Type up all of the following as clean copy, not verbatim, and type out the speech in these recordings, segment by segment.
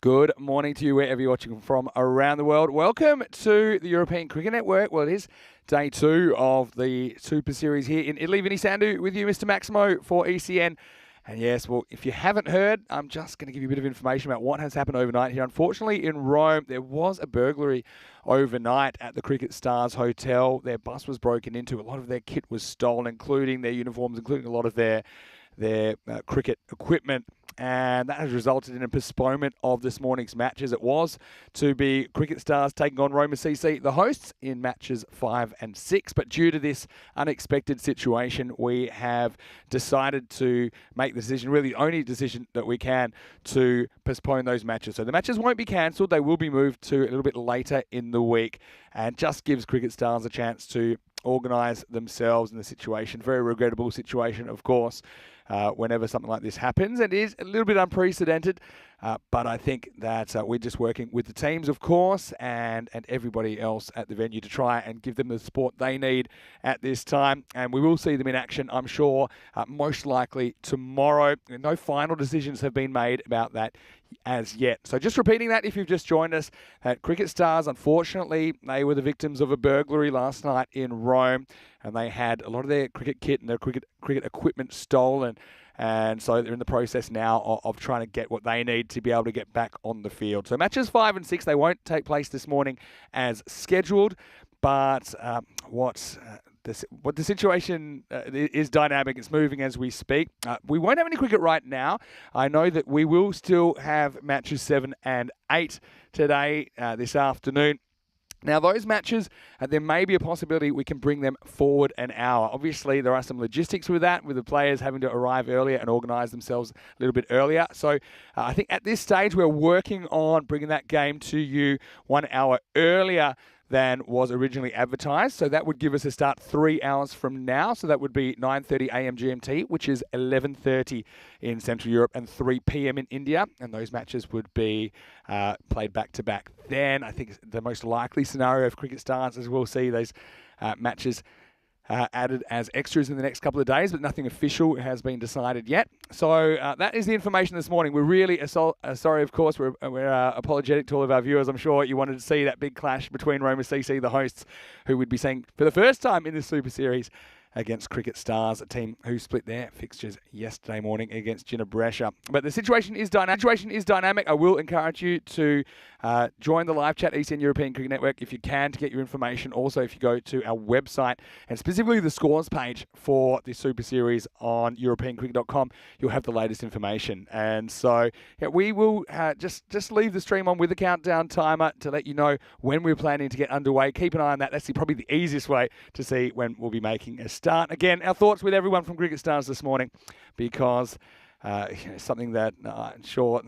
Good morning to you wherever you're watching from around the world. Welcome to the European Cricket Network. Well, it is day 2 of the Super Series here in Italy. Vinny Sandu with you, Mr. Maximo for ECN. And yes, well, if you haven't heard, I'm just going to give you a bit of information about what has happened overnight here. Unfortunately, in Rome, there was a burglary overnight at the Cricket Stars Hotel. Their bus was broken into. A lot of their kit was stolen, including their uniforms, including a lot of their cricket equipment, and that has resulted in a postponement of this morning's matches. It was to be Cricket Stars taking on Roma CC, the hosts, in matches 5 and 6, but due to this unexpected situation, we have decided to make the decision, really the only decision that we can, to postpone those matches. So the matches won't be cancelled, they will be moved to a little bit later in the week, and just gives Cricket Stars a chance to organise themselves in the situation. Very regrettable situation, of course, whenever something like this happens. It is a little bit unprecedented, but I think that we're just working with the teams, of course, and everybody else at the venue to try and give them the support they need at this time. And we will see them in action, I'm sure, most likely tomorrow. No final decisions have been made about that as yet. So just repeating that, if you've just joined us, Cricket Stars, unfortunately, they were the victims of a burglary last night in Rome, and they had a lot of their cricket kit and their cricket equipment stolen. And so they're in the process now of trying to get what they need to be able to get back on the field. So matches 5 and 6, they won't take place this morning as scheduled, but the situation is dynamic. It's moving as we speak. We won't have any cricket right now. I know that we will still have matches 7 and 8 today, this afternoon. Now, those matches, there may be a possibility we can bring them forward an hour. Obviously, there are some logistics with that, with the players having to arrive earlier and organise themselves a little bit earlier. So I think at this stage, we're working on bringing that game to you 1 hour earlier than was originally advertised. So that would give us a start 3 hours from now. So that would be 9:30 a.m. GMT, which is 11:30 in Central Europe and 3 p.m. in India. And those matches would be played back to back. Then I think the most likely scenario of Cricket Stars is we'll see those matches added as extras in the next couple of days, but nothing official has been decided yet. So that is the information this morning. We're really sorry, of course. We're apologetic to all of our viewers. I'm sure you wanted to see that big clash between Roma CC, the hosts, who would be seeing for the first time in this Super Series, against Cricket Stars, a team who split their fixtures yesterday morning against Brescia. But the situation is dynamic. I will encourage you to join the live chat, ECN European Cricket Network, if you can, to get your information. Also, if you go to our website, and specifically the scores page for the Super Series on europeancricket.com, you'll have the latest information. And so we will just leave the stream on with a countdown timer to let you know when we're planning to get underway. Keep an eye on that. That's probably the easiest way to see when we'll be making a start. Again, our thoughts with everyone from Cricket Stars this morning, because something that I'm sure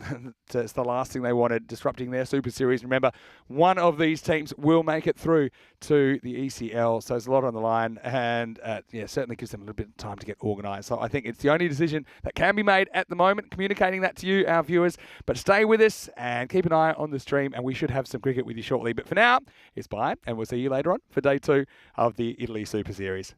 it's the last thing they wanted, disrupting their Super Series. Remember, one of these teams will make it through to the ECL, so there's a lot on the line, and certainly gives them a little bit of time to get organised. So I think it's the only decision that can be made at the moment, communicating that to you, our viewers. But stay with us and keep an eye on the stream, and we should have some cricket with you shortly. But for now, it's bye, and we'll see you later on for day 2 of the Italy Super Series.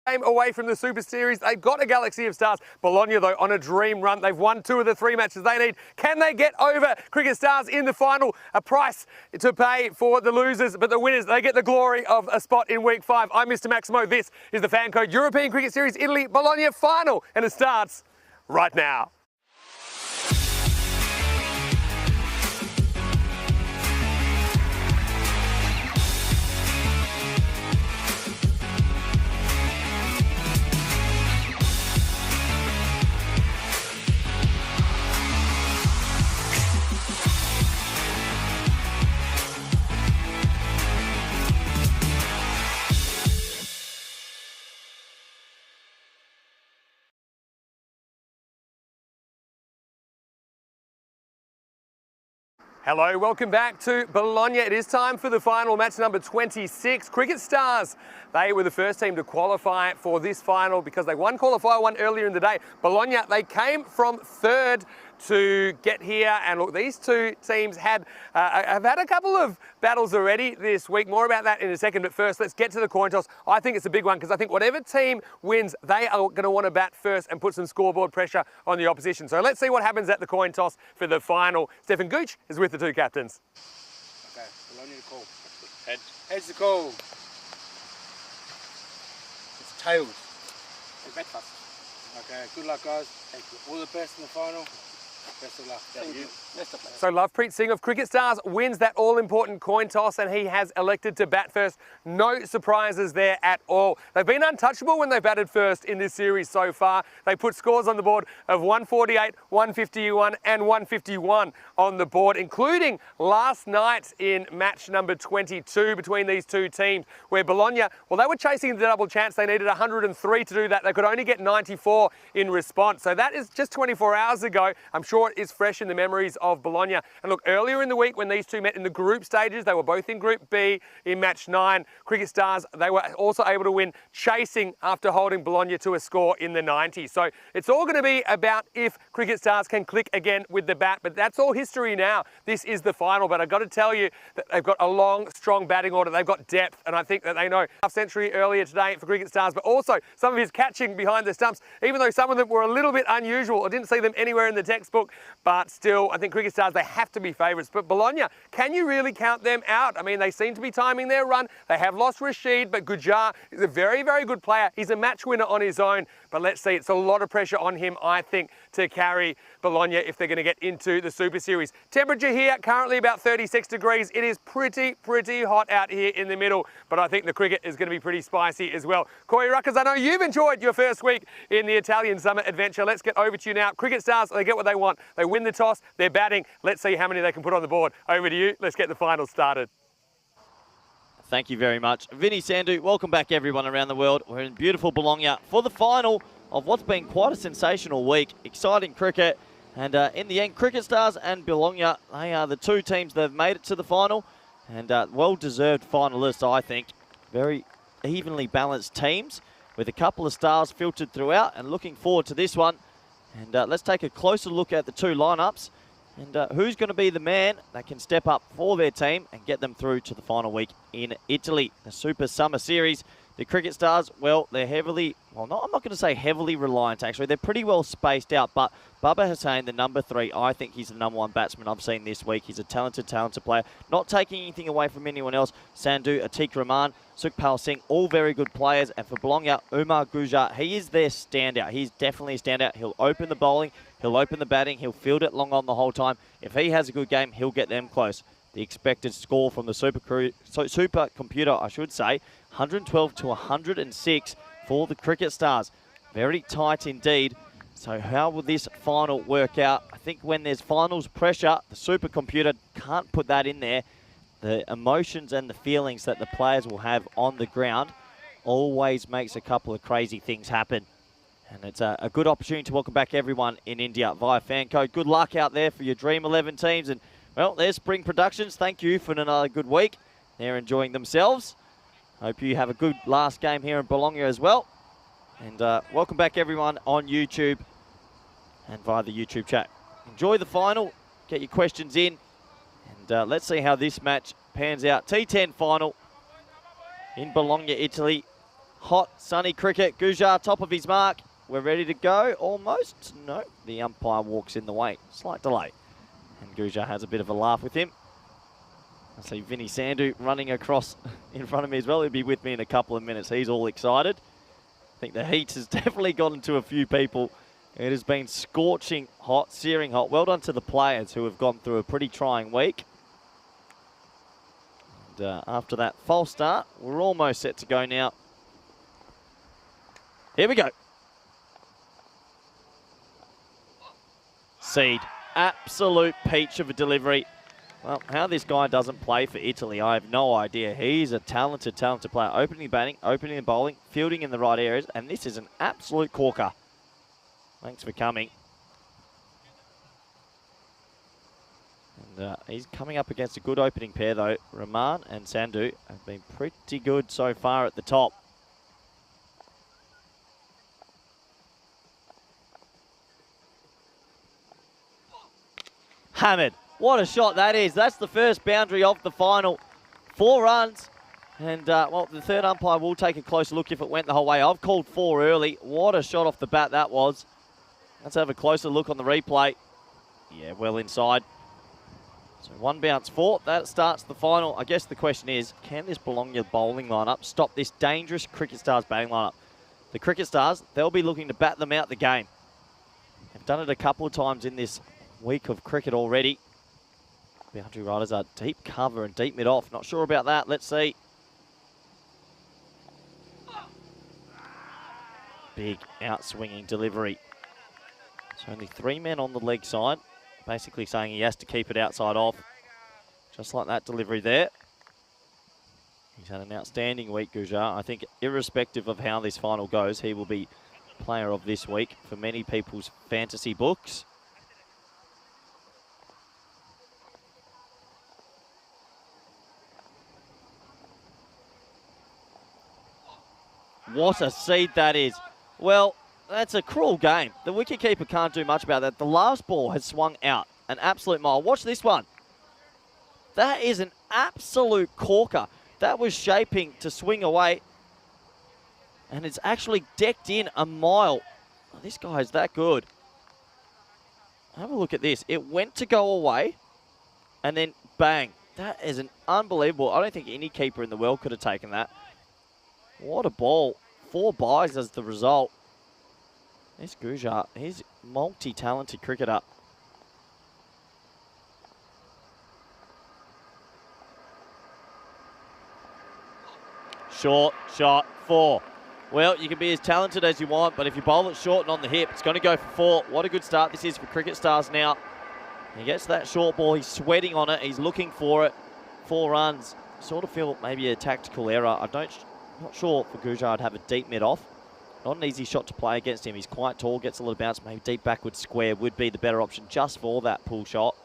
away from the Super Series. They've got a galaxy of stars. Bologna, though, on a dream run. They've won 2 of the 3 matches they need. Can they get over Cricket Stars in the final? A price to pay for the losers, but the winners, they get the glory of a spot in week 5. I'm Mr. Maximo. This is the FanCode European Cricket Series Italy Bologna final, and it starts right now. Hello, welcome back to Bologna. It is time for the final match number 26. Cricket Stars, they were the first team to qualify for this final because they won qualifier 1 earlier in the day. Bologna, they came from 3rd to get here, and look, these 2 teams have had a couple of battles already this week. More about that in a second, but first let's get to the coin toss. I think it's a big one because I think whatever team wins, they are going to want to bat first and put some scoreboard pressure on the opposition. So let's see what happens at the coin toss for the final. Stefan Gooch is with the 2 captains. Okay, Bologna to call. Head. Head's the call. It's tails. Bat first. Okay, good luck guys. Thank you. All the best in the final. Best of luck. Thank you. Best of luck. So Lovepreet Singh of Cricket Stars wins that all-important coin toss, and he has elected to bat first. No surprises there at all. They've been untouchable when they batted first in this series so far. They put scores on the board of 148, 151 and 151 on the board, including last night in match number 22 between these 2 teams, where Bologna, well, they were chasing the double chance. They needed 103 to do that. They could only get 94 in response. So that is just 24 hours ago. I'm sure it is fresh in the memories of Bologna. And look, earlier in the week when these 2 met in the group stages, they were both in Group B in match 9. Cricket Stars, they were also able to win chasing after holding Bologna to a score in the 90s. So it's all going to be about if Cricket Stars can click again with the bat, but that's all history now. This is the final, but I've got to tell you that they've got a long, strong batting order. They've got depth, and I think that they know. Half century earlier today for Cricket Stars, but also some of his catching behind the stumps, even though some of them were a little bit unusual. I didn't see them anywhere in the textbook, but still, I think Cricket Stars, they have to be favourites. But Bologna, can you really count them out? I mean, they seem to be timing their run. They have lost Rashid, but Gujar is a very, very good player. He's a match winner on his own. But let's see, it's a lot of pressure on him, I think, to carry Bologna if they're going to get into the Super Series. Temperature here, currently about 36 degrees. It is pretty hot out here in the middle, but I think the cricket is going to be pretty spicy as well. Corey Ruckers, I know you've enjoyed your first week in the Italian summer adventure. Let's get over to you now. Cricket Stars, they get what they want. They win the toss, they're batting. Let's see how many they can put on the board. Over to you. Let's get the final started. Thank you very much. Vinny Sandhu, welcome back everyone around the world. We're in beautiful Bologna for the final of what's been quite a sensational week. Exciting cricket. And in the end, Cricket Stars and Bologna, they are the 2 teams that have made it to the final. And well-deserved finalists, I think. Very evenly balanced teams with a couple of stars filtered throughout, and looking forward to this one. And let's take a closer look at the 2 lineups. And who's going to be the man that can step up for their team and get them through to the final week in Italy, the Super Summer Series. The Cricket Stars, well, they're heavily, I'm not going to say heavily reliant, actually. They're pretty well spaced out, but Baba Hussain, the number 3, I think he's the number 1 batsman I've seen this week. He's a talented player. Not taking anything away from anyone else. Sandhu, Atiq Rahman, Sukhpal Singh, all very good players. And for Bologna, Umar Gujar, he is their standout. He's definitely a standout. He'll open the bowling, he'll open the batting, he'll field it long on the whole time. If he has a good game, he'll get them close. The expected score from the super computer, I should say, 112 to 106 for the Cricket Stars. Very tight indeed. So how will this final work out? I think when there's finals pressure, the supercomputer can't put that in there. The emotions and the feelings that the players will have on the ground always makes a couple of crazy things happen. And it's a good opportunity to welcome back everyone in India via FanCode. Good luck out there for your Dream 11 teams. And, well, there's Spring Productions. Thank you for another good week. They're enjoying themselves. Hope you have a good last game here in Bologna as well. And welcome back everyone on YouTube and via the YouTube chat. Enjoy the final. Get your questions in. And let's see how this match pans out. T10 final in Bologna, Italy. hot, sunny cricket. Gujar, top of his mark. We're ready to go, almost. No, the umpire walks in the way. Slight delay. And Gujar has a bit of a laugh with him. I see Vinny Sandhu running across in front of me as well. He'll be with me in a couple of minutes. He's all excited. I think the heat has definitely gotten to a few people. It has been scorching hot, searing hot. Well done to the players who have gone through a pretty trying week. And after that false start, we're almost set to go now. Here we go. Seed. Absolute peach of a delivery. Well, how this guy doesn't play for Italy, I have no idea. He's a talented, talented player. Opening batting, opening and bowling, fielding in the right areas, and this is an absolute corker. Thanks for coming. And he's coming up against a good opening pair, though. Rahman and Sandhu have been pretty good so far at the top. Hammered. What a shot that is. That's the first boundary of the final. 4 runs. And, well, the third umpire will take a closer look if it went the whole way. I've called 4 early. What a shot off the bat that was. Let's have a closer look on the replay. Yeah, well inside. So 1 bounce 4. That starts the final. I guess the question is, can this Bologna bowling lineup stop this dangerous Cricket Stars batting lineup? The Cricket Stars, they'll be looking to bat them out the game. They've done it a couple of times in this week of cricket already. Boundary riders are deep cover and deep mid-off. Not sure about that. Let's see. Big out-swinging delivery. So only 3 men on the leg side. Basically saying he has to keep it outside off. Just like that delivery there. He's had an outstanding week, Gujar. I think irrespective of how this final goes, he will be player of this week for many people's fantasy books. What a seed that is. Well, that's a cruel game. The wicketkeeper can't do much about that. The last ball has swung out an absolute mile. Watch this one. That is an absolute corker. That was shaping to swing away. And it's actually decked in a mile. Oh, this guy is that good. Have a look at this. It went to go away. And then bang. That is an unbelievable. I don't think any keeper in the world could have taken that. What a ball. 4 byes as the result. This Gujar, he's multi-talented cricketer. Short shot, 4. Well, you can be as talented as you want, but if you bowl it short and on the hip, it's going to go for 4. What a good start this is for Cricket Stars now. He gets that short ball, he's sweating on it, he's looking for it. 4 runs. Sort of feel maybe a tactical error. Not sure for Gujar to have a deep mid-off. Not an easy shot to play against him. He's quite tall, gets a little bounce. Maybe deep backward square would be the better option just for that pull shot.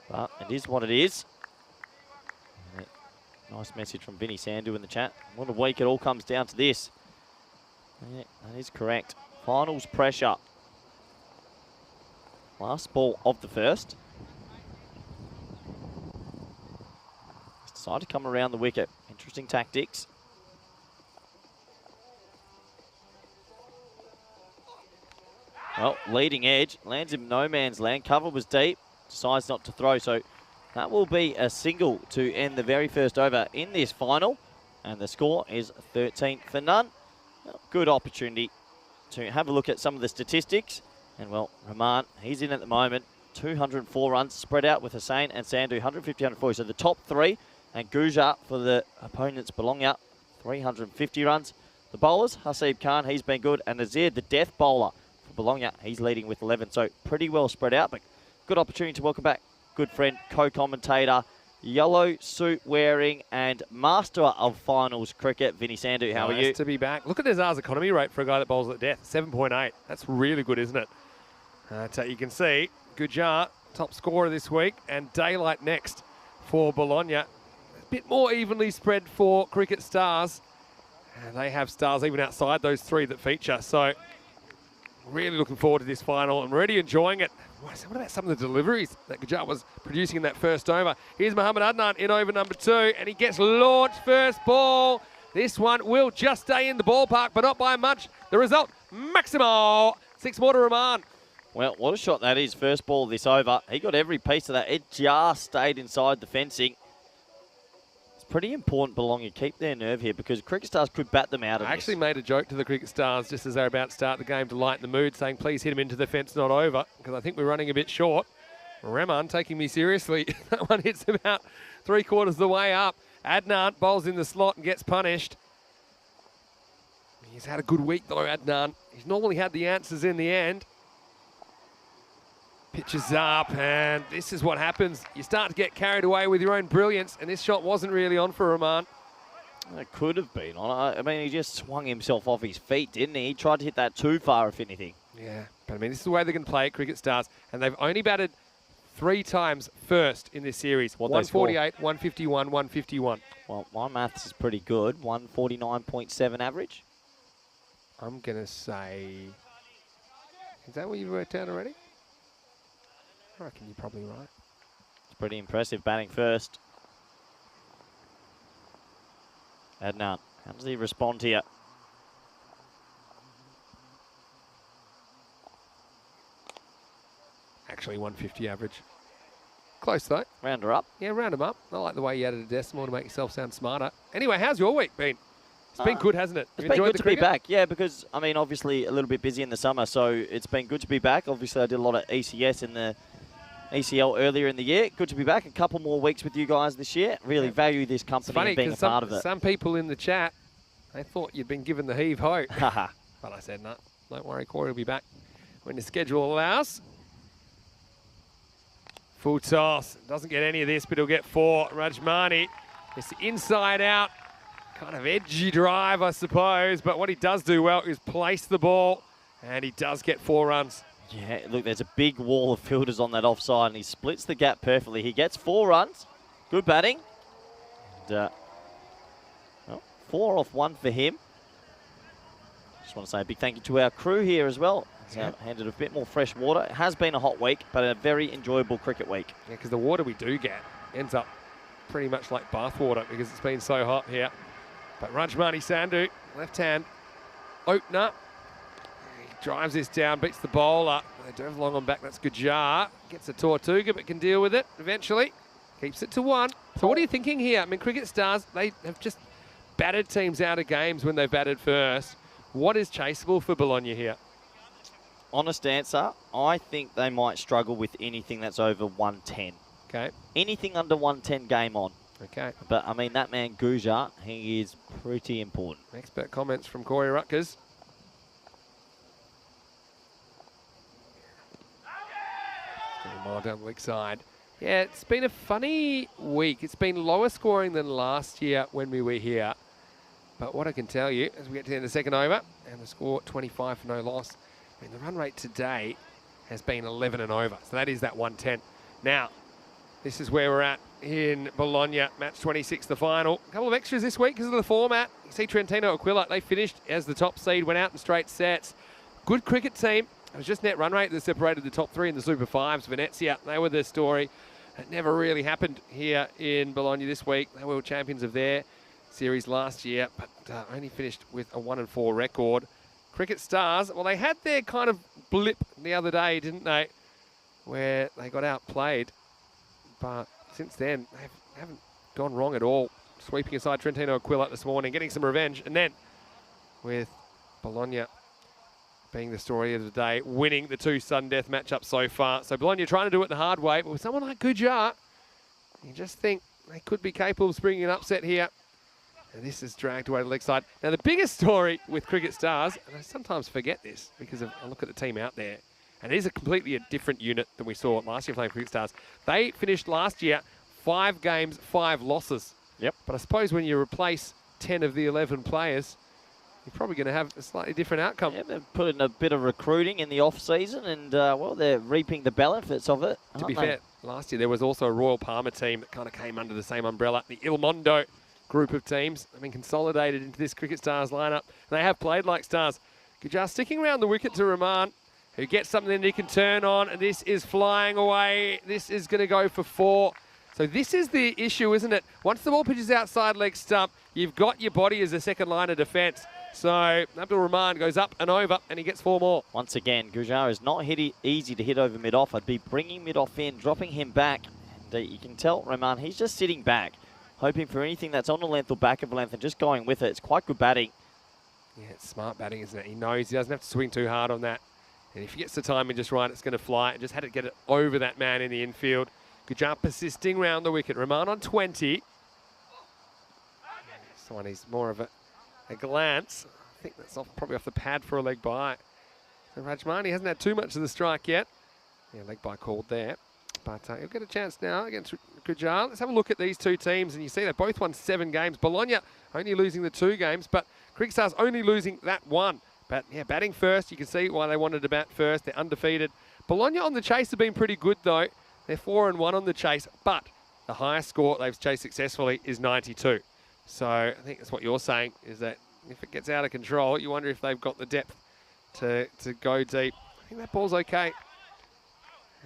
But it is what it is. Nice message from Vinny Sandhu in the chat. What a week, it all comes down to this. Yeah, that is correct. Finals pressure. Last ball of the first. Decide to come around the wicket. Interesting tactics. Well, leading edge. Lands in no man's land. Cover was deep. Decides not to throw. So that will be a single to end the very first over in this final. And the score is 13 for none. Well, good opportunity to have a look at some of the statistics. And, well, Rahman, he's in at the moment. 204 runs spread out with Hussain and Sandhu, 150, 140. So the top 3. And Gujar for the opponents belong out, 350 runs. The bowlers, Hasib Khan, he's been good. And Nazir, the death bowler for Bologna, he's leading with 11. So pretty well spread out, but good opportunity to welcome back good friend, co-commentator, yellow suit wearing and master of finals cricket, Vinny Sandhu. How are you? Nice to be back. Look at Nazar's economy rate for a guy that bowls at death, 7.8. That's really good, isn't it? You can see Gujar, top scorer this week, and daylight next for Bologna. Bit more evenly spread for Cricket Stars. And they have stars even outside those 3 that feature. So really looking forward to this final. I'm already enjoying it. What about some of the deliveries that Gujar was producing in that first over? Here's Mohammad Adnan in over number 2. And he gets launched first ball. This one will just stay in the ballpark, but not by much. The result, Maximo. 6 more to Roman. Well, what a shot that is. First ball this over. He got every piece of that. It just stayed inside the fencing. It's pretty important, Bologna, keep their nerve here because Cricket Stars could bat them out of I actually made a joke to the Cricket Stars just as they're about to start the game to lighten the mood, saying please hit him into the fence, not over, because I think we're running a bit short. Reman taking me seriously. That one hits about 3/4 of the way up. Adnan bowls in the slot and gets punished. He's had a good week though, Adnan. He's normally had the answers in the end. Pitches up, and this is what happens. You start to get carried away with your own brilliance, and this shot wasn't really on for Roman. It could have been on. I mean, he just swung himself off his feet, didn't he? He tried to hit that too far, if anything. Yeah, but I mean, this is the way they can play at Cricket Stars, and they've only batted 3 times first in this series. What 148, 151, 151. Well, my maths is pretty good. 149.7 average. I'm going to say... Is that what you've worked out already? I reckon you're probably right. It's pretty impressive batting first. Adnan, how does he respond here? Actually, 150 average. Close, though. Round her up. Yeah, round them up. I like the way you added a decimal to make yourself sound smarter. Anyway, how's your week been? It's been good, hasn't it? It's been good to be back, yeah, because, I mean, obviously a little bit busy in the summer, so it's been good to be back. Obviously, I did a lot of ECS in the ECL earlier in the year. Good to be back. A couple more weeks with you guys this year. Really value this company and being a part of it. Some people in the chat, they thought you'd been given the heave-ho. But I said, no, don't worry, Corey will be back when the schedule allows. Full toss. Doesn't get any of this, but he'll get 4. Rajmani, it's the inside out. Kind of edgy drive, I suppose. But what he does do well is place the ball, and he does get 4 runs. Yeah, look, there's a big wall of fielders on that offside, and he splits the gap perfectly. He gets 4 runs. Good batting. And, well, 4 off 1 for him. Just want to say a big thank you to our crew here as well. Handed a bit more fresh water. It has been a hot week, but a very enjoyable cricket week. Yeah, because the water we do get ends up pretty much like bath water because it's been so hot here. But Rajmani Sandhu, left hand opener. He drives this down, beats the bowler. They do have long on back, that's Gujar. Gets a Tortuga, but can deal with it eventually. Keeps it to 1. So what are you thinking here? I mean, Cricket Stars, they have just battered teams out of games when they've batted first. What is chaseable for Bologna here? Honest answer, I think they might struggle with anything that's over 110. Okay. Anything under 110 game on. Okay. But, I mean, that man, Gujar, he is pretty important. Expert comments from Corey Rutgers. Getting a mile down the leg side. Yeah, it's been a funny week. It's been lower scoring than last year when we were here. But what I can tell you, as we get to the end of the second over, and the score 25 for no loss, I mean, the run rate today has been 11 and over. So that is that 110. Now, this is where we're at in Bologna, match 26, the final. A couple of extras this week because of the format. You see Trentino Aquila, they finished as the top seed, went out in straight sets. Good cricket team. It was just net run rate that separated the top 3 in the Super 5s. Venezia, they were the story. It never really happened here in Bologna this week. They were champions of their series last year, but only finished with a 1-4 record. Cricket Stars, well, they had their kind of blip the other day, didn't they, where they got outplayed. But since then, they haven't gone wrong at all. Sweeping aside Trentino Aquila this morning, getting some revenge. And then, with Bologna being the story of the day, winning the 2 sudden death matchups so far. So Bologna trying to do it the hard way, but with someone like Gujar, you just think they could be capable of springing an upset here. And this is dragged away to the leg side. Now, the biggest story with Cricket Stars, and I sometimes forget this because I look at the team out there, and it is completely a different unit than we saw last year playing Cricket Stars. They finished last year 5 games, 5 losses. Yep. But I suppose when you replace 10 of the 11 players, you're probably going to have a slightly different outcome. Yeah, they've put in a bit of recruiting in the off-season, and, well, they're reaping the benefits of it. To be fair, last year there was also a Royal Palmer team that kind of came under the same umbrella. The Il Mondo group of teams have been consolidated into this Cricket Stars lineup. And they have played like Stars. Gujar sticking around the wicket to Rahman, who gets something that he can turn on, and this is flying away. This is going to go for 4. So this is the issue, isn't it? Once the ball pitches outside leg stump, you've got your body as a second line of defence. So Abdul Rahman goes up and over, and he gets 4 more. Once again, Gujar is not easy to hit over mid-off. I'd be bringing mid-off in, dropping him back. And you can tell, Rahman, he's just sitting back, hoping for anything that's on the length or back of the length and just going with it. It's quite good batting. Yeah, it's smart batting, isn't it? He knows he doesn't have to swing too hard on that. And if he gets the timing just right, it's going to fly. Just had to get it over that man in the infield. Gujar persisting round the wicket. Rahman on 20. This one is more of a glance. I think that's probably off the pad for a leg by. So Rajmani hasn't had too much of the strike yet. Yeah, leg by called there. But he'll get a chance now against Gujar. Let's have a look at these two teams, and you see they both won 7 games. Bologna only losing the 2 games, but Cricket Stars only losing that 1. But yeah, batting first, you can see why they wanted to bat first. They're undefeated. Bologna on the chase have been pretty good though. They're 4-1 on the chase, but the highest score they've chased successfully is 92. So I think that's what you're saying, is that if it gets out of control, you wonder if they've got the depth to go deep. I think that ball's okay.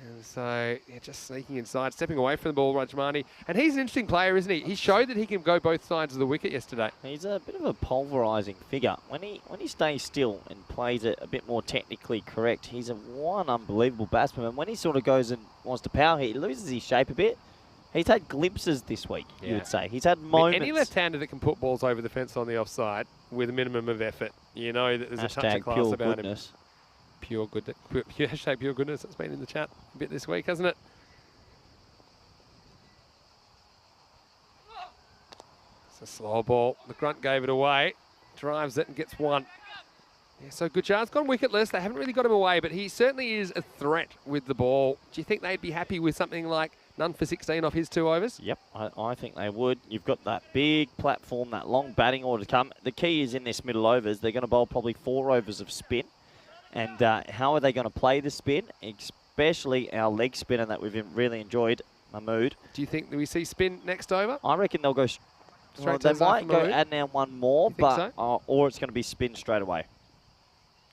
And so, yeah, just sneaking inside, stepping away from the ball, Rajmani. And he's an interesting player, isn't he? He showed that he can go both sides of the wicket yesterday. He's a bit of a pulverising figure. When he stays still and plays it a bit more technically correct, he's one unbelievable batsman. And when he sort of goes and wants to power hit, he loses his shape a bit. He's had glimpses this week, you would say. He's had moments. Any left-hander that can put balls over the fence on the offside with a minimum of effort, you know that there's a touch of class about him. Pure goodness. Hashtag pure goodness. That's been in the chat a bit this week, hasn't it? It's a slow ball. The grunt gave it away. Drives it and gets 1. Yeah, so Gujar's gone wicketless. They haven't really got him away, but he certainly is a threat with the ball. Do you think they'd be happy with something like none for 16 off his 2 overs? Yep, I think they would. You've got that big platform, that long batting order to come. The key is in this middle overs, they're going to bowl probably 4 overs of spin. And how are they going to play the spin, especially our leg spinner that we've really enjoyed, Mahmood? Do you think that we see spin next over? I reckon they'll go straight. They might go Adnan 1 more, but so? Or it's going to be spin straight away.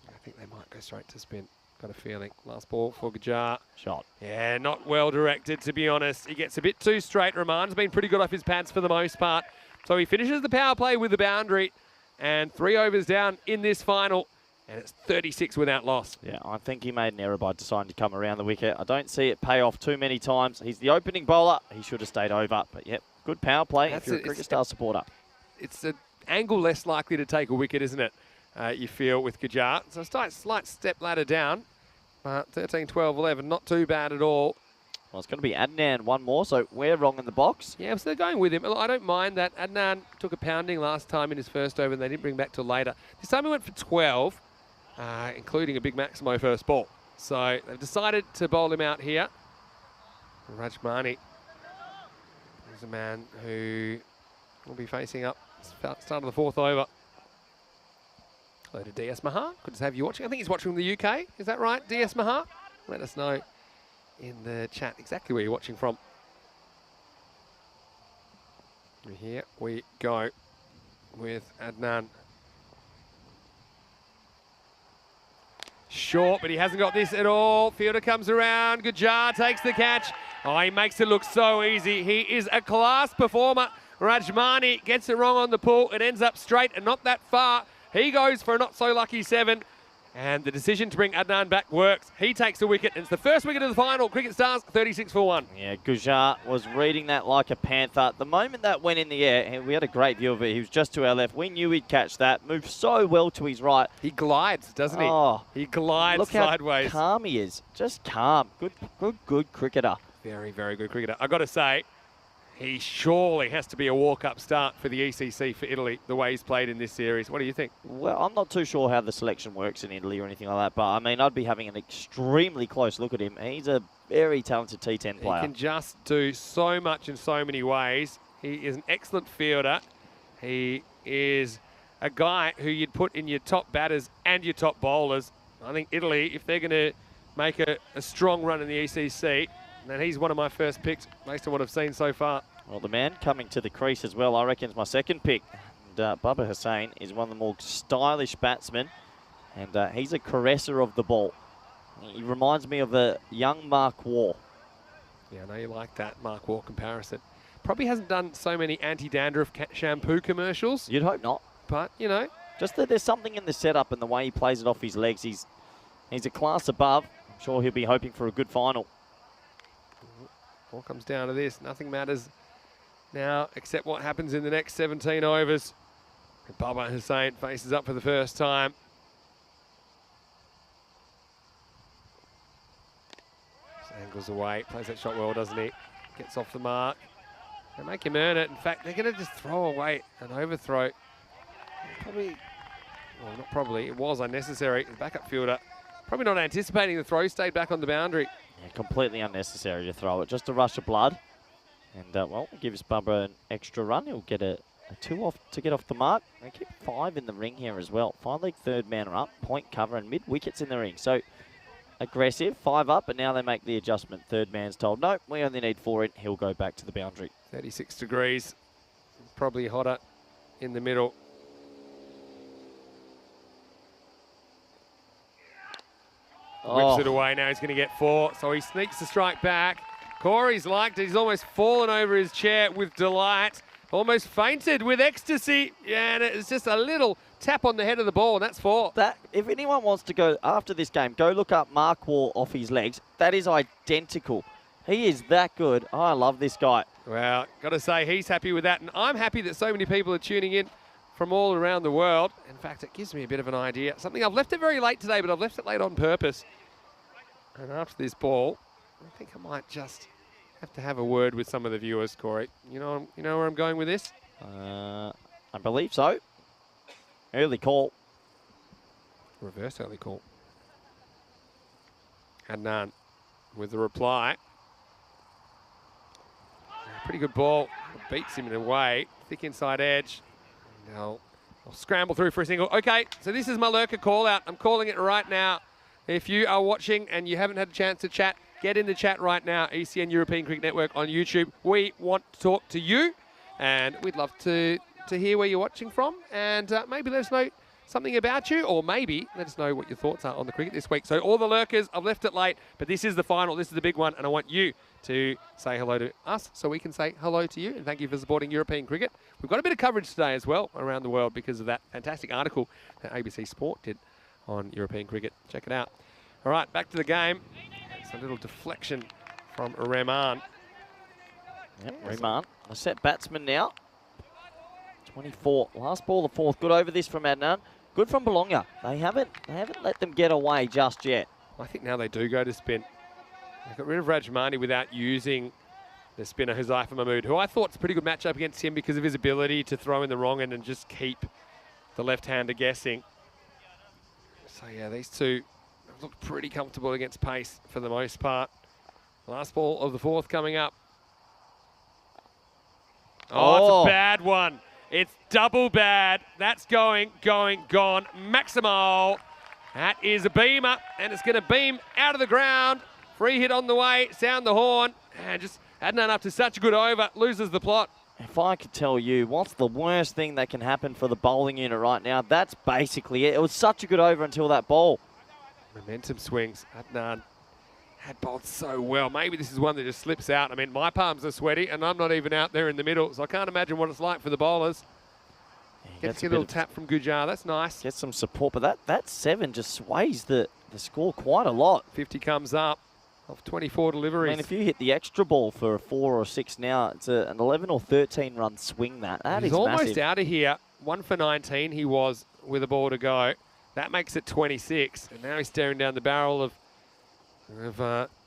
I think they might go straight to spin. Got a feeling. Last ball for Gujar. Shot. Yeah, not well directed, to be honest. He gets a bit too straight. Rahman's been pretty good off his pads for the most part. So he finishes the power play with the boundary, and 3 overs down in this final. And it's 36 without loss. Yeah, I think he made an error by deciding to come around the wicket. I don't see it pay off too many times. He's the opening bowler. He should have stayed over. But, yep, good power play if you're a Cricket Stars supporter. It's an angle less likely to take a wicket, isn't it? You feel with Gujar. So a slight step ladder down. 13, 12, 11, not too bad at all. Well, it's going to be Adnan 1 more, so we're wrong in the box. Yeah, so they're going with him. I don't mind that. Adnan took a pounding last time in his first over, and they didn't bring back till later. This time he went for 12. Including a big Maximo first ball. So they've decided to bowl him out here. Rajmani is a man who will be facing up start of the 4th over. Hello to DS Mahar. Good to have you watching. I think he's watching from the UK. Is that right, DS Mahar? Let us know in the chat exactly where you're watching from. Here we go with Adnan. Short, but he hasn't got this at all. Fielder comes around. Gujar takes the catch. Oh, he makes it look so easy. He is a class performer. Rajmani gets it wrong on the pull. It ends up straight and not that far. He goes for a not-so-lucky 7. And the decision to bring Adnan back works. He takes the wicket. It's the first wicket of the final. Cricket Stars 36 for 1. Yeah, Gujar was reading that like a panther. The moment that went in the air, we had a great view of it. He was just to our left. We knew he'd catch that. Moved so well to his right. He glides, doesn't he? Oh, he glides look sideways. How calm he is. Just calm. Good cricketer. Very, very good cricketer. I got to say, he surely has to be a walk-up start for the ECC for Italy, the way he's played in this series. What do you think? Well, I'm not too sure how the selection works in Italy or anything like that, but I mean, I'd be having an extremely close look at him. He's a very talented T10 player. He can just do so much in so many ways. He is an excellent fielder. He is a guy who you'd put in your top batters and your top bowlers. I think Italy, if they're going to make a strong run in the ECC, then he's one of my first picks based on what I've seen so far. Well, the man coming to the crease as well, I reckon, is my second pick. And Baba Hussain is one of the more stylish batsmen, and he's a caresser of the ball. He reminds me of a young Mark Waugh. Yeah, I know you like that Mark Waugh comparison. Probably hasn't done so many anti-dandruff shampoo commercials, You'd hope not. but, you know. Just that there's something in the setup and the way he plays it off his legs. He's a class above. I'm sure he'll be hoping for a good final. All comes down to this. Nothing matters now except what happens in the next 17 overs. And Baba Hussain faces up for the first time. Just angles away, plays that shot well, doesn't he? Gets off the mark. They make him earn it. In fact, they're going to just throw away an overthrow. Probably, well, not probably, it was unnecessary. The backup fielder probably not anticipating the throw, stayed back on the boundary. Yeah, completely unnecessary to throw it. Just a rush of blood. And, well, it gives Bubba an extra run. He'll get a 2 off to get off the mark. They keep 5 in the ring here as well. 5 leg third man are up, point cover and mid wickets in the ring. So aggressive, 5 up, but now they make the adjustment. Third man's told, no, we only need 4 in. He'll go back to the boundary. 36 degrees, probably hotter in the middle. Whips it away, now he's going to get 4, so he sneaks the strike back. Corey's liked it, he's almost fallen over his chair with delight, almost fainted with ecstasy, and it's just a little tap on the head of the ball, and that's 4. That, if anyone wants to go after this game, go look up Mark Wall off his legs. That is identical. He is that good. Oh, I love this guy. Well, got to say, he's happy with that, and I'm happy that so many people are tuning in from all around the world. In fact, it gives me a bit of an idea. Something I've left it very late today, but I've left it late on purpose. And after this ball, I think I might just have to have a word with some of the viewers, Corey. You know where I'm going with this? I believe so. Early call. Reverse early call. Adnan with the reply. Pretty good ball. Beats him in a way. Thick inside edge. Now I'll scramble through for a single. Okay, so this is my lurker call out. I'm calling it right now. If you are watching and you haven't had a chance to chat, get in the chat right now. ECN European Cricket Network on YouTube. We want to talk to you, and we'd love to hear where you're watching from, and maybe let us know something about you, or maybe let us know what your thoughts are on the cricket this week. So all the lurkers, I've left it late, but this is the final. This is the big one, and I want you to say hello to us so we can say hello to you, and thank you for supporting European cricket. We've got a bit of coverage today as well around the world because of that fantastic article that ABC Sport did on European cricket. Check it out. All right, back to the game. It's a little deflection from Rahman. Yep, Rahman, a set batsman now. 24, last ball of the 4th. Good over this from Adnan. Good from Bologna. They haven't let them get away just yet. I think now they do go to spin. They got rid of Rajmani without using the spinner Huzaifa Mahmood, who I thought is a pretty good matchup against him because of his ability to throw in the wrong end and just keep the left-hander guessing. So yeah, these two look pretty comfortable against pace for the most part. Last ball of the 4th coming up. Oh, it's a bad one. It's double bad. That's going, gone. Maximo. That is a beamer, and it's going to beam out of the ground. Free hit on the way. Sound the horn. And just Adnan up to such a good over. Loses the plot. If I could tell you what's the worst thing that can happen for the bowling unit right now, that's basically it. It was such a good over until that ball. Momentum swings. Adnan had bowled so well. Maybe this is one that just slips out. I mean, my palms are sweaty, and I'm not even out there in the middle, so I can't imagine what it's like for the bowlers. Gets a little tap from Gujar. That's nice. Gets some support, but that 7 just sways the score quite a lot. 50 comes up of 24 deliveries. I mean, if you hit the extra ball for a 4 or a 6 now, it's an 11 or 13 run swing. That is almost massive. Out of here. 1 for 19 he was with a ball to go. That makes it 26, and now he's staring down the barrel of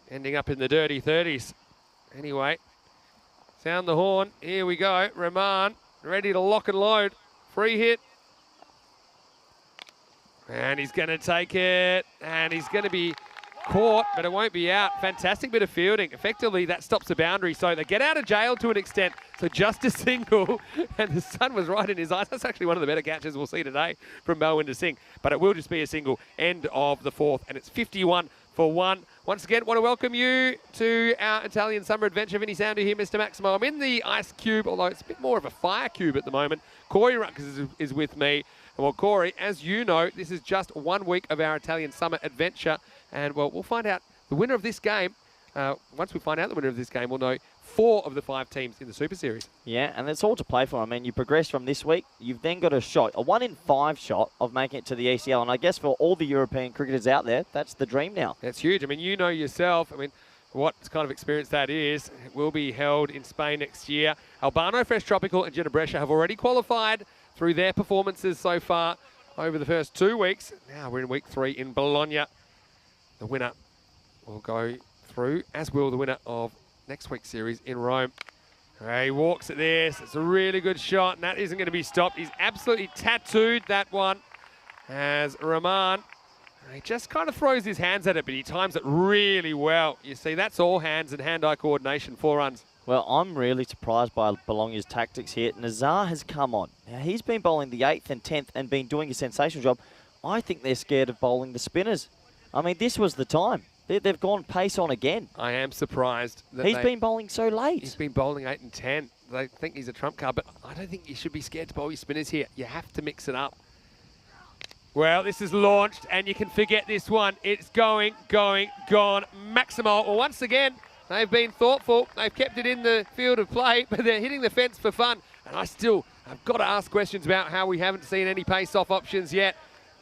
ending up in the dirty 30s. Anyway, sound the horn. Here we go. Rahman ready to lock and load. Free hit. And he's going to take it, and he's going to be caught, but it won't be out. Fantastic bit of fielding. Effectively, that stops the boundary, so they get out of jail to an extent. So just a single, and the sun was right in his eyes. That's actually one of the better catches we'll see today from Melwinder Singh, but it will just be a single. End of the 4th, and it's 51 for 1. Once again, want to welcome you to our Italian summer adventure. Vinny Sandu here, Mr. Maximo. I'm in the ice cube, although it's a bit more of a fire cube at the moment. Corey Ruckers is with me. Well, Corey, as you know, this is just 1 week of our Italian summer adventure. And, well, we'll find out the winner of this game. Once we find out the winner of this game, we'll know 4 of the 5 teams in the Super Series. Yeah, and it's all to play for. I mean, you progress from this week, you've then got a shot, a 1 in 5 shot of making it to the ECL. And I guess for all the European cricketers out there, that's the dream now. That's huge. I mean, you know yourself, I mean, what kind of experience that is. It will be held in Spain next year. Albano, Fresh Tropical and Gina Brescia have already qualified through their performances so far over the first 2 weeks. Now we're in week 3 in Bologna. The winner will go through, as will the winner of next week's series in Rome. He walks at this. It's a really good shot, and that isn't going to be stopped. He's absolutely tattooed that one as Rahman. He just kind of throws his hands at it, but he times it really well. You see, that's all hands and hand-eye coordination, 4 runs. Well, I'm really surprised by Bologna's tactics here. Nazar has come on. Now, he's been bowling the 8th and 10th and been doing a sensational job. I think they're scared of bowling the spinners. I mean, this was the time. They've gone pace on again. I am surprised that he's been bowling so late. He's been bowling 8 and 10. They think he's a trump card, but I don't think you should be scared to bowl your spinners here. You have to mix it up. Well, this is launched, and you can forget this one. It's going, gone. Maximo, well, once again, they've been thoughtful. They've kept it in the field of play, but they're hitting the fence for fun. And I've got to ask questions about how we haven't seen any pace-off options yet.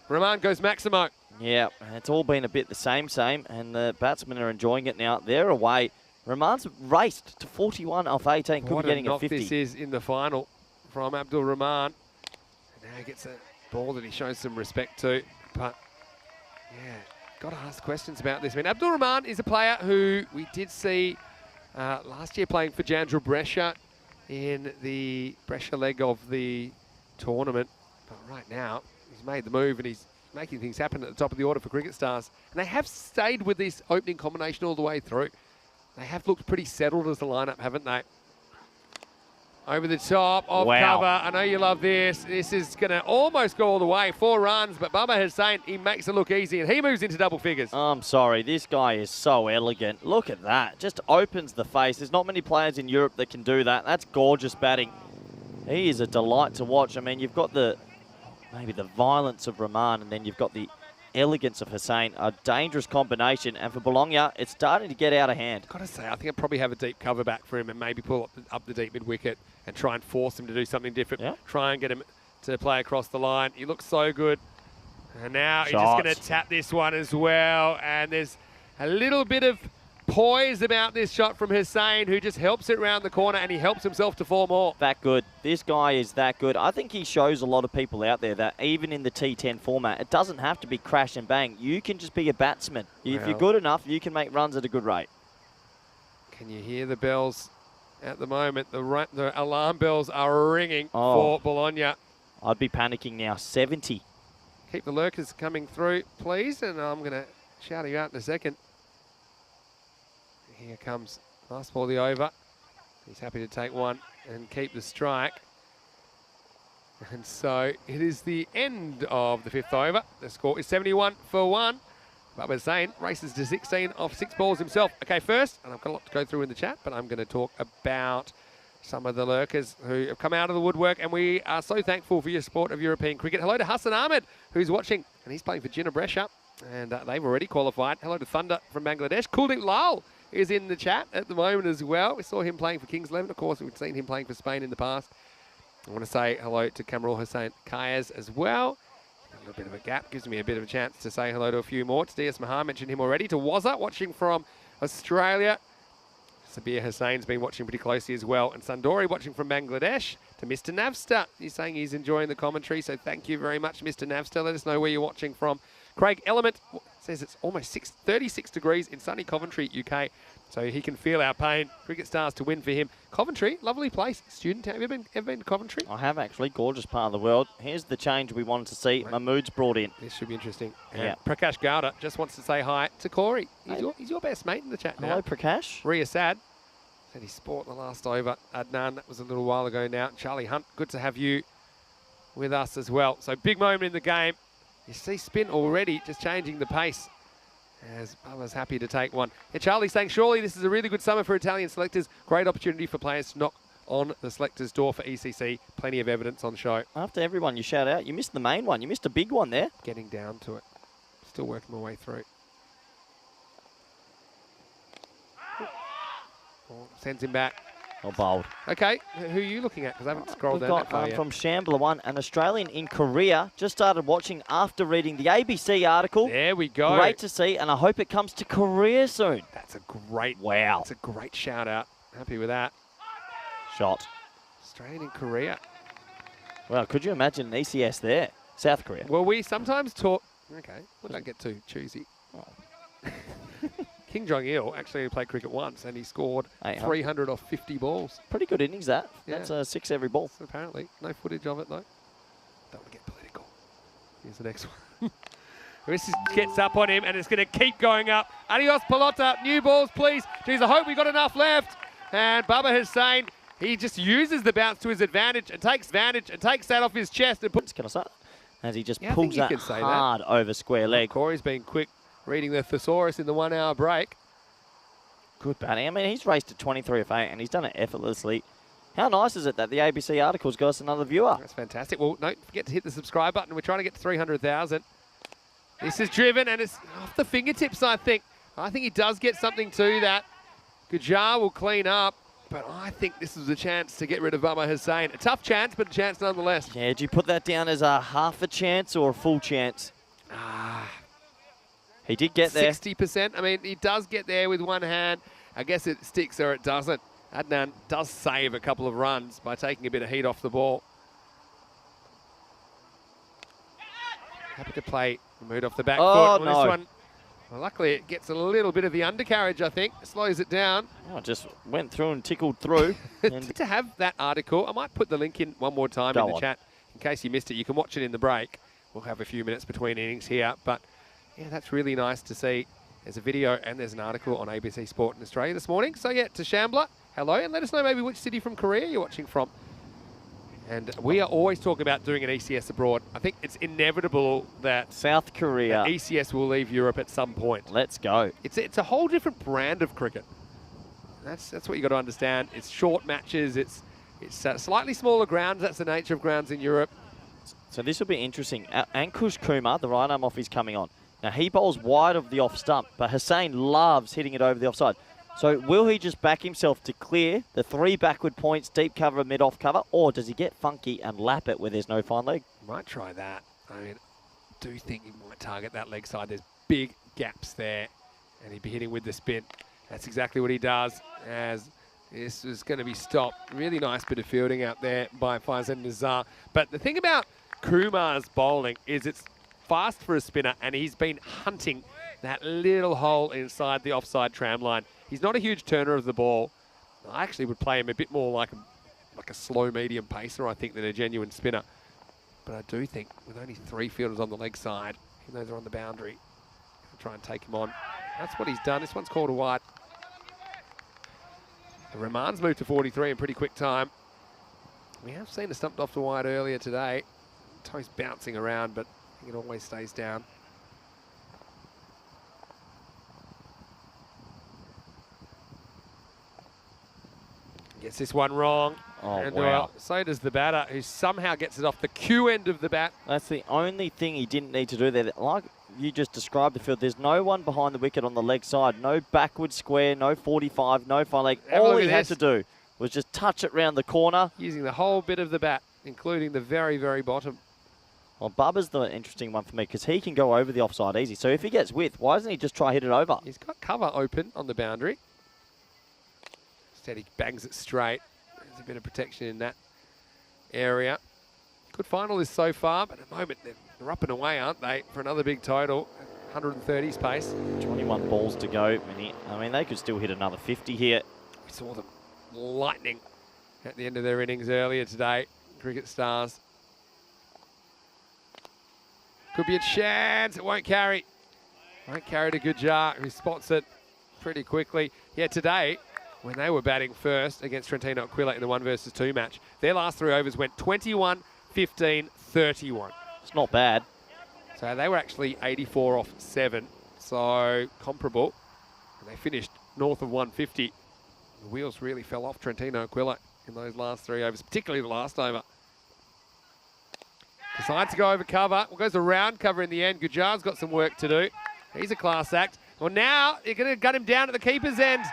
Rahman goes Maximo. Yeah, it's all been a bit the same, and the batsmen are enjoying it now. They're away. Rahman's raced to 41 off 18, could be getting a 50. This is in the final from Abdul Rahman. And now he gets a ball that he shows some respect to. But, yeah, got to ask questions about this. I mean, Abdul Rahman is a player who we did see last year playing for Jandra Brescia in the Brescia leg of the tournament. But right now, he's made the move and he's making things happen at the top of the order for Cricket Stars. And they have stayed with this opening combination all the way through. They have looked pretty settled as a lineup, haven't they? Over the top, off cover. I know you love this. This is going to almost go all the way. 4 runs, but Baba Hussain, he makes it look easy, and he moves into double figures. I'm sorry, this guy is so elegant. Look at that. Just opens the face. There's not many players in Europe that can do that. That's gorgeous batting. He is a delight to watch. I mean, you've got maybe the violence of Rahman, and then you've got the elegance of Hussain. A dangerous combination, and for Bologna, it's starting to get out of hand. Got to say, I think I'd probably have a deep cover back for him and maybe pull up the deep mid-wicket and try and force him to do something different. Yeah. Try and get him to play across the line. He looks so good. And now he's just going to tap this one as well. And there's a little bit of poise about this shot from Hussain, who just helps it round the corner, and he helps himself to 4 more. That good. This guy is that good. I think he shows a lot of people out there that even in the T10 format, it doesn't have to be crash and bang. You can just be a batsman. If you're good enough, you can make runs at a good rate. Can you hear the bells at the moment? The alarm bells are ringing for Bologna. I'd be panicking now. 70. Keep the lurkers coming through, please, and I'm going to shout you out in a second. Here comes last ball of the over. He's happy to take one and keep the strike. And so it is the end of the 5th over. The score is 71 for 1. Baba Hussain races to 16 off 6 balls himself. Okay, first, and I've got a lot to go through in the chat, but I'm going to talk about some of the lurkers who have come out of the woodwork, and we are so thankful for your support of European cricket. Hello to Hassan Ahmed, who's watching, and he's playing for Gina Brescia, and they've already qualified. Hello to Thunder from Bangladesh. Kuldeep Lal is in the chat at the moment as well. We saw him playing for Kings 11. Of course, we've seen him playing for Spain in the past. I want to say hello to Kamarul Hussain Kayas as well. A little bit of a gap gives me a bit of a chance to say hello to a few more. To DS Mahar, mentioned him already. To Wazza, watching from Australia. Sabir Hussain's been watching pretty closely as well. And Sundori watching from Bangladesh. To Mr. Navsta, he's saying he's enjoying the commentary. So thank you very much, Mr. Navsta. Let us know where you're watching from. Craig Element says it's almost 36 degrees in sunny Coventry, UK. So he can feel our pain. Cricket Stars to win for him. Coventry, lovely place. Student, have you ever been to Coventry? I have actually. Gorgeous part of the world. Here's the change we wanted to see. Mahmood's brought in. This should be interesting. Yeah. Prakash Gowda just wants to say hi to Corey. He's your best mate in the chat now. Hello, Prakash. Ria Sad said he sport the last over. Adnan, that was a little while ago now. Charlie Hunt, good to have you with us as well. So big moment in the game. You see spin already just changing the pace as Baba's happy to take one. Yeah, Charlie's saying, surely this is a really good summer for Italian selectors. Great opportunity for players to knock on the selectors' door for ECC. Plenty of evidence on show. After everyone you shout out, you missed the main one. You missed a big one there. Getting down to it. Still working my way through. Sends him back. Oh, bold. Okay, who are you looking at? Because I haven't scrolled We've down got that far yet. from Shambler 1, an Australian in Korea. Just started watching after reading the ABC article. There we go. Great to see, and I hope it comes to Korea soon. That's a great, Wow. That's a great shout out. Happy with that. Shot. Australian in Korea. Well, could you imagine an ECS there? South Korea. Well, we sometimes talk. Okay, we don't get too choosy. Oh. King Jong-il actually played cricket once, and he scored 300 off 50 balls. Pretty good innings, that. Yeah. That's 6 every ball. So apparently, no footage of it, though. Don't want to get political. Here's the next one. This gets up on him, and it's going to keep going up. Adios, Pelota. New balls, please. Jeez, I hope we got enough left. And Baba Hussain, he just uses the bounce to his advantage and takes that off his chest and puts. Can I say that? As he just Yeah, I pulls think you that could say that. hard over square leg. Corey's been quick reading the thesaurus in the 1 hour break. Good batting. I mean, he's raced at 23 of 8, and he's done it effortlessly. How nice is it that the ABC article's got us another viewer? That's fantastic. Well, don't forget to hit the subscribe button. We're trying to get to 300,000. This is driven, and it's off the fingertips, I think. I think he does get something to that. Gujar will clean up, but I think this is a chance to get rid of Baba Hussain. A tough chance, but a chance nonetheless. Yeah, did you put that down as a half a chance or a full chance? He did get there. 60%. I mean, he does get there with one hand. I guess it sticks or it doesn't. Adnan does save a couple of runs by taking a bit of heat off the ball. Happy to play Mood off the back foot. No. This one, well, luckily it gets a little bit of the undercarriage, I think. Slows it down. Oh, just went through and tickled through. And To have that article, I might put the link in one more time in the chat in case you missed it. You can watch it in the break. We'll have a few minutes between innings here. But, yeah, that's really nice to see. There's a video and there's an article on ABC Sport in Australia this morning. So, yeah, to Shambler, hello. And let us know maybe which city from Korea you're watching from. And we are always talking about doing an ECS abroad. I think it's inevitable that South Korea. ECS will leave Europe at some point. Let's go. It's a whole different brand of cricket. That's what you got to understand. It's short matches. It's slightly smaller grounds. That's the nature of grounds in Europe. So this will be interesting. Ankush Kumar, the right arm off, is coming on. Now he bowls wide of the off stump, but Hussain loves hitting it over the offside. So will he just back himself to clear the 3 backward points, deep cover, mid-off cover, or does he get funky and lap it where there's no fine leg? Might try that. I mean, I do think he might target that leg side. There's big gaps there, and he'd be hitting with the spin. That's exactly what he does, as this is going to be stopped. Really nice bit of fielding out there by Faizan Nazar. But the thing about Kumar's bowling is it's fast for a spinner, and he's been hunting that little hole inside the offside tram line. He's not a huge turner of the ball. I actually would play him a bit more like a slow medium pacer, I think, than a genuine spinner. But I do think with only 3 fielders on the leg side, even though they're on the boundary, I'll try and take him on. That's what he's done. This one's called a wide. The Rahman's moved to 43 in pretty quick time. We have seen a stumped off to wide earlier today. Toes bouncing around, but I think it always stays down. Gets this one wrong. Oh, and wow. So does the batter, who somehow gets it off the Q end of the bat. That's the only thing he didn't need to do there. Like you just described the field, there's no one behind the wicket on the leg side. No backward square, no 45, no fine leg. All he had to do was just touch it round the corner. Using the whole bit of the bat, including the very, very bottom. Well, Bubba's the interesting one for me because he can go over the offside easy. So if he gets width, why doesn't he just try hit it over? He's got cover open on the boundary. Instead, he bangs it straight. There's a bit of protection in that area. Good finalist so far, but at the moment they're up and away, aren't they, for another big total. 130's pace. 21 balls to go. I mean, they could still hit another 50 here. We saw them lightning at the end of their innings earlier today. Cricket Stars. Could be a chance. It won't carry. Won't carry to Gujar, who spots it pretty quickly. Yeah, today, when they were batting first against Trentino Aquila in the 1 versus 2 match, their last 3 overs went 21, 15, 31. It's not bad. So they were actually 84 off 7, so comparable. And they finished north of 150. The wheels really fell off Trentino Aquila in those last 3 overs, particularly the last over. Decides to go over cover. Well, goes around cover in the end. Gujar's got some work to do. He's a class act. Well, now you're going to gut him down at the keeper's end.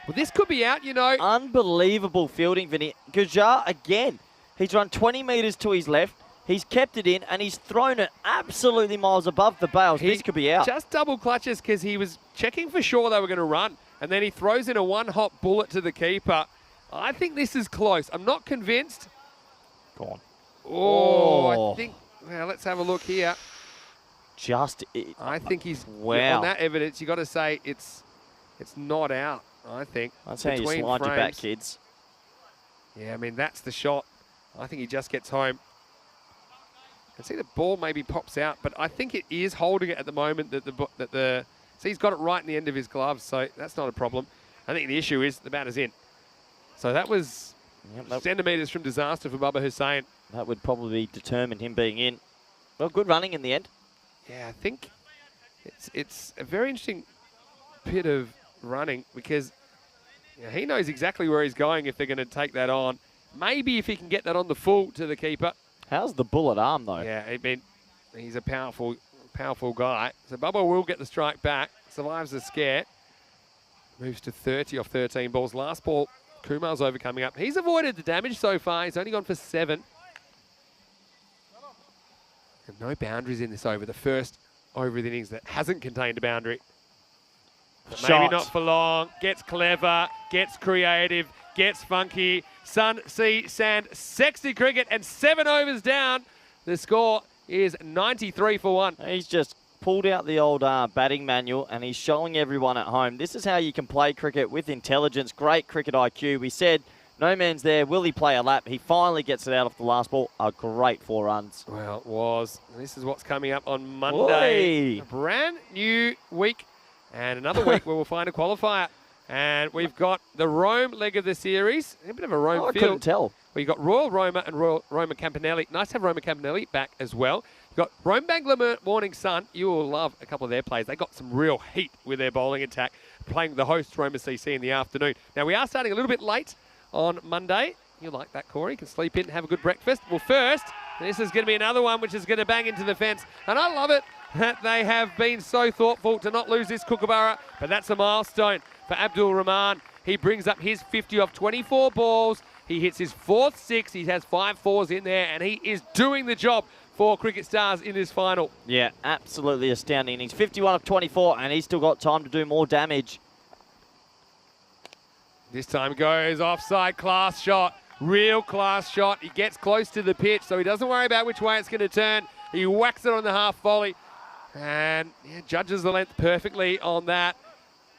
Well, this could be out, you know. Unbelievable fielding, Vinny. Gujar, again, he's run 20 metres to his left. He's kept it in, and he's thrown it absolutely miles above the bails. This could be out. Just double clutches because he was checking for sure they were going to run, and then he throws in a one-hop bullet to the keeper. I think this is close. I'm not convinced. Go on. Oh, I think... Well, let's have a look here. I think he's... Wow. On that evidence, you got to say it's not out, I think. That's how you slide your back, kids. Yeah, I mean, that's the shot. I think he just gets home. I see the ball maybe pops out, but I think it is holding it at the moment so he's got it right in the end of his gloves, so that's not a problem. I think the issue is the batter's in. So that was centimetres from disaster for Bubba Hussain. That would probably determine him being in. Well, good running in the end. Yeah, I think it's a very interesting bit of running because he knows exactly where he's going if they're going to take that on. Maybe if he can get that on the full to the keeper. How's the bullet arm, though? Yeah, he's a powerful guy. So Bubba will get the strike back, survives the scare, moves to 30 off 13 balls. Last ball, Kumar's over coming up. He's avoided the damage so far. He's only gone for 7. And no boundaries in this over. The first over of the innings that hasn't contained a boundary. But maybe not for long. Gets clever, gets creative, gets funky. Sun, sea, sand, sexy cricket, and 7 overs down. The score is 93 for 1. He's just pulled out the old batting manual, and he's showing everyone at home. This is how you can play cricket with intelligence. Great cricket IQ. We said, no man's there. Will he play a lap? He finally gets it out off the last ball. A great 4 runs. Well, it was. This is what's coming up on Monday. Oi. A brand new week and another week where we'll find a qualifier. And we've got the Rome leg of the series. A bit of a Rome I field. couldn't tell. We've got Royal Roma and Roma Campanelli. Nice to have Roma Campanelli back as well. You've got Rome Bangla Morning Sun. You will love a couple of their plays. They got some real heat with their bowling attack, playing the host Roma CC in the afternoon. Now, we are starting a little bit late on Monday. You like that, Corey. You can sleep in and have a good breakfast. Well, first, this is going to be another one which is going to bang into the fence. And I love it that they have been so thoughtful to not lose this Kookaburra. But that's a milestone for Abdul Rahman. He brings up his 50 off 24 balls. He hits his 4th 6. He has 5 4s in there, and he is doing the job for Cricket Stars in this final. Yeah, absolutely astounding. He's 51 of 24, and he's still got time to do more damage. This time goes offside, class shot, real class shot. He gets close to the pitch, so he doesn't worry about which way it's going to turn. He whacks it on the half volley and judges the length perfectly on that.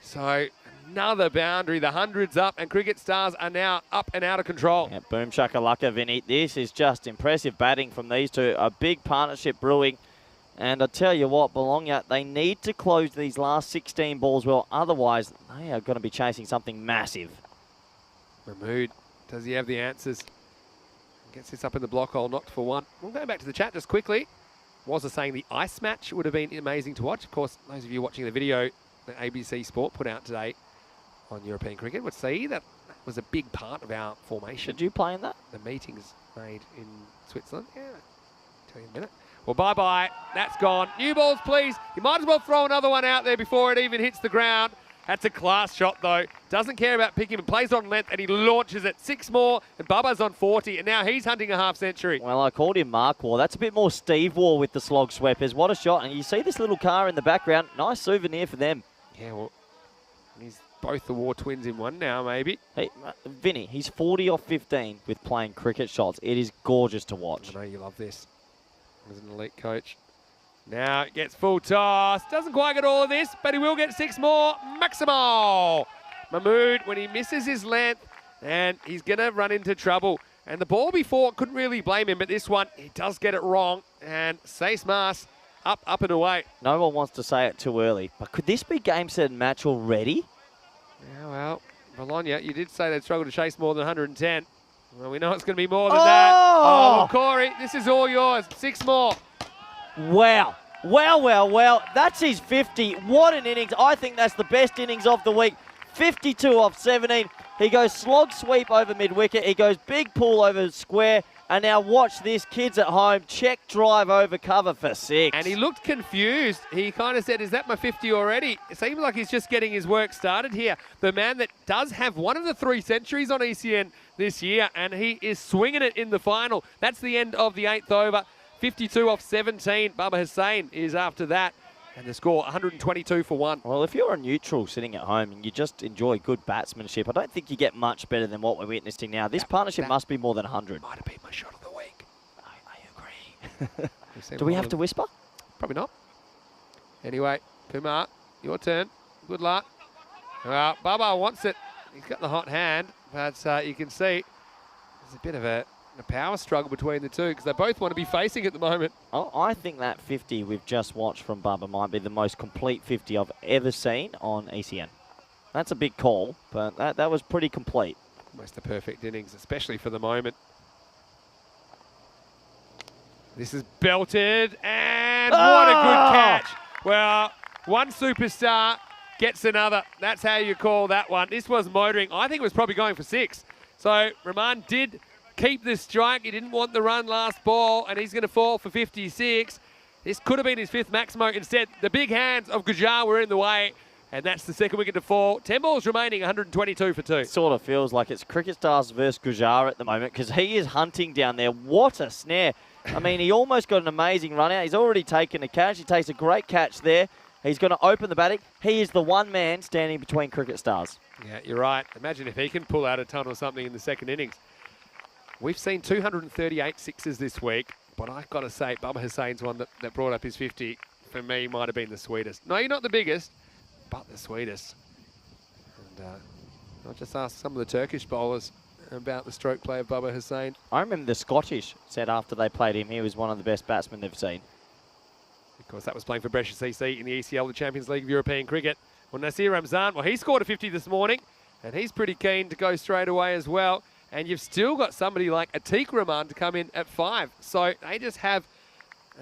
So another boundary, the 100's up, and Cricket Stars are now up and out of control. Yeah, boom shakalaka, Vinny. This is just impressive batting from these two. A big partnership brewing. And I tell you what, Bologna, they need to close these last 16 balls well. Otherwise, they are going to be chasing something massive. Mahmood, does he have the answers? Gets this up in the block hole, knocked for 1. We'll go back to the chat just quickly. Was saying the ice match would have been amazing to watch. Of course, those of you watching the video that ABC Sport put out today on European cricket would see that was a big part of our formation. Did you play in that? The meetings made in Switzerland. Yeah, I'll tell you in a minute. Well, bye-bye. That's gone. New balls, please. You might as well throw another one out there before it even hits the ground. That's a class shot, though. Doesn't care about picking him. Plays on length, and he launches it. 6 more, and Bubba's on 40, and now he's hunting a half-century. Well, I called him Mark Waugh. That's a bit more Steve Waugh with the slog sweepers. What a shot. And you see this little car in the background. Nice souvenir for them. Yeah, well, he's both the Waugh twins in one now, maybe. Hey, Vinny, he's 40 off 15 with playing cricket shots. It is gorgeous to watch. I know you love this. As an elite coach. Now it gets full toss. Doesn't quite get all of this, but he will get 6 more. Maximal. Mahmood, when he misses his length, and he's going to run into trouble. And the ball before, couldn't really blame him, but this one, he does get it wrong. And Sace Mas up and away. No one wants to say it too early, but could this be game, set, and match already? Yeah, well, Bologna, you did say they'd struggle to chase more than 110. Well, we know it's going to be more than that. Oh, well, Corey, this is all yours. 6 more. Wow. Wow. That's his 50. What an innings. I think that's the best innings of the week. 52 off 17. He goes slog sweep over mid-wicket. He goes big pull over square. And now watch this, kids at home, check drive over cover for 6. And he looked confused. He kind of said, is that my 50 already? It seems like he's just getting his work started here. The man that does have one of the 3 centuries on ECN this year, and he is swinging it in the final. That's the end of the 8th over. 52 off 17. Baba Hussain is after that. And the score, 122 for 1. Well, if you're a neutral sitting at home and you just enjoy good batsmanship, I don't think you get much better than what we're witnessing now. This partnership must be more than 100. Might have been my shot of the week. I agree. Do we have to whisper? Probably not. Anyway, Kumar, your turn. Good luck. Well, Baba wants it. He's got the hot hand, but you can see there's a bit of a power struggle between the two because they both want to be facing at the moment. Oh, I think that 50 we've just watched from Bubba might be the most complete 50 I've ever seen on ECN. That's a big call, but that was pretty complete. Almost a perfect innings, especially for the moment. This is belted, and what a good catch. Well, one superstar gets another. That's how you call that one. This was motoring. I think it was probably going for 6. So Rahman did keep this strike. He didn't want the run last ball, and he's going to fall for 56. This could have been his 5th Maximo. Instead, the big hands of Gujar were in the way, and that's the 2nd wicket to fall. 10 balls remaining, 122 for 2. It sort of feels like it's Cricket Stars versus Gujar at the moment because he is hunting down there. What a snare. I mean, he almost got an amazing run out. He's already taken a catch. He takes a great catch there. He's going to open the batting. He is the one man standing between Cricket Stars. Yeah, you're right. Imagine if he can pull out a ton or something in the 2nd innings. We've seen 238 sixes this week, but I've got to say, Baba Hussain's one that brought up his 50, for me, might have been the sweetest. No, you're not the biggest, but the sweetest. And I'll just ask some of the Turkish bowlers about the stroke play of Baba Hussain. I remember the Scottish said after they played him, he was one of the best batsmen they've seen. Of course, that was playing for Brescia CC in the ECL, the Champions League of European Cricket. Well, Nasir Ramzan, well, he scored a 50 this morning, and he's pretty keen to go straight away as well. And you've still got somebody like Atiq Rahman to come in at 5. So they just have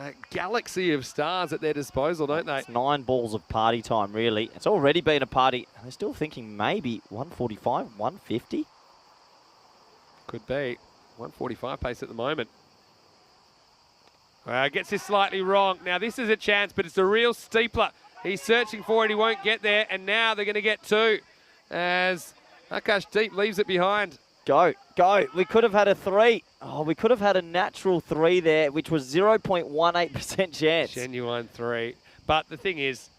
a galaxy of stars at their disposal, don't they? It's 9 balls of party time, really. It's already been a party. They're still thinking maybe 145, 150. Could be. 145 pace at the moment. Gets this slightly wrong. Now, this is a chance, but it's a real steepler. He's searching for it. He won't get there. And now they're going to get 2 as Akash Deep leaves it behind. Go, go. We could have had a 3. Oh, we could have had a natural 3 there, which was 0.18% chance. Genuine 3. But the thing is,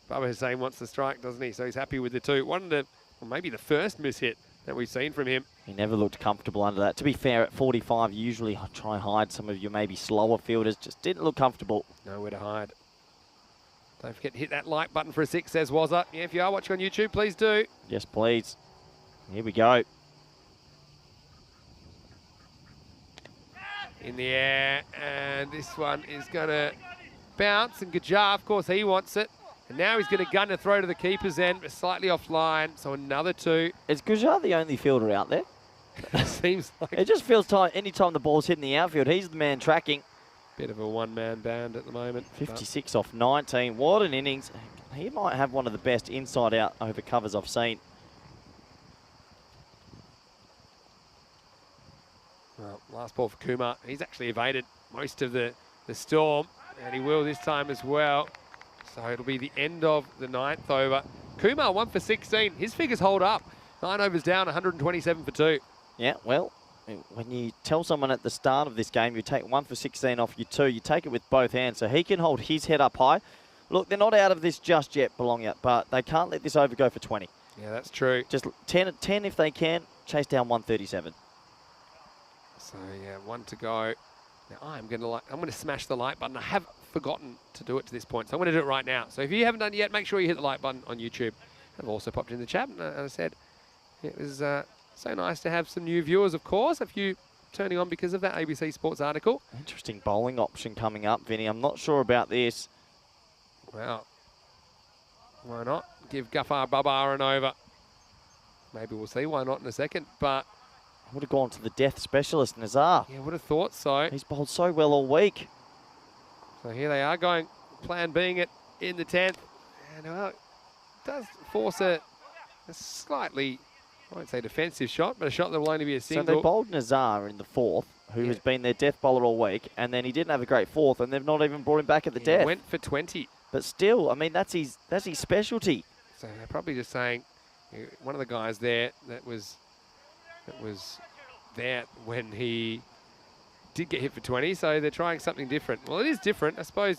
Baba Hussain wants the strike, doesn't he? So he's happy with the 2. One of the, or maybe the first miss-hit that we've seen from him. He never looked comfortable under that. To be fair, at 45, you usually try and hide some of your maybe slower fielders. Just didn't look comfortable. Nowhere to hide. Don't forget to hit that like button for a 6, says Wazza. Yeah, if you are watching on YouTube, please do. Yes, please. Here we go. In the air, and this one is going to bounce, and Gujar, of course, he wants it. And now he's going to gun a throw to the keeper's end, but slightly offline, so another 2. Is Gujar the only fielder out there? Seems like it just feels any time the ball's hitting the outfield, he's the man tracking. Bit of a one-man band at the moment. 56 off 19. What an innings. He might have one of the best inside-out over covers I've seen. Well, last ball for Kumar. He's actually evaded most of the storm, and he will this time as well. So it'll be the end of the 9th over. Kumar 1 for 16. His figures hold up. 9 overs down, 127 for 2. Yeah, well, when you tell someone at the start of this game you take 1 for 16 off your 2, you take it with both hands. So he can hold his head up high. Look, they're not out of this just yet, Bologna, but they can't let this over go for 20. Yeah, that's true. Just 10 if they can, chase down 137. So yeah, 1 to go. Now I'm going to smash the like button. I have forgotten to do it to this point, so I'm going to do it right now. So if you haven't done it yet, make sure you hit the like button on YouTube. I've also popped in the chat, and as I said, it was so nice to have some new viewers, of course. A few turning on because of that ABC Sports article. Interesting bowling option coming up, Vinny. I'm not sure about this. Well, why not? Give Ghaffar Babar an over. Maybe we'll see. Why not in a second? But I would have gone to the death specialist, Nazar. yeah, would have thought so. He's bowled so well all week. So here they are going, plan being it in the 10th. And well, it does force a slightly, I won't say defensive shot, but a shot that will only be a single. So they bowled Nazar in the 4th. who has been their death bowler all week, and then he didn't have a great fourth, and they've not even brought him back at the death. Went for 20. But still, I mean, that's his specialty. So they're probably just saying, one of the guys there that was there when he did get hit for 20, so they're trying something different. Well, it is different, I suppose.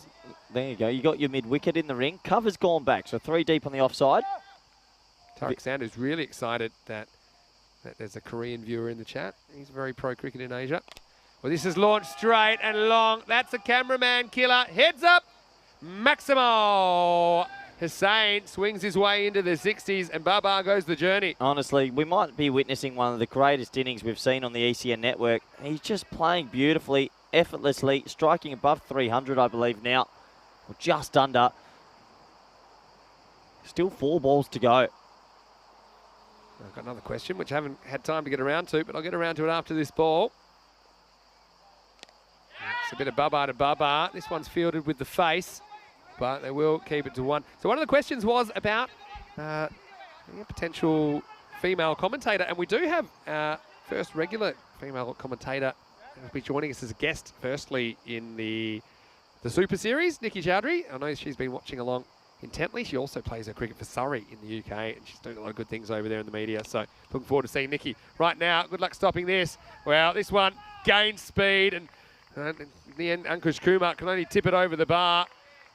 There you go. You got your mid-wicket in the ring. Cover's gone back, so 3 deep on the offside. Tarek Sandhu's really excited that there's a Korean viewer in the chat. He's very pro-cricket in Asia. Well, this is launched straight and long. That's a cameraman killer. Heads up, Maximo. Hussain swings his way into the 60s, and Baba goes the journey. Honestly, we might be witnessing one of the greatest innings we've seen on the ECN network. He's just playing beautifully, effortlessly, striking above 300, I believe now, or just under. Still 4 balls to go. I've got another question, which I haven't had time to get around to, but I'll get around to it after this ball. It's a bit of Baba to Baba. This one's fielded with the face, but they will keep it to 1. So one of the questions was about a potential female commentator, and we do have our first regular female commentator who'll be joining us as a guest, firstly in the Super Series, Nikki Chowdhury. I know she's been watching along intently. She also plays her cricket for Surrey in the UK, and she's doing a lot of good things over there in the media, so looking forward to seeing Nikki. Right now, good luck stopping this. Well, this one gains speed, and in the end, Ankush Kumar can only tip it over the bar.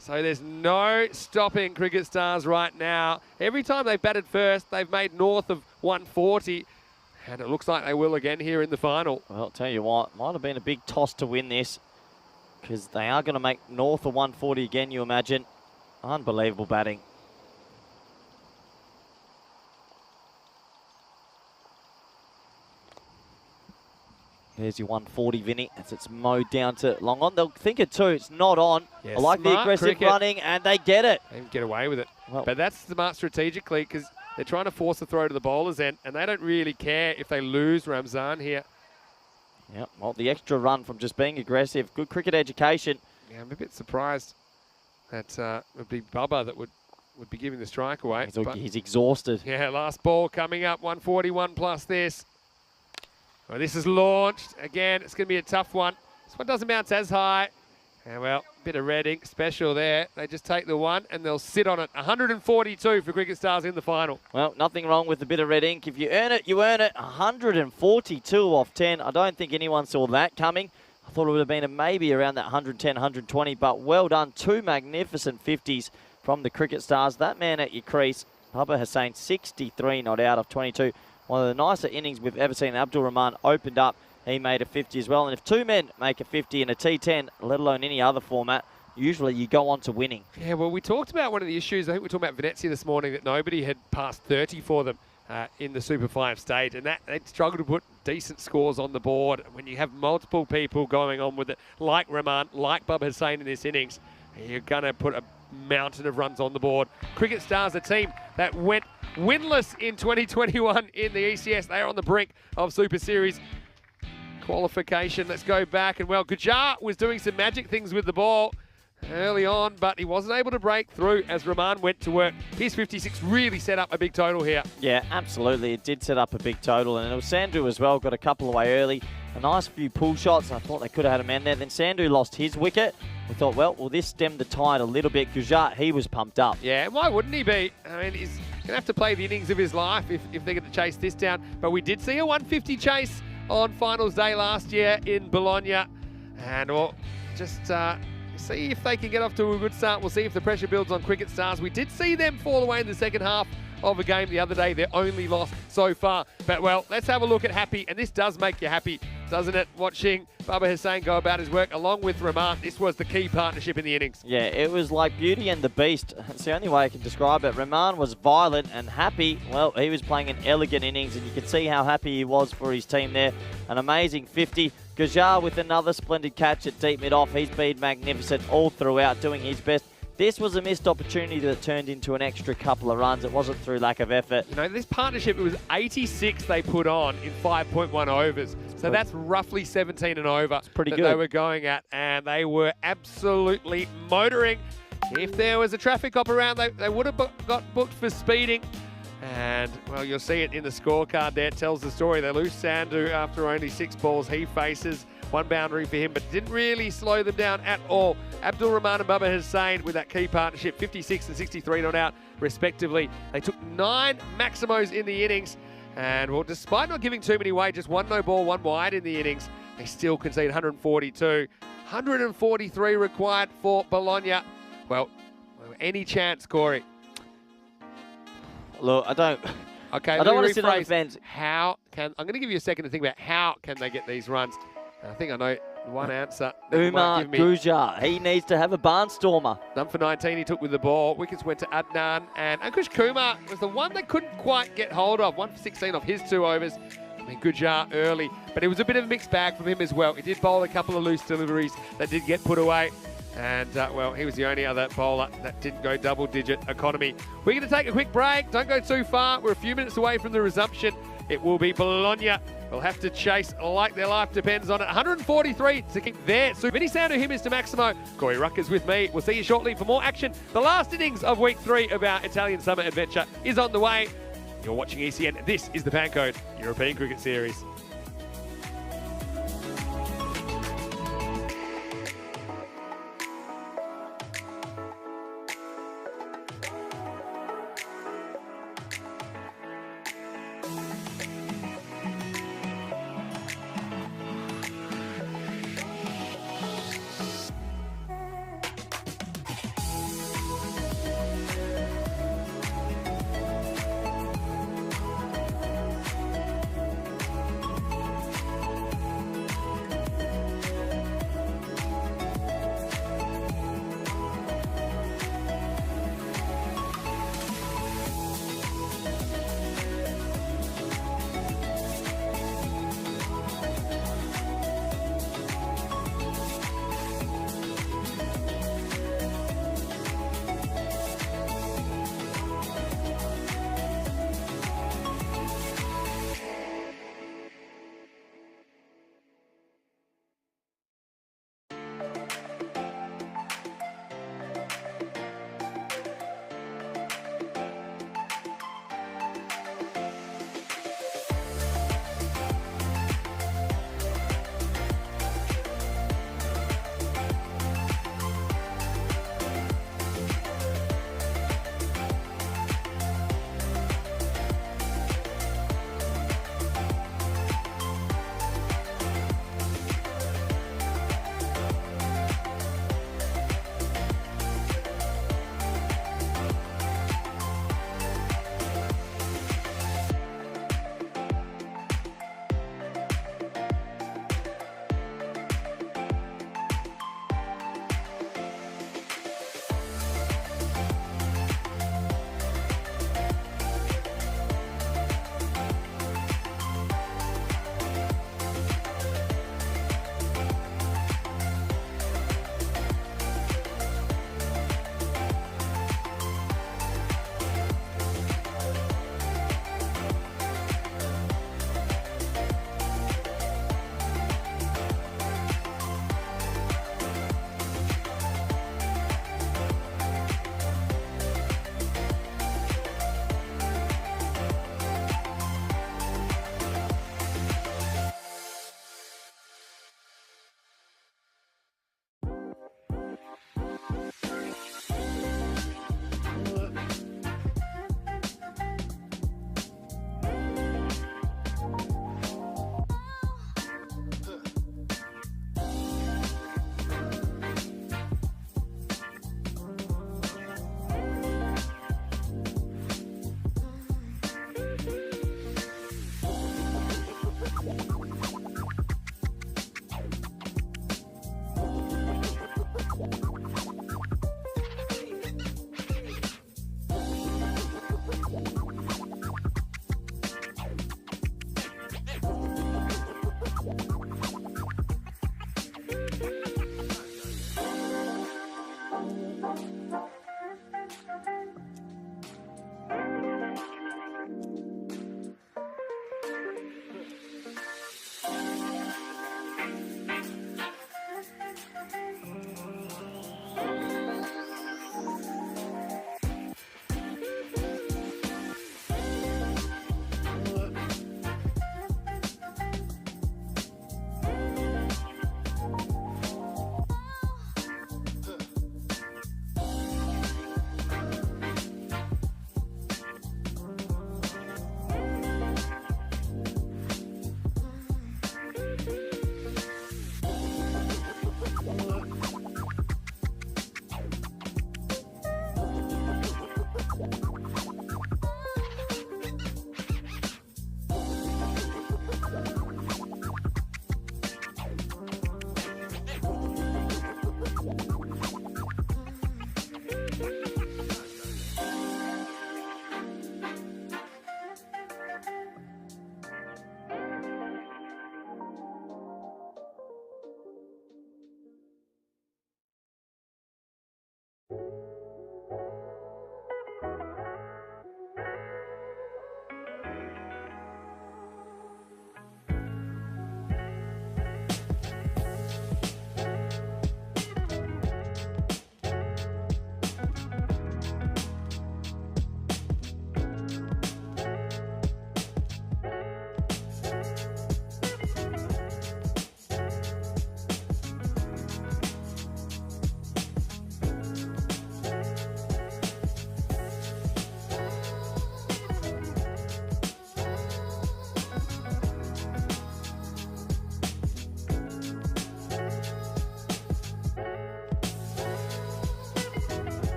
So there's no stopping Cricket Stars right now. Every time they've batted first, they've made north of 140. And it looks like they will again here in the final. Well, I'll tell you what, might have been a big toss to win this, because they are going to make north of 140 again, you imagine. Unbelievable batting. There's your 140, Vinny, as it's mowed down to long on. They'll think it too. It's not on. Yeah, I like the aggressive cricket. running, and they get it. They can get away with it. Well, but that's smart strategically, because they're trying to force a throw to the bowler's end, and they don't really care if they lose Ramzan here. yeah, well, the extra run from just being aggressive. Good cricket education. Yeah, I'm a bit surprised that it would be Bubba that would be giving the strike away. He's exhausted. Yeah, last ball coming up, 141 plus this. Well, this is launched. Again, it's going to be a tough one. This one doesn't bounce as high. And well, bit of red ink special there. They just take the one and they'll sit on it. 142 for Cricket Stars in the final. Well, nothing wrong with a bit of red ink. If you earn it, you earn it. 142 off 10. I don't think anyone saw that coming. I thought it would have been maybe around that 110, 120, but well done. 2 magnificent 50s from the Cricket Stars. That man at your crease, Baba Hussain, 63 not out of 22. One of the nicer innings we've ever seen. Abdul Rahman opened up. He made a 50 as well. And if 2 men make a 50 in a T10, let alone any other format, usually you go on to winning. Yeah, well, we talked about one of the issues. I think we were talking about Venezia this morning, that nobody had passed 30 for them in the Super 5 stage. And that they'd struggled to put decent scores on the board. When you have multiple people going on with it, like Rahman, like Baba Hussain in this innings, you're going to put a mountain of runs on the board. Cricket Stars, a team that went winless in 2021 in the ECS. They are on the brink of Super Series qualification. Let's go back. And well, Gujar was doing some magic things with the ball early on, but he wasn't able to break through as Rahman went to work. His 56 really set up a big total here. Yeah, absolutely. It did set up a big total. And it was Sandhu as well, got a couple away early. A nice few pull shots. I thought they could have had a man there. Then Sandhu lost his wicket. We thought, well, will this stem the tide a little bit? Gujar, he was pumped up. Yeah, and why wouldn't he be? I mean, he's going to have to play the innings of his life if they're going to chase this down. But we did see a 150 chase on finals day last year in Bologna. And we'll just see if they can get off to a good start. We'll see if the pressure builds on Cricket Stars. We did see them fall away in the second half of a game the other day, their only loss so far. But well, let's have a look at Happy, and this does make you happy, doesn't it? Watching Baba Hussain go about his work along with Rahman. This was the key partnership in the innings. Yeah, it was like Beauty and the Beast. It's the only way I can describe it. Rahman was violent, and Happy, well, he was playing an elegant innings, and you could see how happy he was for his team there. An amazing 50. Gujar with another splendid catch at deep mid-off. He's been magnificent all throughout, doing his best. This was a missed opportunity that turned into an extra couple of runs. It wasn't through lack of effort. You know, this partnership, it was 86 they put on in 5.1 overs. So that's roughly 17 and over. It's pretty good. They were going at, and they were absolutely motoring. If there was a traffic cop around, they would have got booked for speeding. And, well, you'll see it in the scorecard there. It tells the story. They lose Sandhu after only 6 balls. He faces One boundary for him, but didn't really slow them down at all. Abdul Rahman and Baba Hussain with that key partnership, 56 and 63 not out, respectively. They took 9 Maximos in the innings. And, well, despite not giving too many away, just 1 no ball, 1 wide in the innings, they still concede 142. 143 required for Bologna. Well, any chance, Corey? Look, I don't want to sit on the fence. I'm going to give you a second to think about how can they get these runs. I think I know one answer. Umar Gujar, he needs to have a barnstormer. None for 19 he took with the ball. Wickets went to Adnan, and Ankush Kumar was the one they couldn't quite get hold of. 1 for 16 off his 2 overs. I mean, Gujar early, but it was a bit of a mixed bag from him as well. He did bowl a couple of loose deliveries that did get put away. And, well, he was the only other bowler that didn't go double-digit economy. We're going to take a quick break. Don't go too far. We're a few minutes away from the resumption. It will be Bologna. We'll have to chase like their life depends on it. 143 to keep there. So Vinny Sandu, him is to Maximo. Corey Rucker's with me. We'll see you shortly for more action. The last innings of week 3 of our Italian summer adventure is on the way. You're watching ECN. This is the FanCode European Cricket Series.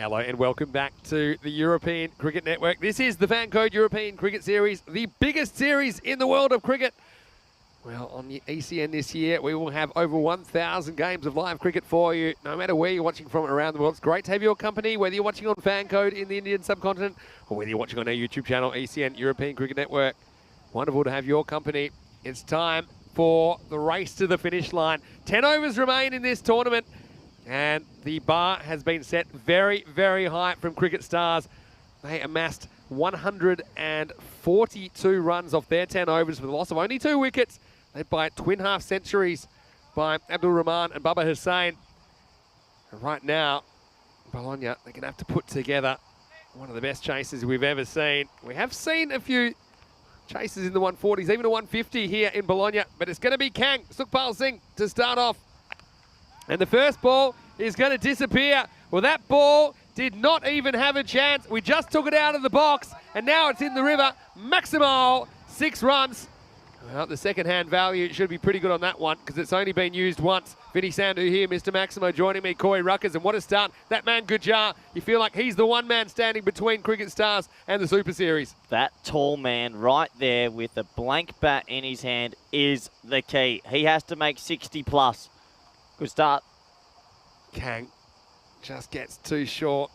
Hello and welcome back to the European Cricket Network. This is the FanCode European Cricket Series, the biggest series in the world of cricket. Well, on the ECN this year, we will have over 1,000 games of live cricket for you, no matter where you're watching from around the world. It's great to have your company, whether you're watching on FanCode in the Indian subcontinent or whether you're watching on our YouTube channel, ECN European Cricket Network. Wonderful to have your company. It's time for the race to the finish line. 10 overs remain in this tournament, and the bar has been set very, very high from Cricket Stars. They amassed 142 runs off their 10 overs for the loss of only 2 wickets, led by twin half centuries by Abdul Rahman and Baba Hussain. And right now, Bologna, they're going to have to put together one of the best chases we've ever seen. We have seen a few chases in the 140s, even a 150 here in Bologna, but it's going to be Kang, Sukhpal Singh to start off. And the first ball is going to disappear. Well, that ball did not even have a chance. We just took it out of the box, and now it's in the river. Maximo, 6 runs. Well, the second-hand value should be pretty good on that one because it's only been used once. Vinny Sandhu here, Mr. Maximo joining me, Corey Ruckers, and what a start. That man, Gujar, you feel like he's the one man standing between Cricket Stars and the Super Series. That tall man right there with a blank bat in his hand is the key. He has to make 60 plus. Good start. Kang just gets too short.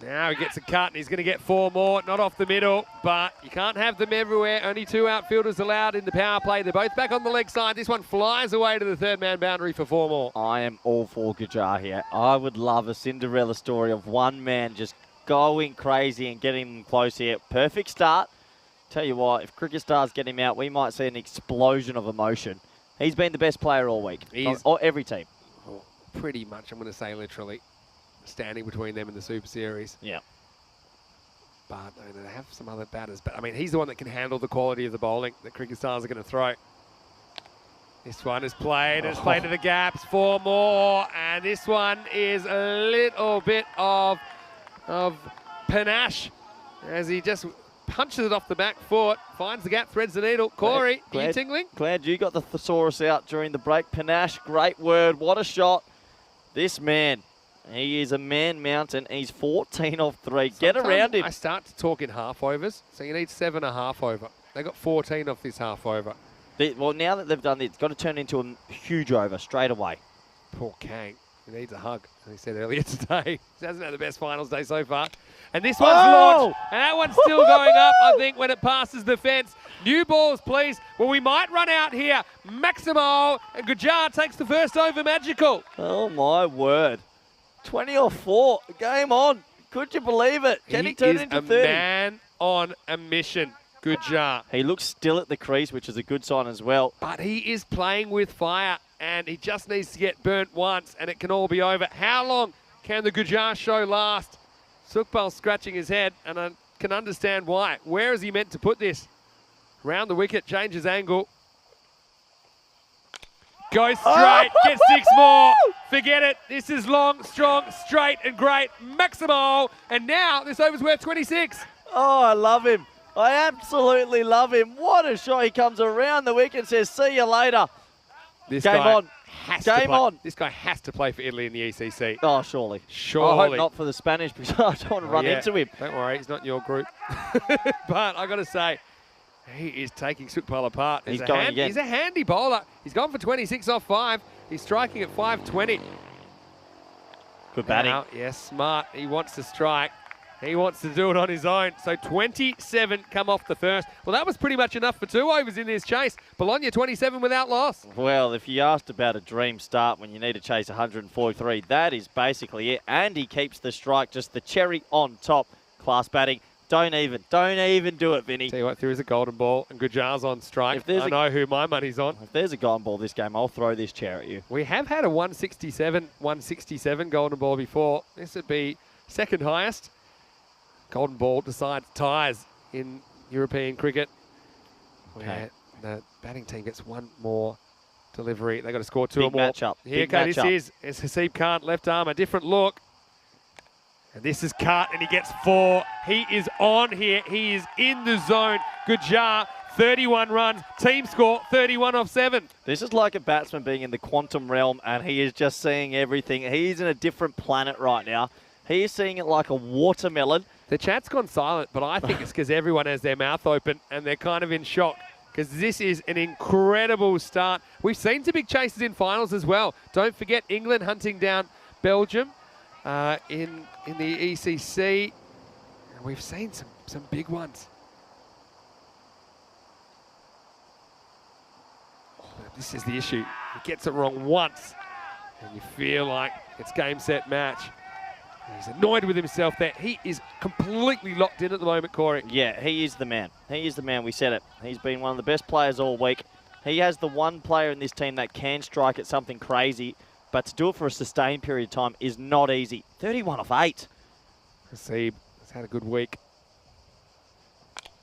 Now he gets a cut and he's going to get 4 more, not off the middle, but you can't have them everywhere. Only 2 outfielders allowed in the power play. They're both back on the leg side. This one flies away to the third man boundary for 4 more. I am all for Gujar here. I would love a Cinderella story of one man just going crazy and getting them close here. Perfect start. Tell you what, if Cricket Stars get him out, we might see an explosion of emotion. He's been the best player all week, or every team. Pretty much, I'm going to say literally, standing between them and the Super Series. Yeah. But I mean, they have some other batters. But I mean, he's the one that can handle the quality of the bowling that Cricket Stars are going to throw. This one is played. It's played to the gaps. 4 more. And this one is a little bit of panache as he just punches it off the back foot, finds the gap, threads the needle. Corey, are you tingling? Glad you got the thesaurus out during the break. Panache, great word. What a shot. This man, he is a man mountain. He's 14 off 3. Get around him. I start to talk in half overs, so you need 7 a half over. They got 14 off this half over. Well, now that they've done it, it's got to turn into a huge over straight away. Poor Kang. He needs a hug, as he said earlier today. He hasn't had the best finals day so far. And this one's launched, and that one's still going up, I think, when it passes the fence. New balls, please. Well, we might run out here. Maximo, and Gujar takes the first over magical. Oh, my word. 20 off 4. Game on. Could you believe it? Can he turn it into 30? He is a man on a mission. Gujar. He looks still at the crease, which is a good sign as well. But he is playing with fire, and he just needs to get burnt once, and it can all be over. How long can the Gujar show last? Sukhpal scratching his head, and I can understand why. Where is he meant to put this? Round the wicket, changes angle. Goes straight, gets 6 more. Forget it. This is long, strong, straight, and great. Maximo, and now this over's worth 26. Oh, I love him. I absolutely love him. What a shot. He comes around the wicket and says, see you later. This Game guy on. Game on. This guy has to play for Italy in the ECC. Oh, surely. Surely. I hope not for the Spanish because I don't want to run into him. Don't worry, he's not in your group. But I got to say, he is taking Sukhpal apart. He's going again. He's a handy bowler. He's gone for 26 off 5. He's striking at 520. Good batting. Now, yes, smart. He wants to strike. He wants to do it on his own. So 27 come off the first. Well, that was pretty much enough for 2 overs in this chase. Bologna 27 without loss. Well, if you asked about a dream start when you need to chase 143, that is basically it. And he keeps the strike, just the cherry on top. Class batting. Don't even do it, Vinny. Tell you what, there is a golden ball and Gujar's on strike. I know who my money's on. If there's a golden ball this game, I'll throw this chair at you. We have had a 167 golden ball before. This would be second highest. Golden ball decides ties in European cricket. Okay. Where the batting team gets 1 more delivery. They've got to score 2 or more. Matchup. Here this is. It's Haseeb Khan, left arm, a different look. And this is cut, and he gets 4. He is on here. He is in the zone. Gujar, 31 runs. Team score 31 off 7. This is like a batsman being in the quantum realm, and he is just seeing everything. He's in a different planet right now. He is seeing it like a watermelon. The chat's gone silent, but I think it's because everyone has their mouth open and they're kind of in shock, because this is an incredible start. We've seen some big chases in finals as well. Don't forget England hunting down Belgium in the ECC. And we've seen some big ones. But this is the issue. He gets it wrong once, and you feel like it's game, set, match. He's annoyed with himself there. He is completely locked in at the moment, Corey. Yeah, he is the man. He is the man. We said it. He's been one of the best players all week. He has the one player in this team that can strike at something crazy, but to do it for a sustained period of time is not easy. 31 off 8. Hasib has had a good week.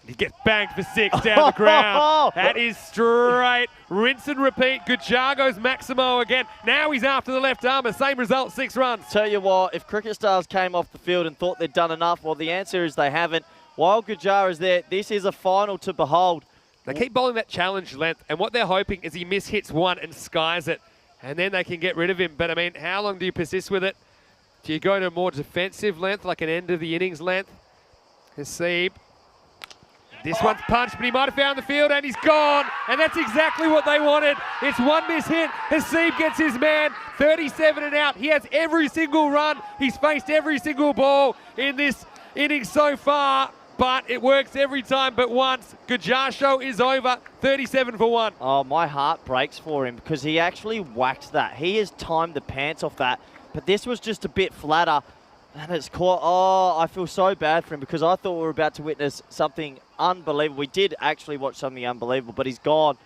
He gets banged for 6 down the ground. That is straight. Rinse and repeat. Gujar goes Maximo again. Now he's after the left armour. Same result, 6 runs. Tell you what, if Cricket Stars came off the field and thought they'd done enough, well, the answer is they haven't. While Gujar is there, this is a final to behold. They keep bowling that challenge length, and what they're hoping is he mishits one and skies it, and then they can get rid of him. But, I mean, how long do you persist with it? Do you go to a more defensive length, like an end of the innings length? Hasib. This one's punched, but he might have found the field, and he's gone. And that's exactly what they wanted. It's one miss hit. Hasib gets his man, 37 and out. He has every single run. He's faced every single ball in this inning so far, but it works every time but once. Gujar show is over, 37 for 1. Oh, my heart breaks for him because he actually whacked that. He has timed the pants off that, but this was just a bit flatter. And it's caught. Oh, I feel so bad for him because I thought we were about to witness something unbelievable. We did actually watch something unbelievable, but he's gone.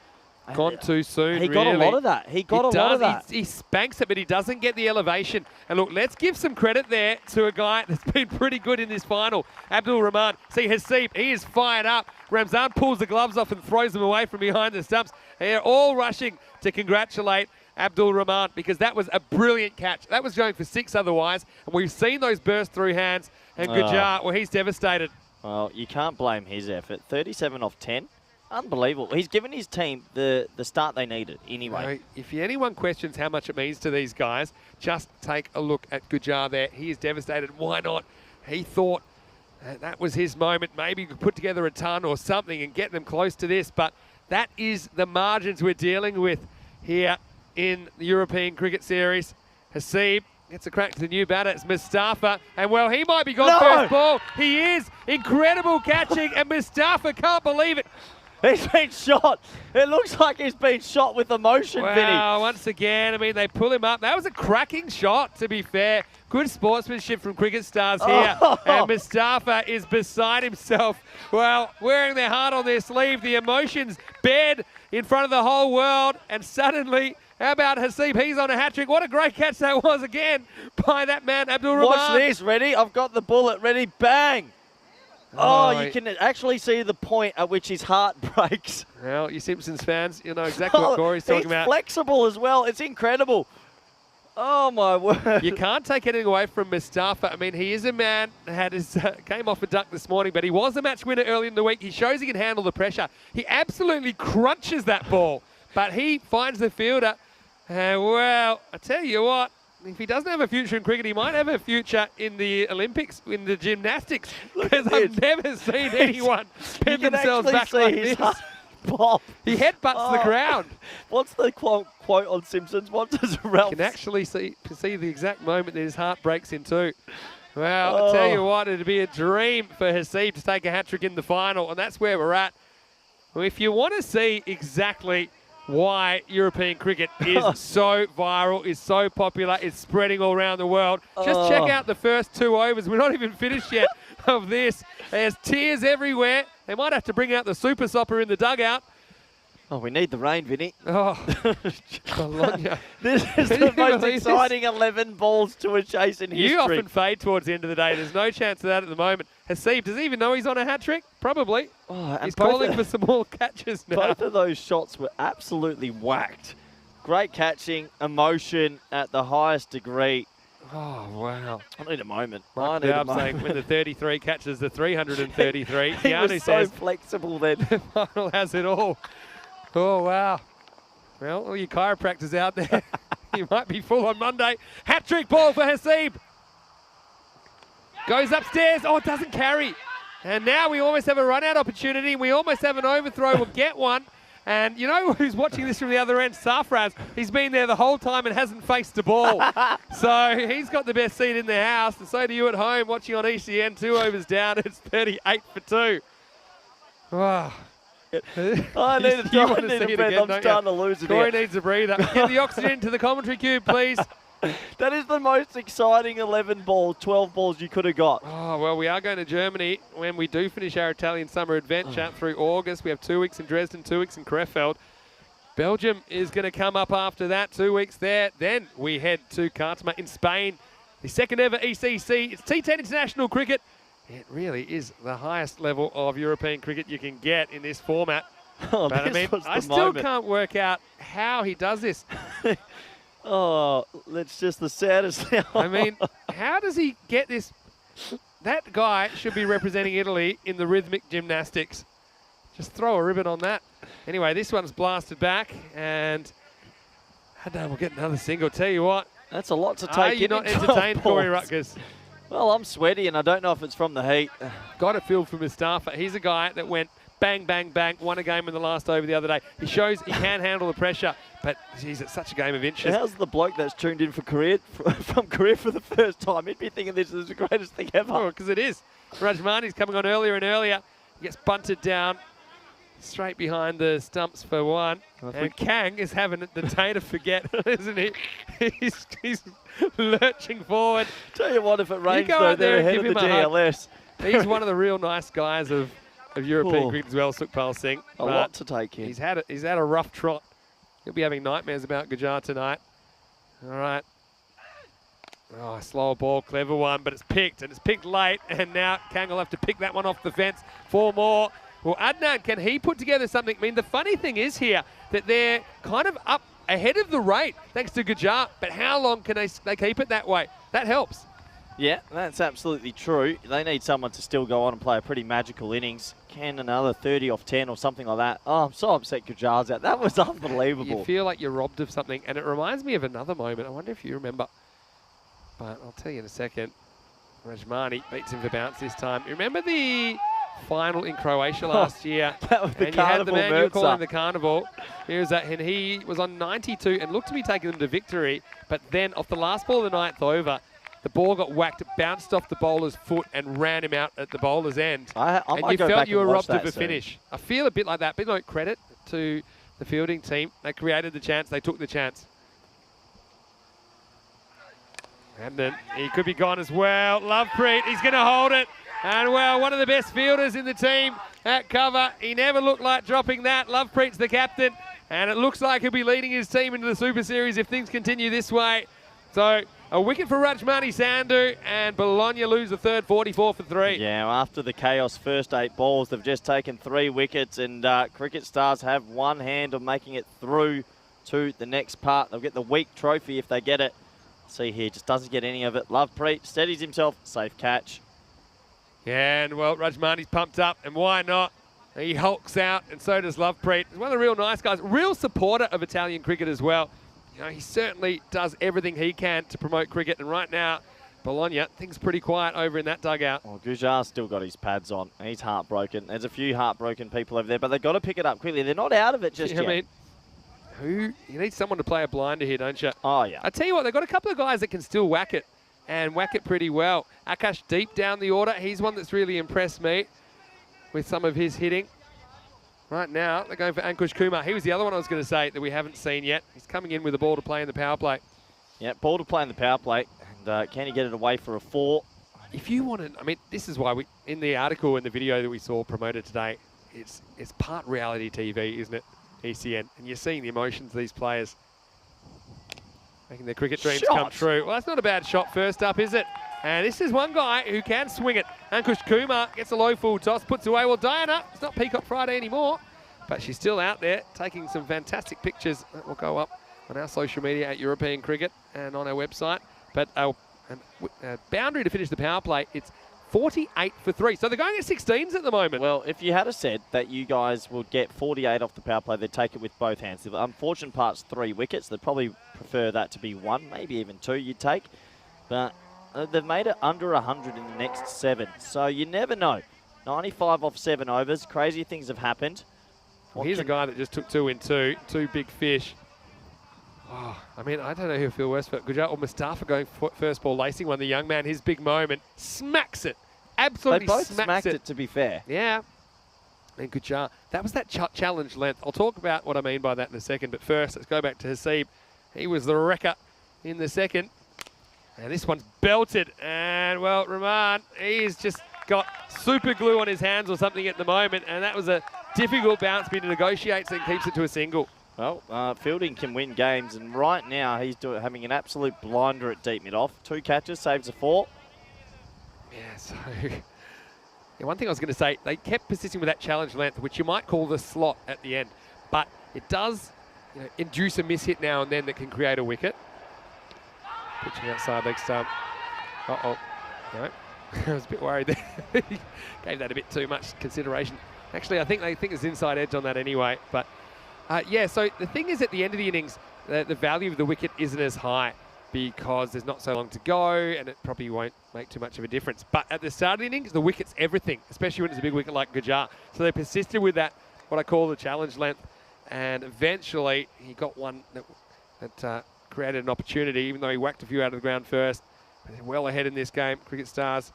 Gone too soon, He got a lot of that. He got a lot of that. He spanks it, but he doesn't get the elevation. And look, let's give some credit there to a guy that's been pretty good in this final, Abdul Rahman. See, Hasib, he is fired up. Ramzan pulls the gloves off and throws them away from behind the stumps. They're all rushing to congratulate Abdul Rahman, because that was a brilliant catch. That was going for 6 otherwise, and we've seen those burst through hands, and Gujar, well, he's devastated. Well, you can't blame his effort. 37 off 10. Unbelievable. He's given his team the start they needed anyway. No, if anyone questions how much it means to these guys, just take a look at Gujar there. He is devastated. Why not? He thought that was his moment. Maybe he could put together a ton or something and get them close to this, but that is the margins we're dealing with here in the European Cricket Series. Hasib gets a crack to the new batter. It's Mustafa. And, well, he might be gone first ball. He is. Incredible catching. And Mustafa can't believe it. He's been shot. It looks like he's been shot with emotion, Vinny. Wow, once again, I mean, they pull him up. That was a cracking shot, to be fair. Good sportsmanship from Cricket Stars here. And Mustafa is beside himself. Well, wearing their heart on their sleeve. The emotions bared in front of the whole world. And suddenly, how about Hasib? He's on a hat-trick. What a great catch that was again by that man, Abdul Rahman. Watch this. Ready? I've got the bullet. Ready? Bang. Oh, you can actually see the point at which his heart breaks. Well, you Simpsons fans, you know exactly what Corey's talking about. He's flexible as well. It's incredible. Oh, my word. You can't take anything away from Mustafa. I mean, he is a man that came off a duck this morning, but he was a match winner early in the week. He shows he can handle the pressure. He absolutely crunches that ball, but he finds the fielder. Well, I tell you what, if he doesn't have a future in cricket, he might have a future in the Olympics, in the gymnastics, because I've never seen anyone bend themselves back like this. Pop. He headbutts the ground. What's the quote on Simpsons? What does Ralph... You can actually see the exact moment that his heart breaks in two. Well, I tell you what, it'd be a dream for Hasib to take a hat-trick in the final, and that's where we're at. Well, if you want to see exactly why European cricket is so viral, is so popular, is spreading all around the world, just check out the first 2 overs. We're not even finished yet of this. There's tears everywhere. They might have to bring out the super sopper in the dugout. Oh, we need the rain, Vinny. Oh, This is the most exciting 11 balls to a chase in history. You often fade towards the end of the day. There's no chance of that at the moment. Hasib, does he even know he's on a hat-trick? Probably. He's calling for some more catches now. Both of those shots were absolutely whacked. Great catching, emotion at the highest degree. Oh, wow. I need a moment. Mark Dowd saying when the 33 catches the 333. He Keanu was says, so flexible then. the final has it all. Oh, wow. Well, all you chiropractors out there, you might be full on Monday. Hat-trick ball for Hasib. Goes upstairs. Oh, it doesn't carry. And now we almost have a run-out opportunity. We almost have an overthrow. We'll get one. And you know who's watching this from the other end? Safraz. He's been there the whole time and hasn't faced the ball. So he's got the best seat in the house. And so do you at home watching on ECN. 2 overs down. It's 38 for 2. Wow. I need a breath. I'm starting to lose it. Corey needs a breather. Get the oxygen to the commentary cube, please. That is the most exciting 11 balls, 12 balls you could have got. Oh, well, we are going to Germany when we do finish our Italian summer adventure through August. We have 2 weeks in Dresden, 2 weeks in Krefeld. Belgium is going to come up after that, 2 weeks there. Then we head to Cartama in Spain, the second ever ECC. It's T10 international cricket. It really is the highest level of European cricket you can get in this format. Oh, but I mean, I still can't work out how he does this. Oh, that's just the saddest thing. I mean, how does he get this? That guy should be representing Italy in the rhythmic gymnastics. Just throw a ribbon on that. Anyway, this one's blasted back, and Haddad will get another single. Tell you what. That's a lot to take. Are you not entertained, Corey Rutgers? Well, I'm sweaty, and I don't know if it's from the heat. Got a feel for Mustafa. He's a guy that went bang, bang, bang, won a game in the last over the other day. He shows he can handle the pressure, but geez, it's such a game of inches. How's the bloke that's tuned in for Korea for the first time? He'd be thinking this is the greatest thing ever. Oh, because it is. Rajmani's coming on earlier and earlier. He gets bunted down straight behind the stumps for one. And Kang is having the day to forget, isn't he? He's lurching forward. Tell you what, if it rains, though, they're ahead of the GLS. He's one of the real nice guys of European cricket as well, Sukhpal Singh. A lot to take in. He's had a rough trot. He'll be having nightmares about Gujar tonight. All right. Oh, slower ball, clever one, but it's picked, and it's picked late, and now Kang will have to pick that one off the fence. 4 more. Well, Adnan, can he put together something? I mean, the funny thing is here that they're kind of up ahead of the rate thanks to Gujar, but how long can they keep it that way? That helps. Yeah, that's absolutely true. They need someone to still go on and play a pretty magical innings. Can another 30 off 10 or something like that. Oh, I'm so upset Gujar's out. That was unbelievable. You feel like you're robbed of something, and it reminds me of another moment. I wonder if you remember, but I'll tell you in a second. Rajmani beats him for bounce this time. You remember the final in Croatia last year? That was the and carnival. You had the man you were calling the carnival. Here's that, and he was on 92 and looked to be taking them to victory, but then off the last ball of the 9th over, the ball got whacked, it bounced off the bowler's foot and ran him out at the bowler's end. I and you felt you were robbed of a finish. I feel a bit like that, but no credit to the fielding team. They created the chance, they took the chance. And then he could be gone as well. Lovepreet, he's going to hold it. And well, one of the best fielders in the team at cover. He never looked like dropping that. Lovepreet's the captain. And it looks like he'll be leading his team into the Super Series if things continue this way. So a wicket for Rajmani Sandhu, and Bologna lose the third, 44 for 3. Yeah, after the chaos first 8 balls, they've just taken 3 wickets, and Cricket Stars have one hand of making it through to the next part. They'll get the week trophy if they get it. See here, just doesn't get any of it. Lovepreet steadies himself, safe catch. Yeah, and well, Rajmani's pumped up, and why not? He hulks out, and so does Lovepreet. He's one of the real nice guys, real supporter of Italian cricket as well. You know, he certainly does everything he can to promote cricket, and right now, Bologna, things pretty quiet over in that dugout. Well, Gujar's still got his pads on. He's heartbroken. There's a few heartbroken people over there, but they've got to pick it up quickly. They're not out of it just yet. I mean, you need someone to play a blinder here, don't you? Oh, yeah. I tell you what, they've got a couple of guys that can still whack it, and whack it pretty well. Akash deep down the order. He's one that's really impressed me with some of his hitting. Right now, they're going for Ankush Kumar. He was the other one I was going to say that we haven't seen yet. He's coming in with the ball to play in the power play. Yeah, ball to play in the power play. And can he get it away for a 4? If you want to, I mean, this is why we, in the article and the video that we saw promoted today, it's part reality TV, isn't it? ECN. And you're seeing the emotions of these players making their cricket dreams come true. Well, that's not a bad shot first up, is it? And this is one guy who can swing it. Ankush Kumar gets a low full toss, puts away. Well, Diana, it's not Peacock Friday anymore, but she's still out there taking some fantastic pictures that will go up on our social media at European Cricket and on our website. But and boundary to finish the power play. It's 48 for 3. So they're going at 16s at the moment. Well, if you had said that you guys would get 48 off the power play, they'd take it with both hands. The unfortunate part's 3 wickets. They'd probably prefer that to be 1, maybe even 2 you'd take. But they've made it under 100 in the next 7. So you never know. 95 off 7 overs. Crazy things have happened. Well, here's a guy that just took 2 in 2. 2 big fish. Oh, I mean, I don't know who'll feel worse for Gujarat or Mustafa going first ball lacing one. The young man, his big moment, smacks it. Absolutely they both smacks smacked it, to be fair. Yeah. And Gujarat, that was that challenge length. I'll talk about what I mean by that in a second. But first, let's go back to Hasib. He was the wrecker in the second. And this one's belted. And, well, Rahman, he's just got super glue on his hands or something at the moment. And that was a difficult bounce, but he negotiates and keeps it to a single. Well, fielding can win games, and right now he's having an absolute blinder at deep mid-off. 2 catches, saves a 4. Yeah, so... Yeah, one thing I was going to say, they kept persisting with that challenge length, which you might call the slot at the end. But it does induce a miss hit now and then that can create a wicket. Pitching outside leg stump. Uh-oh. No. I was a bit worried there. Gave that a bit too much consideration. Actually, I think they think there's inside edge on that anyway. But... yeah, so the thing is at the end of the innings, the value of the wicket isn't as high because there's not so long to go and it probably won't make too much of a difference. But at the start of the innings, the wicket's everything, especially when it's a big wicket like Gujarat. So they persisted with that, what I call the challenge length, and eventually he got one that created an opportunity, even though he whacked a few out of the ground first. But they're well ahead in this game, Cricket Stars.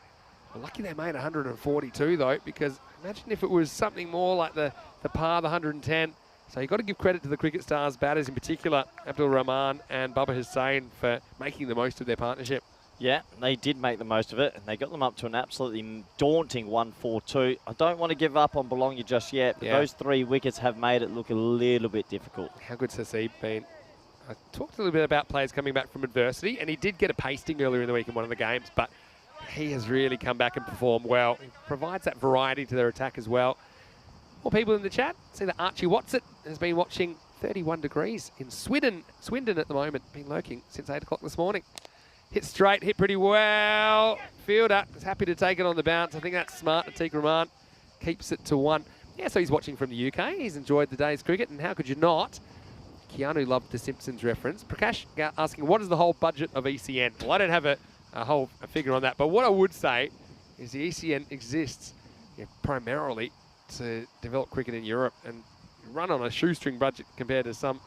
Well, lucky they made 142 though, because imagine if it was something more like the par, the 110. So you've got to give credit to the Cricket Stars batters, in particular Abdul Rahman and Baba Hussain, for making the most of their partnership. Yeah, they did make the most of it, and they got them up to an absolutely daunting 142. I don't want to give up on Bologna just yet, but those 3 wickets have made it look a little bit difficult. How good's Hasib been? I talked a little bit about players coming back from adversity, and he did get a pasting earlier in the week in one of the games, but he has really come back and performed well. He provides that variety to their attack as well. More people in the chat. See that Archie Watson has been watching 31 degrees in Swindon at the moment. Been lurking since 8 o'clock this morning. Hit straight, hit pretty well. Fielder is happy to take it on the bounce. I think that's smart. Atiq Rahman keeps it to 1. Yeah, so he's watching from the UK. He's enjoyed the day's cricket, and how could you not? Keanu loved the Simpsons reference. Prakash asking, what is the whole budget of ECN? Well, I don't have a figure on that, but what I would say is the ECN exists primarily to develop cricket in Europe and run on a shoestring budget compared to some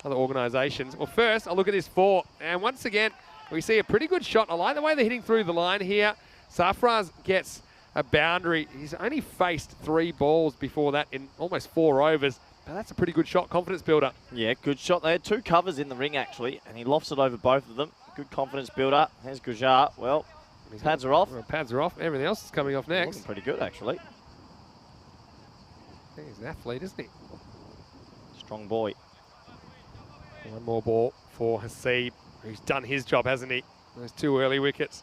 other organisations. Well, first, I'll look at this 4. And once again, we see a pretty good shot. I like the way they're hitting through the line here. Sarfraz gets a boundary. He's only faced 3 balls before that in almost 4 overs. But that's a pretty good shot, confidence builder. Yeah, good shot. They had 2 covers in the ring, actually, and he lofts it over both of them. Good confidence builder. There's Gujarat. Well, pads are off. Well, pads are off. Everything else is coming off next. Looking pretty good, actually. He's an athlete, isn't he? Strong boy. One more ball for Hasib, who's done his job, hasn't he? Those 2 early wickets.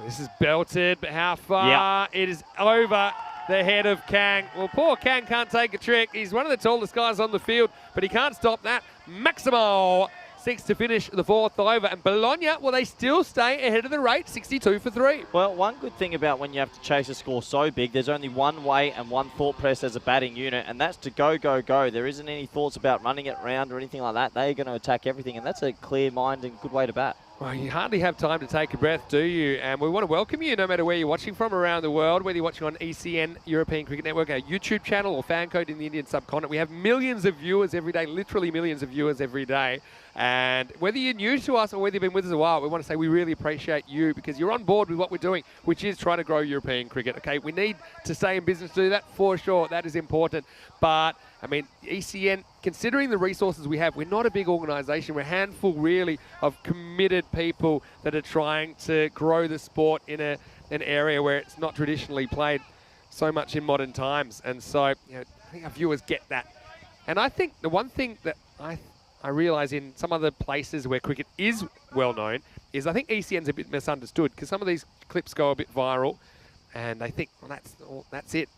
This is belted, but how far? It is over the head of Kang. Well, poor Kang can't take a trick. He's one of the tallest guys on the field, but he can't stop that. Maximo 6 to finish the 4th over. And Bologna, well, they still stay ahead of the rate, 62 for 3. Well, one good thing about when you have to chase a score so big, there's only one way and one thought press as a batting unit, and that's to go, go, go. There isn't any thoughts about running it round or anything like that. They're going to attack everything, and that's a clear mind and good way to bat. Well, you hardly have time to take a breath, do you? And we want to welcome you no matter where you're watching from around the world, whether you're watching on ECN, European Cricket Network, our YouTube channel, or FanCode in the Indian subcontinent. We have millions of viewers every day, literally millions of viewers every day. And whether you're new to us or whether you've been with us a while, we want to say we really appreciate you because you're on board with what we're doing, which is trying to grow European cricket. Okay, we need to stay in business to do that for sure. That is important. But, I mean, ECN, considering the resources we have, we're not a big organisation. We're a handful, really, of committed people that are trying to grow the sport in an area where it's not traditionally played so much in modern times. And so, I think our viewers get that. And I think the one thing that I realise in some other places where cricket is well known is I think ECN's a bit misunderstood because some of these clips go a bit viral and they think, well, that's it.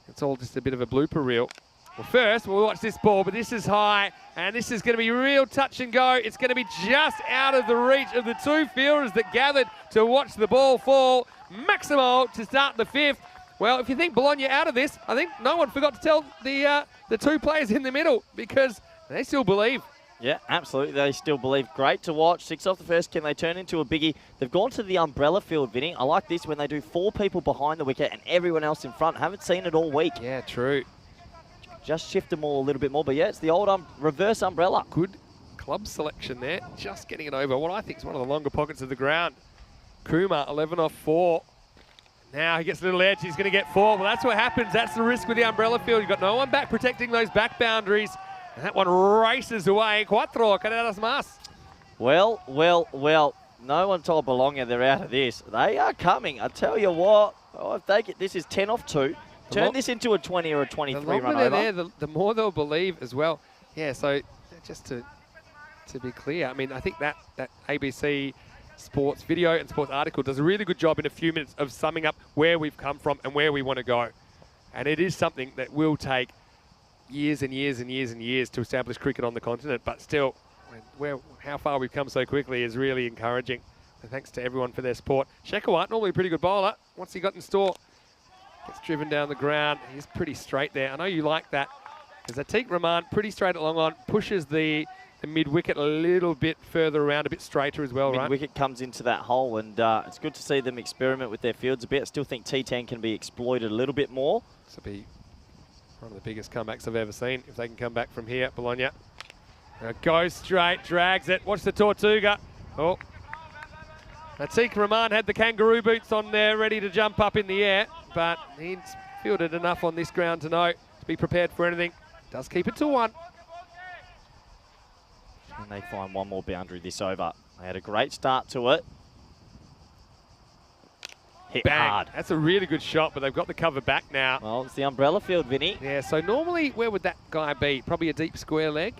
It's all just a bit of a blooper reel. Well, first, we'll watch this ball, but this is high, and this is going to be real touch and go. It's going to be just out of the reach of the two fielders that gathered to watch the ball fall. Maximo to start the fifth. Well, if you think Bologna out of this, I think no one forgot to tell the two players in the middle because they still believe. Yeah, absolutely. They still believe. Great to watch. 6 off the first. Can they turn into a biggie? They've gone to the umbrella field, Vinny. I like this when they do 4 people behind the wicket and everyone else in front. Haven't seen it all week. Yeah, true. Just shift them all a little bit more. But yeah, it's the old reverse umbrella. Good club selection there. Just getting it over what I think is one of the longer pockets of the ground. Kumar, 11 off 4. Now he gets a little edge. He's going to get 4. Well, that's what happens. That's the risk with the umbrella field. You've got no one back protecting those back boundaries. And that one races away. Cuatro, carreras más. Well. No one told Bologna they're out of this. They are coming. I tell you what. Oh, if they get this is 10 off 2. Turn this into a 20 or a 23 run over. The longer they're there, the more they'll believe as well. Yeah, so just to be clear, I mean, I think that ABC Sports video and sports article does a really good job in a few minutes of summing up where we've come from and where we want to go. And it is something that will take years and years and years and years to establish cricket on the continent, but still, how far we've come so quickly is really encouraging. And thanks to everyone for their support. Shekhawat, normally a pretty good bowler. What's he got in store? Gets driven down the ground. He's pretty straight there. I know you like that. Because Atiq Rahman, pretty straight at long on, pushes the mid-wicket a little bit further around, a bit straighter as well, right? Mid-wicket comes into that hole, and it's good to see them experiment with their fields a bit. I still think T10 can be exploited a little bit more. This will be one of the biggest comebacks I've ever seen, if they can come back from here, Bologna. Goes straight, drags it. Watch the Tortuga. Oh. Atiq Rahman had the kangaroo boots on there, ready to jump up in the air, but he's fielded enough on this ground to know to be prepared for anything. Does keep it to 1. And they find one more boundary this over. They had a great start to it. Hit Bang. hard. That's a really good shot, but they've got the cover back now. Well, it's the umbrella field, Vinny. Yeah, so normally, where would that guy be? Probably a deep square leg?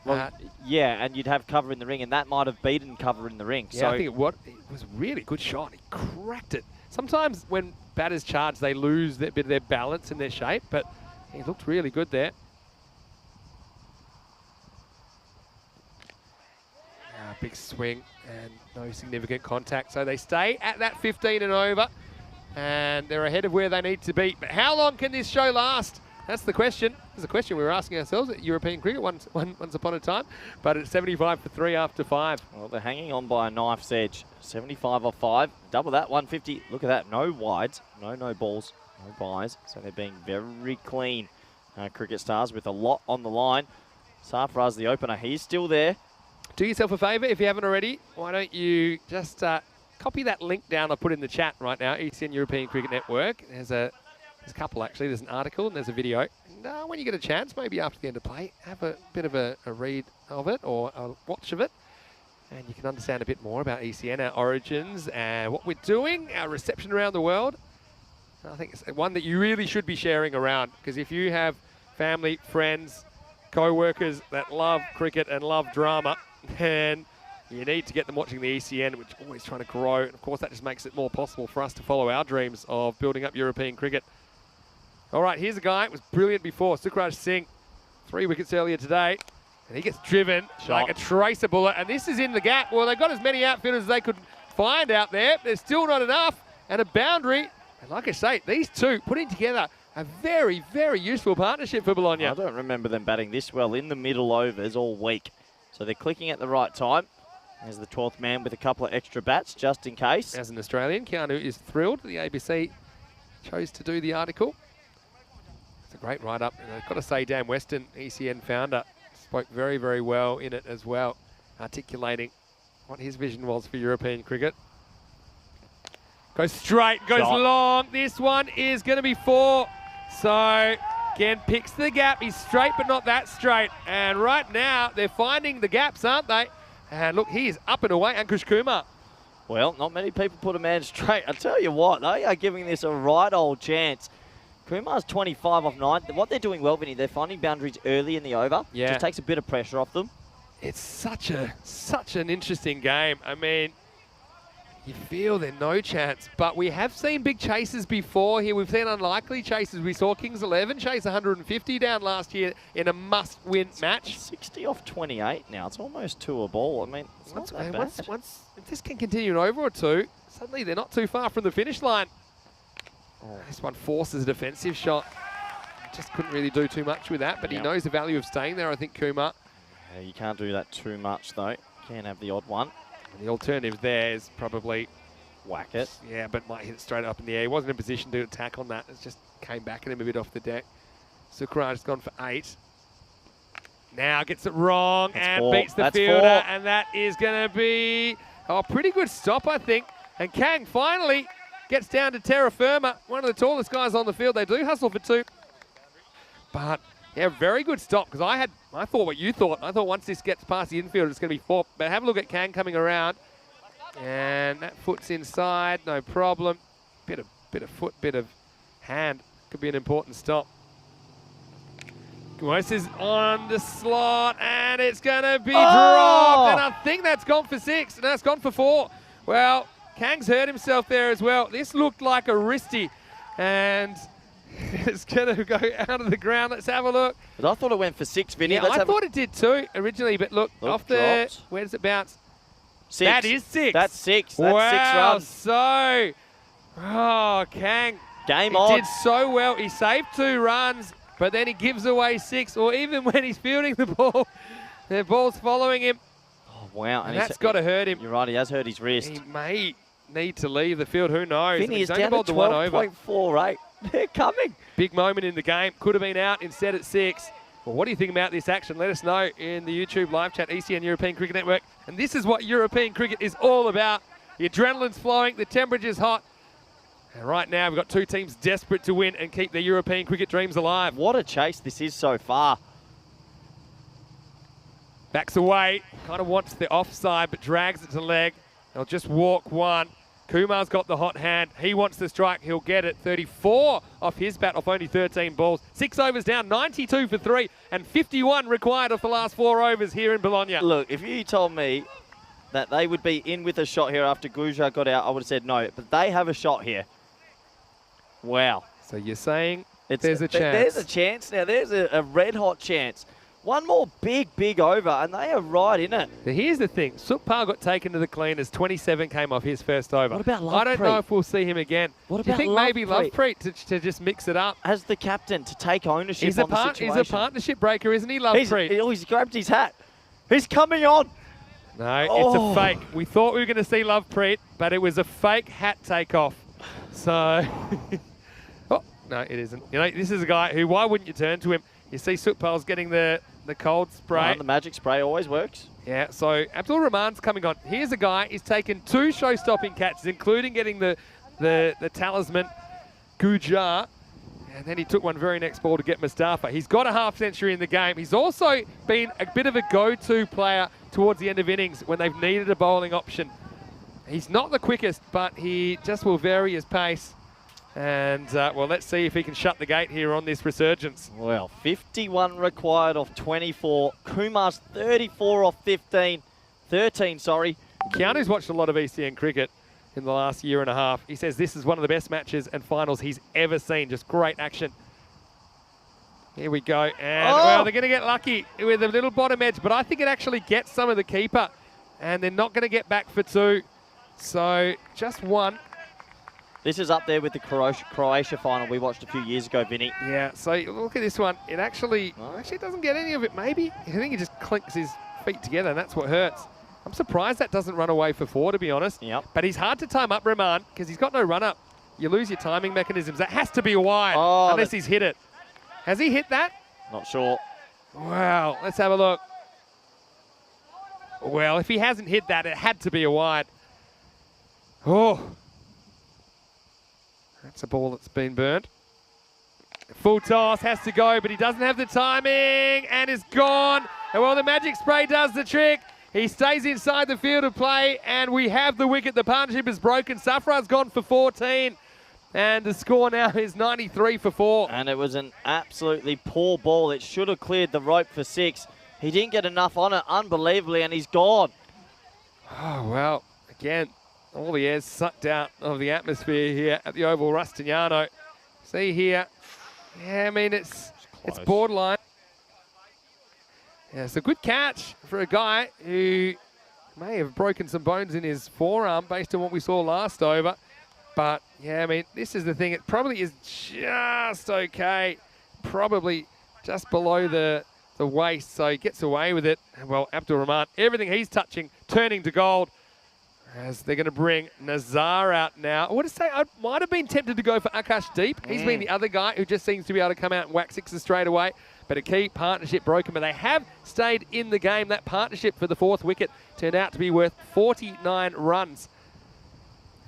Well, yeah, and you'd have cover in the ring, and that might have beaten cover in the ring. Yeah, so I think it was a really good shot. He cracked it. Sometimes when batters charge, they lose a bit of their balance and their shape, but he looked really good there. Big swing and no significant contact. So they stay at that 15 and over, and they're ahead of where they need to be. But how long can this show last? That's the question. It's a question we were asking ourselves at European cricket once upon a time. But it's 75 for 3 after 5. Well, they're hanging on by a knife's edge. 75 off 5. Double that, 150. Look at that. No wides. No balls. No buys. So they're being very clean. Cricket Stars with a lot on the line. Safraz, the opener, he's still there. Do yourself a favour, if you haven't already, why don't you just copy that link down I put in the chat right now, ECN European Cricket Network. There's a couple, actually. There's an article and there's a video. And when you get a chance, maybe after the end of play, have a bit of a read of it or a watch of it. And you can understand a bit more about ECN, our origins, and what we're doing, our reception around the world. And I think it's one that you really should be sharing around, because if you have family, friends, co-workers that love cricket and love drama, and you need to get them watching the ECN, which is always trying to grow. And of course, that just makes it more possible for us to follow our dreams of building up European cricket. All right, here's a guy. It was brilliant before. Sukraj Singh, 3 wickets earlier today. And he gets driven like a tracer bullet. And this is in the gap. Well, they've got as many outfielders as they could find out there. There's still not enough. And a boundary. And like I say, these two putting together a very, very useful partnership for Bologna. I don't remember them batting this well in the middle overs all week. So they're clicking at the right time. There's the 12th man with a couple of extra bats, just in case. As an Australian, Keanu is thrilled. The ABC chose to do the article. It's a great write-up. And I've got to say, Dan Weston, ECN founder, spoke very, very well in it as well, articulating what his vision was for European cricket. Goes straight, goes long. This one is going to be 4. So again, picks the gap. He's straight, but not that straight. And right now, they're finding the gaps, aren't they? And look, he is up and away, Ankush Kumar. Well, not many people put a man straight. I tell you what, they are giving this a right old chance. Kumar's 25 off 9. What they're doing well, Vinny, they're finding boundaries early in the over. Yeah. Just takes a bit of pressure off them. It's such an interesting game. I mean, You feel there's no chance, but we have seen big chases before here. We've seen unlikely chases. We saw Kings 11 chase 150 down last year in a must-win match. 60 off 28 now. It's almost 2 a ball. I mean, it's not that bad. If this can continue an over or two, suddenly they're not too far from the finish line. Oh. This one forces a defensive shot. Just couldn't really do too much with that, but he knows the value of staying there, I think, Kumar. Yeah, you can't do that too much, though. Can have the odd one. The alternative there is probably whack it. Yeah, but might hit it straight up in the air. He wasn't in a position to attack on that. It just came back at him a bit off the deck. Sukraj's gone for 8. Now gets it wrong and beats the fielder. And that is going to be a pretty good stop, I think. And Kang finally gets down to terra firma, one of the tallest guys on the field. They do hustle for 2. But yeah, very good stop, because I thought what you thought. I thought once this gets past the infield, it's going to be 4. But have a look at Kang coming around. And that foot's inside, no problem. Bit of foot, bit of hand. Could be an important stop. This is on the slot, and it's going to be dropped. And I think that's gone for 6. No, it's gone for 4. Well, Kang's hurt himself there as well. This looked like a wristy, and it's going to go out of the ground. Let's have a look. But I thought it went for 6, Vinny. Yeah, I thought it did too originally, but look off the... Where does it bounce? 6. That is 6. That's 6. That's 6 runs. So, Kang. Game on. He did so well. He saved 2 runs, but then he gives away 6. Or even when he's fielding the ball, the ball's following him. Oh, wow. And that's got to hurt him. You're right. He has hurt his wrist. He may need to leave the field. Who knows? Vinny is down to 12.48. They're coming. Big moment in the game. Could have been out instead at 6. Well, what do you think about this action? Let us know in the YouTube live chat, ECN European Cricket Network. And this is what European cricket is all about. The adrenaline's flowing, the temperature's hot. And right now, we've got 2 teams desperate to win and keep their European cricket dreams alive. What a chase this is so far. Backs away, kind of wants the offside, but drags it to leg. They'll just walk 1. Kumar's got the hot hand. He wants the strike. He'll get it. 34 off his bat off only 13 balls. 6 overs down, 92 for 3, and 51 required off the last 4 overs here in Bologna. Look, if you told me that they would be in with a shot here after Guja got out, I would have said no. But they have a shot here. Wow. So you're saying there's a chance? There's a chance. Now, there's a red-hot chance. One more big over, and they are right in it. Now here's the thing. Sukpal got taken to the cleaners. 27 came off his first over. What about Lovepreet? I don't know if we'll see him again. What Do you about think maybe Lovepreet to just mix it up? As the captain, to take ownership He's on the situation. He's a partnership breaker, isn't he, Lovepreet? He's grabbed his hat. He's coming on. No, it's a fake. We thought we were going to see Lovepreet, but it was a fake hat takeoff. So, no, it isn't. You know, this is a guy who, why wouldn't you turn to him? You see Sukpal's getting the cold spray. The magic spray always works. Yeah, so Abdul Rahman's coming on. Here's a guy, he's taken 2 show-stopping catches, including getting the talisman, Gujar. And then he took one very next ball to get Mustafa. He's got a half-century in the game. He's also been a bit of a go-to player towards the end of innings when they've needed a bowling option. He's not the quickest, but he just will vary his pace. And, well, let's see if he can shut the gate here on this resurgence. Well, 51 required off 24. Kumar's 34 off 13, sorry. Keanu's watched a lot of ECN cricket in the last year and a half. He says this is one of the best matches and finals he's ever seen. Just great action. Here we go. And, well, they're going to get lucky with a little bottom edge, but I think it actually gets some of the keeper. And they're not going to get back for 2. So, just 1. This is up there with the Croatia final we watched a few years ago, Vinny. Yeah, so look at this one. It actually doesn't get any of it, maybe. I think he just clinks his feet together, and that's what hurts. I'm surprised that doesn't run away for 4, to be honest. Yep. But he's hard to time up, Rahman, because he's got no run-up. You lose your timing mechanisms. That has to be a wide, unless he's hit it. Has he hit that? Not sure. Wow, let's have a look. Well, if he hasn't hit that, it had to be a wide. Oh. That's a ball that's been burnt. Full toss, has to go, but he doesn't have the timing and is gone. And well, the magic spray does the trick. He stays inside the field of play, and we have the wicket. The partnership is broken. Safra's gone for 14, and the score now is 93 for 4. And it was an absolutely poor ball. It should have cleared the rope for 6. He didn't get enough on it, unbelievably, and he's gone. Oh, well, again, all the air's sucked out of the atmosphere here at the Oval Rustignano. See here. Yeah, I mean, it's borderline. Yeah, it's a good catch for a guy who may have broken some bones in his forearm based on what we saw last over. But, yeah, I mean, this is the thing. It probably is just okay. Probably just below the waist, so he gets away with it. And, well, Abdul Rahman, everything he's touching, turning to gold. As they're going to bring Nazar out now. I want to say I might have been tempted to go for Akash Deep. He's been the other guy who just seems to be able to come out and whack sixes straight away. But a key partnership broken, but they have stayed in the game. That partnership for the 4th wicket turned out to be worth 49 runs.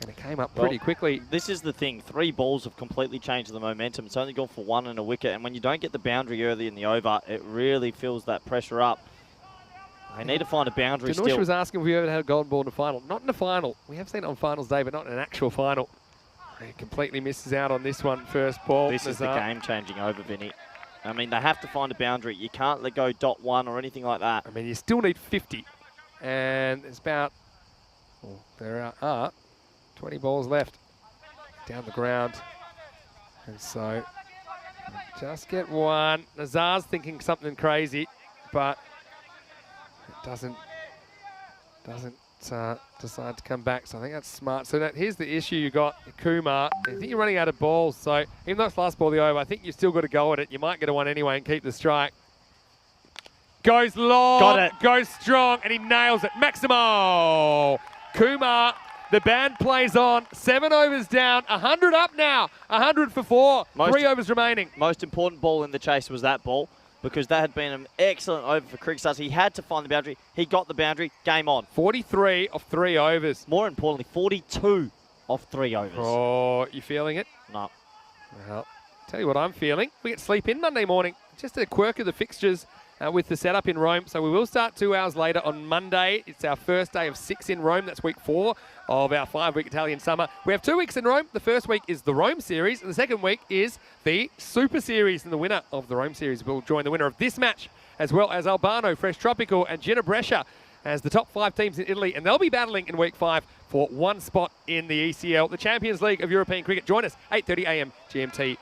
And it came up pretty quickly. This is the thing. 3 balls have completely changed the momentum. It's only gone for 1 and a wicket. And when you don't get the boundary early in the over, it really fills that pressure up. They need to find a boundary still. Dinesh was asking if we ever had a golden ball in a final. Not in a final. We have seen it on finals day, but not in an actual final. He completely misses out on this one. First ball. This is the game-changing over, Vinny. I mean, they have to find a boundary. You can't let go .1 or anything like that. I mean, you still need 50. And there's about, there are 20 balls left down the ground. And so, just get one. Nazar's thinking something crazy, but doesn't decide to come back. So I think that's smart. So here's the issue you got, Kumar. I think you're running out of balls. So even though it's last ball of the over, I think you've still got to go at it. You might get a one anyway and keep the strike. Goes long. Got it. Goes strong, and he nails it. Maximo. Kumar, the band plays on. 7 overs down. 100 up now. 100 for 4. 3 overs remaining. Most important ball in the chase was that ball, because that had been an excellent over for Cricket Stars. He had to find the boundary. He got the boundary. Game on. 43 of 3 overs. More importantly, 42 of 3 overs. Oh, you feeling it? No. Well, tell you what I'm feeling. We get sleep in Monday morning. Just a quirk of the fixtures with the setup in Rome. So we will start 2 hours later on Monday. It's our first day of 6 in Rome. That's week 4 of our 5-week Italian summer. We have 2 weeks in Rome. The first week is the Rome Series, and the second week is the Super Series. And the winner of the Rome Series will join the winner of this match, as well as Albano, Fresh Tropical, and Gina Brescia as the top 5 teams in Italy. And they'll be battling in week 5 for 1 spot in the ECL, the Champions League of European Cricket. Join us 8:30 a.m. GMT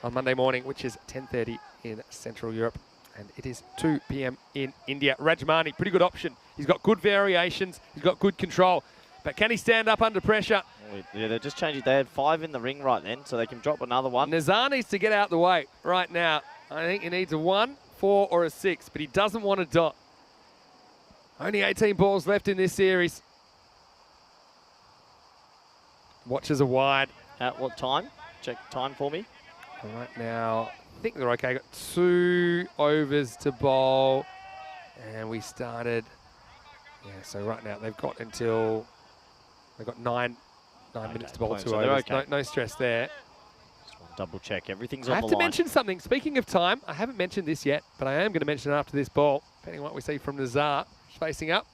on Monday morning, which is 10:30 in Central Europe. And it is 2 p.m. in India. Rajmani, pretty good option. He's got good variations. He's got good control. But can he stand up under pressure? Yeah, they're just changing. They had 5 in the ring right then, so they can drop another one. Nazar needs to get out the way right now. I think he needs a 1, 4, or a 6, but he doesn't want a dot. Only 18 balls left in this series. Watches are wide. At what time? Check time for me. Right now, I think they're okay. Got 2 overs to bowl, and we started. Yeah, so right now they've got until they've got 9 minutes to bowl 2 overs. Okay. No stress there. Just want to double check everything's on the line. I have to mention something. Speaking of time, I haven't mentioned this yet, but I am going to mention it after this ball. Depending on what we see from Nazar, facing up,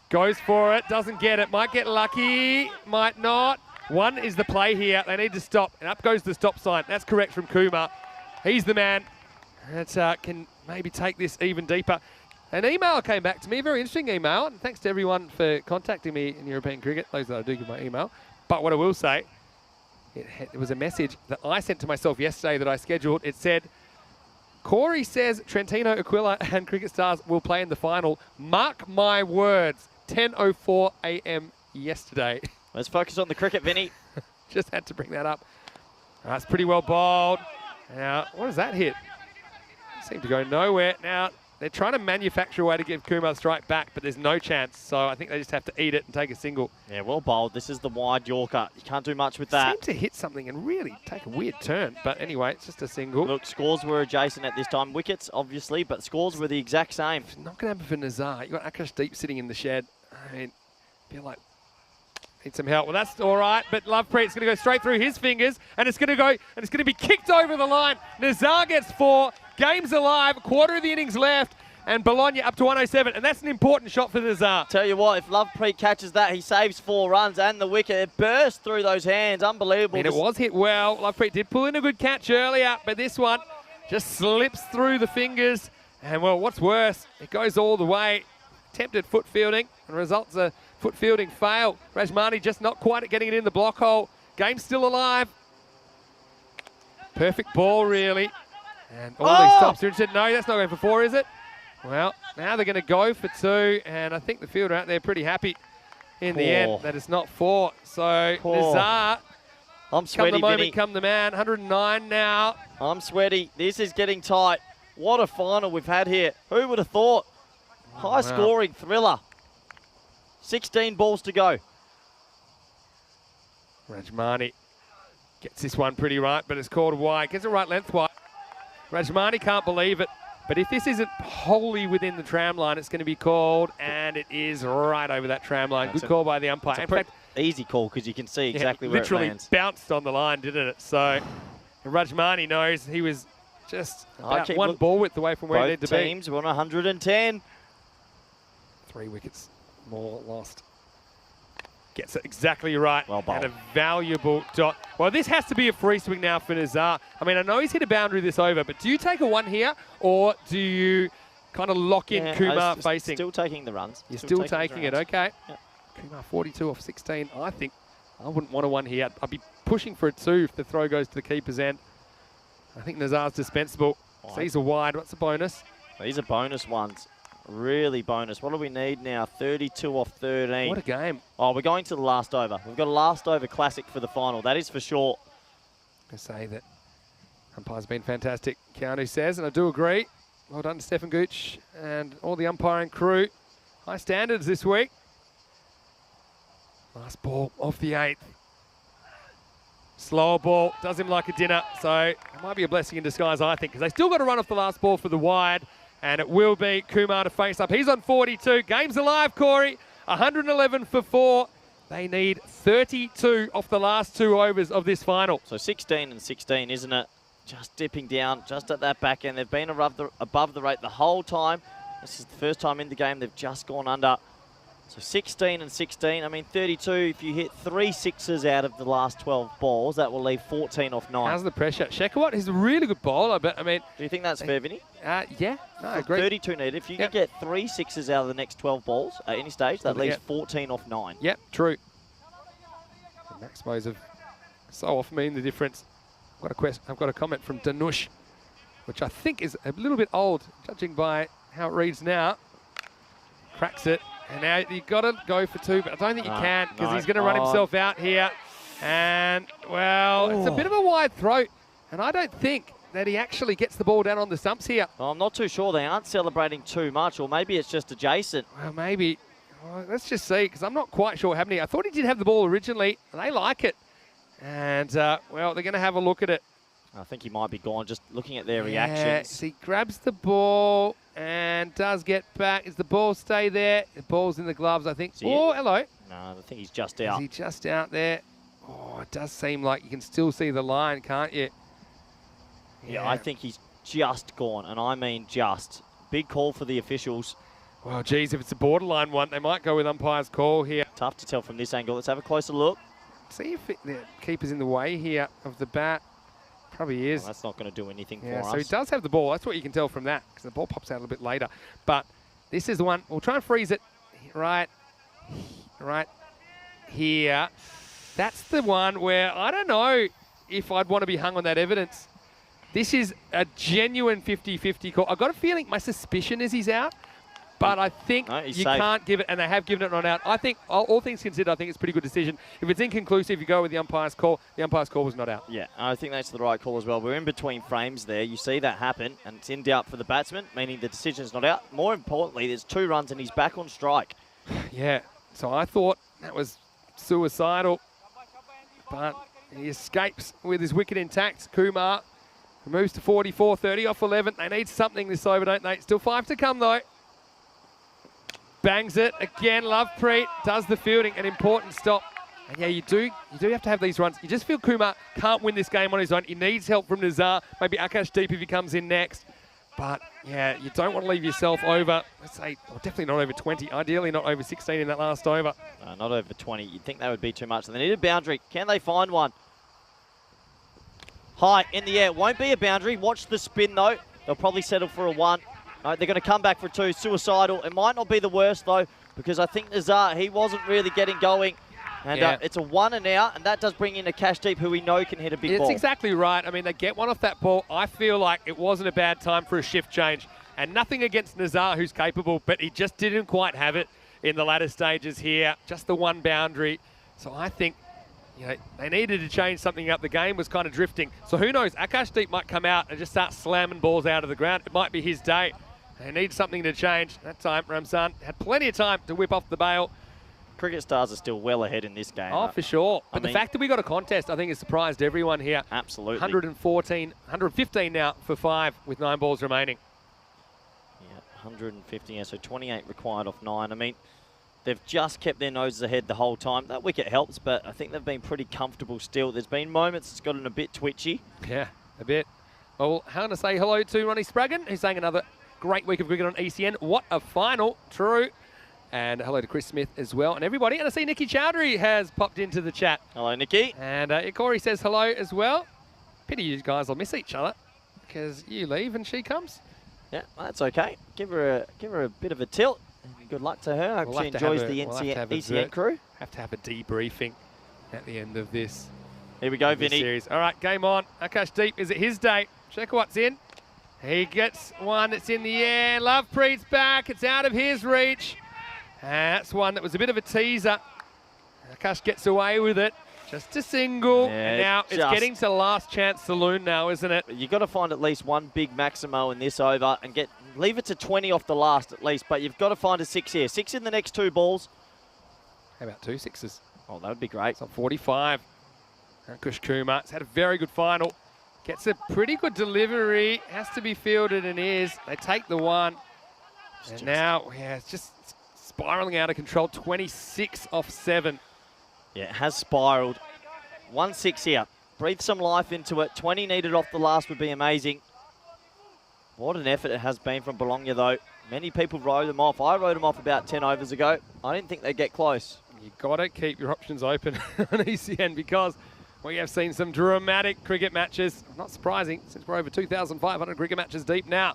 goes for it, doesn't get it. Might get lucky, might not. 1 is the play here. They need to stop, and up goes the stop sign. That's correct from Kumar. He's the man that can maybe take this even deeper. An email came back to me, a very interesting email, and thanks to everyone for contacting me in European cricket, those that I do give my email. But what I will say, it was a message that I sent to myself yesterday that I scheduled. It said, Corey says Trentino Aquila and Cricket Stars will play in the final. Mark my words, 10:04 a.m. yesterday. Let's focus on the cricket, Vinny. Just had to bring that up. That's pretty well bowled. Now, what does that hit? Seemed to go nowhere. Now, they're trying to manufacture a way to give Kumar a strike back, but there's no chance. So I think they just have to eat it and take a single. Yeah, well bowled. This is the wide Yorker. You can't do much with that. Seemed to hit something and really take a weird turn. But anyway, it's just a single. Look, scores were adjacent at this time. Wickets, obviously, but scores were the exact same. It's not going to happen for Nazar. You've got Akash Deep sitting in the shed. I mean, feel like need some help. Well, that's all right, but Lovepreet's going to go straight through his fingers, and it's going to go, and it's going to be kicked over the line. Nazar gets 4. Game's alive. Quarter of the innings left, and Bologna up to 107, and that's an important shot for Nazar. Tell you what, if Lovepreet catches that, he saves 4 runs and the wicket. It burst through those hands. Unbelievable. I mean, it was hit well. Lovepreet did pull in a good catch earlier, but this one just slips through the fingers. And, well, what's worse, it goes all the way. Attempted foot fielding, and results are Foot fielding fail. Rajmani just not quite getting it in the block hole. Game's still alive. Perfect ball, really. And all these stops are interested. No, that's not going for 4, is it? Well, now they're going to go for 2, and I think the fielder out there pretty happy in the end that it's not 4. So Nazar, I'm sweaty, come the moment, Vinny. come the man. 109 now. I'm sweaty. This is getting tight. What a final we've had here. Who would have thought? High scoring thriller. 16 balls to go. Rajmani gets this one pretty right, but it's called wide. Gets it right lengthwise. Rajmani can't believe it. But if this isn't wholly within the tram line, it's going to be called, and it is right over that tram line. Good call by the umpire. In fact, easy call because you can see exactly where it lands. Literally bounced on the line, didn't it? So Rajmani knows he was just about one ball width away from where he needed to be. Both teams were on 110. 3 wickets more lost. Gets it exactly right. Well bowled. And a valuable dot. Well, this has to be a free swing now for Nazar. I mean, I know he's hit a boundary this over, but do you take a 1 here, or do you kind of lock in Kumar facing? Still taking the runs. You're still taking it, okay. Yep. Kumar 42 off 16. I think I wouldn't want a 1 here. I'd be pushing for a 2 if the throw goes to the keeper's end. I think Nazar's dispensable. So he's a wide. What's the bonus? These are bonus ones. Really bonus. What do we need now? 32 off 13. What a game. Oh, we're going to the last over. We've got a last over classic for the final. That is for sure. I say that umpire's been fantastic, Keanu says, and I do agree. Well done to Stefan Gooch and all the umpiring crew. High standards this week. Last ball off the 8th. Slower ball, does him like a dinner, so it might be a blessing in disguise, I think, because they still got to run off the last ball for the wide. And it will be Kumar to face up. He's on 42. Game's alive, Corey. 111 for 4. They need 32 off the last 2 overs of this final. So 16 and 16, isn't it? Just dipping down, just at that back end. They've been above the rate the whole time. This is the first time in the game they've just gone under. So 16 and 16. I mean, 32, if you hit 3 sixes out of the last 12 balls, that will leave 14 off 9. How's the pressure? Shekhawat, he's a really good bowler, but I mean... Do you think that's fair, Vinny? Yeah, no, I agree. 32 needed. If you can get 3 sixes out of the next 12 balls at any stage, that leaves 14 off 9. Yep, true. The Maximos have so often mean the difference. I've got a comment from Danush, which I think is a little bit old, judging by how it reads now. Cracks it. And now you've got to go for 2, but I don't think you can, because he's going to run himself out here. And, well, it's a bit of a wide throat. And I don't think that he actually gets the ball down on the stumps here. Well, I'm not too sure. They aren't celebrating too much, or maybe it's just adjacent. Well, maybe. Well, let's just see, because I'm not quite sure what happened here. I thought he did have the ball originally. They like it. And, well, they're going to have a look at it. I think he might be gone, just looking at their reactions. He grabs the ball and does get back. Does the ball stay there? The ball's in the gloves, I think. Oh, hello. No, I think he's just out. Is he just out there? Oh, it does seem like you can still see the line, can't you? Yeah, I think he's just gone, and I mean just. Big call for the officials. Well, geez, if it's a borderline one, they might go with umpire's call here. Tough to tell from this angle. Let's have a closer look. See if the keeper's in the way here of the bat. Probably is. Well, that's not going to do anything for us. So he does have the ball. That's what you can tell from that, because the ball pops out a little bit later. But this is the one. We'll try and freeze it right here. That's the one where I don't know if I'd want to be hung on that evidence. This is a genuine 50-50 call. I've got a feeling, my suspicion is he's out, but I think you can't give it, and they have given it not out. I think, all things considered, I think it's a pretty good decision. If it's inconclusive, you go with the umpire's call. The umpire's call was not out. Yeah, I think that's the right call as well. We're in between frames there. You see that happen, and it's in doubt for the batsman, meaning the decision's not out. More importantly, there's 2 runs, and he's back on strike. Yeah, so I thought that was suicidal, but he escapes with his wicket intact. Kumar moves to 44, 30 off 11. They need something this over, don't they? Still 5 to come, though. Bangs it again. Lovepreet does the fielding, an important stop. And yeah, you do have to have these runs. You just feel Kumar can't win this game on his own. He needs help from Nazar, maybe Akash Deep if he comes in next. But yeah, you don't want to leave yourself over, let's say, well, definitely not over 20. Ideally not over 16 in that last over. Not over 20. You'd think that would be too much. They need a boundary. Can they find one? High in the air. Won't be a boundary. Watch the spin, though. They'll probably settle for a 1. No, they're going to come back for 2. Suicidal. It might not be the worst, though, because I think Nazar, he wasn't really getting going. And it's a 1 and out, and that does bring in a Cash Deep who we know can hit a big ball. It's exactly right. I mean, they get one off that ball. I feel like it wasn't a bad time for a shift change. And nothing against Nazar, who's capable, but he just didn't quite have it in the latter stages here. Just the one boundary. So I think, you know, they needed to change something up. The game was kind of drifting. So who knows? Akash Deep might come out and just start slamming balls out of the ground. It might be his day. They need something to change. That time, Ramzan had plenty of time to whip off the bail. Cricket Stars are still well ahead in this game. Oh, for sure. But the fact that we got a contest, I think, has surprised everyone here. Absolutely. 115 now for 5 with 9 balls remaining. Yeah, 150, yeah, so 28 required off 9. I mean, they've just kept their noses ahead the whole time. That wicket helps, but I think they've been pretty comfortable still. There's been moments it's gotten a bit twitchy. Yeah, a bit. Well, I want to say hello to Ronnie Spraggan, who's saying another great week of cricket on ECN. What a final. True. And hello to Chris Smith as well, and everybody. And I see Nikki Chowdhury has popped into the chat. Hello, Nikki. And Corey says hello as well. Pity you guys will miss each other because you leave and she comes. Yeah, that's okay. Give her a bit of a tilt. Good luck to her. I hope she enjoys the ECN crew. Have to have a debriefing at the end of this. Here we go, Vinny. Series. All right, game on. Akash Deep, is it his day? Check what's in. He gets one that's in the air. Lovepreet's back. It's out of his reach. That's one that was a bit of a teaser. Akash gets away with it. Just a single. Yeah, and now it's getting to last chance saloon now, isn't it? You've got to find at least one big Maximo in this over and leave it to 20 off the last at least. But you've got to find a 6 here. 6 in the next 2 balls. How about 2 6s? Oh, that would be great. It's on 45. Ankush Kumar has had a very good final. Gets a pretty good delivery. Has to be fielded and is. They take the one. And now, yeah, it's just spiraling out of control. 26 off 7. Yeah, it has spiraled. 1-6 here. Breathe some life into it. 20 needed off the last would be amazing. What an effort it has been from Bologna, though. Many people wrote them off. I wrote them off about 10 overs ago. I didn't think they'd get close. You've got to keep your options open on ECN because we have seen some dramatic cricket matches. Not surprising, since we're over 2,500 cricket matches deep now.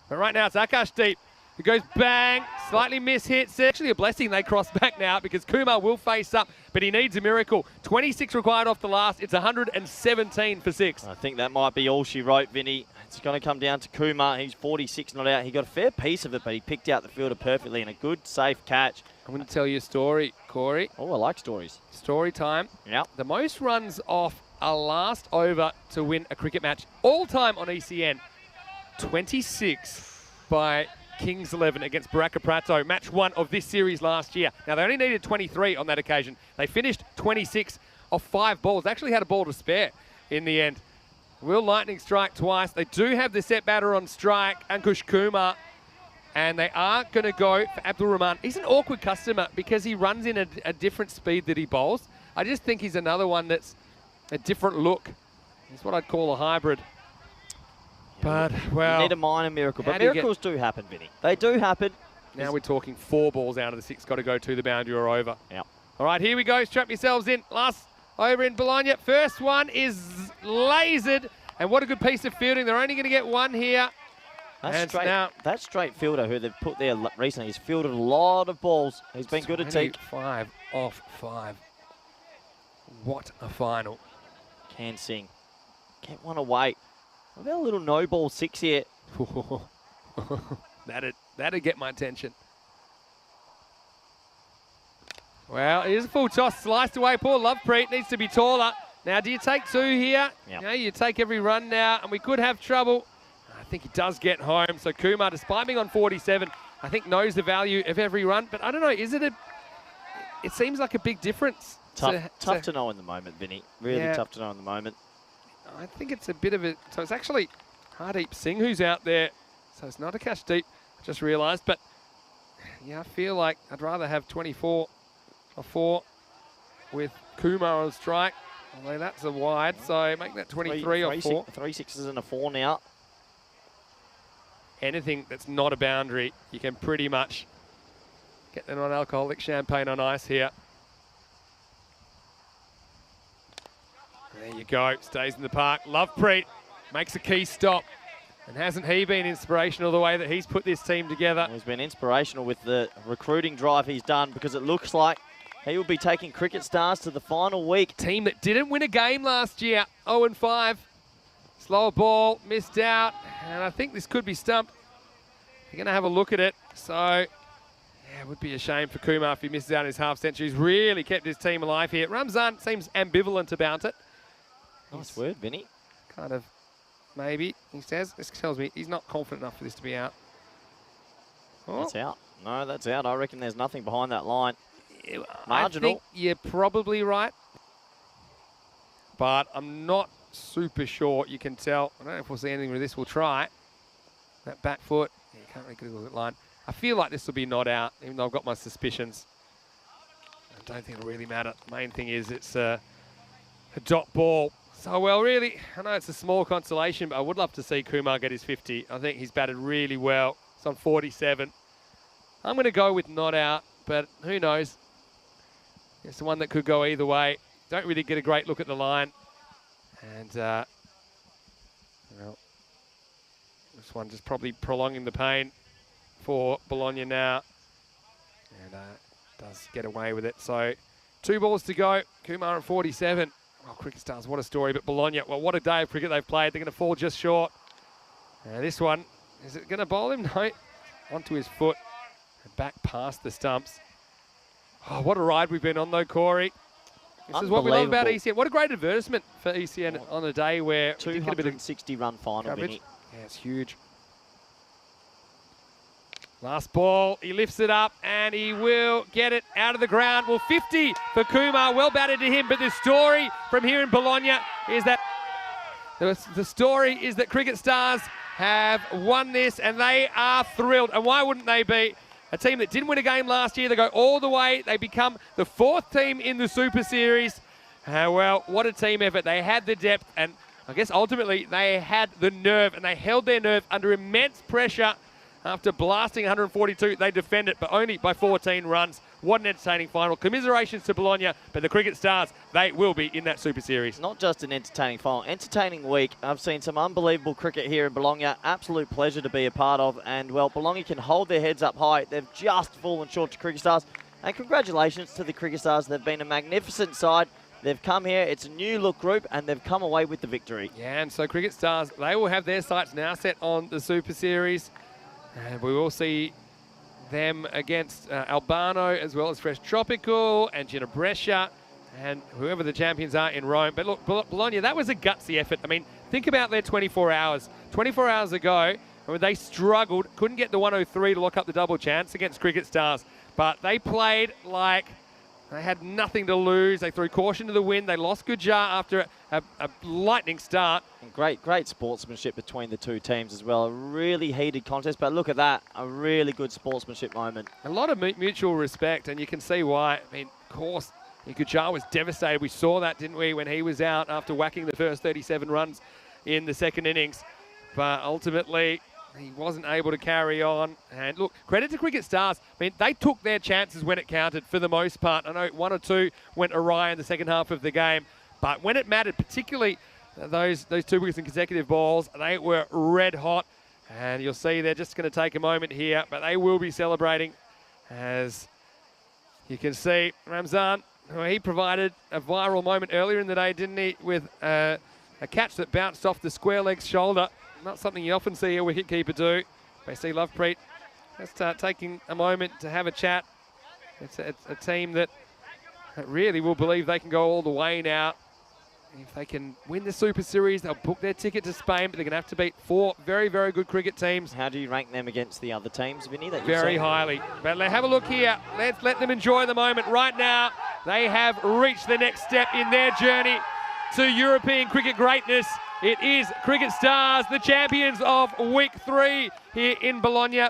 But right now, it's Akash Deep. It goes bang, slightly mishits. It's actually a blessing they cross back now because Kumar will face up, but he needs a miracle. 26 required off the last. It's 117 for 6. I think that might be all she wrote, Vinny. It's going to come down to Kumar. He's 46 not out. He got a fair piece of it, but he picked out the fielder perfectly and a good, safe catch. I'm going to tell you a story, Corey. Oh, I like stories. Story time. Yep. The most runs off a last over to win a cricket match all time on ECN. 26 by Kings 11 against Baraka Prato, match 1 of this series last year. Now, they only needed 23 on that occasion. They finished 26 off 5 balls. They actually had a ball to spare in the end. Will lightning strike twice. They do have the set batter on strike, Ankush Kumar, and they are going to go for Abdul Rahman. He's an awkward customer because he runs in a different speed that he bowls. I just think he's another one that's a different look. He's what I'd call a hybrid. But, well... You need a minor miracle, but miracles do happen, Vinny. They do happen. Now we're talking 4 balls out of the 6. Got to go to the boundary or over. Yep. All right, here we go. Strap yourselves in. Last over in Bologna. First one is lasered. And what a good piece of fielding. They're only going to get 1 here. That straight fielder who they've put there recently has fielded a lot of balls. He's been good at teak. 5 off 5. What a final. Can sing. Get one away. What about a little no ball 6 here? That'd get my attention. Well, here's a full toss. Sliced away. Poor Lovepreet needs to be taller. Now, do you take 2 here? Yep. No, you take every run now, and we could have trouble. I think he does get home. So Kumar, despite being on 47, I think knows the value of every run. But I don't know, is it it seems like a big difference. Tough to know in the moment, Vinny. Really tough to know in the moment. I think it's a bit of a... So it's actually Hardeep Singh who's out there. So it's not Akash Deep, I just realised. But, yeah, I feel like I'd rather have 24 or 4 with Kumar on strike. Although that's a wide, so make that 23 or 4. 3 6s and a 4 now. Anything that's not a boundary, you can pretty much get the non-alcoholic champagne on ice here. There you go, stays in the park. Lovepreet makes a key stop. And hasn't he been inspirational the way that he's put this team together? He's been inspirational with the recruiting drive he's done, because it looks like he will be taking Cricket Stars to the final week. Team that didn't win a game last year, 0-5. Slower ball, missed out, and I think this could be stumped. You're going to have a look at it. So, yeah, it would be a shame for Kumar if he misses out on his half century. He's really kept his team alive here. Ramzan seems ambivalent about it. Nice word, Vinny. Kind of, maybe, he says. This tells me he's not confident enough for this to be out. Oh. That's out. No, that's out. I reckon there's nothing behind that line. I Marginal. think you're probably right. But I'm not super sure. You can tell. I don't know if we'll see anything with this. We'll try. That back foot. Yeah, you can't really get a look at line. I feel like this will be not out, even though I've got my suspicions. I don't think it'll really matter. The main thing is it's a dot ball. So, well, really, I know it's a small consolation, but I would love to see Kumar get his 50. I think he's batted really well. It's on 47. I'm going to go with not out, but who knows? It's the one that could go either way. Don't really get a great look at the line. And, well, this one just probably prolonging the pain for Bologna now. And does get away with it. So 2 balls to go. Kumar at 47. Oh, Cricket Stars, what a story. But Bologna, well, what a day of cricket they've played. They're going to fall just short. This one, is it going to bowl him? No. Onto his foot. And back past the stumps. Oh, what a ride we've been on, though, Corey. This is what we love about ECN. What a great advertisement for ECN on a day where 260-run final, Vinny. Yeah, it's huge. Last ball, he lifts it up and he will get it out of the ground. Well, 50 for Kumar, well batted to him. But the story from here in Bologna is that Cricket Stars have won this and they are thrilled. And why wouldn't they be? A team that didn't win a game last year, they go all the way. They become the 4th team in the Super Series. Well, what a team effort. They had the depth and I guess ultimately they had the nerve and they held their nerve under immense pressure. After blasting 142, they defend it, but only by 14 runs. What an entertaining final. Commiserations to Bologna, but the Cricket Stars, they will be in that Super Series. Not just an entertaining final, entertaining week. I've seen some unbelievable cricket here in Bologna. Absolute pleasure to be a part of. And, well, Bologna can hold their heads up high. They've just fallen short to Cricket Stars. And congratulations to the Cricket Stars. They've been a magnificent side. They've come here. It's a new look group, and they've come away with the victory. Yeah, and so Cricket Stars, they will have their sights now set on the Super Series. And we will see them against Albano as well as Fresh Tropical and Gina Brescia and whoever the champions are in Rome. But look, Bologna, that was a gutsy effort. I mean, think about their 24 hours. 24 hours ago, when they struggled, couldn't get the 103 to lock up the double chance against Cricket Stars. But they played like they had nothing to lose. They threw caution to the wind. They lost Gujar after a lightning start. And great sportsmanship between the two teams as well. A really heated contest, but look at that. A really good sportsmanship moment. A lot of mutual respect, and you can see why. I mean, of course, Gujar was devastated. We saw that, didn't we, when he was out after whacking the first 37 runs in the second innings. But ultimately, he wasn't able to carry on. And look, credit to Cricket Stars. I mean, they took their chances when it counted for the most part. I know 1 or 2 went awry in the second half of the game. But when it mattered, particularly those 2 wickets in consecutive balls, they were red hot. And you'll see they're just going to take a moment here. But they will be celebrating. As you can see, Ramzan, he provided a viral moment earlier in the day, didn't he? With a catch that bounced off the square leg's shoulder. Not something you often see a wicketkeeper do. They see Lovepreet just taking a moment to have a chat. It's a team that really will believe they can go all the way now. If they can win the Super Series, they'll book their ticket to Spain, but they're going to have to beat 4 very, very good cricket teams. How do you rank them against the other teams, Vinny? Very highly. But have a look here. Let's let them enjoy the moment. Right now, they have reached the next step in their journey to European cricket greatness. It is Cricket Stars, the champions of Week 3 here in Bologna.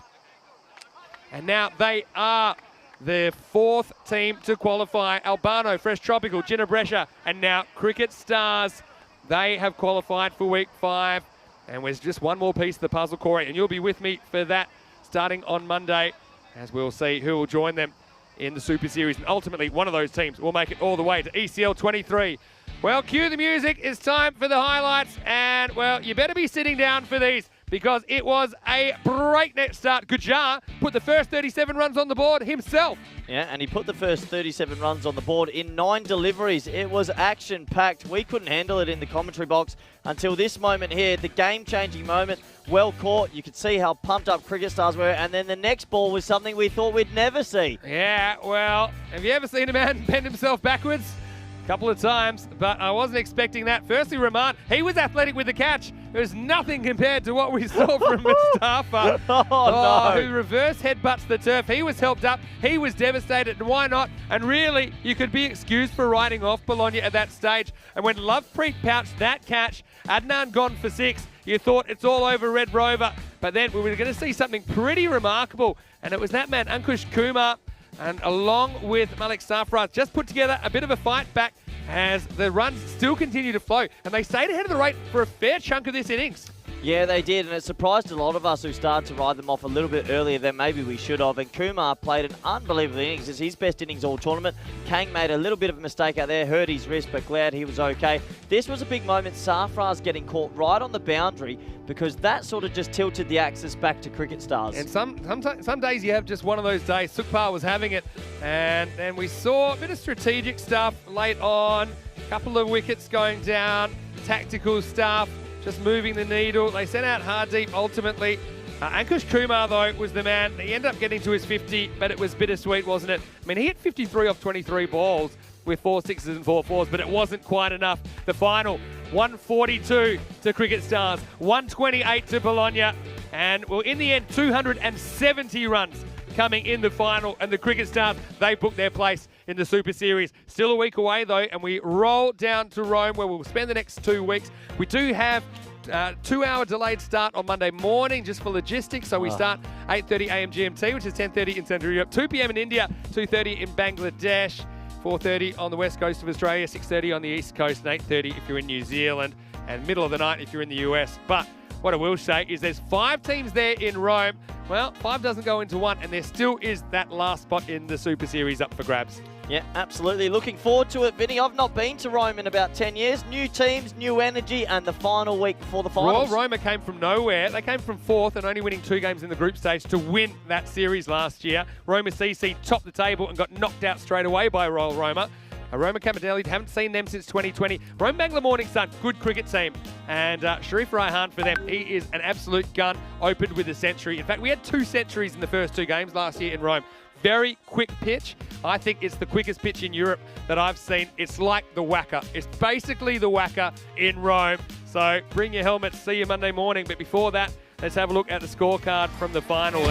And now they are the 4th team to qualify. Albano, Fresh Tropical, Gina Brescia, and now Cricket Stars. They have qualified for Week 5. And there's just one more piece of the puzzle, Corey, and you'll be with me for that starting on Monday, as we'll see who will join them in the Super Series. And ultimately, one of those teams will make it all the way to ECL 23. Well, cue the music. It's time for the highlights. And, well, you better be sitting down for these, because it was a breakneck start. Gujar put the first 37 runs on the board himself. Yeah, and he put the first 37 runs on the board in 9 deliveries. It was action-packed. We couldn't handle it in the commentary box until this moment here, the game-changing moment. Well caught. You could see how pumped up Cricket Stars were, and then the next ball was something we thought we'd never see. Yeah, well, have you ever seen a man bend himself backwards? Couple of times, but I wasn't expecting that. Firstly, Rahman, he was athletic with the catch. It was nothing compared to what we saw from Mustafa. No. Who reverse headbutts the turf. He was helped up. He was devastated, and why not? And really, you could be excused for riding off Bologna at that stage. And when Lovepreet pounced that catch, Adnan gone for 6. You thought it's all over Red Rover. But then we were going to see something pretty remarkable. And it was that man, Ankush Kumar, and along with Malik Sarfaraz, just put together a bit of a fight back as the runs still continue to flow. And they stayed ahead of the rate for a fair chunk of this innings. Yeah, they did, and it surprised a lot of us who started to ride them off a little bit earlier than maybe we should have. And Kumar played an unbelievable innings. It's his best innings all tournament. Kang made a little bit of a mistake out there, hurt his wrist, but glad he was okay. This was a big moment. Sarfaraz getting caught right on the boundary because that sort of just tilted the axis back to Cricket Stars. And some days you have just one of those days. Sukhpal was having it, and then we saw a bit of strategic stuff late on, a couple of wickets going down, tactical stuff, just moving the needle. They sent out Hardeep ultimately. Ankush Kumar, though, was the man. He ended up getting to his 50, but it was bittersweet, wasn't it? I mean, he hit 53 off 23 balls with 4 sixes and 4 fours, but it wasn't quite enough. The final, 142 to Cricket Stars, 128 to Bologna, and well, in the end, 270 runs coming in the final, and the Cricket Stars, they booked their place in the Super Series. Still a week away, though, and we roll down to Rome, where we'll spend the next 2 weeks. We do have 2-hour delayed start on Monday morning just for logistics. So we start 8:30 a.m. GMT, which is 10:30 in Central Europe, 2 p.m. in India, 2:30 in Bangladesh, 4:30 on the west coast of Australia, 6:30 on the east coast, and 8:30 if you're in New Zealand, and middle of the night if you're in the US. But what I will say is there's 5 teams there in Rome. Well, 5 doesn't go into 1, and there still is that last spot in the Super Series up for grabs. Yeah, absolutely. Looking forward to it, Vinny. I've not been to Rome in about 10 years. New teams, new energy, and the final week before the finals. Royal Roma came from nowhere. They came from 4th and only winning 2 games in the group stage to win that series last year. Roma CC topped the table and got knocked out straight away by Royal Roma. Roma Campanelli, haven't seen them since 2020. Rome Bangla Morning Sun, good cricket team. And Sharif Raihan for them, he is an absolute gun, opened with a century. In fact, we had 2 centuries in the first 2 games last year in Rome. Very quick pitch. I think it's the quickest pitch in Europe that I've seen. It's like the Wacker. It's basically the Wacker in Rome. So bring your helmets. See you Monday morning. But before that, let's have a look at the scorecard from the final.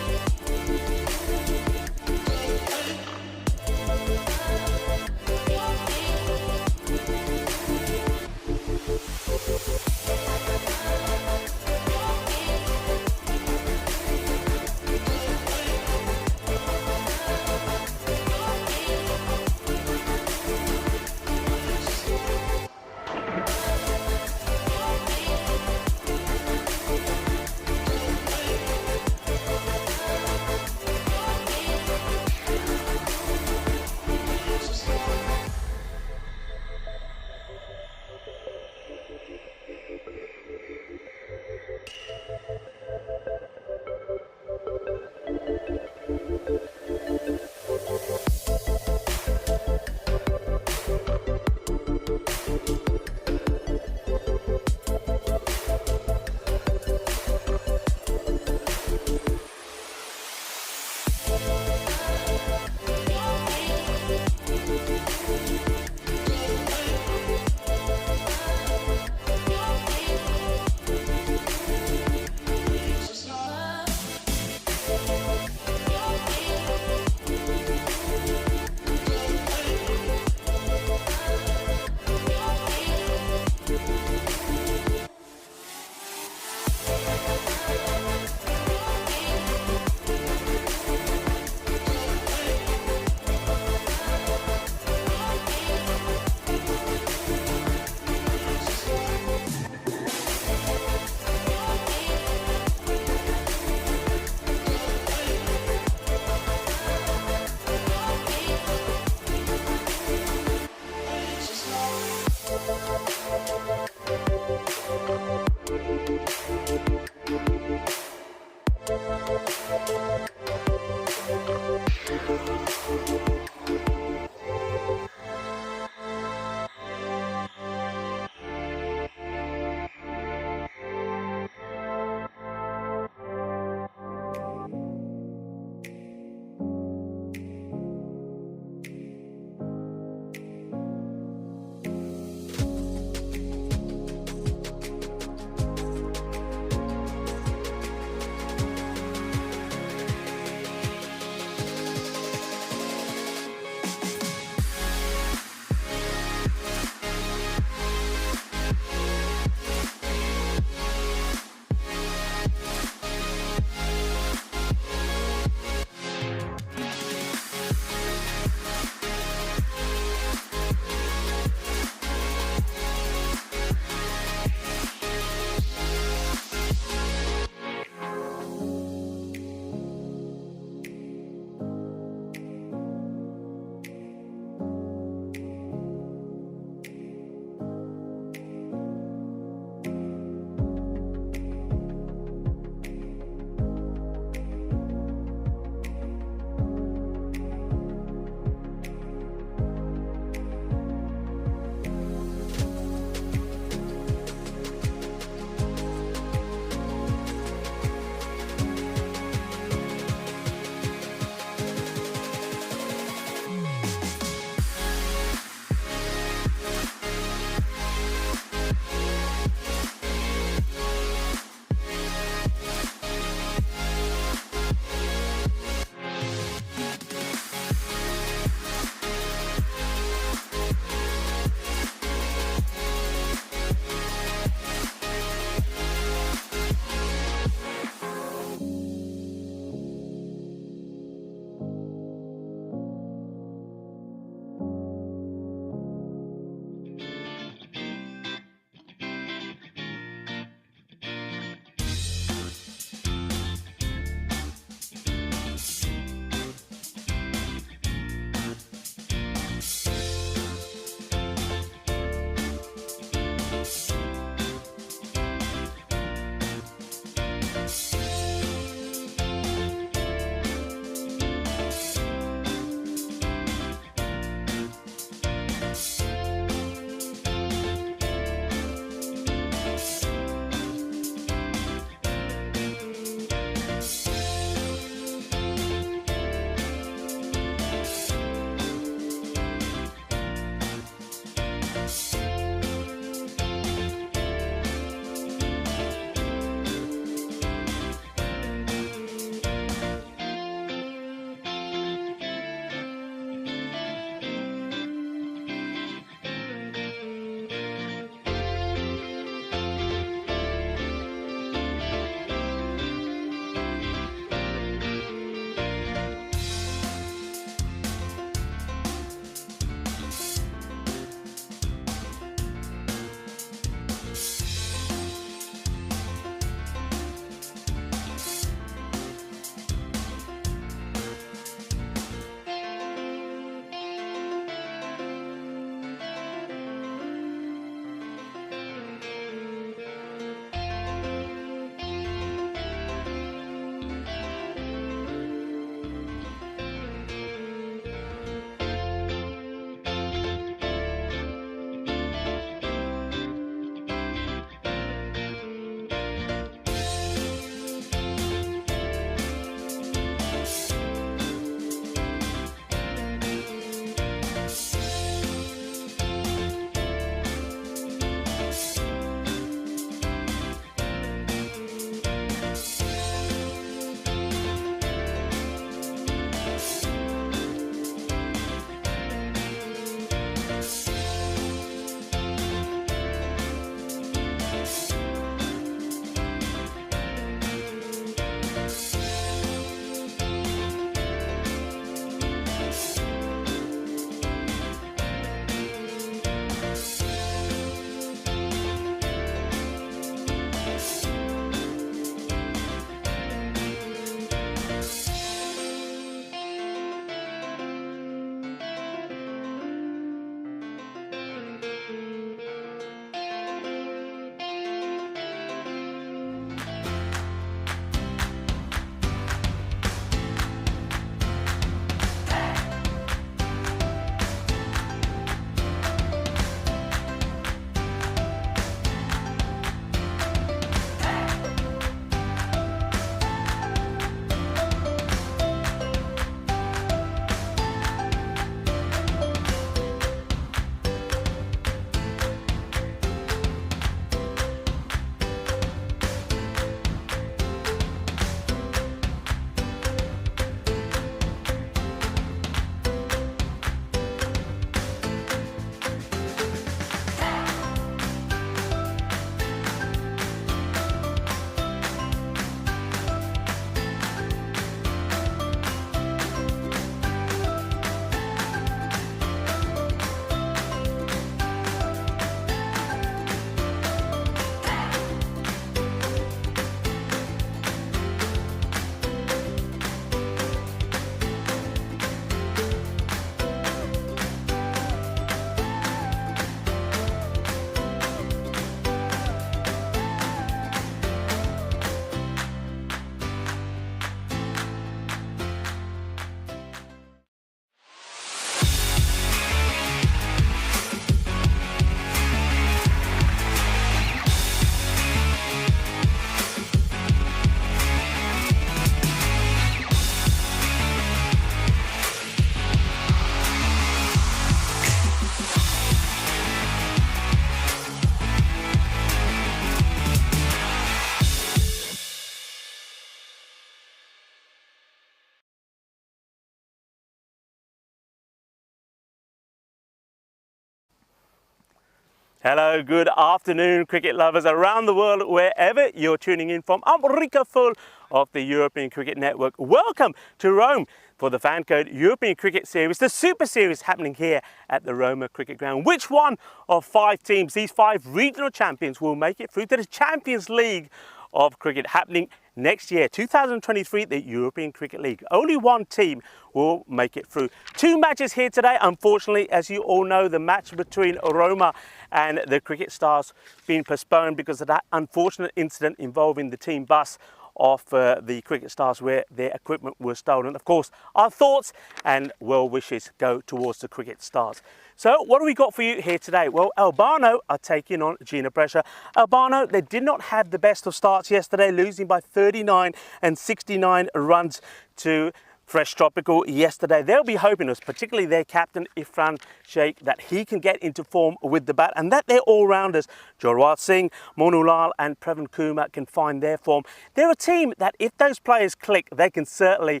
Hello, good afternoon, cricket lovers around the world, wherever you're tuning in from. I'm Rico Full of the European Cricket Network. Welcome to Rome for the FanCode European Cricket Series, the Super Series happening here at the Roma Cricket Ground. Which one of 5 teams, these 5 regional champions, will make it through to the Champions League of cricket happening next year, 2023, the European Cricket League? Only one team will make it through. 2 matches here today. Unfortunately, as you all know, the match between Roma and the Cricket Stars being postponed because of that unfortunate incident involving the team bus of the Cricket Stars where their equipment was stolen. Of course, our thoughts and well wishes go towards the Cricket Stars. So what do we got for you here today? Well, Albano are taking on Gina Brescia. Albano, they did not have the best of starts yesterday, losing by 39 and 69 runs to Fresh Tropical yesterday. They'll be hoping, particularly their captain Irfan Sheikh, that he can get into form with the bat and that their all-rounders Jorwat Singh, Monu Lal and Previn Kumar can find their form. They're a team that if those players click, they can certainly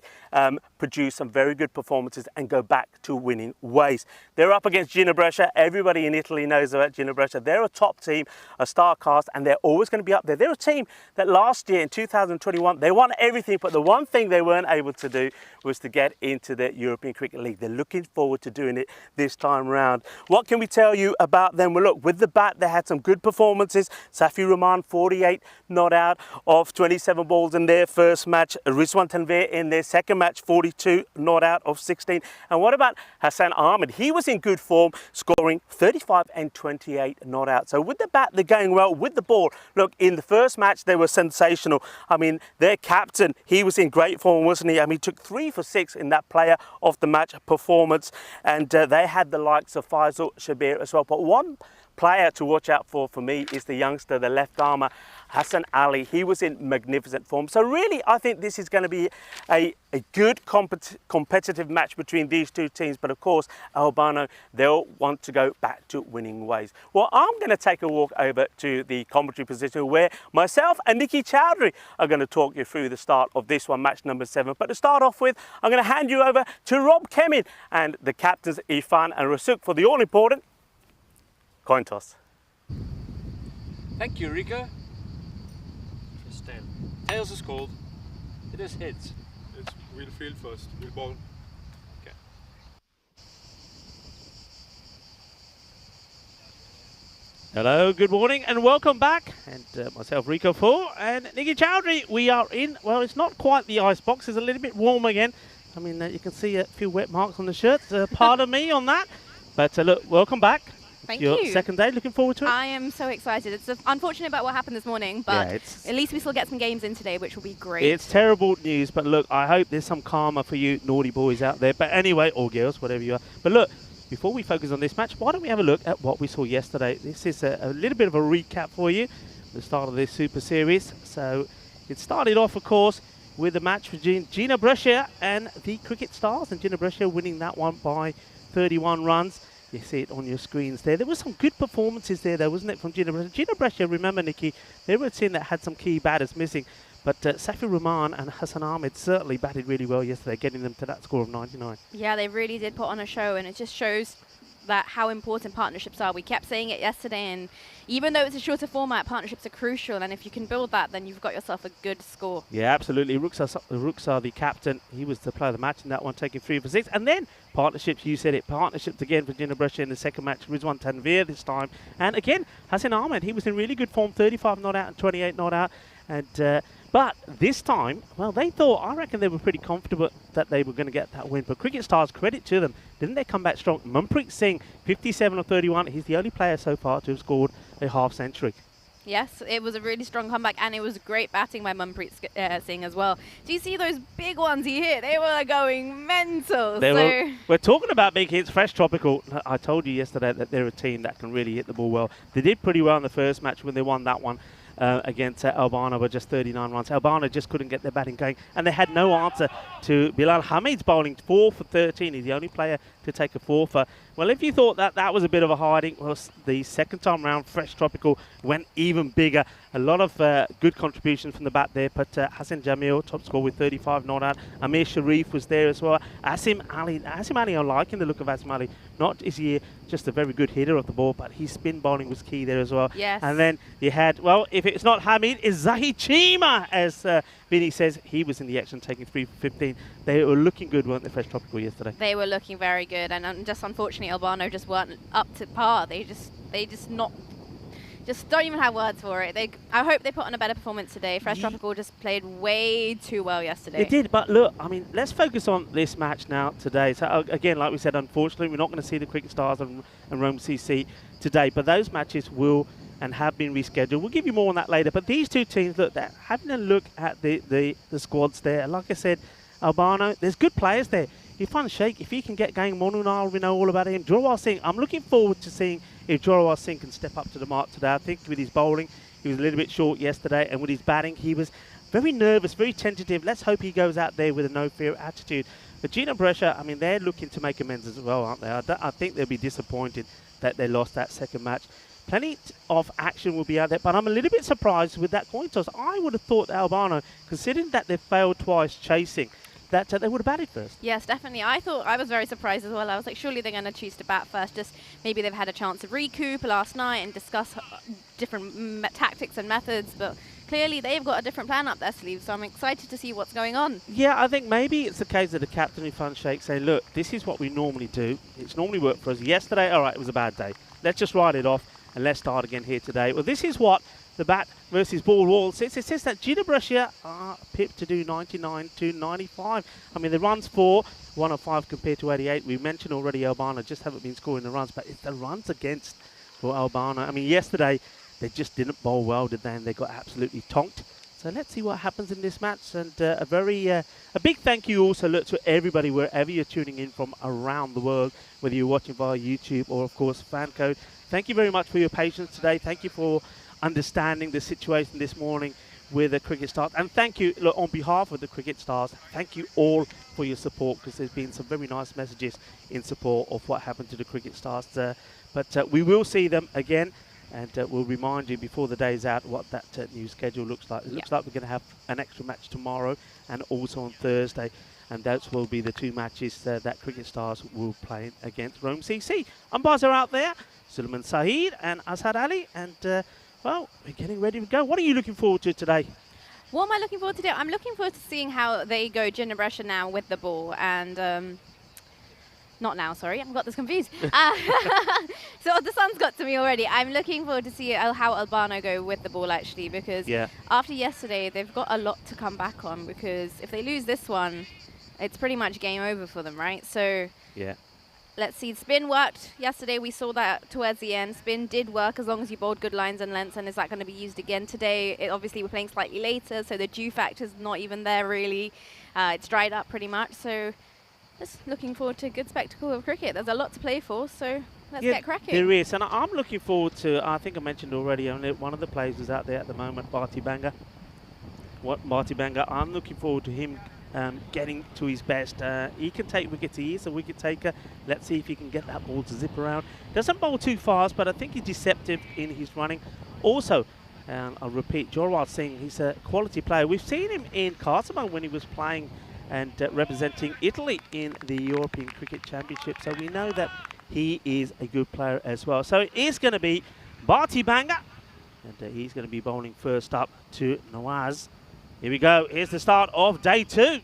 produce some very good performances and go back to winning ways. They're up against Gina Brescia. Everybody in Italy knows about Gina Brescia. They're a top team, a star cast, and they're always going to be up there. They're a team that last year in 2021, they won everything, but the one thing they weren't able to do was to get into the European Cricket League. They're looking forward to doing it this time round. What can we tell you about them? Well, look, with the bat, they had some good performances. Safi Rahman, 48 not out of 27 balls in their first match. Rizwan Tanvir in their second match, 42 not out of 16. And what about Hassan Ahmed? He was in good form, scoring 35 and 28 not out. So with the bat, they're going well. With the ball, look, in the first match, they were sensational. I mean, their captain, he was in great form, wasn't he? I mean, he took 3 for 6 in that player of the match performance. And they had the likes of Faisal Shabir as well. But one player to watch out for me is the youngster, the left armer, Hassan Ali. He was in magnificent form. So really, I think this is going to be a good competitive match between these 2 teams. But of course, Albano, they'll want to go back to winning ways. Well, I'm going to take a walk over to the commentary position where myself and Nikki Chowdhury are going to talk you through the start of this one, match number 7. But to start off with, I'm going to hand you over to Rob Kemin and the captains Irfan and Rasuk for the all-important coin toss. Thank you, Rico. Just tails is called. It is heads. We'll field first. We'll bowl. Okay. Hello, good morning and welcome back. And myself, Rico Full, and Nikki Chowdhury. We are in, well, it's not quite the ice box. It's a little bit warm again. I mean, you can see a few wet marks on the shirt. Pardon me on that. But look, welcome back. Thank Your you. second day, looking forward to it? I am so excited. It's unfortunate about what happened this morning, but at least we still get some games in today, which will be great. It's terrible news, but look, I hope there's some karma for you naughty boys out there. But anyway, or girls, whatever you are. But look, before we focus on this match, why don't we have a look at what we saw yesterday? This is a little bit of a recap for you, the start of this Super Series. So it started off, of course, with a match between Gina Brescia and the Cricket Stars, and Gina Brescia winning that one by 31 runs. You see it on your screens there. There were some good performances there, though, wasn't it, from Gina Brescia? Gina Brescia, remember, Nikki, they were a team that had some key batters missing. But Safi Rahman and Hassan Ahmed certainly batted really well yesterday, getting them to that score of 99. Yeah, they really did put on a show, and it just shows that how important partnerships are. We kept saying it yesterday, and even though it's a shorter format, partnerships are crucial, and if you can build that, then you've got yourself a good score. Yeah, absolutely. Ruksar, the captain, he was the player of the match in that one, taking 3 for 6. And then partnerships, you said it, partnerships again for Gina Brescia in the second match. Rizwan Tanvir this time. And again, Hassan Ahmed, he was in really good form, 35 not out and 28 not out. And but this time, well, I reckon they were pretty comfortable that they were going to get that win. But Cricket Stars, credit to them, didn't they come back strong? Manpreet Singh, 57 of 31. He's the only player so far to have scored a half century. Yes, it was a really strong comeback, and it was great batting by Manpreet Singh as well. Do you see those big ones he hit? They were going mental. We're talking about big hits. Fresh Tropical, I told you yesterday that they're a team that can really hit the ball well. They did pretty well in the first match when they won that one. Against Albano with just 39 runs. Albano just couldn't get their batting going, and they had no answer to Bilal Hamid's bowling, 4 for 13. He's the only player to take a 4 for. Well, if you thought that that was a bit of a hiding, well, the second time round, Fresh Tropical went even bigger. A lot of good contributions from the bat there, but Hassan Jamil, top score with 35 not out. Amir Sharif was there as well. Asim Ali, I'm liking the look of Asim Ali. Not is he just a very good hitter of the ball, but his spin bowling was key there as well. Yes. And then you had, well, if it's not Hamid, it's Zahid Chima, as Vinny says. He was in the action, taking 3 for 15. They were looking good, weren't they, Fresh Tropical yesterday? They were looking very good, and just unfortunately, Albano just weren't up to par. They just don't even have words for it. I hope they put on a better performance today. Fresh Tropical just played way too well yesterday. It did, but look, I mean, let's focus on this match now today. So again, like we said, unfortunately, we're not going to see the Cricket Stars and Rome CC today, but those matches will and have been rescheduled. We'll give you more on that later. But these two teams, look, they're having a look at the squads there. Like I said, Albano, there's good players there. Irfan Sheikh, if he can get going, Monunal, we know all about him. Jorawar Singh, I'm looking forward to seeing if Jorawar Singh can step up to the mark today. I think with his bowling, he was a little bit short yesterday, and with his batting, he was very nervous, very tentative. Let's hope he goes out there with a no-fear attitude. But Gina Brescia, I mean, they're looking to make amends as well, aren't they? I think they'll be disappointed that they lost that second match. Plenty of action will be out there, but I'm a little bit surprised with that coin toss. I would have thought that Albano, considering that they've failed twice chasing, that they would have batted first. Yes, definitely. I was very surprised as well. I was like, surely they're going to choose to bat first. Just maybe they've had a chance to recoup last night and discuss different tactics and methods, but clearly they've got a different plan up their sleeve, so I'm excited to see what's going on. Yeah, I think maybe it's the case of the captain Irfan Sheikh saying, look, this is what we normally do. It's normally worked for us. Yesterday, all right, it was a bad day. Let's just write it off and let's start again here today. Well, this is what the bat versus ball wall says. It says that Gina Brescia are pipped to do 99 to 95. I mean, the runs for 105 compared to 88. We mentioned already Albano just haven't been scoring the runs, but it's the runs against for Albano. I mean, yesterday they just didn't bowl well, did they? And they got absolutely tonked. So let's see what happens in this match. And a big thank you also to everybody wherever you're tuning in from around the world, whether you're watching via YouTube or, of course, FanCode. Thank you very much for your patience today. Thank you for understanding the situation this morning with the Cricket Stars. And thank you, look, on behalf of the Cricket Stars, thank you all for your support, because there's been some very nice messages in support of what happened to the Cricket Stars. But we will see them again, and we'll remind you before the day's out what that new schedule looks like. It looks like we're going to have an extra match tomorrow and also on Thursday. And those will be the two matches that Cricket Stars will play against Rome CC. Umpires are out there, Suleiman Saeed and Azhar Ali, and well, we're getting ready to go. What are you looking forward to today? What am I looking forward to do? I'm looking forward to seeing how they go Gina Brescia now with the ball, and not now, sorry, I've got this confused. So the sun's got to me already. I'm looking forward to see how Albano go with the ball, actually, because after yesterday, they've got a lot to come back on, because if they lose this one, it's pretty much game over for them, right? So let's see. Spin worked yesterday. We saw that towards the end. Spin did work as long as you bowled good lines and lengths. And is that going to be used again today? Obviously, we're playing slightly later, so the dew factor's not even there, really. It's dried up pretty much. So just looking forward to a good spectacle of cricket. There's a lot to play for, so let's get cracking. There is. And I'm looking forward to, I think I mentioned already, only one of the players is out there at the moment, Bharti Banga. Bharti Banga, I'm looking forward to him getting to his best. He can take wickets. He is a wicket taker. Let's see if he can get that ball to zip around. Doesn't bowl too fast, but I think he's deceptive in his running. Also, I'll repeat, Jorawar Singh, he's a quality player. We've seen him in Kosovo when he was playing and representing Italy in the European Cricket Championship. So we know that he is a good player as well. So it is going to be Bharti Banga, and he's going to be bowling first up to Nawaz. Here we go. Here's the start of day 2. It's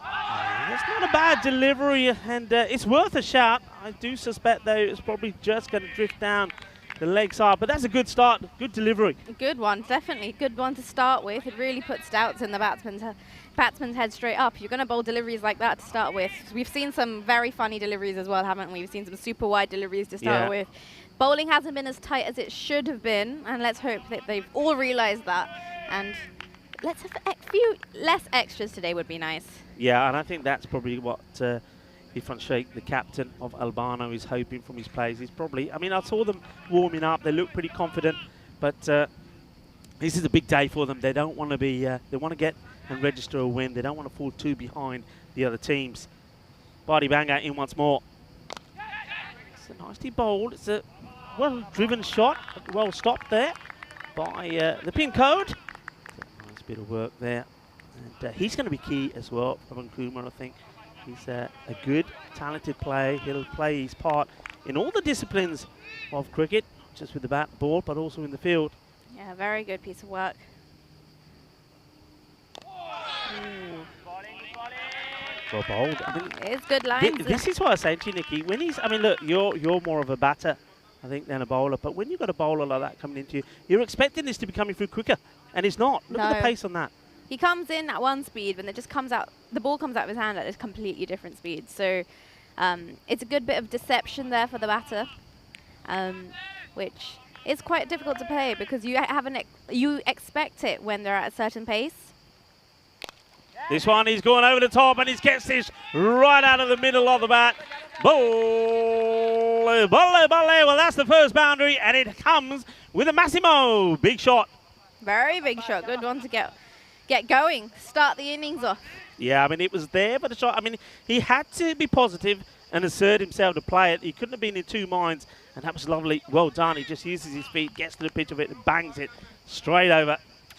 not a bad delivery, and it's worth a shout. I do suspect, though, it's probably just going to drift down the leg side, but that's a good start, good delivery. Good one, definitely. Good one to start with. It really puts doubts in the batsman's head straight up. You're going to bowl deliveries like that to start with. We've seen some very funny deliveries as well, haven't we? We've seen some super wide deliveries to start with. Bowling hasn't been as tight as it should have been, and let's hope that they've all realised that. And let's have a few less extras today would be nice. Yeah, and I think that's probably what Irfan Sheikh, the captain of Albano, is hoping from his players. He's probably, I mean, I saw them warming up. They look pretty confident, but this is a big day for them. They don't want to be, they want to get and register a win. They don't want to fall too behind the other teams. Bharti Banga in once more. It's a nicely bowled. It's a well-driven shot, well stopped there by the pin code. Nice bit of work there. And he's going to be key as well, Pavan Kumar, I think. He's a good, talented player. He'll play his part in all the disciplines of cricket, not just with the bat and ball, but also in the field. Yeah, very good piece of work. Well bowled. I mean, It's good lines. this is what I say to you, Nikki. When he's, I mean, look, you're more of a batter, I think, than a bowler. But when you've got a bowler like that coming into you, you're expecting this to be coming through quicker, and it's not. Look at the No. pace on that. He comes in at one speed, but it just comes out, the ball comes out of his hand at a completely different speed. So it's a good bit of deception there for the batter, which is quite difficult to play because you expect it when they're at a certain pace. This one, he's going over the top, and he gets this right out of the middle of the bat. Ball, ball, ball. Well, that's the first boundary, and it comes with a Massimo. Big shot. Very big shot. Good one to get going. Start the innings off. Yeah, I mean, it was there for the shot. I mean, he had to be positive and assert himself to play it. He couldn't have been in two minds, and that was lovely. Well done. He just uses his feet, gets to the pitch of it, and bangs it straight over.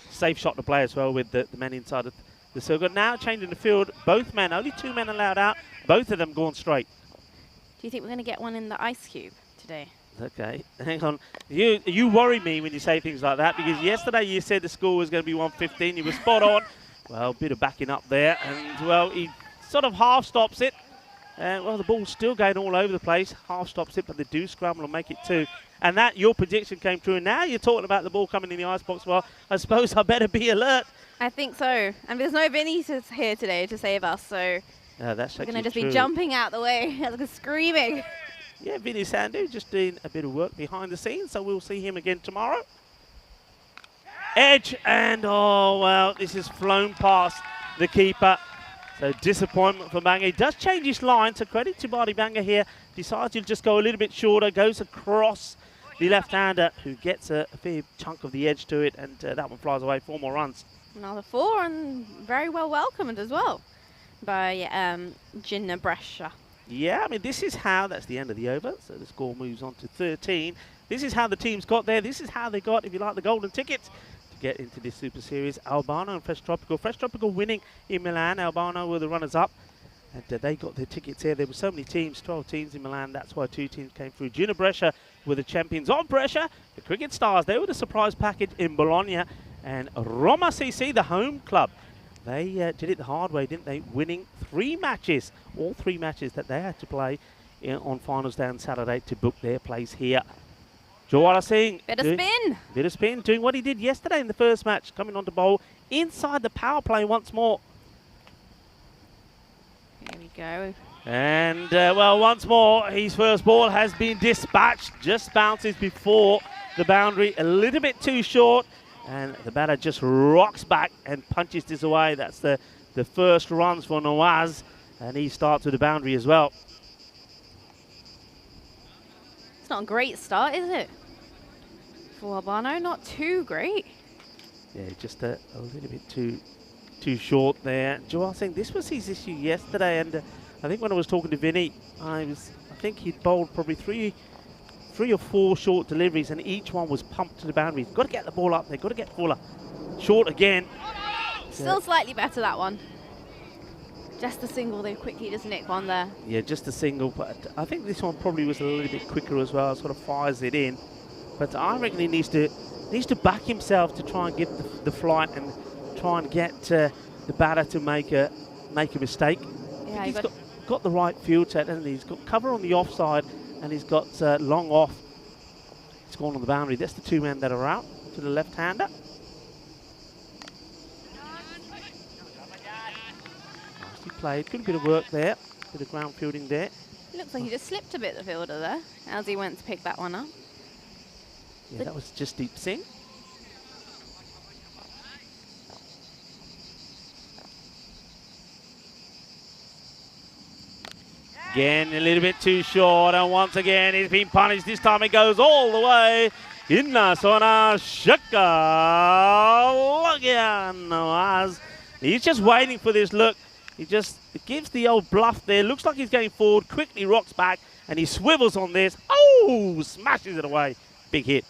Safe shot to play as well with the men inside the circle. Now changing the field. Both men, only two men allowed out. Both of them going straight. Do you think we're going to get one in the ice cube today? Okay, hang on. You worry me when you say things like that, because yesterday you said the score was going to be 115. You were spot on. Well, a bit of backing up there, and well, he sort of half stops it. Well, the ball's still going all over the place. Half stops it, but they do scramble and make it two. And that, your prediction came true. And now you're talking about the ball coming in the icebox. Well, I suppose I better be alert. I think so. And there's no Vinny here today to save us, so that's we're going to just be jumping out the way, like screaming. Yeah, Vinny Sandhu just doing a bit of work behind the scenes, so we'll see him again tomorrow. Edge, and oh, well, this has flown past the keeper. So disappointment for Banga. He does change his line, so credit to Badi Banga here. Decides to just go a little bit shorter, goes across the left-hander, who gets a fair chunk of the edge to it, and that one flies away. 4 more runs. Another 4, and very well welcomed as well by Jinnah Brescia. Yeah, I mean, this is how, that's the end of the over, so the score moves on to 13. This is how the teams got there. This is how they got, if you like, the golden tickets to get into this Super Series. Albano and Fresh Tropical. Fresh Tropical winning in Milan. Albano were the runners-up, and they got their tickets here. There were so many teams, 12 teams in Milan. That's why 2 teams came through. Jinnah Brescia were the champions of Brescia. The Cricket Stars, they were the surprise package in Bologna. And Roma CC, the home club, they did it the hard way, didn't they? Winning 3 matches, all 3 matches that they had to play on finals day on Saturday to book their place here. Jawara Singh. Bit of spin. Bit of spin, doing what he did yesterday in the first match, coming on to bowl inside the power play once more. Here we go. And, well, once more, his first ball has been dispatched. Just bounces before the boundary, a little bit too short. And the batter just rocks back and punches this away. That's the first runs for Nawaz. And he starts with the boundary as well. It's not a great start, is it? For Albano, not too great. Yeah, just a little bit too short there. Jawar Singh, this was his issue yesterday. And I think when I was talking to Vinny, I think he'd bowled probably three or 4 short deliveries, and each one was pumped to the boundary. Got to get the ball up there. Got to get Fuller short again. Still slightly better, that one. Just a single, they quickly just nick one there. Yeah, just a single, but I think this one probably was a little bit quicker as well. Sort of fires it in, but I reckon he needs to back himself to try and get the flight and try and get the batter to make a mistake. Yeah, he's got the right field set, hasn't he? He's got cover on the offside. And he's got long off. He's gone on the boundary. That's the 2 men that are out to the left-hander. Nicely played. Good bit of work there. Bit of ground fielding there. It looks like he just slipped a bit, the fielder there, as he went to pick that one up. Yeah, that was just Deep Singh. Again, a little bit too short, and once again, he's been punished. This time it goes all the way. Inna Sona Shaka. Nawaz. He's just waiting for this look. He just gives the old bluff there. Looks like he's going forward, quickly rocks back, and he swivels on this. Oh, smashes it away. Big hit.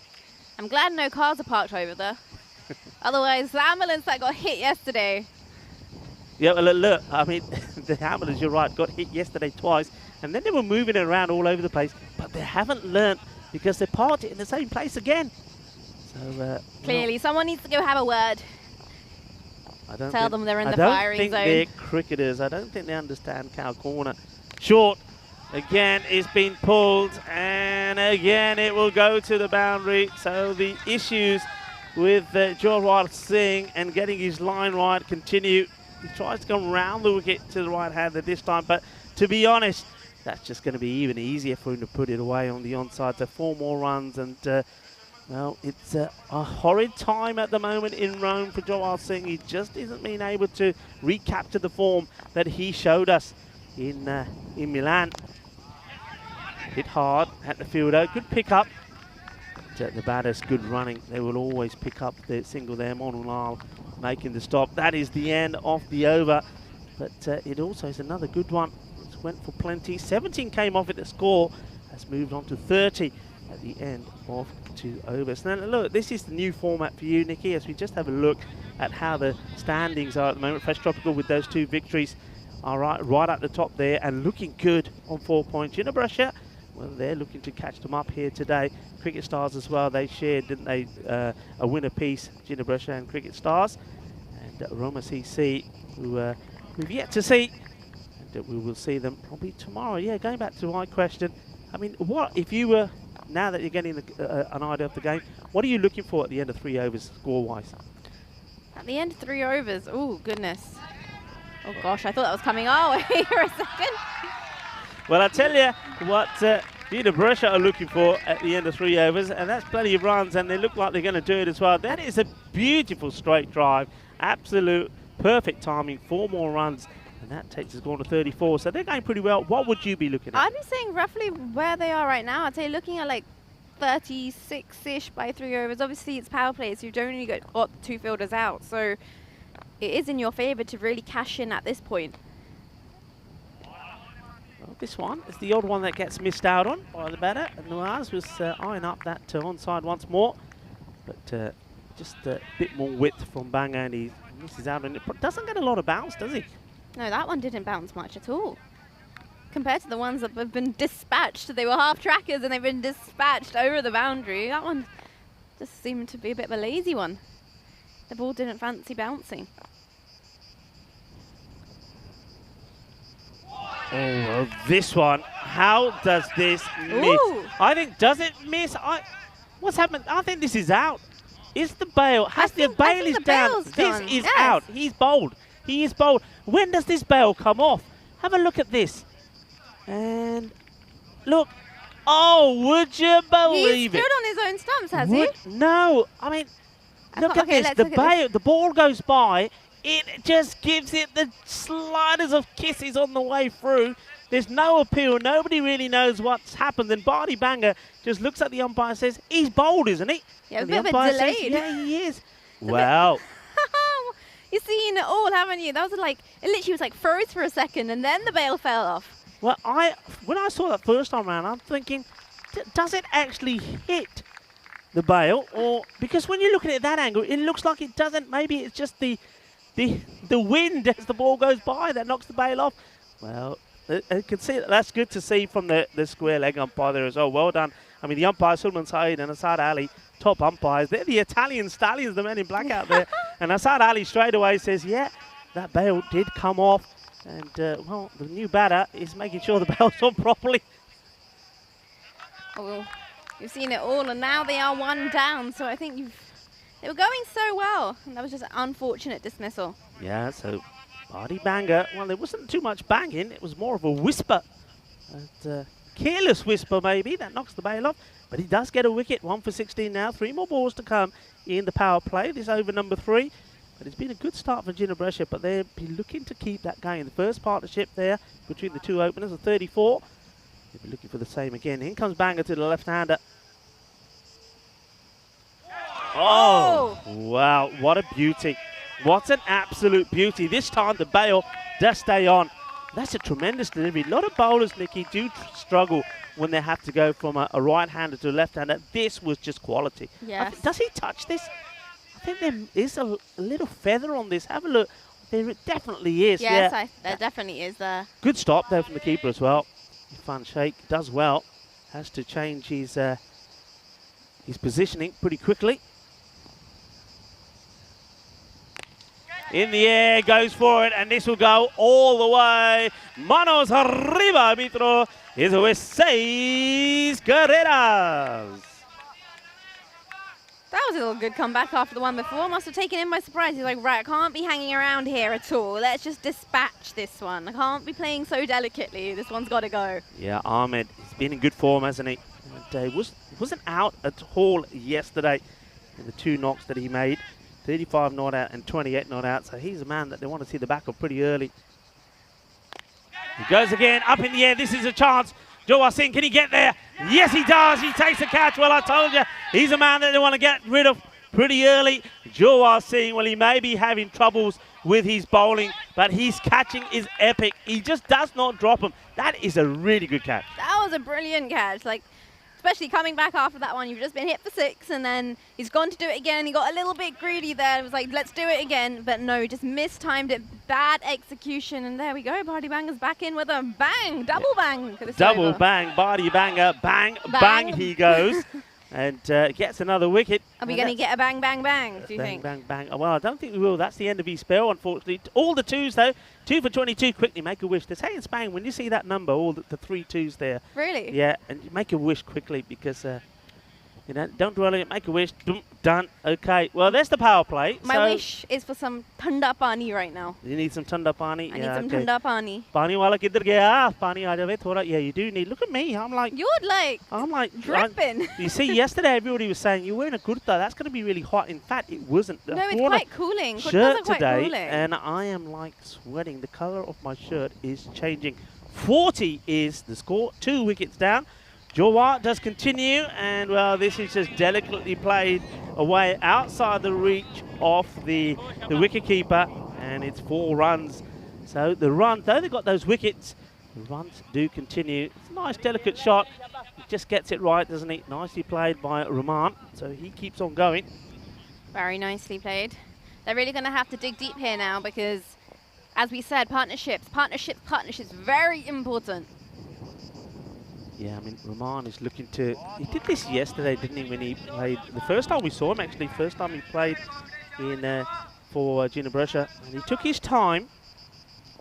I'm glad no cars are parked over there. Otherwise, the ambulance that got hit yesterday. Yeah, well, look, I mean, the ambulance, you're right, got hit yesterday twice, and then they were moving it around all over the place, but they haven't learnt because they parked it in the same place again. So Clearly, someone needs to go have a word. Tell them they're in the firing zone. I don't think they're cricketers. I don't think they understand cow corner. Short. Again, it's been pulled, and again, it will go to the boundary. So the issues with Jorwal Singh and getting his line right continue. He tries to come round the wicket to the right-hander this time, but to be honest, that's just going to be even easier for him to put it away on the onside. So 4 more runs, and well, it's a horrid time at the moment in Rome for Jorwal Singh. He just isn't being able to recapture the form that he showed us in Milan. Hit hard at the fielder, good pick up. The batters, good running. They will always pick up the single there. Monulal making the stop. That is the end of the over. But it also is another good one. It went for plenty. 17 came off at the score. Has moved on to 30 at the end of 2 overs. Now look, this is the new format for you, Nikki, as we just have a look at how the standings are at the moment. Fresh Tropical with those 2 victories are right at the top there and looking good on 4 points. Unibrussia, well, they're looking to catch them up here today. Cricket Stars as well, they shared, didn't they, a win apiece, Unibrussia and Cricket Stars. And Roma CC, who we've yet to see, and we will see them probably tomorrow. Yeah, going back to my question, I mean, what if you were, now that you're getting an idea of the game, what are you looking for at the end of 3 overs score-wise? At the end of 3 overs, oh goodness. Oh gosh, I thought that was coming our way for a second. Well, I tell you what Unibrussia are looking for at the end of 3 overs, and that's plenty of runs, and they look like they're going to do it as well. That is a beautiful straight drive, absolute perfect timing, 4 more runs, and that takes the score to 34. So they're going pretty well. What would you be looking at? I'd be saying roughly where they are right now. I'd say looking at like 36-ish by 3 overs. Obviously, it's power play, so you've only got 2 fielders out. So it is in your favour to really cash in at this point. Well, this one is the odd one that gets missed out on by the batter. And Nuaz was eyeing up that onside once more. But just a bit more width from Banga, and he misses out. And it doesn't get a lot of bounce, does he? No, that one didn't bounce much at all. Compared to the ones that have been dispatched, they were half trackers and they've been dispatched over the boundary. That one just seemed to be a bit of a lazy one. The ball didn't fancy bouncing. Oh, well, this one. How does this miss? Ooh. I think, does it miss? What's happened? I think this is out. Is the bail? Has the bail is down? This is out. He's bowled. He is bowled. When does this bail come off? Have a look at this. And look. Oh, would you believe it? He stood on his own stumps, has he? No. I mean, look at this. The bail, the ball goes by. It just gives it the slightest of kisses on the way through. There's no appeal. Nobody really knows what's happened. Then Barty Banger just looks at the umpire and says, he's bowled, isn't he? Yeah, and a bit delayed. Says, yeah, he is. Well. You've seen it all, haven't you? That was like, it literally was like froze for a second and then the bail fell off. Well, when I saw that first time around, I'm thinking, does it actually hit the bail? Or because when you look at it at that angle, it looks like it doesn't. Maybe it's just the wind as the ball goes by that knocks the bail off. Well, I can see that's good to see from the square leg umpire there as well. Well done. I mean, the umpire, Sulman Saeed and Asad Ali, top umpires. They're the Italian stallions, the men in black out there. And Asad Ali straight away says, yeah, that bail did come off. And, well, the new batter is making sure the bail's on properly. Oh, well, you've seen it all, and now they are 1 down. So I think they were going so well. And that was just an unfortunate dismissal. Yeah, so Barty Banger, well, there wasn't too much banging. It was more of a whisper. And, careless whisper, maybe, that knocks the bail off. But he does get a wicket. 1 for 16 now. 3 more balls to come in the power play. This over number 3. But it's been a good start for Unibrussia, but they'll be looking to keep that going. The first partnership there between the 2 openers of 34. They'll be looking for the same again. In comes Banger to the left-hander. Oh, wow, what a beauty. What an absolute beauty. This time the bail does stay on. That's a tremendous delivery. A lot of bowlers, Nicky, do struggle when they have to go from a right-hander to a left-hander. This was just quality. Yes. Does he touch this? I think there is a little feather on this. Have a look. There definitely is. Yes, yeah. there definitely is there. Good stop there from the keeper as well. Fun shake, does well. Has to change his positioning pretty quickly. In the air, goes for it, and this will go all the way. Manos arriba, arbitro. Eso es 6 carreras. That was a little good comeback after the one before. Must have taken him by surprise. He's like, right, I can't be hanging around here at all. Let's just dispatch this one. I can't be playing so delicately. This one's got to go. Yeah, Ahmed, he's been in good form, hasn't he? And, wasn't out at all yesterday in the 2 knocks that he made. 35 not out and 28 not out. So he's a man that they want to see the back of pretty early. He goes again, up in the air. This is a chance. Jawar Singh, can he get there? Yes, he does. He takes the catch. Well, I told you, he's a man that they want to get rid of pretty early. Jawar Singh, well, he may be having troubles with his bowling, but his catching is epic. He just does not drop him. That is a really good catch. That was a brilliant catch. Like, especially coming back after that one, you've just been hit for 6, and then he's gone to do it again. He got a little bit greedy there. It was like, let's do it again. But no, just mistimed it. Bad execution. And there we go. Barty Banger's back in with a bang. Double bang. Double bang. Barty Banger. Bang, bang, he goes. And gets another wicket. Are we going to get a bang, bang, bang, do you think? Bang, bang, bang. Well, I don't think we will. That's the end of his spell, unfortunately. All the 2s, though. 2 for 22. Quickly, make a wish. They say in Spain, when you see that number, all the 3 2s there. Really? Yeah, and you make a wish quickly because, you know, don't dwell on it. Make a wish. Boom, done. Okay. Well, there's the power play. My wish is for some thanda pani right now. You need some thanda pani? I need some thanda pani. Pani wala kidhar gaya? Pani aa jaave thoda. Yeah, you do need. Look at me. I'm like dripping. You see, yesterday everybody was saying you're wearing a kurta. That's going to be really hot. In fact, it wasn't. No, it's quite cooling. Shirt quite today, cooling. and I am like sweating. The color of my shirt is changing. 40 is the score. 2 wickets down. Jawar does continue, and well, this is just delicately played away outside the reach of the wicketkeeper, and it's 4 runs. So the run, though they got those wickets, the runs do continue. It's a nice, delicate shot. He just gets it right, doesn't he? Nicely played by Rahman, so he keeps on going. Very nicely played. They're really going to have to dig deep here now because, as we said, partnerships, very important. Yeah, I mean, Rahman is looking to... He did this yesterday, didn't he, when he played... The first time we saw him, actually, first time he played in for Jinabresha. And he took his time,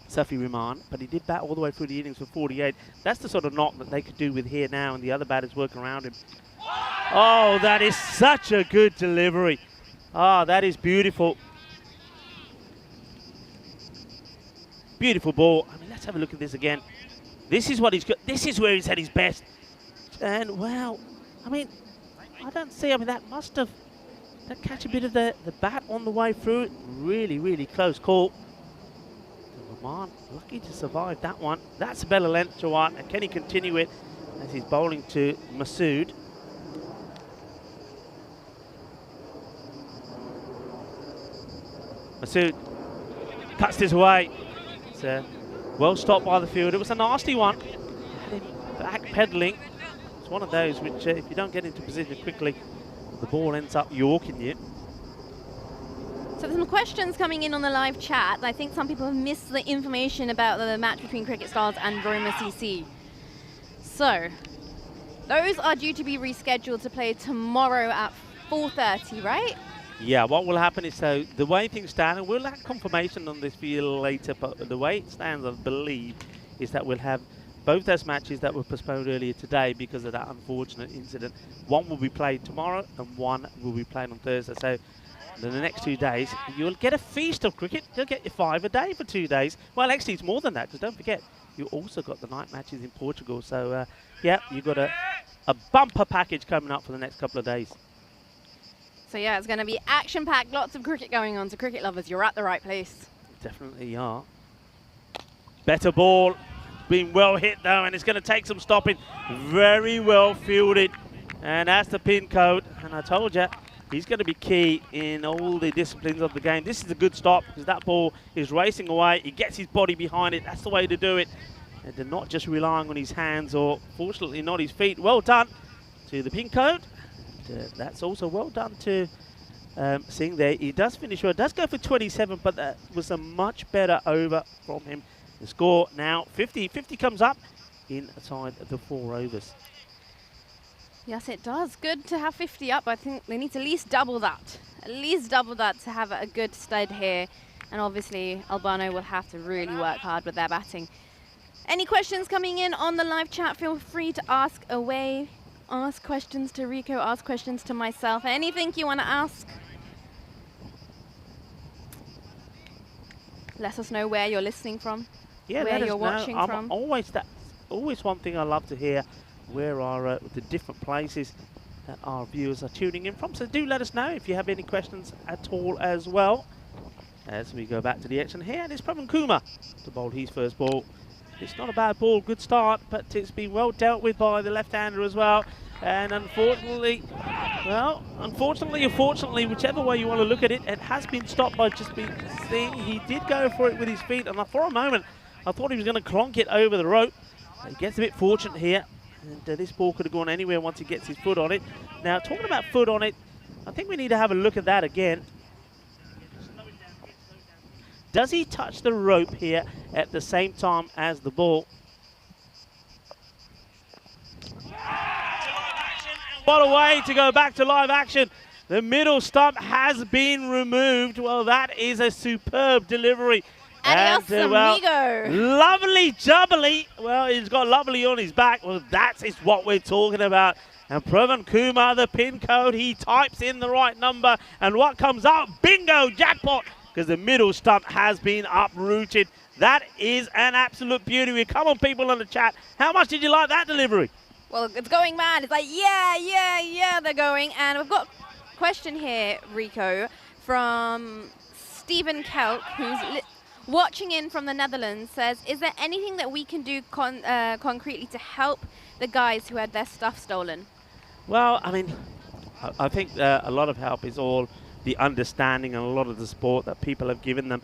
Safi Rahman, but he did bat all the way through the innings for 48. That's the sort of knock that they could do with here now, and the other batters working around him. Oh, that is such a good delivery. Ah, that is beautiful. Beautiful ball. I mean, let's have a look at this again. This is what he's got. This is where he's at his best. And, wow, I mean, I don't see. I mean, that must have... That catch a bit of the bat on the way through. Really, really close call. Rahman, lucky to survive that one. That's a better length to one. And can he continue it as he's bowling to Masood? Masood cuts this away. It's well stopped by the field. It was a nasty one. Back-pedaling. It's one of those which, if you don't get into position quickly, the ball ends up yorking you. So there's some questions coming in on the live chat. I think some people have missed the information about the match between Cricket Stars and Roma CC. So, those are due to be rescheduled to play tomorrow at 4:30, right? Yeah, what will happen is, so the way things stand, and we'll have confirmation on this video later, but the way it stands, I believe, is that we'll have both those matches that were postponed earlier today because of that unfortunate incident. One will be played tomorrow and one will be played on Thursday. So in the next 2 days, you'll get a feast of cricket. You'll get your 5 a day for 2 days. Well, actually, it's more than that, because don't forget, you also got the night matches in Portugal. So, yeah, you've got a bumper package coming up for the next couple of days. So, yeah, it's going to be action-packed, lots of cricket going on. So, cricket lovers, you're at the right place. Definitely are. Better ball. Being well hit, though, and it's going to take some stopping. Very well fielded. And that's the pin code. And I told you, he's going to be key in all the disciplines of the game. This is a good stop because that ball is racing away. He gets his body behind it. That's the way to do it. and they're not just relying on his hands or, fortunately, not his feet. Well done to the FanCode. That's also well done to Singh there. He does finish well. Does go for 27, but that was a much better over from him. The score now 50. 50 comes up inside the 4 overs. Yes, it does. Good to have 50 up. I think they need to at least double that. At least double that to have a good stud here. And obviously, Albano will have to really work hard with their batting. Any questions coming in on the live chat, feel free to ask away. Ask questions to Rico, ask questions to myself. Anything you want to ask? Let us know where you're listening from, where you're watching from. Always one thing I love to hear, where are the different places that our viewers are tuning in from. So do let us know if you have any questions at all as well. As we go back to the action here, and it's Pravin Kumar to bowl his first ball. It's not a bad ball, good start, but it's been well dealt with by the left-hander as well. And unfortunately, unfortunately, whichever way you want to look at it, it has been stopped by just being seen. He did go for it with his feet, and for a moment, I thought he was going to clonk it over the rope. He gets a bit fortunate here, and this ball could have gone anywhere once he gets his foot on it. Now, talking about foot on it, I think we need to have a look at that again. Does he touch the rope here at the same time as the ball? What a way to go back to live action. The middle stump has been removed. Well, that is a superb delivery. Adios, amigo. Lovely jubbly. Well, he's got lovely on his back. Well, that is what we're talking about. And Pravin Kumar, the FanCode, he types in the right number. And what comes out? Bingo, jackpot. Because the middle stump has been uprooted. That is an absolute beauty. Come on, people in the chat. How much did you like that delivery? Well, it's going mad. It's like, yeah, they're going. And we've got a question here, Rico, from Stephen Kelk, who's watching in from the Netherlands, says, is there anything that we can do concretely to help the guys who had their stuff stolen? Well, I mean, I think a lot of help is all the understanding and a lot of the support that people have given them.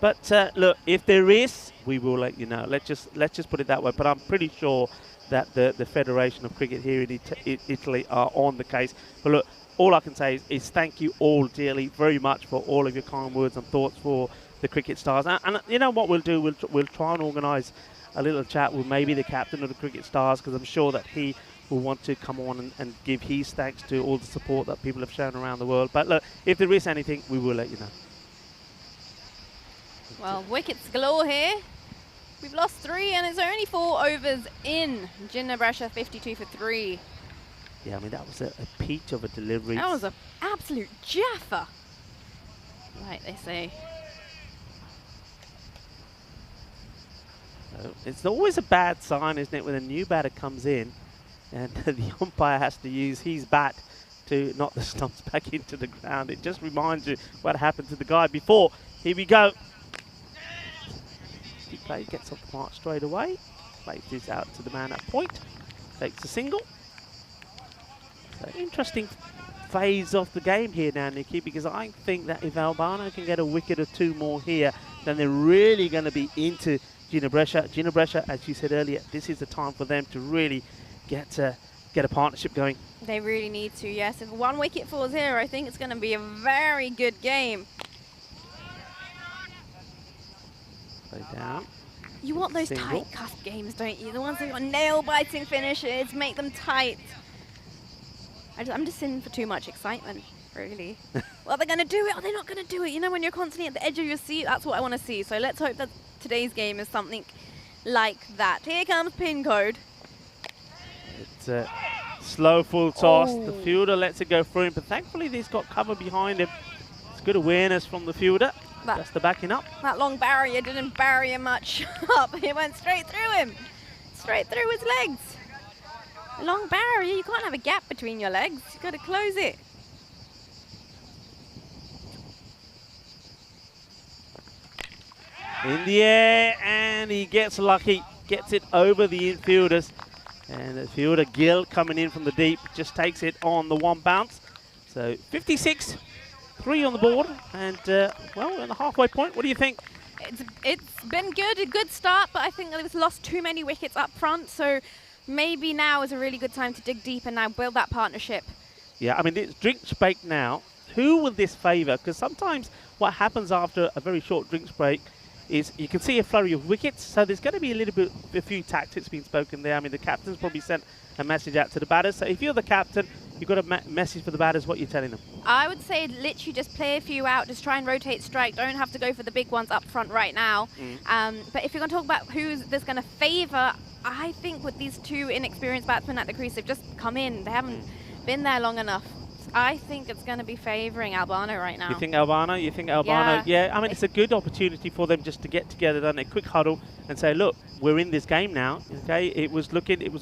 But look, if there is, we will let you know. Let's just put it that way. But I'm pretty sure that the Federation of Cricket here in Italy are on the case. But look, all I can say is thank you all dearly very much for all of your kind words and thoughts for the Cricket Stars. And you know what we'll do? We'll try and organise a little chat with maybe the captain of the Cricket Stars, because I'm sure that he will want to come on and give his thanks to all the support that people have shown around the world. But look, if there is anything, we will let you know. Well, wickets galore here. We've lost 3 and it's only 4 overs in. Jinnabrasha 52 for 3. Yeah, I mean, that was a peach of a delivery. That was an absolute jaffa, like they say. It's always a bad sign, isn't it, when a new batter comes in and the umpire has to use his bat to knock the stumps back into the ground. It just reminds you what happened to the guy before. Here we go. He gets off the mark straight away. Plays this out to the man at point. Takes a single. So interesting phase of the game here now, Nikki, because I think that if Albano can get a wicket or 2 more here, then they're really going to be into Jinnabrasha. Jinnabrasha, as you said earlier, this is the time for them to really get a partnership going. They really need to, yes. If 1 wicket falls here, I think it's going to be a very good game. Play down. You want those Single. tight cusp games, don't you? The ones that got nail-biting finishes, make them tight. I'm just in for too much excitement, really. Well, they're going to do it, or they're not going to do it. You know, when you're constantly at the edge of your seat, that's what I want to see. So let's hope that today's game is something like that. Here comes FanCode. It's a slow full toss. Oh. The fielder lets it go through him, but thankfully he's got cover behind him. It's good awareness from the fielder. Just the backing up. That long barrier didn't barrier much up. It went straight through him. Straight through his legs. A long barrier, you can't have a gap between your legs. You've got to close it. In the air, and he gets lucky. Gets it over the infielders. And the fielder, Gill, coming in from the deep, just takes it on the 1 bounce. So 56, 3 on the board, and well, we're on the halfway point. What do you think? It's been good, a good start, but I think they've lost too many wickets up front, so maybe now is a really good time to dig deep and now build that partnership. Yeah, I mean, it's drinks break now. Who will this favour? Because sometimes what happens after a very short drinks break is you can see a flurry of wickets, so there's going to be a few tactics being spoken there. I mean, the captain's probably sent a message out to the batters. So if you're the captain, you've got a message for the batters. What you're telling them? I would say literally just play a few out, just try and rotate strike. Don't have to go for the big ones up front right now. But if you're going to talk about who's this going to favour, I think with these two inexperienced batsmen at the crease, they've just come in. They haven't been there long enough. I think it's going to be favouring Albano right now. You think Albano? You think Albano? Yeah, I mean, it's a good opportunity for them just to get together, done a quick huddle and say, look, we're in this game now. Okay, it was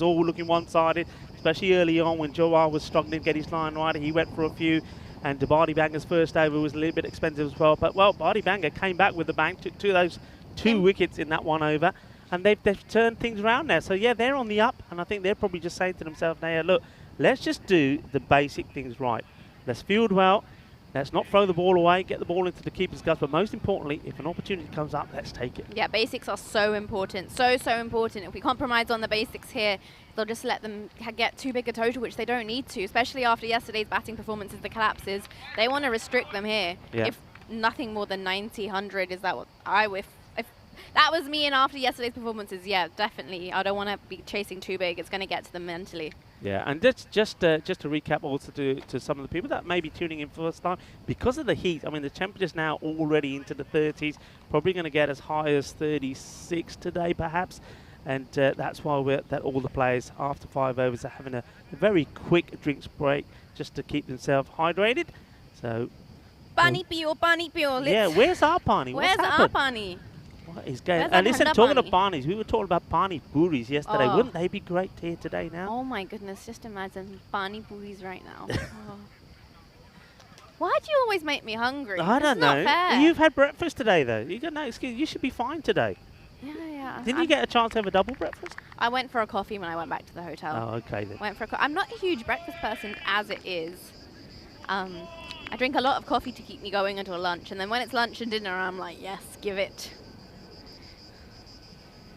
all looking one-sided, especially early on when Jawar was struggling to get his line right. He went for a few, and Bardi Banger's first over was a little bit expensive as well. But, well, Bardi Banger came back with the bang, took those two wickets in that one over, and they've turned things around now. So, yeah, they're on the up, and I think they're probably just saying to themselves, now, look, let's just do the basic things right. Let's field well. Let's not throw the ball away, get the ball into the keeper's guts. But most importantly, if an opportunity comes up, let's take it. Yeah, basics are so important. So important. If we compromise on the basics here, they'll just let them get too big a total, which they don't need to, especially after yesterday's batting performances, the collapses. They want to restrict them here. Yeah. If nothing more than 90, 100, is that what if that was me and after yesterday's performances, yeah, definitely. I don't want to be chasing too big. It's going to get to them mentally. Yeah, and just to recap also to some of the people that may be tuning in for the first time, because of the heat, I mean, the temperature's now already into the 30s, probably going to get as high as 36 today perhaps, and that's why all the players after 5 overs are having a very quick drinks break just to keep themselves hydrated. So, Pani pio, pani pio. Yeah, where's our pani? Where's our pani? What is going on? Where's And listen, our talking pani? of panis, we were talking about pani puris yesterday. Oh. Wouldn't they be great here today now? Oh my goodness, just imagine pani puris right now. Oh. Why do you always make me hungry? I don't know. Not fair. You've had breakfast today, though. You got no excuse. You should be fine today. Yeah. Didn't you get a chance to have a double breakfast? I went for a coffee when I went back to the hotel. Oh, okay then. Went for I'm not a huge breakfast person as it is. I drink a lot of coffee to keep me going until lunch, and then when it's lunch and dinner, I'm like, yes, give it.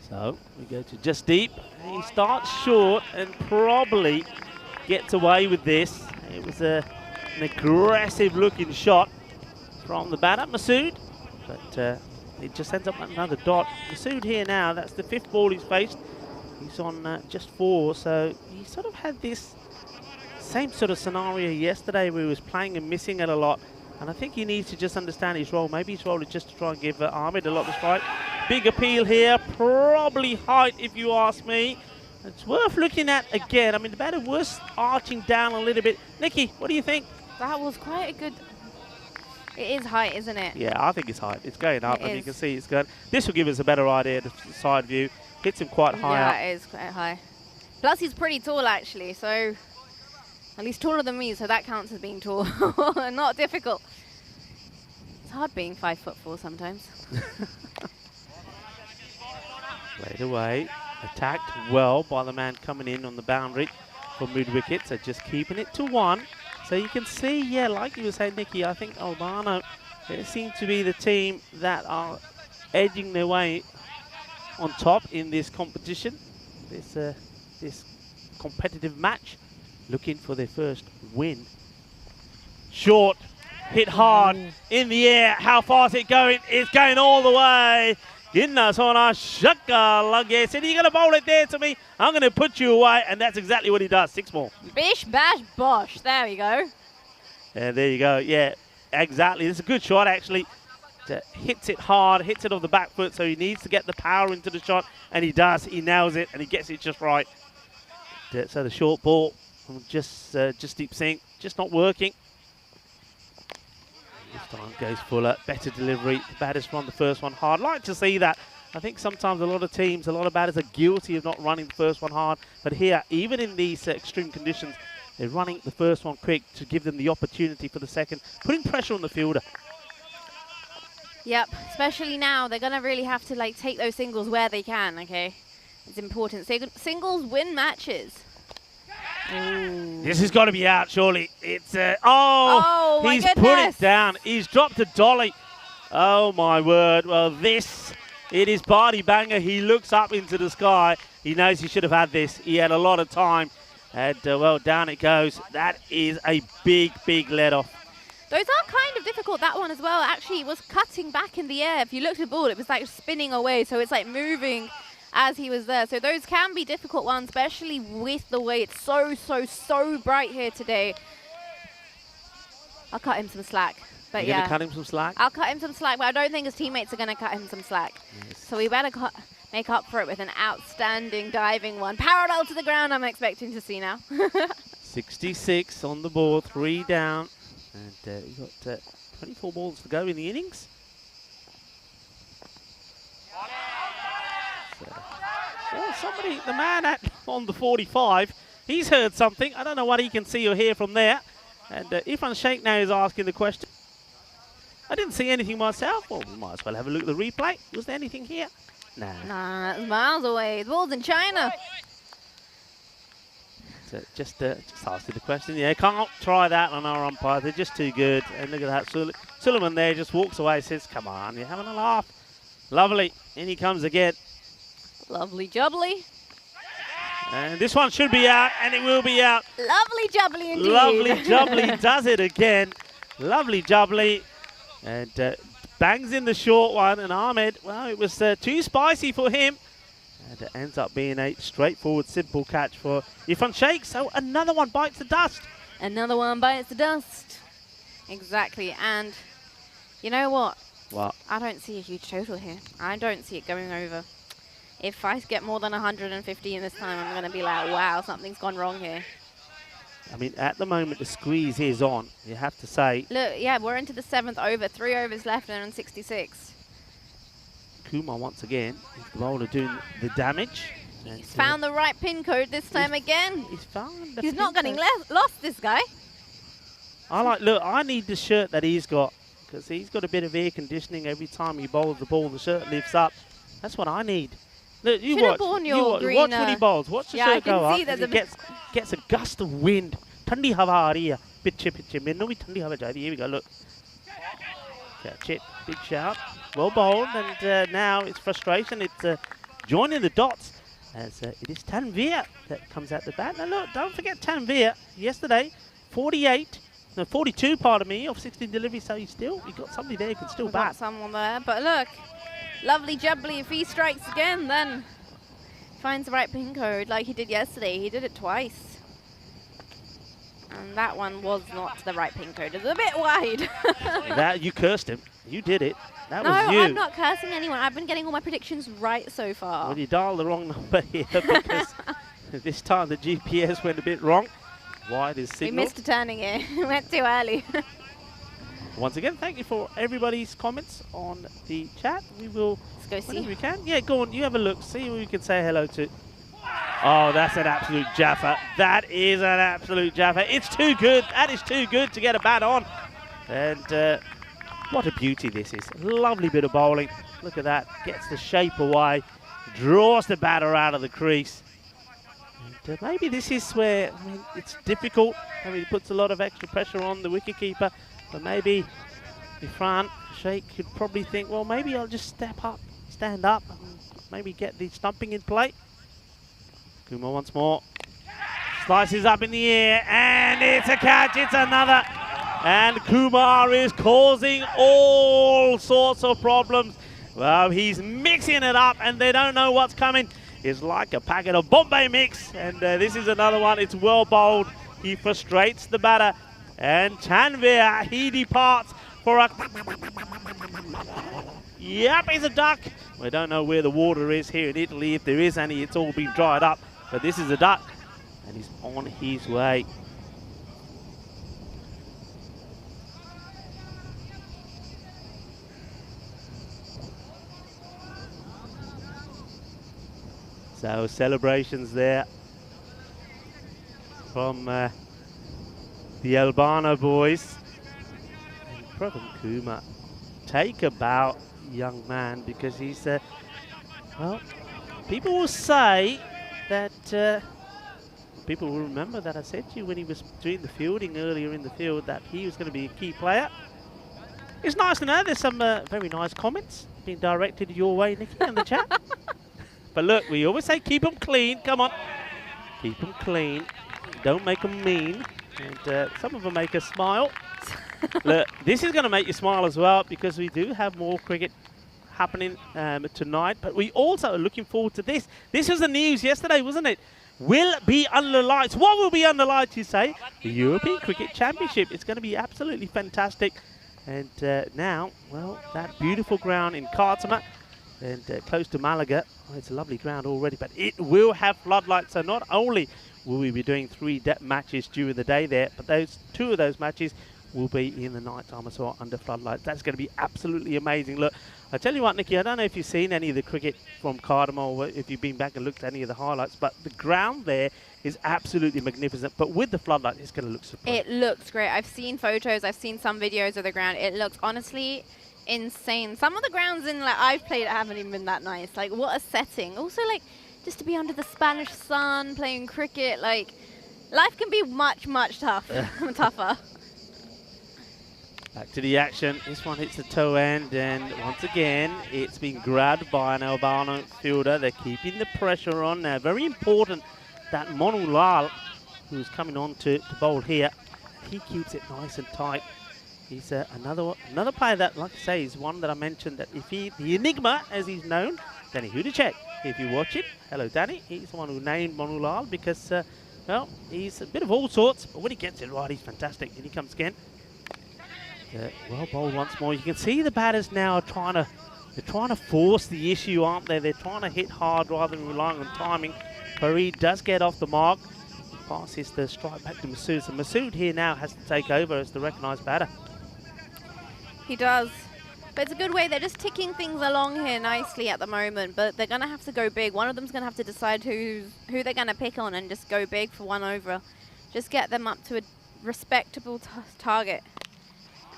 So we go to just deep. He starts short and probably gets away with this. It was an aggressive-looking shot from the batter, Masood, but it just ends up at another dot. Masood here now, that's the 5th ball he's faced. He's on just 4, so he sort of had this same sort of scenario yesterday where he was playing and missing it a lot. And I think he needs to just understand his role. Maybe his role is just to try and give Ahmed a lot of strike. Big appeal here, probably height if you ask me. It's worth looking at again. I mean, the batter was arching down a little bit. Nikki, what do you think? That was quite a good... It is height, isn't it? Yeah, I think it's height. It's going up, It and is. you can see it's going. This will give us a better idea of the side view. Hits him quite high up. Yeah, it is quite high. Plus, he's pretty tall, actually, so... At least taller than me, so that counts as being tall. Not difficult. It's hard being 5'4" sometimes. Played away. Attacked well by the man coming in on the boundary for mid-wicket. So just keeping it to 1. So you can see, yeah, like you were saying, Nikki, I think Albano, they seem to be the team that are edging their way on top in this competition. This competitive match. Looking for their first win. Short, hit hard, in the air. How far is it going? It's going all the way. Ginna Sona Shaka Lugge said, you're going to bowl it there to me. I'm going to put you away. And that's exactly what he does. 6 more. Bish, bash, bosh. There we go. And there you go. Yeah, exactly. This is a good shot, actually. Hits it hard, hits it off the back foot. So he needs to get the power into the shot. And he does. He nails it. And he gets it just right. So the short ball. Just deep sink, just not working. This time goes fuller, better delivery. The batters run the first one hard. Like to see that. I think sometimes a lot of teams, a lot of batters are guilty of not running the first one hard. But here, even in these extreme conditions, they're running the first one quick to give them the opportunity for the second, putting pressure on the fielder. Yep, especially now, they're going to really have to take those singles where they can, okay? It's important. Singles win matches. Ooh. This has got to be out, surely. It's Oh, my he's put goodness. it down. He's dropped a dolly. Oh, my word. Well, it is party banger. He looks up into the sky. He knows he should have had this. He had a lot of time. And, well, down it goes. That is a big, big let-off. Those are kind of difficult, that one as well. Actually, it was cutting back in the air. If you looked at the ball, it was like spinning away. So it's like moving as he was there. So those can be difficult ones, especially with the way it's so bright here today. I'll cut him some slack. But You're going to cut him some slack? I'll cut him some slack, but I don't think his teammates are going to cut him some slack. Yes. So we better make up for it with an outstanding diving one. Parallel to the ground, I'm expecting to see now. 66 on the board, 3 down. And we've got 24 balls to go in the innings. So, well, somebody, the man on the 45, he's heard something. I don't know what he can see or hear from there. And Irfan Sheikh now is asking the question. I didn't see anything myself. Well, we might as well have a look at the replay. Was there anything here? Nah. Nah, it's miles away. The ball's in China. So just asking the question. Yeah, can't try that on our umpire. They're just too good. And look at that. Suleiman there just walks away and says, come on, you're having a laugh. Lovely. In he comes again. Lovely jubbly. And this one should be out, and it will be out. Lovely jubbly indeed. Lovely jubbly does it again. Lovely jubbly. And bangs in the short one. And Ahmed, well, it was too spicy for him. And it ends up being a straightforward, simple catch for Irfan Sheikh. So another one bites the dust. Another one bites the dust. Exactly. And you know what? What? I don't see a huge total here. I don't see it going over. If I get more than 150 in this time, I'm going to be like, wow, something's gone wrong here. I mean, at the moment, the squeeze is on, you have to say. Look, yeah, we're into the 7th over. 3 overs left and on 66. Kumar once again is the bowler doing the damage. He's found the right pin code this time again. He's found the He's not pin getting code. lost, this guy. Look, I need the shirt that he's got, because he's got a bit of air conditioning every time he bowls the ball. The shirt lifts up. That's what I need. Look, you Should've watch. worn You your watch, green, watch when he bowls. Watch the shirt go up. see there's He gets a gust of wind. Thandi hava aa rahi hai. Pitche. Mainu bhi thandi hava jai rahi hai. Here we go. Look. Catch it. Big shout. Well bowled, and now it's frustration. It's joining the dots as it is Tanveer that comes out the bat. Now look, don't forget Tanveer. Yesterday, 42, pardon me, of 16 deliveries. So you've got somebody there who can still We've got bat. someone there, but look. Lovely jubbly. If he strikes again, then finds the right pin code like he did yesterday. He did it twice. And that one was not the right pin code. It was a bit wide. That you cursed him. You did it. That No, was you. I'm not cursing anyone. I've been getting all my predictions right so far. Well, you dialed the wrong number here because this time the GPS went a bit wrong. Wide is We signal. missed a turning here. Went too early. Once again, thank you for everybody's comments on the chat. We will, Let's go whenever see. we can. Yeah, go on. You have a look. See who we can say hello to. Oh, that's an absolute jaffa. That is an absolute jaffa. It's too good. That is too good to get a bat on. And what a beauty this is. Lovely bit of bowling. Look at that. Gets the shape away. Draws the batter out of the crease. And maybe this is where, I mean, it's difficult. I mean, it puts a lot of extra pressure on the wicketkeeper. But maybe Irfan Sheikh could probably think, well, maybe I'll just step up, stand up, and maybe get the stumping in play. Kumar once more. Slices up in the air, and it's a catch. It's another. And Kumar is causing all sorts of problems. Well, he's mixing it up, and they don't know what's coming. It's like a packet of Bombay mix. And this is another one. It's well bowled. He frustrates the batter. And Tanveer, he departs for a... Yep, he's a duck. We don't know where the water is here in Italy. If there is any, it's all been dried up. But this is a duck. And he's on his way. So celebrations there from the Albano boys. And Pravan Kumar, take a bow, young man, because he's, well, people will say that, people will remember that I said to you when he was doing the fielding earlier in the field that he was going to be a key player. It's nice to know there's some very nice comments being directed your way, Nikki, in the chat. But look, we always say keep them clean. Come on. Keep them clean. Don't make them mean. And some of them make us smile. Look, this is going to make you smile as well because we do have more cricket happening tonight. But we also are looking forward to this. This was the news yesterday, wasn't it? Will be under lights. What will be under lights, you say? The European Cricket Championship. It's going to be absolutely fantastic. And now, well, that beautiful ground in Khartoum and close to Malaga. Oh, it's a lovely ground already, but it will have floodlights. So not only will we be doing 3 matches during the day there, but 2 of those matches will be in the night time as well under floodlights. That's going to be absolutely amazing. Look, I tell you what, Nikki, I don't know if you've seen any of the cricket from Khartoum or if you've been back and looked at any of the highlights, but the ground there is absolutely magnificent. But with the floodlight, it's going to look superb. It looks great. I've seen photos. I've seen some videos of the ground. It looks honestly insane. Some of the grounds in like I've played haven't even been that nice. Like, what a setting. Also, like, just to be under the Spanish sun playing cricket, like, life can be much, much tougher. Back to the action. This one hits the toe end, and once again, it's been grabbed by an Albano fielder. They're keeping the pressure on now. Very important that Monu Lal, who's coming on to bowl here, he keeps it nice and tight. He's another player that, like I say, is one that I mentioned that if the Enigma, as he's known, Danny Hudacek. If you watch it, hello Danny. He's the one who named Monu Lal because, well, he's a bit of all sorts, but when he gets it right, he's fantastic. And he comes again. Well bowled once more. You can see the batters now are trying to force the issue, aren't they? They're trying to hit hard rather than relying on timing. Farid does get off the mark. Passes the strike back to Masood. So Masood here now has to take over as the recognised batter. He does. But it's a good way. They're just ticking things along here nicely at the moment. But they're going to have to go big. One of them's going to have to decide who they're going to pick on and just go big for 1 over. Just get them up to a respectable target.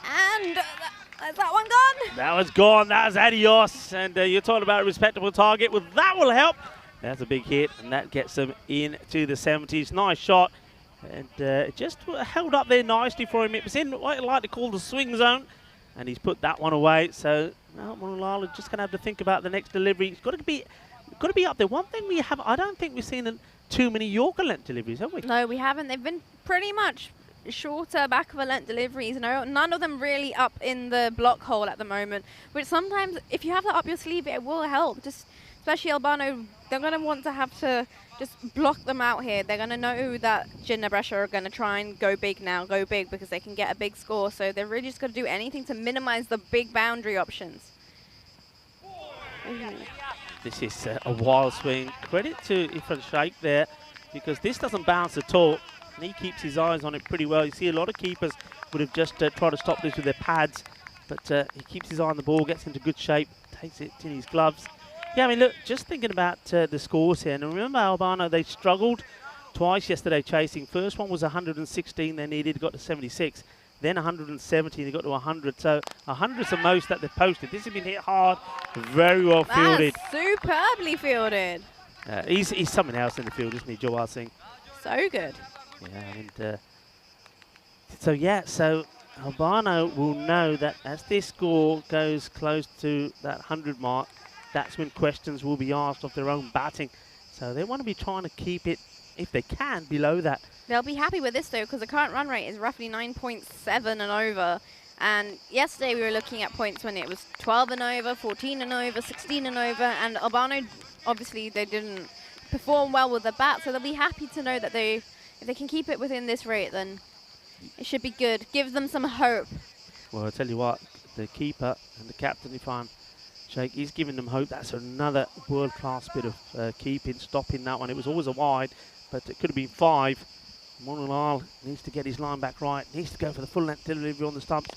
And is that one gone? That was gone. That was adios. And you're talking about a respectable target. Well, that will help. That's a big hit, and that gets them into the 70s. Nice shot. And just held up there nicely for him. It was in what I like to call the swing zone, and he's put that one away. So now Monolala just going to have to think about the next delivery. He's got to be up there. One thing we have, I don't think we've seen too many Yorker length deliveries, have we? No, we haven't. They've been pretty much shorter back of a length deliveries. No, none of them really up in the block hole at the moment. Which sometimes, if you have that up your sleeve, it will help. Just especially Albano, they're going to want to have to just block them out here. They're going to know that Jinnah Brescia are going to try and go big now, go big because they can get a big score. So they're really just going to do anything to minimize the big boundary options. Ooh. This is a wild swing. Credit to Ifan Sheikh there because this doesn't bounce at all. And he keeps his eyes on it pretty well. You see a lot of keepers would have just tried to stop this with their pads. But he keeps his eye on the ball, gets into good shape, takes it in his gloves. Yeah, I mean, look, just thinking about the scores here. And remember Albano, they struggled twice yesterday chasing. First one was 116 they needed, got to 76. Then 170, they got to 100. So 100's the most that they've posted. This has been hit hard, very well fielded. That's superbly fielded. He's something else in the field, isn't he, Jawar Singh? So good. Yeah, and so Albano will know that as this score goes close to that 100 mark, that's when questions will be asked of their own batting. So they want to be trying to keep it, if they can, below that. They'll be happy with this, though, because the current run rate is roughly 9.7 and over. And yesterday we were looking at points when it was 12 and over, 14 and over, 16 and over. And Albano, obviously, they didn't perform well with the bat, so they'll be happy to know that if they can keep it within this rate, then it should be good. Gives them some hope. Well, I'll tell you what, the keeper and the captain, Ifan Sheikh, he's giving them hope. That's another world-class bit of keeping, stopping that one. It was always a wide, but it could have been 5. Monolal needs to get his line back right, needs to go for the full length delivery on the stumps.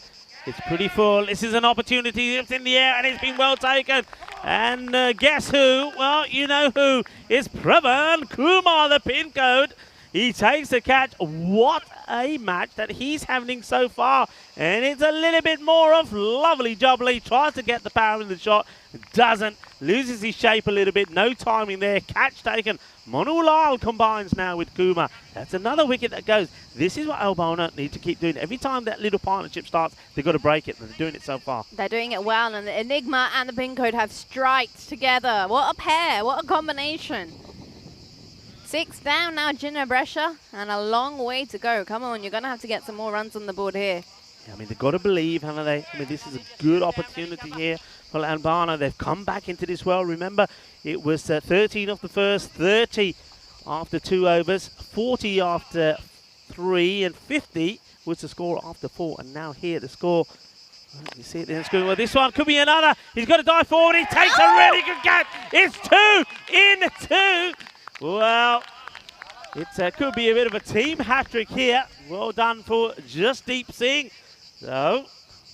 It's pretty full. This is an opportunity. It's in the air, and it's been well taken. And guess who? Well, you know who. It's Pravan Kumar, the pin code. He takes the catch. What a match that he's having so far. And it's a little bit more of lovely jubbly. Tries to get the power in the shot. Doesn't. Loses his shape a little bit. No timing there. Catch taken Monulal combines now with Kuma. That's another wicket that goes. This is what Albona need to keep doing. Every time that little partnership starts, they've got to break it, and they're doing it so far. They're doing it well, and the Enigma and the FanCode have striked together. What a pair, what a combination. 6 down now, Ginebrescia, and a long way to go. Come on, you're going to have to get some more runs on the board here. I mean, they've got to believe, haven't they? I mean, this is a good opportunity here for Albana. They've come back into this well. Remember, it was 13 off the first, 30 after 2 overs, 40 after 3, and 50 was the score after 4. And now here, the score, you see it there, it's going, well, this one could be another. He's got to dive forward. He takes a really good catch. It's 2 in 2. Well, it could be a bit of a team hat-trick here. Well done for Jasdeep Singh. So,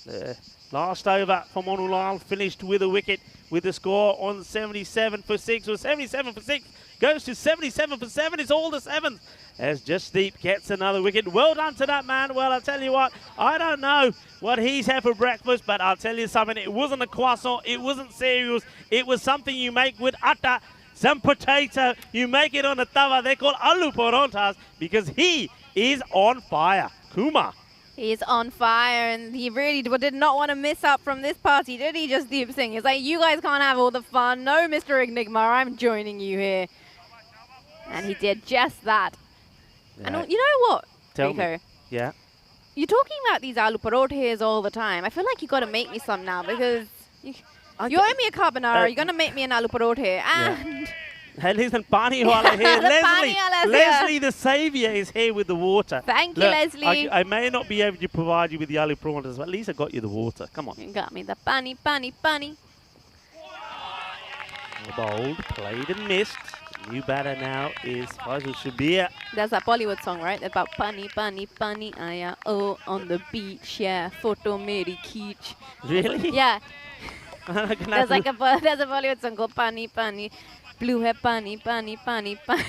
the last over for Monulal finished with a wicket with the score on 77 for 6. Or 77 for 6 goes to 77 for 7. It's all the 7th as Jasdeep gets another wicket. Well done to that man. Well, I'll tell you what, I don't know what he's had for breakfast, but I'll tell you something. It wasn't a croissant. It wasn't cereals. It was something you make with atta, some potato. You make it on a tawa. They're called aloo paranthas because he is on fire. Kuma. He's on fire, and he really did not want to miss out from this party, did he, Jasdeep Singh? He's like, you guys can't have all the fun. No, Mr. Enigma, I'm joining you here. And he did just that. Yeah. And you know what, Tell Rico? me. Yeah. You're talking about these aloo parathes all the time. I feel like you got to make me some now because you owe me a carbonara. You're going to make me an aloo parathe. And Hey, listen, Pani Wala here. Leslie the saviour is here with the water. Thank you, Look, Leslie. I may not be able to provide you with the aloo prawns, but at least I got you the water. Come on. You got me the bunny, bunny, bunny. Bowled, played and missed. New batter now is Faisal Shabir. That's that Bollywood song, right? About bunny, bunny, bunny, aya, oh, on the beach, yeah, photo meri keech. Really? Yeah. There's a Bollywood song called Pani, Pani. Blue hair, Pani, Pani, Pani, Pani.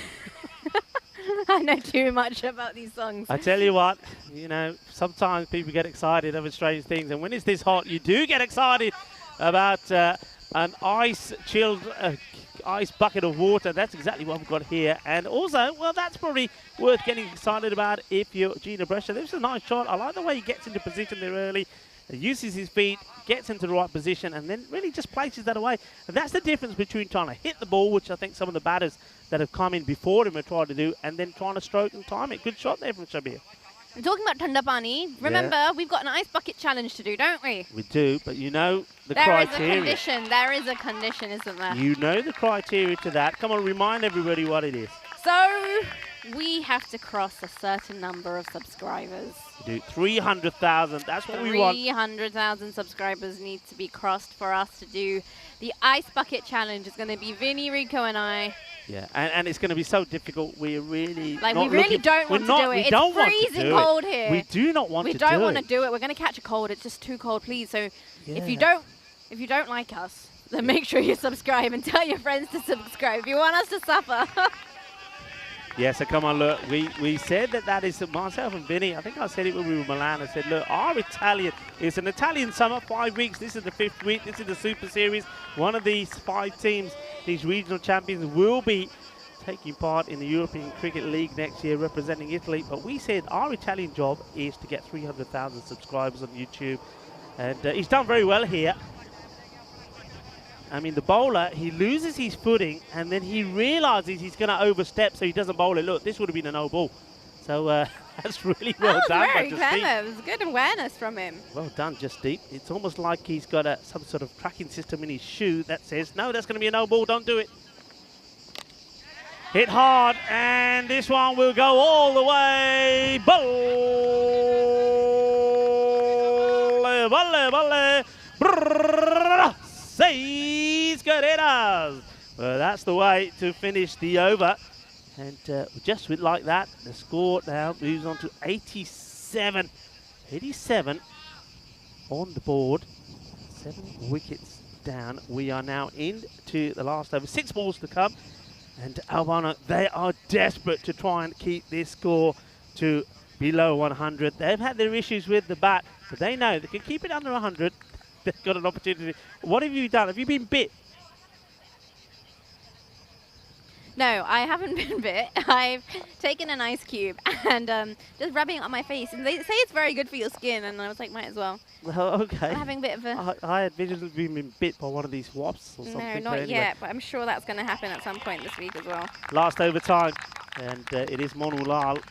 I know too much about these songs. I tell you what, you know, sometimes people get excited over strange things, and when it's this hot, you do get excited about an ice-chilled ice bucket of water. That's exactly what we've got here. And also, well, that's probably worth getting excited about if you're Ginebrescia. This is a nice shot. I like the way he gets into position there early, uses his feet, gets into the right position, and then really just places that away. And that's the difference between trying to hit the ball, which I think some of the batters that have come in before him have tried to do, and then trying to stroke and time it. Good shot there from Shabir. I'm talking about Thanda Pani. Remember, we've got an ice bucket challenge to do, don't we? We do, but you know the criteria. There is a condition, isn't there? You know the criteria to that. Come on, remind everybody what it is. So, we have to cross a certain number of subscribers. Do 300,000. That's what we want. 300,000 subscribers need to be crossed for us to do the ice bucket challenge. It's going to be Vinny, Rico, and I. Yeah, and it's going to be so difficult. We're really like not we really don't want to do it. It's freezing cold here. We do not want to do it. We don't want to do it. We're going to catch a cold. It's just too cold, please. So if you don't like us, then make sure you subscribe and tell your friends to subscribe. If you want us to suffer. Yeah, so come on, look, we said that is myself and Vinny. I think I said it when we were in Milan. I said, look, our Italian, it's an Italian summer, 5 weeks. This is the 5th week. This is the Super Series. One of these 5 teams, these regional champions, will be taking part in the European Cricket League next year, representing Italy. But we said our Italian job is to get 300,000 subscribers on YouTube. And he's done very well here. I mean, the bowler, he loses his footing, and then he realises he's going to overstep, so he doesn't bowl it. Look, this would have been a no ball. So that's really well done. That was very clever. It was good awareness from him. Well done, Jasdeep. It's almost like he's got some sort of tracking system in his shoe that says, no, that's going to be a no ball, don't do it. Hit hard, and this one will go all the way. Volley, volley, volley. Seis carreras. Well, that's the way to finish the over. And just with like that, the score now moves on to 87. 87 on the board. 7 wickets down. We are now into the last over. 6 balls to come. And Albana, they are desperate to try and keep this score to below 100. They've had their issues with the bat, but they know they can keep it under 100. They've got an opportunity. What have you done? Have you been bit? No, I haven't been bit. I've taken an ice cube and just rubbing it on my face. And they say it's very good for your skin, and I was like, might as well. Oh, okay. I'm having a bit of a... I had visually been bit by one of these wasps or something. No, but not anyway. yet, but I'm sure that's going to happen at some point this week as well. Last overtime, and it is Monulal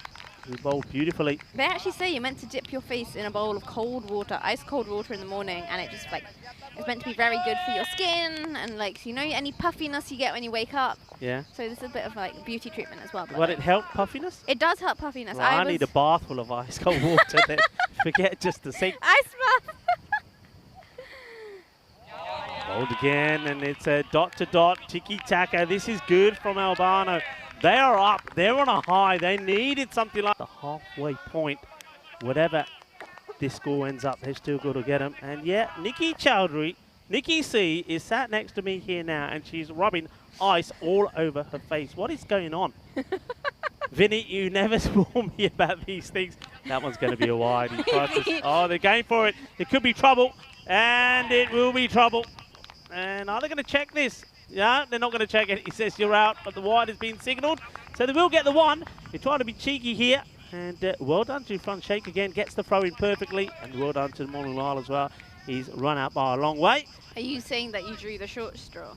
who bowled beautifully. They actually say you're meant to dip your face in a bowl of cold water, ice cold water in the morning, and it just like, it's meant to be very good for your skin, and like, you know, any puffiness you get when you wake up. Yeah. So this is a bit of like beauty treatment as well. Will it help puffiness? It does help puffiness. Well, I need a bath full of ice cold water then. Forget just the sink. Ice bath! Bowled again, and it's a dot-to-dot, tiki-taka. This is good from Albano. They are up. They're on a high. They needed something like the halfway point. Whatever this score ends up, they've still got to get them. And yeah, Nikki Chowdhury, Nikki C, is sat next to me here now, and she's rubbing ice all over her face. What is going on? Vinny, you never warn me about these things. That one's going to be a wide. Oh, they're going for it. It could be trouble, and it will be trouble. And are they going to check this? Yeah, they're not going to check it. He says you're out, but the wide has been signalled. So they will get the one. They're trying to be cheeky here. And well done to front shake again. Gets the throw in perfectly. And well done to Monulal as well. He's run out by a long way. Are you saying that you drew the short straw?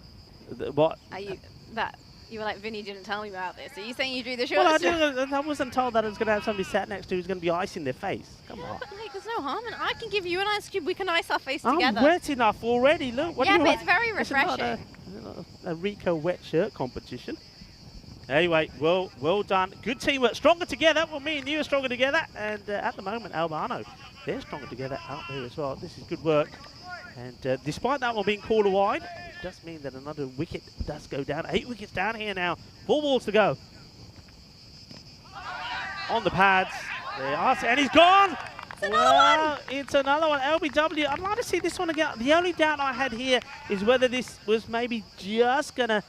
What? Are you that? You were like, Vinny didn't tell me about this. Are you saying you drew the short straw? Well, I wasn't told that I was going to have somebody sat next to who's going to be icing their face. Come on. Like, there's no harm, and I can give you an ice cube. We can ice our face I'm together. wet enough already. Look. What yeah, do you but want? it's very This is not refreshing. a Rico wet shirt competition. Anyway, well done. Good teamwork. Stronger together. Well, me and you are stronger together. And at the moment, Albano, they're stronger together out there as well. This is good work. And despite that one being called a wide, it does mean that another wicket does go down. 8 wickets down here now. 4 balls to go. On the pads. There are, and he's gone. It's another one. LBW. I'd like to see this one again. The only doubt I had here is whether this was maybe just going to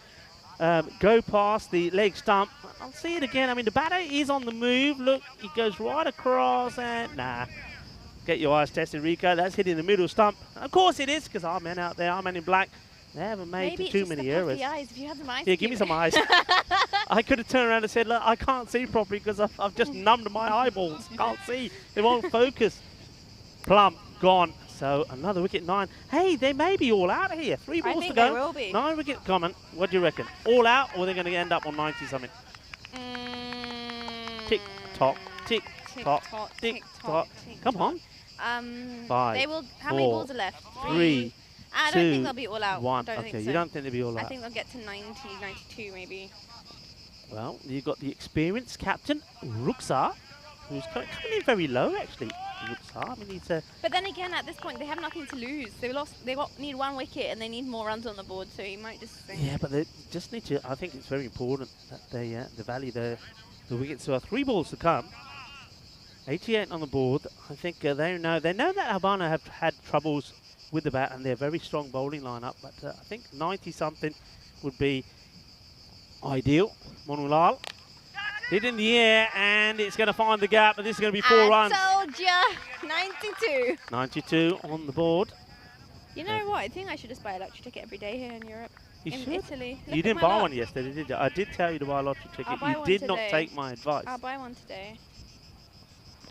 go past the leg stump. I'll see it again. I mean, the batter is on the move. Look, he goes right across and nah. Get your eyes tested, Rico. That's hitting the middle stump. Of course it is, because our men out there, our men in black, they haven't made too many errors. Eyes. If you had some ice yeah, give me some eyes. I could have turned around and said, look, I can't see properly because I've just numbed my eyeballs. Can't see. They won't focus. Plump, gone. So another wicket, 9. Hey, they may be all out here. 3 balls to go. They will be. 9 wicket coming. What do you reckon? All out, or they're going to end up on 90 something? Tick tock, tick tock, tick tock. Come on. 5. They will. How many balls are left? 3. I don't think they'll be all out. 1. Don't Okay, think so. you don't think they'll be all out? I think they'll get to 90, 92 maybe. Well, you've got the experienced captain, Ruksar, who's coming in very low, actually. Ruksar, I mean, he's a... But then again, at this point, they have nothing to lose. They need 1 wicket, and they need more runs on the board, so he might just... Yeah, but they just need to... I think it's very important that they value the wickets. So 3 balls to come. 88 on the board. I think they know that Albano have had troubles with the bat, and they're a very strong bowling lineup. But I think 90-something would be ideal. Monulal hit in the air, and it's going to find the gap, and this is going to be 4 runs. I told ya! 92. 92 on the board. You know what? I think I should just buy a lottery ticket every day here in Europe. You in should. Italy. You didn't buy one yesterday, did you? I did tell you to buy a lottery ticket. I'll buy You one did not today. take my advice. I'll buy one today.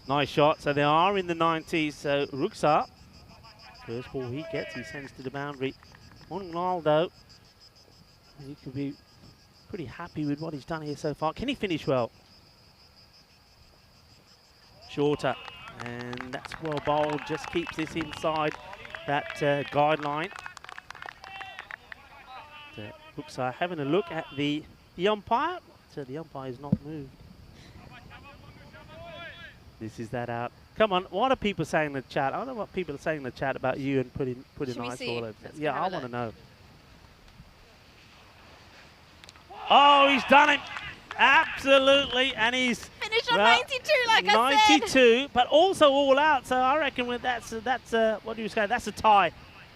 Nice shot. So they are in the 90s. So Ruksar, first ball he gets, he sends to the boundary. Ronaldo, he could be pretty happy with what he's done here so far. Can he finish well? Shorter. And that's well bowled. Just keeps this inside that guideline. Ruksar having a look at the umpire. So the umpire is not moved. This is that out. Come on, what are people saying in the chat? I don't know what people are saying in the chat about you and putting ice all over. Yeah, I want to know. Oh, he's done it. Absolutely, and he's finished on 92, like I said. 92, but also all out. So I reckon with that's what do you say? That's a tie.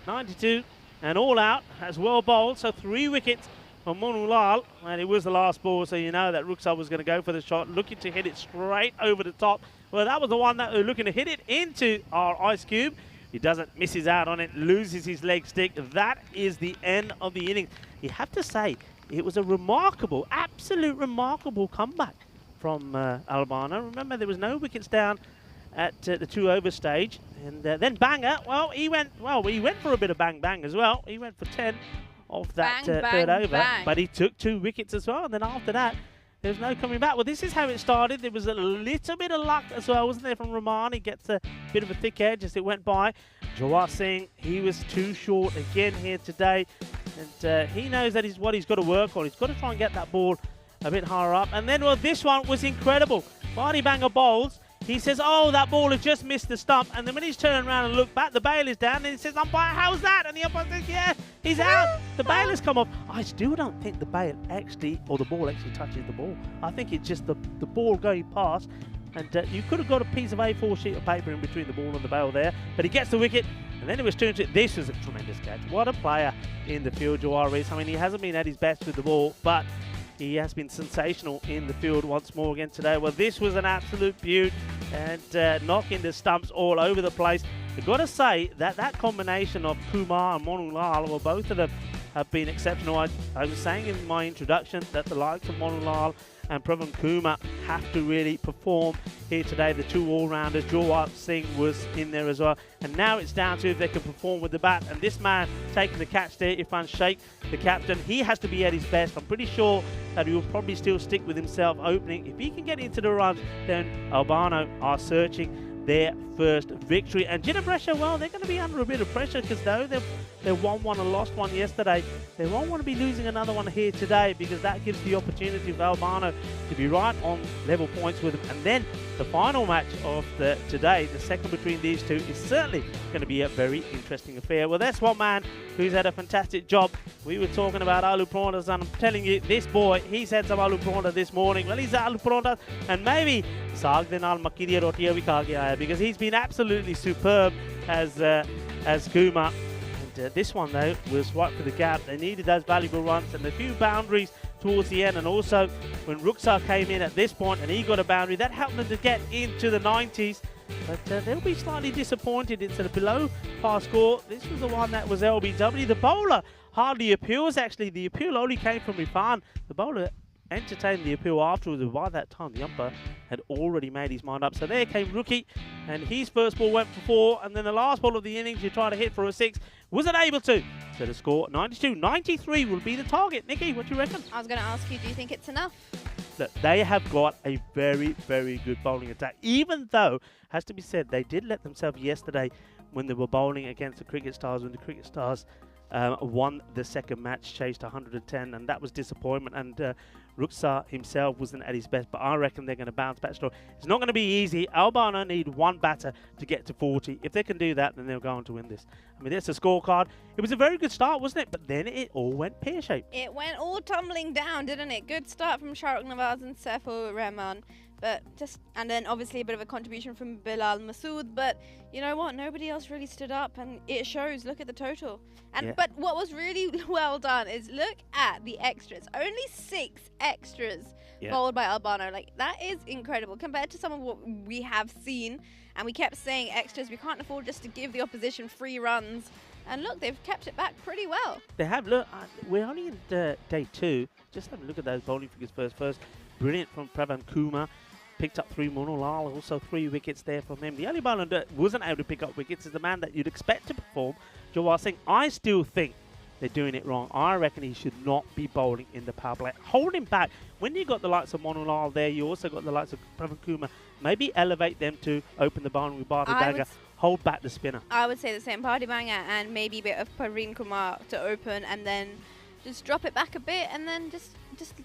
92 and all out as well bowled. So 3 wickets for Monulal, and it was the last ball. So you know that Ruksar was going to go for the shot, looking to hit it straight over the top. Well, that was the one that was looking to hit it into our ice cube. He doesn't, misses out on it, loses his leg stick. That is the end of the innings. You have to say, it was a remarkable, absolute remarkable comeback from Albano. Remember, there was no wickets down at the 2-over stage, and then Banger, well, he went for a bit of bang as well. He went for 10 off that third over, but he took 2 wickets as well, and then after that, there was no coming back. Well, this is how it started. There was a little bit of luck as well, wasn't there, from Rahman? He gets a bit of a thick edge as it went by. Jawar Singh, he was too short again here today, and he knows that is what he's got to work on. He's got to try and get that ball a bit higher up. And then, well, this one was incredible. Barney Banger bowls. He says, oh, that ball has just missed the stump. And then when he's turned around and looked back, the bail is down. And he says, umpire, how's that? And the umpire says, yeah, he's out. The bail has come off. I still don't think the bail actually, or the ball actually touches the ball. I think it's just the ball going past. And you could have got a piece of A4 sheet of paper in between the ball and the bail there. But he gets the wicket. And then it was turned to, this was a tremendous catch. What a player in the field Jawar is. I mean, he hasn't been at his best with the ball, but he has been sensational in the field once more again today. Well, this was an absolute beaut, and knocking the stumps all over the place. You've got to say that that combination of Kumar and Monu Lal, well, both of them have been exceptional. I was saying in my introduction that the likes of Monu Lal and Pravan Kumar have to really perform here today. The 2 all-rounders, Jawar Singh was in there as well. And now it's down to if they can perform with the bat. And this man taking the catch there, Irfan Sheikh, the captain, he has to be at his best. I'm pretty sure that he will probably still stick with himself opening. If he can get into the runs, then Albano are searching their first victory. And Ginebrescia, well, they're going to be under a bit of pressure because though they've won one and lost one yesterday, they won't want to be losing another one here today, because that gives the opportunity for Albano to be right on level points with them. And then the final match of today, the second between these two, is certainly going to be a very interesting affair. Well, that's one man who's had a fantastic job. We were talking about aloo paranthas, and I'm telling you, this boy, he's had some aloo parantha this morning. Well, he's aloo paranthas, and maybe saag de naal makki di rotiya bhi kha ke aaya, because he's been absolutely superb as Kumar. And this one, though, was right for the gap. They needed those valuable runs and a few boundaries towards the end. And also, when Ruksar came in at this point and he got a boundary, that helped them to get into the 90s. But they'll be slightly disappointed. It's a below par score. This was the one that was LBW. The bowler hardly appeals, actually. The appeal only came from Irfan. The bowler entertained the appeal afterwards, and by that time the umpire had already made his mind up. So there came Rookie, and his first ball went for 4, and then the last ball of the innings he tried to hit for a 6, wasn't able to. So the score 92-93 will be the target. Nikki, what do you reckon? I was going to ask you, do you think it's enough? Look, they have got a very, very good bowling attack, even though, has to be said, they did let themselves yesterday when they were bowling against the Cricket Stars, when the Cricket Stars won the second match, chased 110, and that was disappointment. And Ruksar himself wasn't at his best, but I reckon they're going to bounce back strong. It's not going to be easy. Albano need one batter to get to 40. If they can do that, then they'll go on to win this. I mean, that's a scorecard. It was a very good start, wasn't it? But then it all went pear-shaped. It went all tumbling down, didn't it? Good start from Shahrukh Nawaz and Saifur Rahman. And then obviously a bit of a contribution from Bilal Masood, but you know what? Nobody else really stood up, and it shows. Look at the total. But what was really well done is look at the extras. Only 6 extras bowled by Albano. Like, that is incredible compared to some of what we have seen. And we kept saying extras. We can't afford just to give the opposition free runs. And look, they've kept it back pretty well. They have. Look, we're only in day 2. Just have a look at those bowling figures first. Brilliant from Pravan Kumar. Picked up 3 Monu Lal, also 3 wickets there from him. The only bowler that wasn't able to pick up wickets is the man that you'd expect to perform, Jawar Singh. I still think they're doing it wrong. I reckon he should not be bowling in the power play. Hold him back. When you got the likes of Monu Lal there, you also got the likes of Pravan Kumar. Maybe elevate them to open the boundary with Bharti Dagger. Hold back the spinner. I would say the same. Bharti Banger and maybe a bit of Parveen Kumar to open, and then just drop it back a bit, and then just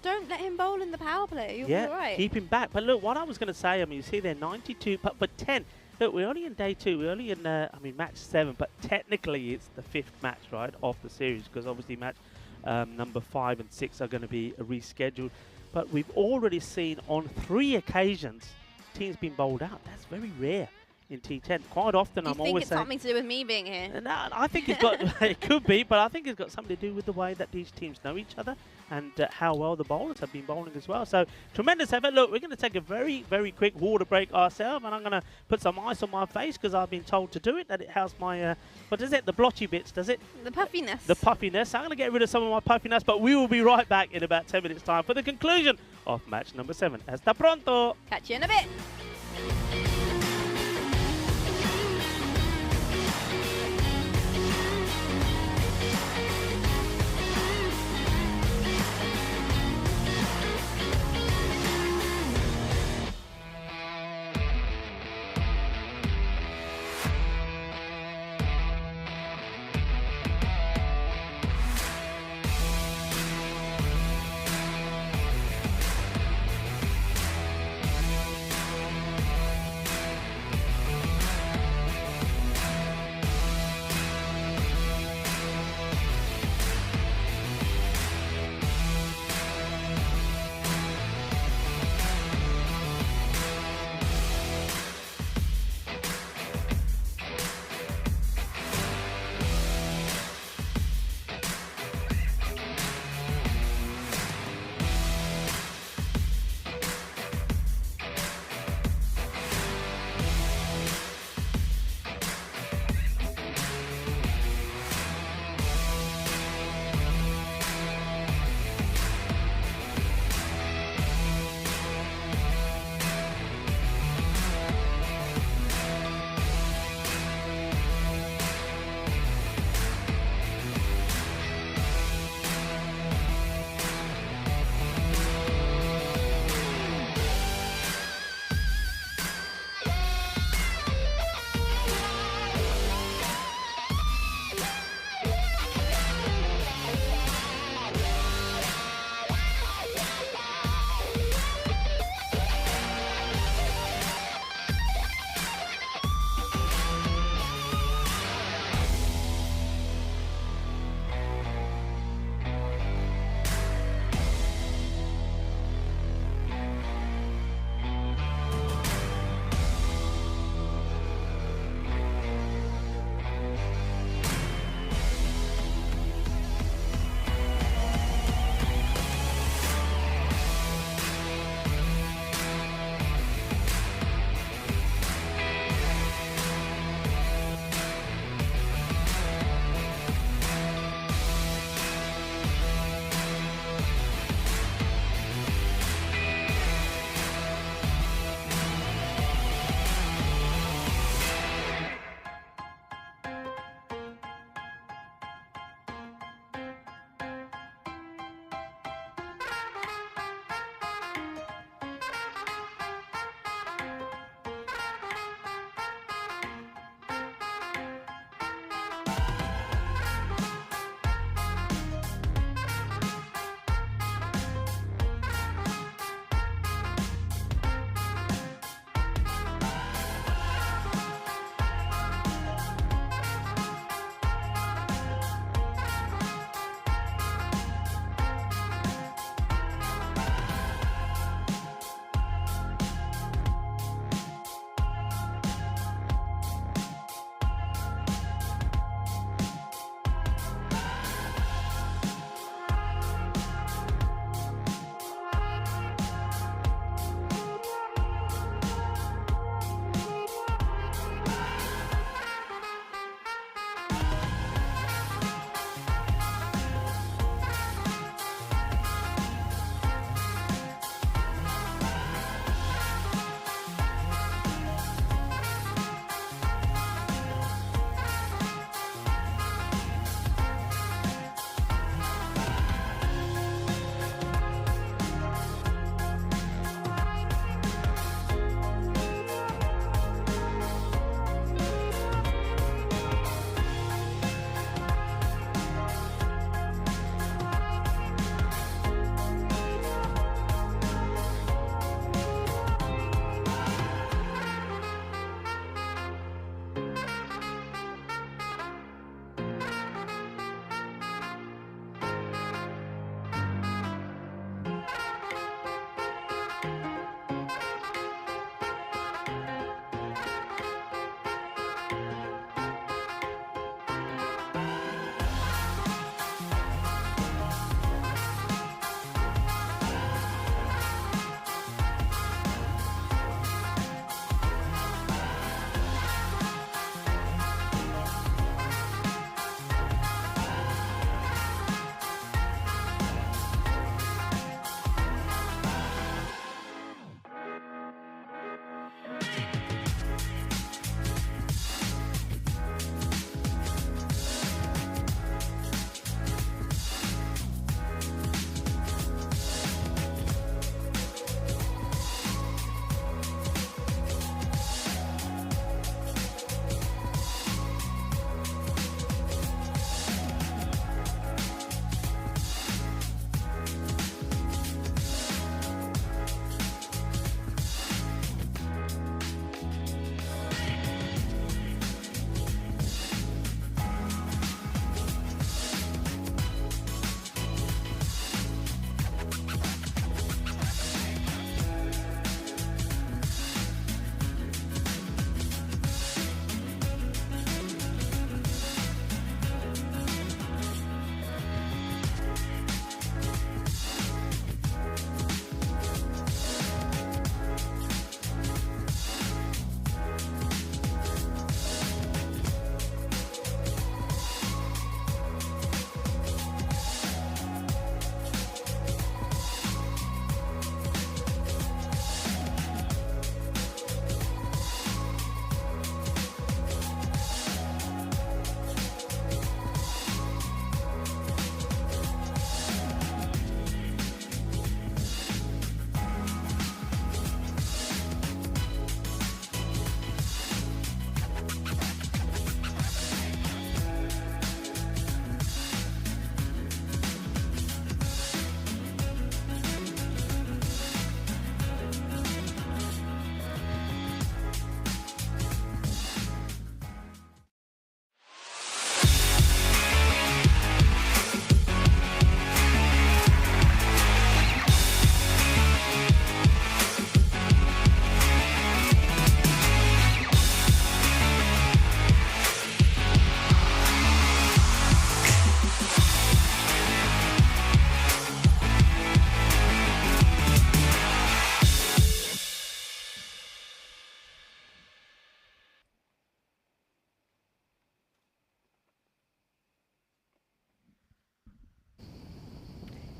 don't let him bowl in the power play. You'll be all right. Keep him back. But look, what I was going to say, I mean, you see there 92, but 10. Look, we're only in day 2. We're only in, match 7, but technically it's the 5th match, right, of the series, because obviously match number 5 and 6 are going to be rescheduled. But we've already seen on 3 occasions teams being bowled out. That's very rare in T10. Quite often, I'm always saying... Do you think it's something to do with me being here? No, I think it's got... it could be, but I think it's got something to do with the way that these teams know each other. and how well the bowlers have been bowling as well. So tremendous effort. Look, we're going to take a very, very quick water break ourselves, and I'm going to put some ice on my face because I've been told to do it, that it has my, what is it, the blotchy bits, does it? The puffiness. The puffiness. I'm going to get rid of some of my puffiness, but we will be right back in about 10 minutes' time for the conclusion of match number 7. Hasta pronto! Catch you in a bit.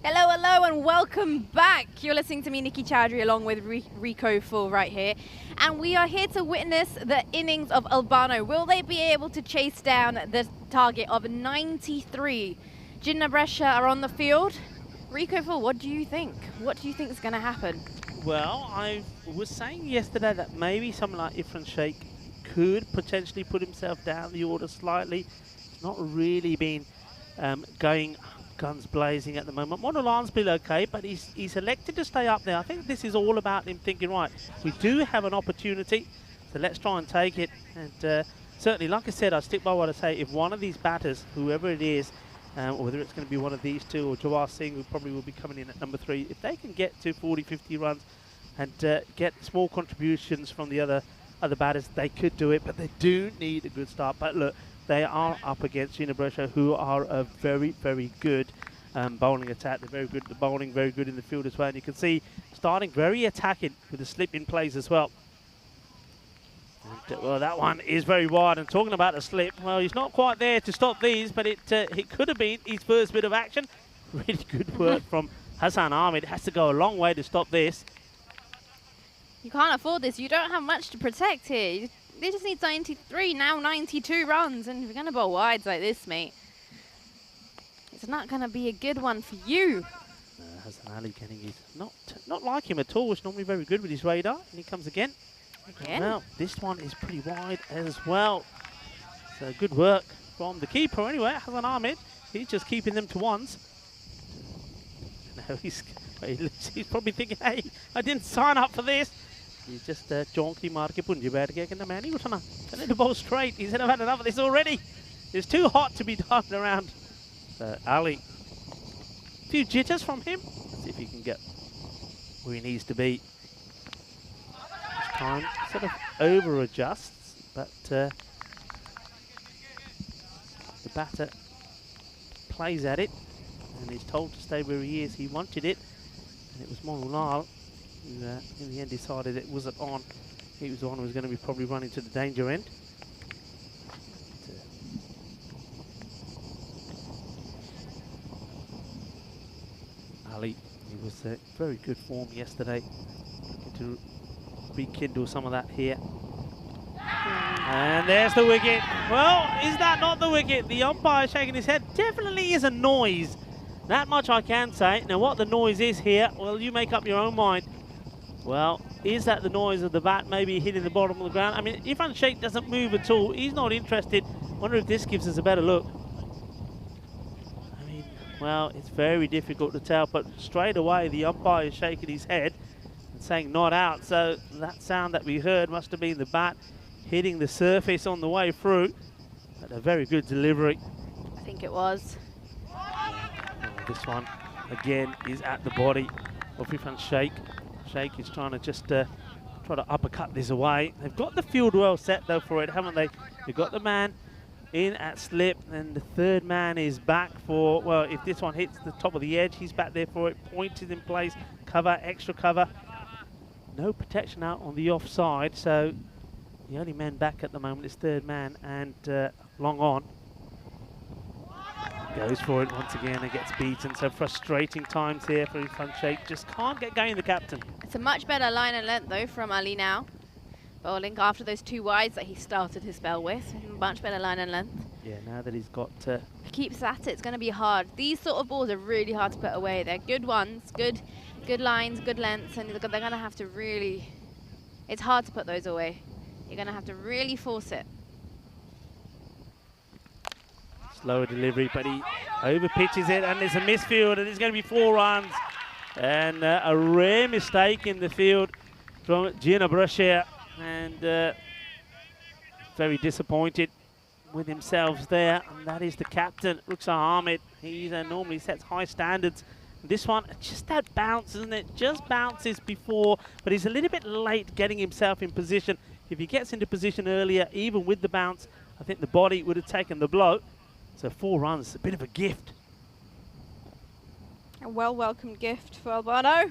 Hello, hello, and welcome back. You're listening to me, Nikki Chowdhury, along with Rico Full right here. And we are here to witness the innings of Albano. Will they be able to chase down the target of 93? Jinnah Brescia are on the field. Rico Full, what do you think? What do you think is going to happen? Well, I was saying yesterday that maybe someone like Ifran Sheikh could potentially put himself down the order slightly. Not really been going guns blazing at the moment. Monolan's been okay, but he's elected to stay up there. I think this is all about him thinking, right, we do have an opportunity, so let's try and take it. And certainly, like I said, I stick by what I say. If one of these batters, whoever it is, whether it's going to be one of these two or Jawar Singh, who probably will be coming in at number 3, if they can get to 40, 50 runs and get small contributions from the other batters, they could do it, but they do need a good start. But look, they are up against Jinnah Brescia, who are a very, very good bowling attack. They're very good at the bowling, very good in the field as well. And you can see starting very attacking with the slip in plays as well. And, well, that one is very wide. And talking about the slip, well, he's not quite there to stop these, but it could have been his first bit of action. Really good work from Hassan Ahmed. It has to go a long way to stop this. You can't afford this. You don't have much to protect here. They just need 93, now 92 runs. And if you're going to bowl wides like this, mate, it's not going to be a good one for you. Hassan Ali getting his, not like him at all. He's normally very good with his radar. And he comes again. Now, this one is pretty wide as well. So good work from the keeper anyway, Hassan Ahmed. He's just keeping them to ones. Now he's probably thinking, hey, I didn't sign up for this. He's just jonky maar ke punje baith ke kehna main nahi uthna. Tell him to bowl straight. He said, I've had enough of this already. It's too hot to be diving around. Ali, a few jitters from him. Let's see if he can get where he needs to be. This time, sort of over adjusts, but the batter plays at it and is told to stay where he is. He wanted it, and it was Monulal who in the end decided it wasn't on. He was the one who was going to be probably running to the danger end. Ali, he was very good form yesterday. Looking to rekindle some of that here. And there's the wicket. Well, is that not the wicket? The umpire shaking his head. Definitely is a noise. That much I can say. Now what the noise is here, well, you make up your own mind. Well, is that the noise of the bat maybe hitting the bottom of the ground? I mean, Ifran Sheikh doesn't move at all. He's not interested. Wonder if this gives us a better look. I mean, well, it's very difficult to tell, but straight away the umpire is shaking his head and saying not out. So that sound that we heard must have been the bat hitting the surface on the way through. But a very good delivery. I think it was. This one, again, is at the body of Ifran Sheikh. Sheikh is trying to just try to uppercut this away. They've got the field well set, though, for it, haven't they? They've got the man in at slip, and the third man is back for, well, if this one hits the top of the edge, he's back there for it. Point is in place, cover, extra cover. No protection out on the offside, so the only man back at the moment is third man, and long on. Goes for it once again and gets beaten. So frustrating times here for Ifran Sheikh. Just can't get going, the captain. It's a much better line and length, though, from Ali now. Bowling after those 2 wides that he started his spell with. Much better line and length. Yeah, now that he's got... He keeps at it. It's going to be hard. These sort of balls are really hard to put away. They're good ones, good lines, good lengths, and they're going to have to really... It's hard to put those away. You're going to have to really force it. Slower delivery, but he over pitches it, and there's a misfield, and it's going to be 4 runs. And a rare mistake in the field from Jinnah Brescia, and very disappointed with himself there. And that is the captain, Rukhsar Ahmed. He normally sets high standards. This one, just that bounce, isn't it? Just bounces before, but he's a little bit late getting himself in position. If he gets into position earlier, even with the bounce, I think the body would have taken the blow. So 4 runs, a bit of a gift. A well-welcomed gift for Albano.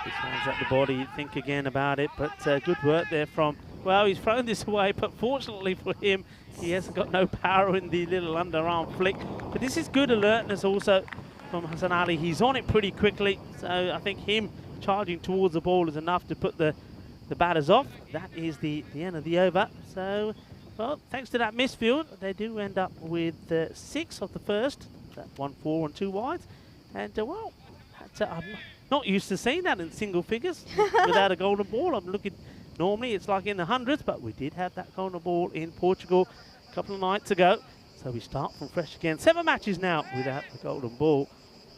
This one's at the body, think again about it, but good work there from, well, he's thrown this away, but fortunately for him, he hasn't got no power in the little underarm flick. But this is good alertness also from Hassan Ali. He's on it pretty quickly, so I think him charging towards the ball is enough to put the batters off. That is the end of the over. So, well, thanks to that misfield, they do end up with 6 of the first. That 1 4 and 2 wides. And, well, I'm not used to seeing that in single figures without a golden ball. I'm looking, normally it's like in the hundreds, but we did have that golden ball in Portugal a couple of nights ago. So we start from fresh again. 7 matches now without the golden ball.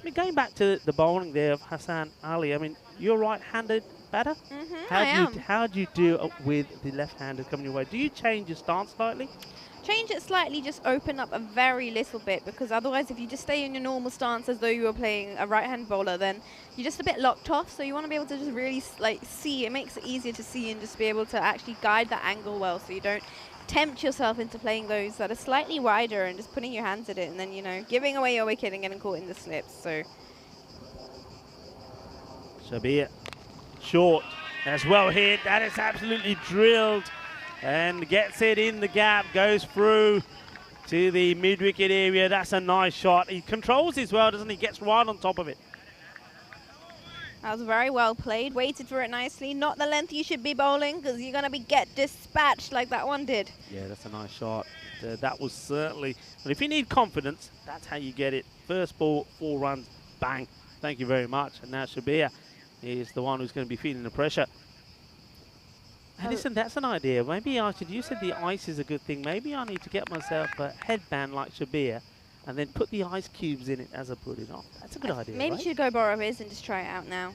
I mean, going back to the bowling there of Hassan Ali, I mean, you're right-handed batter. How do you deal with the left-handed coming your way? Do you change your stance slightly? Change it slightly, just open up a very little bit, because otherwise if you just stay in your normal stance as though you were playing a right-hand bowler, then you're just a bit locked off. So you want to be able to just really see. It makes it easier to see and just be able to actually guide that angle well, so you don't tempt yourself into playing those that are slightly wider and just putting your hands at it and then, you know, giving away your wicket and getting caught in the slips. So Shabir short, that's well hit, that is absolutely drilled and gets it in the gap, goes through to the mid-wicket area. That's a nice shot. He controls his well, doesn't he? Gets right on top of it. That was very well played. Waited for it nicely. Not the length you should be bowling, because you're going to get dispatched like that one did. Yeah, that's a nice shot. That was certainly... But if you need confidence, that's how you get it. First ball, 4 runs, bang. Thank you very much. And now Shabir is the one who's going to be feeling the pressure. And listen, that's an idea. Maybe I should... You said the ice is a good thing. Maybe I need to get myself a headband like Shabir and then put the ice cubes in it as I put it on. That's a good idea, Maybe right? you should go borrow his and just try it out now.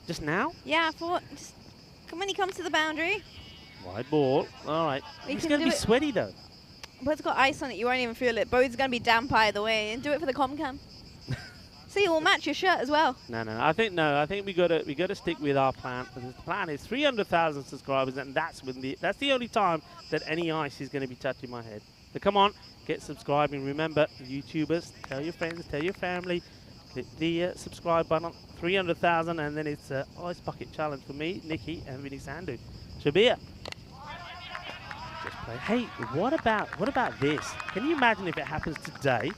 Just now? Yeah, I thought, just when he comes to the boundary. Wide ball. All right. It's going to be sweaty, though. But it's got ice on it. You won't even feel it. Bode's going to be damp either way. And do it for the comcam. See, it will match your shirt as well. No. I think we got to stick with our plan. The plan is 300,000 subscribers, and that's the only time that any ice is going to be touching my head. So come on, get subscribing. Remember, YouTubers, tell your friends, tell your family, click the subscribe button. 300,000, and then it's ice bucket challenge for me, Nikki, and Vinny Sandhu. Shabir. Just play. Hey, what about this? Can you imagine if it happens today?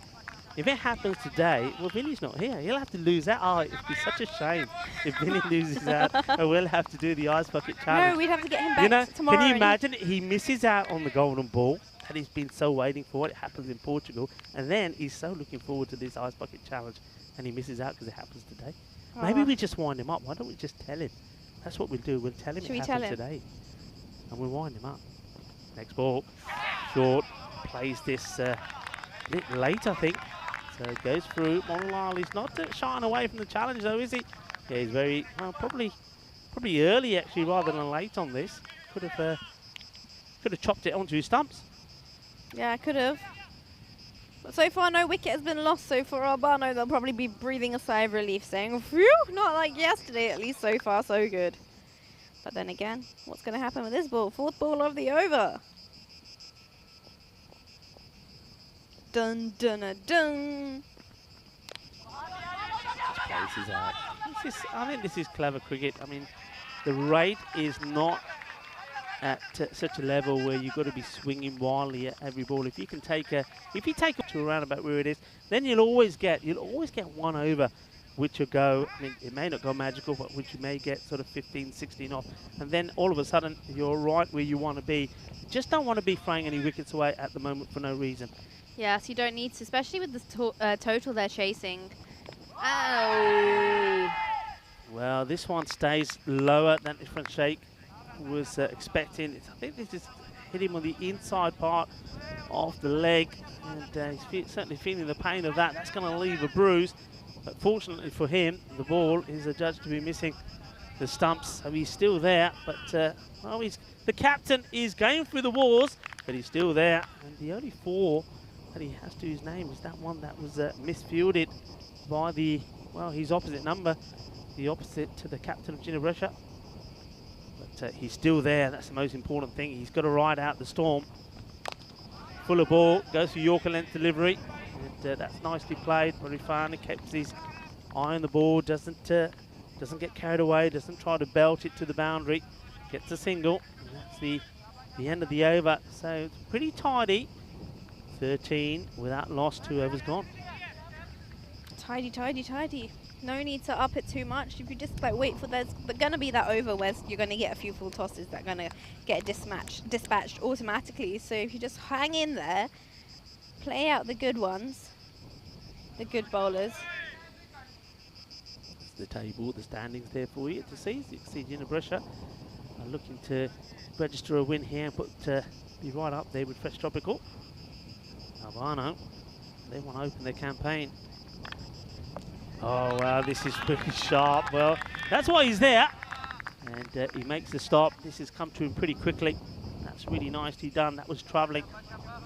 If it happens today, well, Vinny's not here. He'll have to lose out. Oh, it'd be such a shame if Vinny loses out, and we'll have to do the ice bucket challenge. No, we'd have to get him back tomorrow. Can you imagine? He misses out on the golden ball that he's been so waiting for. It happens in Portugal, and then he's so looking forward to this ice bucket challenge, and he misses out because it happens today. Maybe we just wind him up. Why don't we just tell him? That's what we'll do. We'll tell him it happens today, and we'll wind him up. Next ball, short, plays this a bit late, I think. So it goes through. Monolali's not shying away from the challenge, though, is he? Yeah, he's very, well, probably early, actually, rather than late on this. Could have chopped it onto his stumps. Yeah, could have. But so far, no wicket has been lost. So for Albano, they'll probably be breathing a sigh of relief, saying, phew, not like yesterday, at least so far, so good. But then again, what's going to happen with this ball? 4th ball of the over. Dun, dun, dun. Places out. I think this is clever cricket. I mean, the rate is not at such a level where you've got to be swinging wildly at every ball. If you take it to around about where it is, then you'll always get one over, which will go. I mean, it may not go magical, but which you may get sort of 15, 16 off, and then all of a sudden you're right where you want to be. You just don't want to be throwing any wickets away at the moment for no reason. Yes, you don't need to, especially with the total they're chasing. Ow! Well, this one stays lower than Ifran Sheikh was expecting. I think this just hit him on the inside part of the leg, and he's certainly feeling the pain of that. That's going to leave a bruise, but fortunately for him, the ball is adjudged to be missing the stumps, so he's still there. But well, the captain is going through the walls, but he's still there, and the only 4 that he has to his name is that one that was misfielded by his opposite number, the opposite to the captain of Ginebra. But he's still there. That's the most important thing. He's got to ride out the storm. Fuller ball, goes for Yorker length delivery, and that's nicely played. Marifana keeps his eye on the ball, doesn't get carried away, doesn't try to belt it to the boundary, gets a single, and that's the end of the over. So it's pretty tidy. 13 without loss, 2 overs gone. Tidy, tidy, tidy. No need to up it too much. If you just like wait for there's gonna be that over where you're gonna get a few full tosses that are gonna get dispatched automatically. So if you just hang in there, play out the good ones, the good bowlers. The table, the standings there for you to see. You can see Ginebrecha are looking to register a win here and be right up there with Fresh Tropical. Albano, they want to open their campaign. Oh wow, this is pretty sharp. Well, that's why he's there. And he makes the stop. This has come to him pretty quickly. That's really nicely done. That was travelling.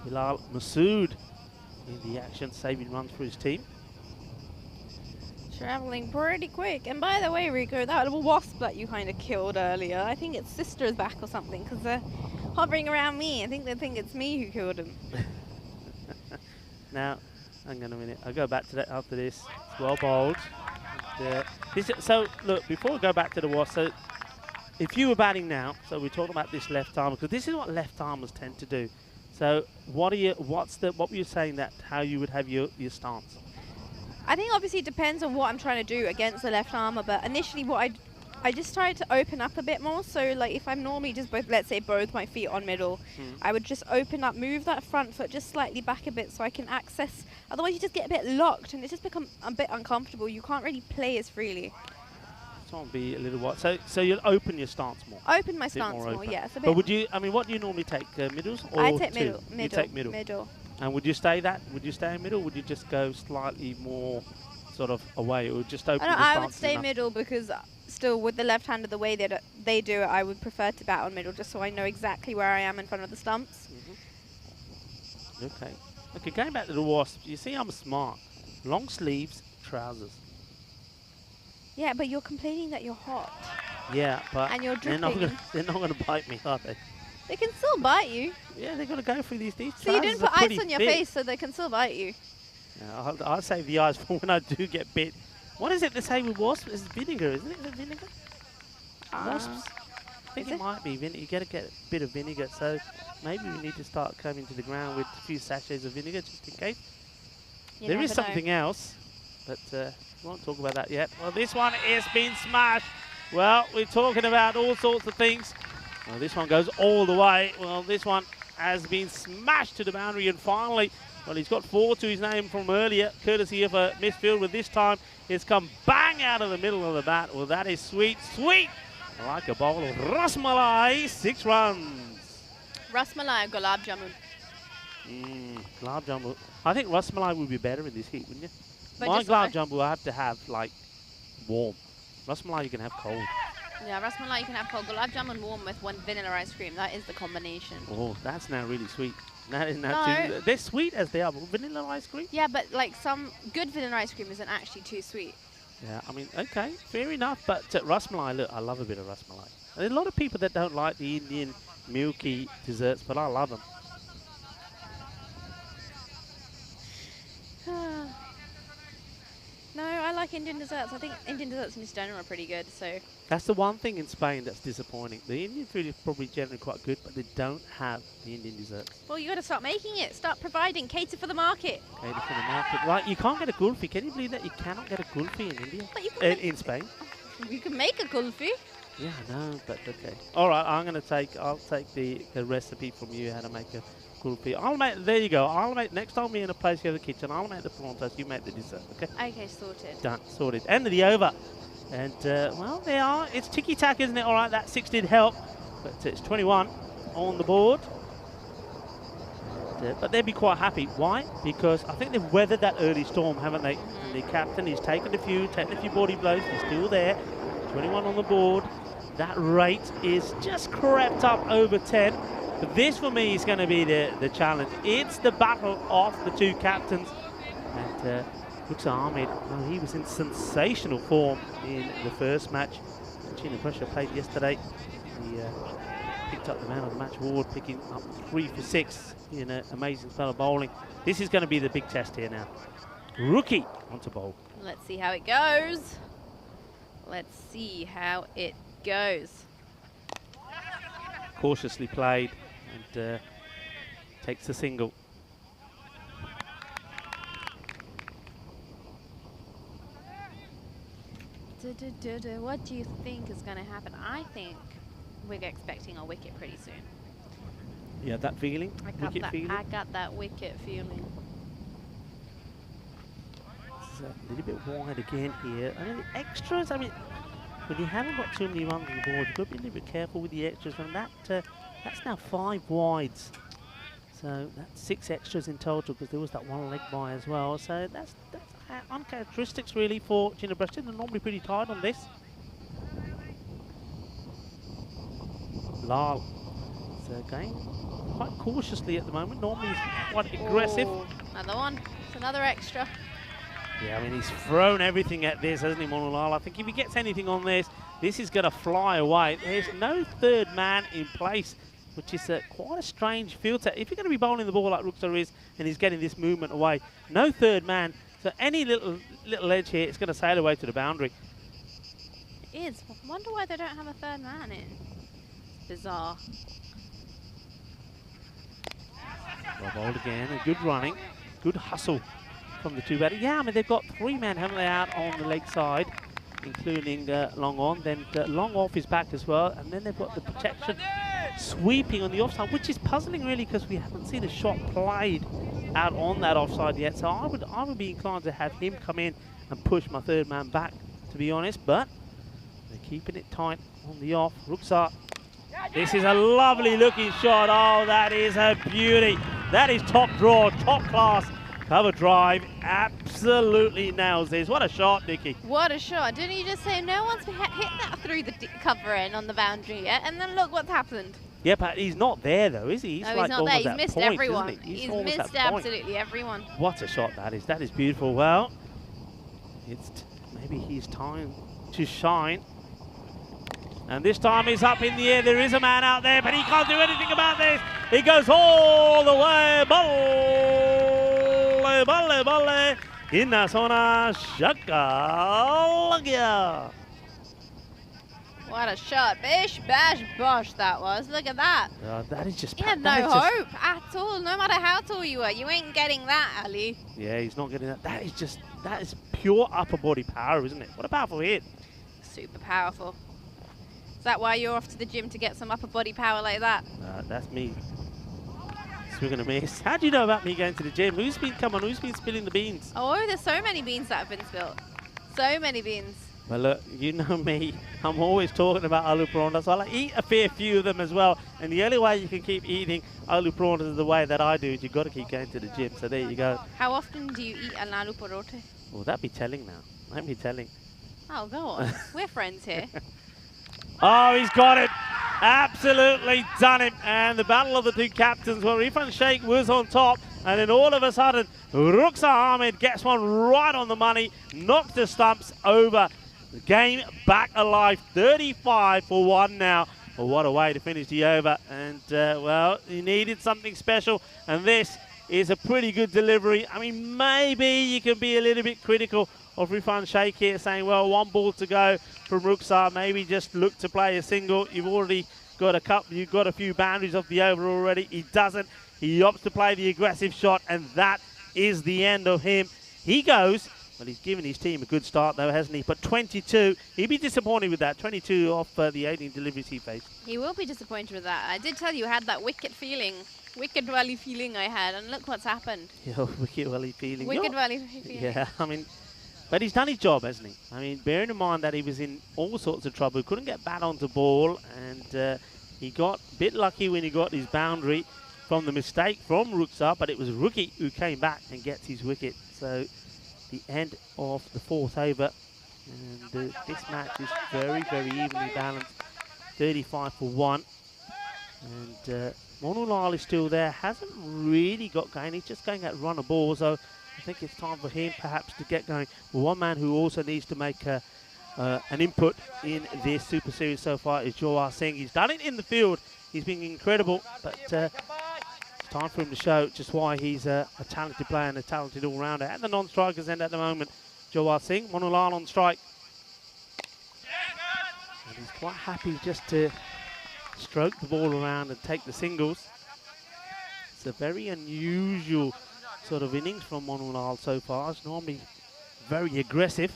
Bilal Masood in the action, saving runs for his team. Traveling pretty quick. And by the way, Rico, that little wasp that you kind of killed earlier, I think its sister's back or something because they're hovering around me. I think they think it's me who killed him. Now, hang on a minute. I'll go back to that after this. It's well bowled. So, look, before we go back to the wasp, so if you were batting now, so we're talking about this left arm, because this is what left armers tend to do. So, what were you saying that how you would have your stance? I think obviously it depends on what I'm trying to do against the left armor, but initially what I just tried to open up a bit more. So like if I'm normally just let's say both my feet on middle, I would just open up, move that front foot just slightly back a bit so I can access. Otherwise you just get a bit locked and it just becomes a bit uncomfortable. You can't really play as freely. So I'll be a little while. So you'll open your stance more. Open my stance more, yes. But would you? I mean, what do you normally take? Middles or I take middle. You take middle. Middle. And would you stay that? Would you stay in middle? Or would you just go slightly more sort of away, or just open? I would stay middle because still with the left hander the way that they do it, I would prefer to bat on middle just so I know exactly where I am in front of the stumps. Okay. Okay, going back to the wasp, you see I'm smart. Long sleeves, trousers. Yeah, but you're complaining that you're hot. Yeah, but and you're dripping. They're not going to bite me, are they? They can still bite you. Yeah, they're going to go through these So you didn't put ice on your face so they can still bite you. Yeah, I'll save the eyes for when I do get bit. What is it they say with wasps? It's vinegar, isn't it? Is it vinegar? Wasps? I think it might be vinegar. You got to get a bit of vinegar. So maybe we need to start coming to the ground with a few sachets of vinegar just in case. There is something else, but we won't talk about that yet. Well, this one has been smashed. Well, we're talking about all sorts of things. Well, this one goes all the way. Well, this one has been smashed to the boundary, and finally, well, he's got 4 to his name from earlier, courtesy of a misfield, but this time it's come bang out of the middle of the bat. Well, that is sweet, sweet. Like a bowl of rasmalai, 6 runs. Rasmalai, gulab jamun. Gulab jamun. I think rasmalai would be better in this heat, wouldn't you? But my gulab jamun will have to have, like, warm. Rasmalai you can have cold. Yeah, rasmalai you can have cold. Gulab jamun warm with one vanilla ice cream. That is the combination. Oh, that's now really sweet. That is not too, they're sweet as they are, but vanilla ice cream? Yeah, but like some good vanilla ice cream isn't actually too sweet. Yeah, I mean, okay, fair enough. But rasmalai, look, I love a bit of rasmalai. There's a lot of people that don't like the Indian milky desserts, but I love them. No, I like Indian desserts. I think Indian desserts in general are pretty good. So that's the one thing in Spain that's disappointing. The Indian food is probably generally quite good, but they don't have the Indian desserts. Well, you got to start making it. Start providing. Cater for the market. Cater for the market. Like, you can't get a kulfi. Can you believe that you cannot get a kulfi in India? But you can in Spain. You can make a kulfi. Yeah, I know, but okay. All right, I'll take the recipe from you how to make a kulfi. There you go. Next time we're in a place you have a kitchen, I'll make the prawn toast, you make the dessert, okay? Okay, sorted. Done, sorted. End of the over. And, well, they are. It's ticky-tack, isn't it? All right, that 6 did help. But it's 21 on the board. And, but they'd be quite happy. Why? Because I think they've weathered that early storm, haven't they? And the captain, he's taken a few body blows. He's still there. 21 on the board. That rate is just crept up over 10. But this, for me, is going to be the challenge. It's the battle of the 2 captains. And looks at Ahmed. Well, he was in sensational form in the first match. Ginebrecha played yesterday. He picked up the man of the match award, picking up 3 for 6 in an amazing spell of bowling. This is going to be the big test here now. Rookie onto bowl. Let's see how it goes. Let's see how it goes. Cautiously played and takes the single. What do you think is going to happen? I think we're expecting a wicket pretty soon. You have that feeling? Wicket feeling? I got that wicket feeling. It's a little bit wide again here. I mean, the extras, I mean, when you haven't got too many runs on the board, you've got to be a little bit careful with the extras. And that's now 5 wides. So that's 6 extras in total because there was that 1 leg by as well. So that's uncharacteristics really for Ginebreast. They're normally pretty tight on this. Lal. So going quite cautiously at the moment. Normally he's quite aggressive. Ooh, another one. It's another extra. Yeah, I mean, he's thrown everything at this, hasn't he, Monolal? I think if he gets anything on this, this is going to fly away. There's no third man in place, which is quite a strange field set. If you're going to be bowling the ball like Rukhsar is, and he's getting this movement away, no third man. So any little edge here, it's going to sail away to the boundary. It is. I wonder why they don't have a third man in. It's bizarre. Well bowled again, and good running, good hustle from the 2 batters. Yeah, I mean, they've got 3 men, haven't they, out on the leg side, including long on, then long off his back as well, and then they've got the protection sweeping on the offside, which is puzzling really because we haven't seen a shot played out on that offside yet. So I would be inclined to have him come in and push my third man back, to be honest, but they're keeping it tight on the off. Rukhsar. This is a lovely looking shot. Oh, that is a beauty. That is top draw, top class. Cover drive, absolutely nails this. What a shot, Nikki. What a shot. Didn't you just say no one's hit that through the cover in on the boundary yet? And then look what's happened. Yeah, but he's not there, though, is he? No, he's not there. He's missed everyone. He's missed absolutely everyone. What a shot that is. That is beautiful. Well, it's maybe his time to shine. And this time he's up in the air. There is a man out there, but he can't do anything about this. He goes all the way. Balle, balle. Inna sona shaka lagya. What a shot. Bish, bash, bosh that was. Look at that. That is just... He had no hope at all. No matter how tall you are, you ain't getting that, Ali. Yeah, he's not getting that. That is pure upper body power, isn't it? What a powerful hit. Super powerful. Is that why you're off to the gym, to get some upper body power like that? That's me. Swing and a miss. How do you know about me going to the gym? Who's been spilling the beans? Oh, there's so many beans that have been spilled. So many beans. Well, look, you know me. I'm always talking about aloo paranthas. So I eat a fair few of them as well. And the only way you can keep eating aloo paranthas the way that I do is you've got to keep going to the gym. So there you go. How often do you eat an aloo paratha? Well, that'd be telling now. That'd be telling. Oh, go on. We're friends here. Oh, he's got it. Absolutely done it. And the battle of the 2 captains, where Irfan Sheikh was on top. And then all of a sudden, Rukhsar Ahmed gets one right on the money, knocks the stumps over. The game back alive, 35 for 1 now. Well, what a way to finish the over. And, well, he needed something special. And this is a pretty good delivery. I mean, maybe you can be a little bit critical of Irfan Sheikh here, saying, well, 1 ball to go from Rukhsar. Maybe just look to play a single. You've already got you've got a few boundaries off the over already. He doesn't. He opts to play the aggressive shot, and that is the end of him. He goes. Well, he's given his team a good start, though, hasn't he? But 22, he'd be disappointed with that. 22 off the 18 deliveries he faced. He will be disappointed with that. I did tell you I had that wicked valley feeling I had, and look what's happened. Yeah, wicked valley feeling. Wicked valley feeling. Yeah, I mean, but he's done his job, hasn't he? I mean, bearing in mind that he was in all sorts of trouble, couldn't get bat onto ball, and he got a bit lucky when he got his boundary from the mistake from Rukhsar, but it was Rookie who came back and gets his wicket. So the end of the 4th over, and this match is very, very evenly balanced, 35 for 1. And Monolal is still there, hasn't really got going, he's just going at run a ball, so I think it's time for him perhaps to get going. Well, one man who also needs to make an input in this Super Series so far is Jawar Singh. He's done it in the field, he's been incredible, but it's time for him to show just why he's a talented player and a talented all-rounder. At the non-strikers end at the moment, Jawar Singh, Monolal on strike. And he's quite happy just to stroke the ball around and take the singles. It's a very unusual sort of innings from Monolal so far. It's normally very aggressive.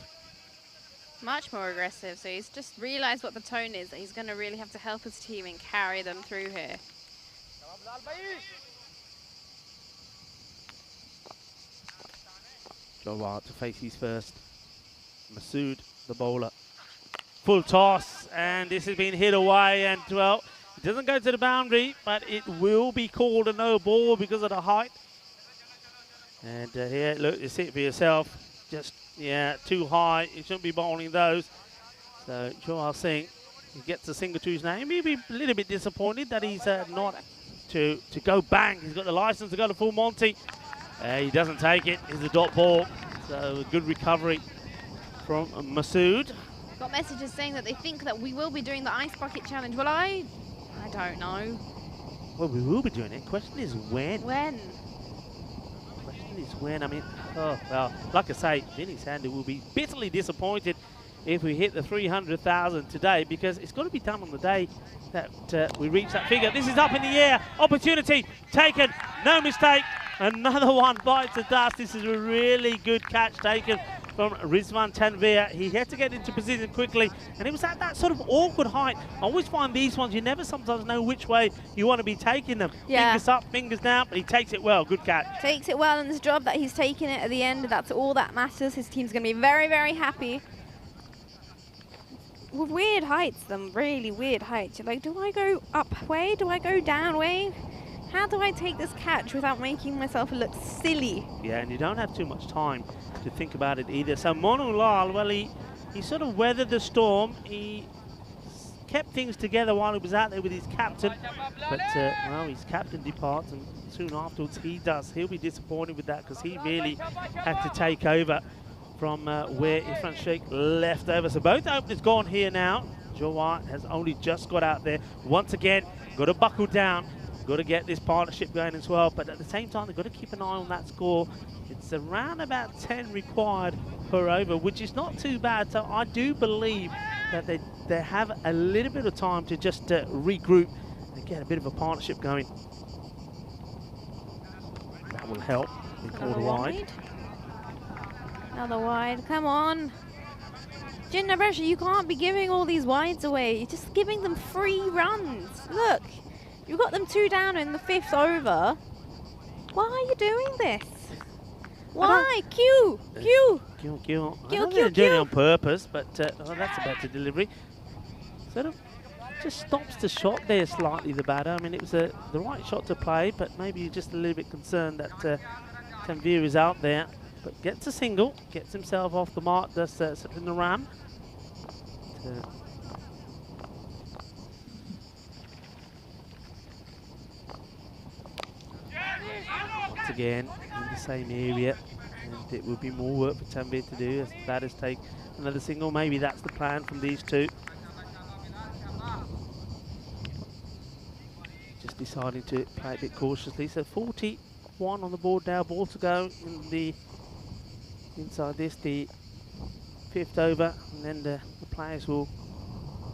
Much more aggressive. So he's just realised what the tone is. That he's going to really have to help his team and carry them through here. Joe Wright to face his first. Masood, the bowler. Full toss, and this has been hit away, and well, it doesn't go to the boundary, but it will be called a no ball because of the height. And here, look, you see it for yourself. Just, yeah, too high. You shouldn't be bowling those. So Joel Singh, he gets a single to his name. He'll be a little bit disappointed that he's not to go bang. He's got the license to go to full Monty. He doesn't take it. It's a dot ball. So a good recovery from Masood. Got messages saying that they think that we will be doing the ice bucket challenge. Well, I don't know. Well, we will be doing it. Question is when. When? Question is when. I mean, oh, well, like I say, Vinny Sandu will be bitterly disappointed if we hit the 300,000 today, because it's got to be done on the day that we reach that figure. This is up in the air. Opportunity taken. No mistake. Another one bites the dust. This is a really good catch taken from Rizwan Tanvir. He had to get into position quickly, and it was at that sort of awkward height. I always find these ones, you never sometimes know which way you want to be taking them. Yeah. Fingers up, fingers down, but he takes it well. Good catch. Takes it well in his job that he's taking it at the end. That's all that matters. His team's going to be very, very happy. With weird heights, them really weird heights. You're like, do I go up way? Do I go down way? How do I take this catch without making myself look silly? Yeah, and you don't have too much time to think about it either. So Monu Lal, well, he sort of weathered the storm. He kept things together while he was out there with his captain. But, well, his captain departs, and soon afterwards he does. He'll be disappointed with that because he really had to take over from where Irfan Sheikh left over. So both openers gone here now. Jawad has only just got out there. Once again, got to buckle down. Got to get this partnership going as well, but at the same time, they've got to keep an eye on that score. It's around about 10 required per over, which is not too bad. So I do believe that they have a little bit of time to just regroup and get a bit of a partnership going. That will help. They called a wide. Another wide. Come on. Jinder Brescia, you can't be giving all these wides away. You're just giving them free runs. Look. You've got them 2 down in the 5th over. Why are you doing this? Why? Q. I don't think they're doing it on purpose, but oh, that's a better delivery. Sort of just stops the shot there slightly, the batter. I mean, it was the right shot to play, but maybe you're just a little bit concerned that Tanvir is out there. But gets a single, gets himself off the mark, does something the ram. Once again, in the same area, and it will be more work for Tanvir to do as the batters take another single. Maybe that's the plan from these two. Just deciding to play a bit cautiously. So 41 on the board now, ball to go in the inside this, the 5th over, and then the players will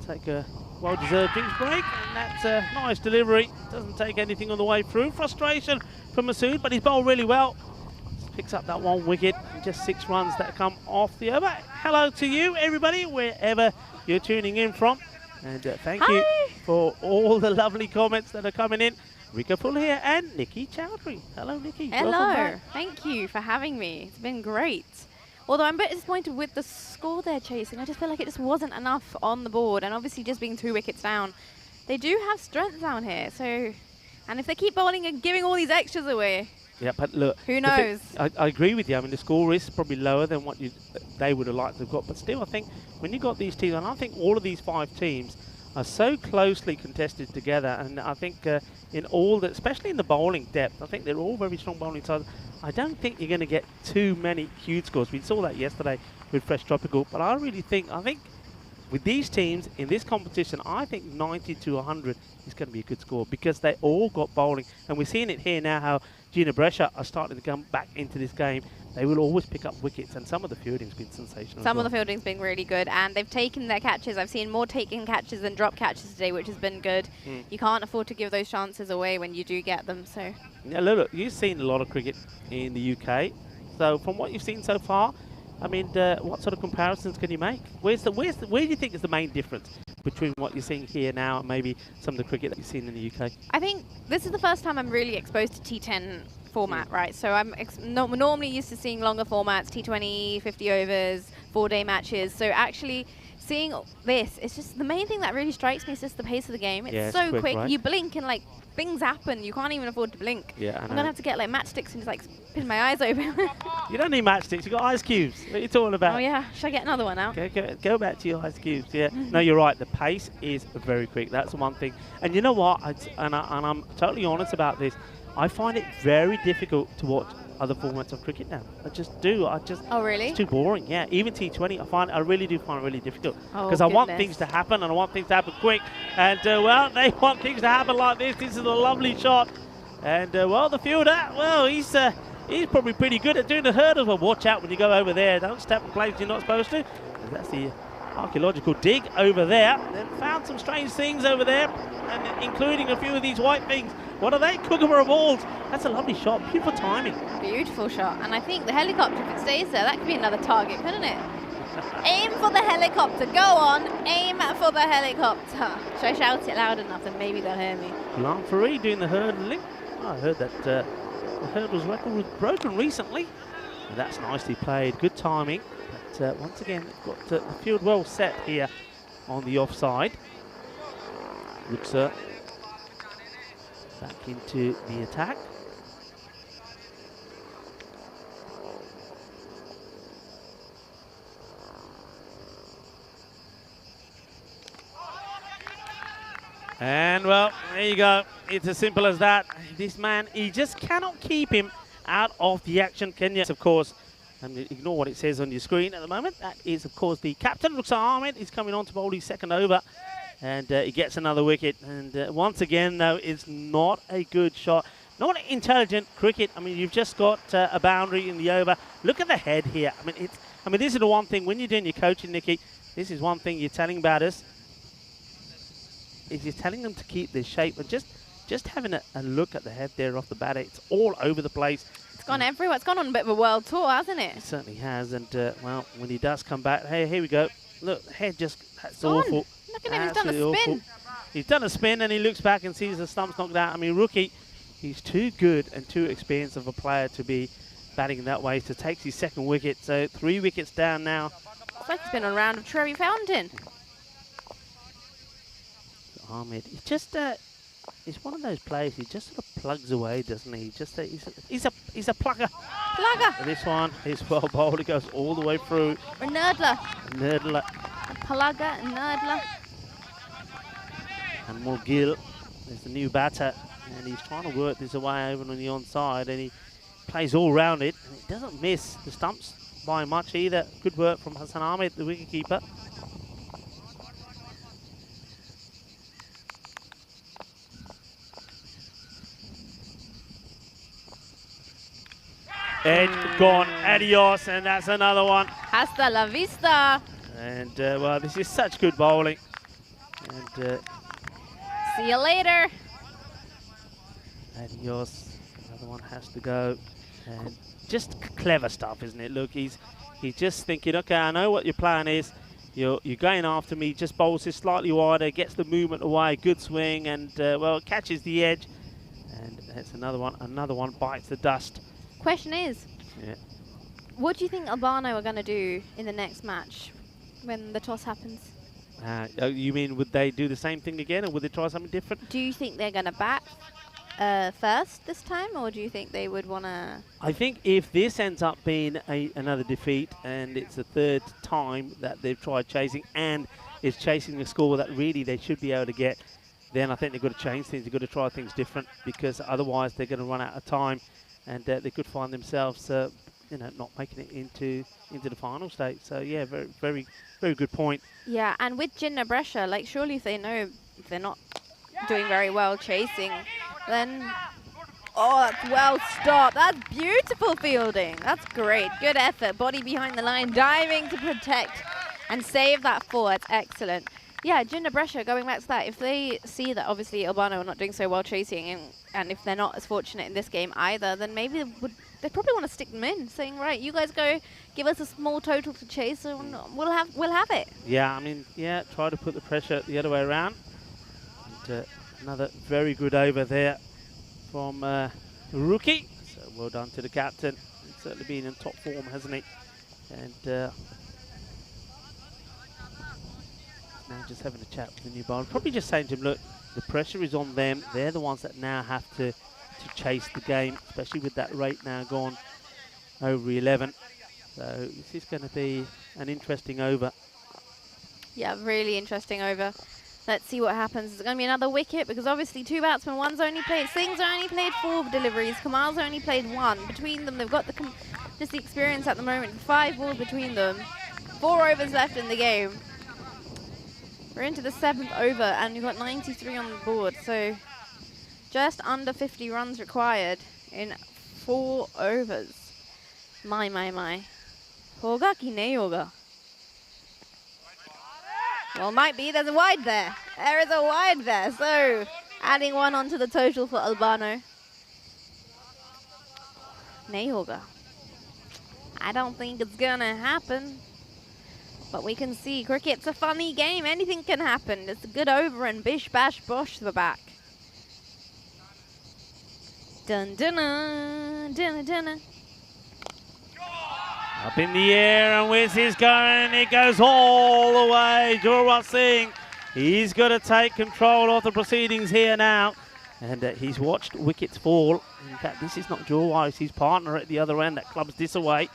take a well-deserved drinks break, and that's a nice delivery. Doesn't take anything on the way through. Frustration from Masood, but he's bowled really well. Picks up that 1 wicket, and just 6 runs that come off the over. Hello to you, everybody, wherever you're tuning in from. And thank you for all the lovely comments that are coming in. Rika Full here and Nikki Chowdhury. Hello, Nikki. Hello. Thank you for having me. It's been great. Although I'm a bit disappointed with the score they're chasing. I just feel like it just wasn't enough on the board. And obviously just being 2 wickets down, they do have strength down here. So, and if they keep bowling and giving all these extras away, yeah, but look, who knows? I agree with you. I mean, the score is probably lower than what they would have liked to have got. But still, I think when you got these teams, and I think all of these 5 teams are so closely contested together. And I think in all that, especially in the bowling depth, I think they're all very strong bowling sides. I don't think you're going to get too many huge scores. We saw that yesterday with Fresh Tropical. But I think with these teams in this competition, I think 90 to 100 is going to be a good score because they all got bowling. And we're seeing it here now how Jinder Brescia are starting to come back into this game. They will always pick up wickets, and some of the fielding's been sensational. Some of the fielding's been really good, and they've taken their catches. I've seen more taken catches than drop catches today, which has been good. You can't afford to give those chances away when you do get them. So yeah, look, you've seen a lot of cricket in the UK. So from what you've seen so far, I mean, what sort of comparisons can you make? Where do you think is the main difference between what you're seeing here now and maybe some of the cricket that you've seen in the UK? I think this is the first time I'm really exposed to T10 format, right? So I'm normally used to seeing longer formats, T20, 50 overs, 4-day matches. So actually seeing this, it's just the main thing that really strikes me is just the pace of the game. It's so quick. Right? You blink and like things happen. You can't even afford to blink. Yeah, I'm gonna have to get like matchsticks and just like pin my eyes open. You don't need matchsticks. You got ice cubes. What are you talking about? Oh yeah, should I get another one out? Go back to your ice cubes. Yeah. No, you're right. The pace is very quick. That's the one thing. And you know what? I'm totally honest about this. I find it very difficult to watch other formats of cricket now. I just do. Oh really? It's too boring. Yeah. Even T20, I really do find it really difficult because I want things to happen and I want things to happen quick. And well, they want things to happen like this. This is a lovely shot. And well, the fielder, well, he's probably pretty good at doing the hurdles. Well, watch out when you go over there. Don't step in places you're not supposed to. That's the archaeological dig over there. They've found some strange things over there, and including a few of these white things. What are they? Kookaburra balls. That's a lovely shot. Beautiful timing. Beautiful shot. And I think the helicopter, if it stays there, that could be another target, couldn't it? Aim for the helicopter. Go on. Aim for the helicopter. Should I shout it loud enough and maybe they'll hear me? Lanfrey doing the hurdling. Oh, I heard that the hurdles record was broken recently. And that's nicely played. Good timing. But once again, got the field well set here on the offside. Looks back into the attack. And well, there you go. It's as simple as that. This man, he just cannot keep him out of the action, can you? Of course, and ignore what it says on your screen at the moment. That is, of course, the captain, Rukhsar Ahmed. He's coming on to bowl his second over. And he gets another wicket. And once again, though, it's not a good shot. Not intelligent cricket. I mean, you've just got a boundary in the over. Look at the head here. I mean, this is the one thing when you're doing your coaching, Nicky. This is one thing you're telling batters. Is you're telling them to keep their shape and just having a look at the head there off the batter. It's all over the place. It's gone everywhere. It's gone on a bit of a world tour, hasn't it? It certainly has. And well, when he does come back, hey, here we go. Look, head that's awful. Look at him, he's done a spin. Awful. He's done a spin and he looks back and sees the stumps knocked out. I mean, rookie, he's too good and too experienced of a player to be batting in that way. So takes his second wicket. So 3 wickets down now. It's like he's been on a round of Trevi Fountain. Ahmed, he's one of those players. He just sort of plugs away, doesn't he? He's a plugger. Plugger. This one is well bowled. It goes all the way through. A nerdler. Nerdler. A plugger, a nerdler. And Morgill is the new batter, and he's trying to work this away over on the onside, and he plays all round it, and it doesn't miss the stumps by much either. Good work from Hassan Ahmed, the wicketkeeper. Edge gone, adios, and that's another one. Hasta la vista. And well, this is such good bowling. And see you later. Adios, another one has to go. And just clever stuff, isn't it? Look, he's just thinking, okay, I know what your plan is. You're going after me. Just bowls this slightly wider, gets the movement away, good swing, and well, catches the edge. And that's another one. Another one bites the dust. Question is, what do you think Albano are going to do in the next match when the toss happens? You mean would they do the same thing again, or would they try something different? Do you think they're going to bat first this time, or do you think they would want to... I think if this ends up being another defeat, and it's the third time that they've tried chasing, and is chasing a score that really they should be able to get, then I think they've got to change things. They've got to try things different, because otherwise they're going to run out of time. And they could find themselves, not making it into the final state. So yeah, very, very, very good point. Yeah, and with Jinnah Brescia, like surely if they know if they're not doing very well chasing, then that's well stopped. That's beautiful fielding. That's great. Good effort. Body behind the line, diving to protect and save that four. It's excellent. Yeah, Jinder Brescia, going back to that, if they see that obviously Albano are not doing so well chasing, and if they're not as fortunate in this game either, then maybe they probably want to stick them in, saying, right, you guys go, give us a small total to chase, and we'll have it. Yeah, I mean, yeah, try to put the pressure the other way around. And, another very good over there from Rookie. So well done to the captain. He's certainly been in top form, hasn't he? And now just having a chat with the new bowler. Probably just saying to him, look, the pressure is on them. They're the ones that now have to chase the game, especially with that rate now gone over 11. So this is going to be an interesting over. Yeah, really interesting over. Let's see what happens. Is it going to be another wicket? Because obviously 2 batsmen, one's only played, Singh's only played 4 deliveries, Kamal's only played 1. Between them, they've got just the experience at the moment. 5 balls between them. 4 overs left in the game. We're into the 7th over and we've got 93 on the board. So just under 50 runs required in 4 overs. My. Hoga ki nahi hoga? Well, might be. There's a wide there. There is a wide there. So adding 1 onto the total for Albano. Nahi hoga. I don't think it's gonna happen. But we can see cricket's a funny game. Anything can happen. It's a good over and bish bash bosh the back. Dun dun dun dun dun. Up in the air and where's his going? It goes all the way. Jorwar Singh, he's got to take control of the proceedings here now. And he's watched wickets fall. In fact, this is not Jorwar, it's his partner at the other end that clubs this away.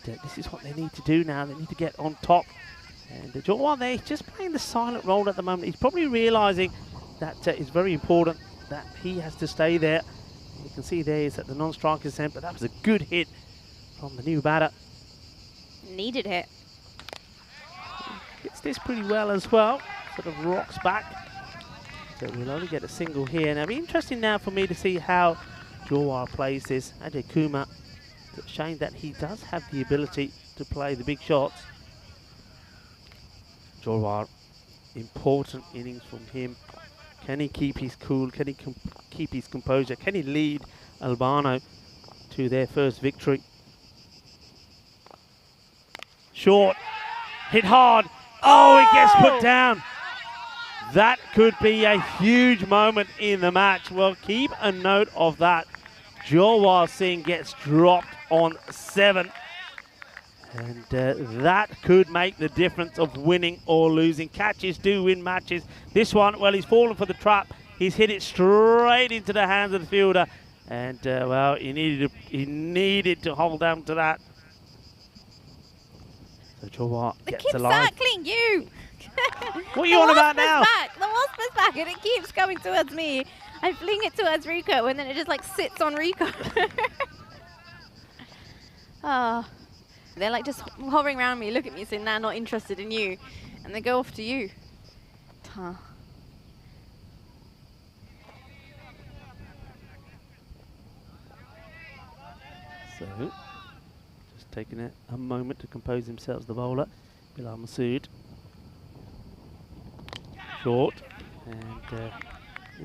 This is what they need to do now. They need to get on top. And Jorwar there, he's just playing the silent role at the moment. He's probably realising that it's very important that he has to stay there. You can see there he's at the non-striker's end, but that was a good hit from the new batter. Needed hit. Gets this pretty well as well. Sort of rocks back. So we'll only get a single here. Now it'll be interesting now for me to see how Jorwar plays this. Ajay Kumar, showing that he does have the ability to play the big shots. Jorwar, important innings from him. Can he keep his cool? Can he keep his composure? Can he lead Albano to their first victory? Short, hit hard. Oh, it gets put down. That could be a huge moment in the match. Well, keep a note of that. Jorwar Singh gets dropped on 7. And that could make the difference of winning or losing. Catches do win matches. This one, well, he's fallen for the trap. He's hit it straight into the hands of the fielder. And, well, he needed to hold on to that. So Jorwar gets alive. Keep circling you. What are you on about now? The wasp is back and it keeps coming towards me. I fling it towards Rico and then it just like sits on Rico. Oh, they're like just hovering around me, look at me saying, nah, not interested in you. And they go off to you. Huh. So, just taking a moment to compose themselves, the bowler, Bilal Masood. Short, and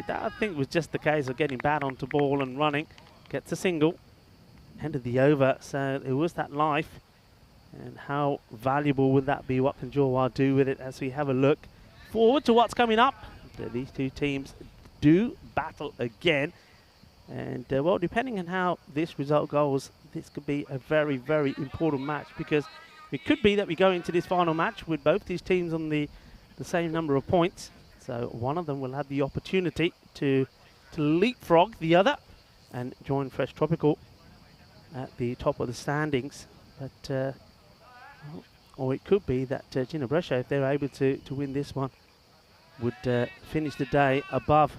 that I think was just the case of getting bat onto ball and running. Gets a single. End of the over, so it was that life. And how valuable would that be? What can Jorwar do with it as we have a look forward to what's coming up? These two teams do battle again. And, well, depending on how this result goes, this could be a very, very important match, because it could be that we go into this final match with both these teams on the same number of points. So one of them will have the opportunity to leapfrog the other and join Fresh Tropical at the top of the standings. But or it could be that Jinder Brescia, if they're able to win this one, would finish the day above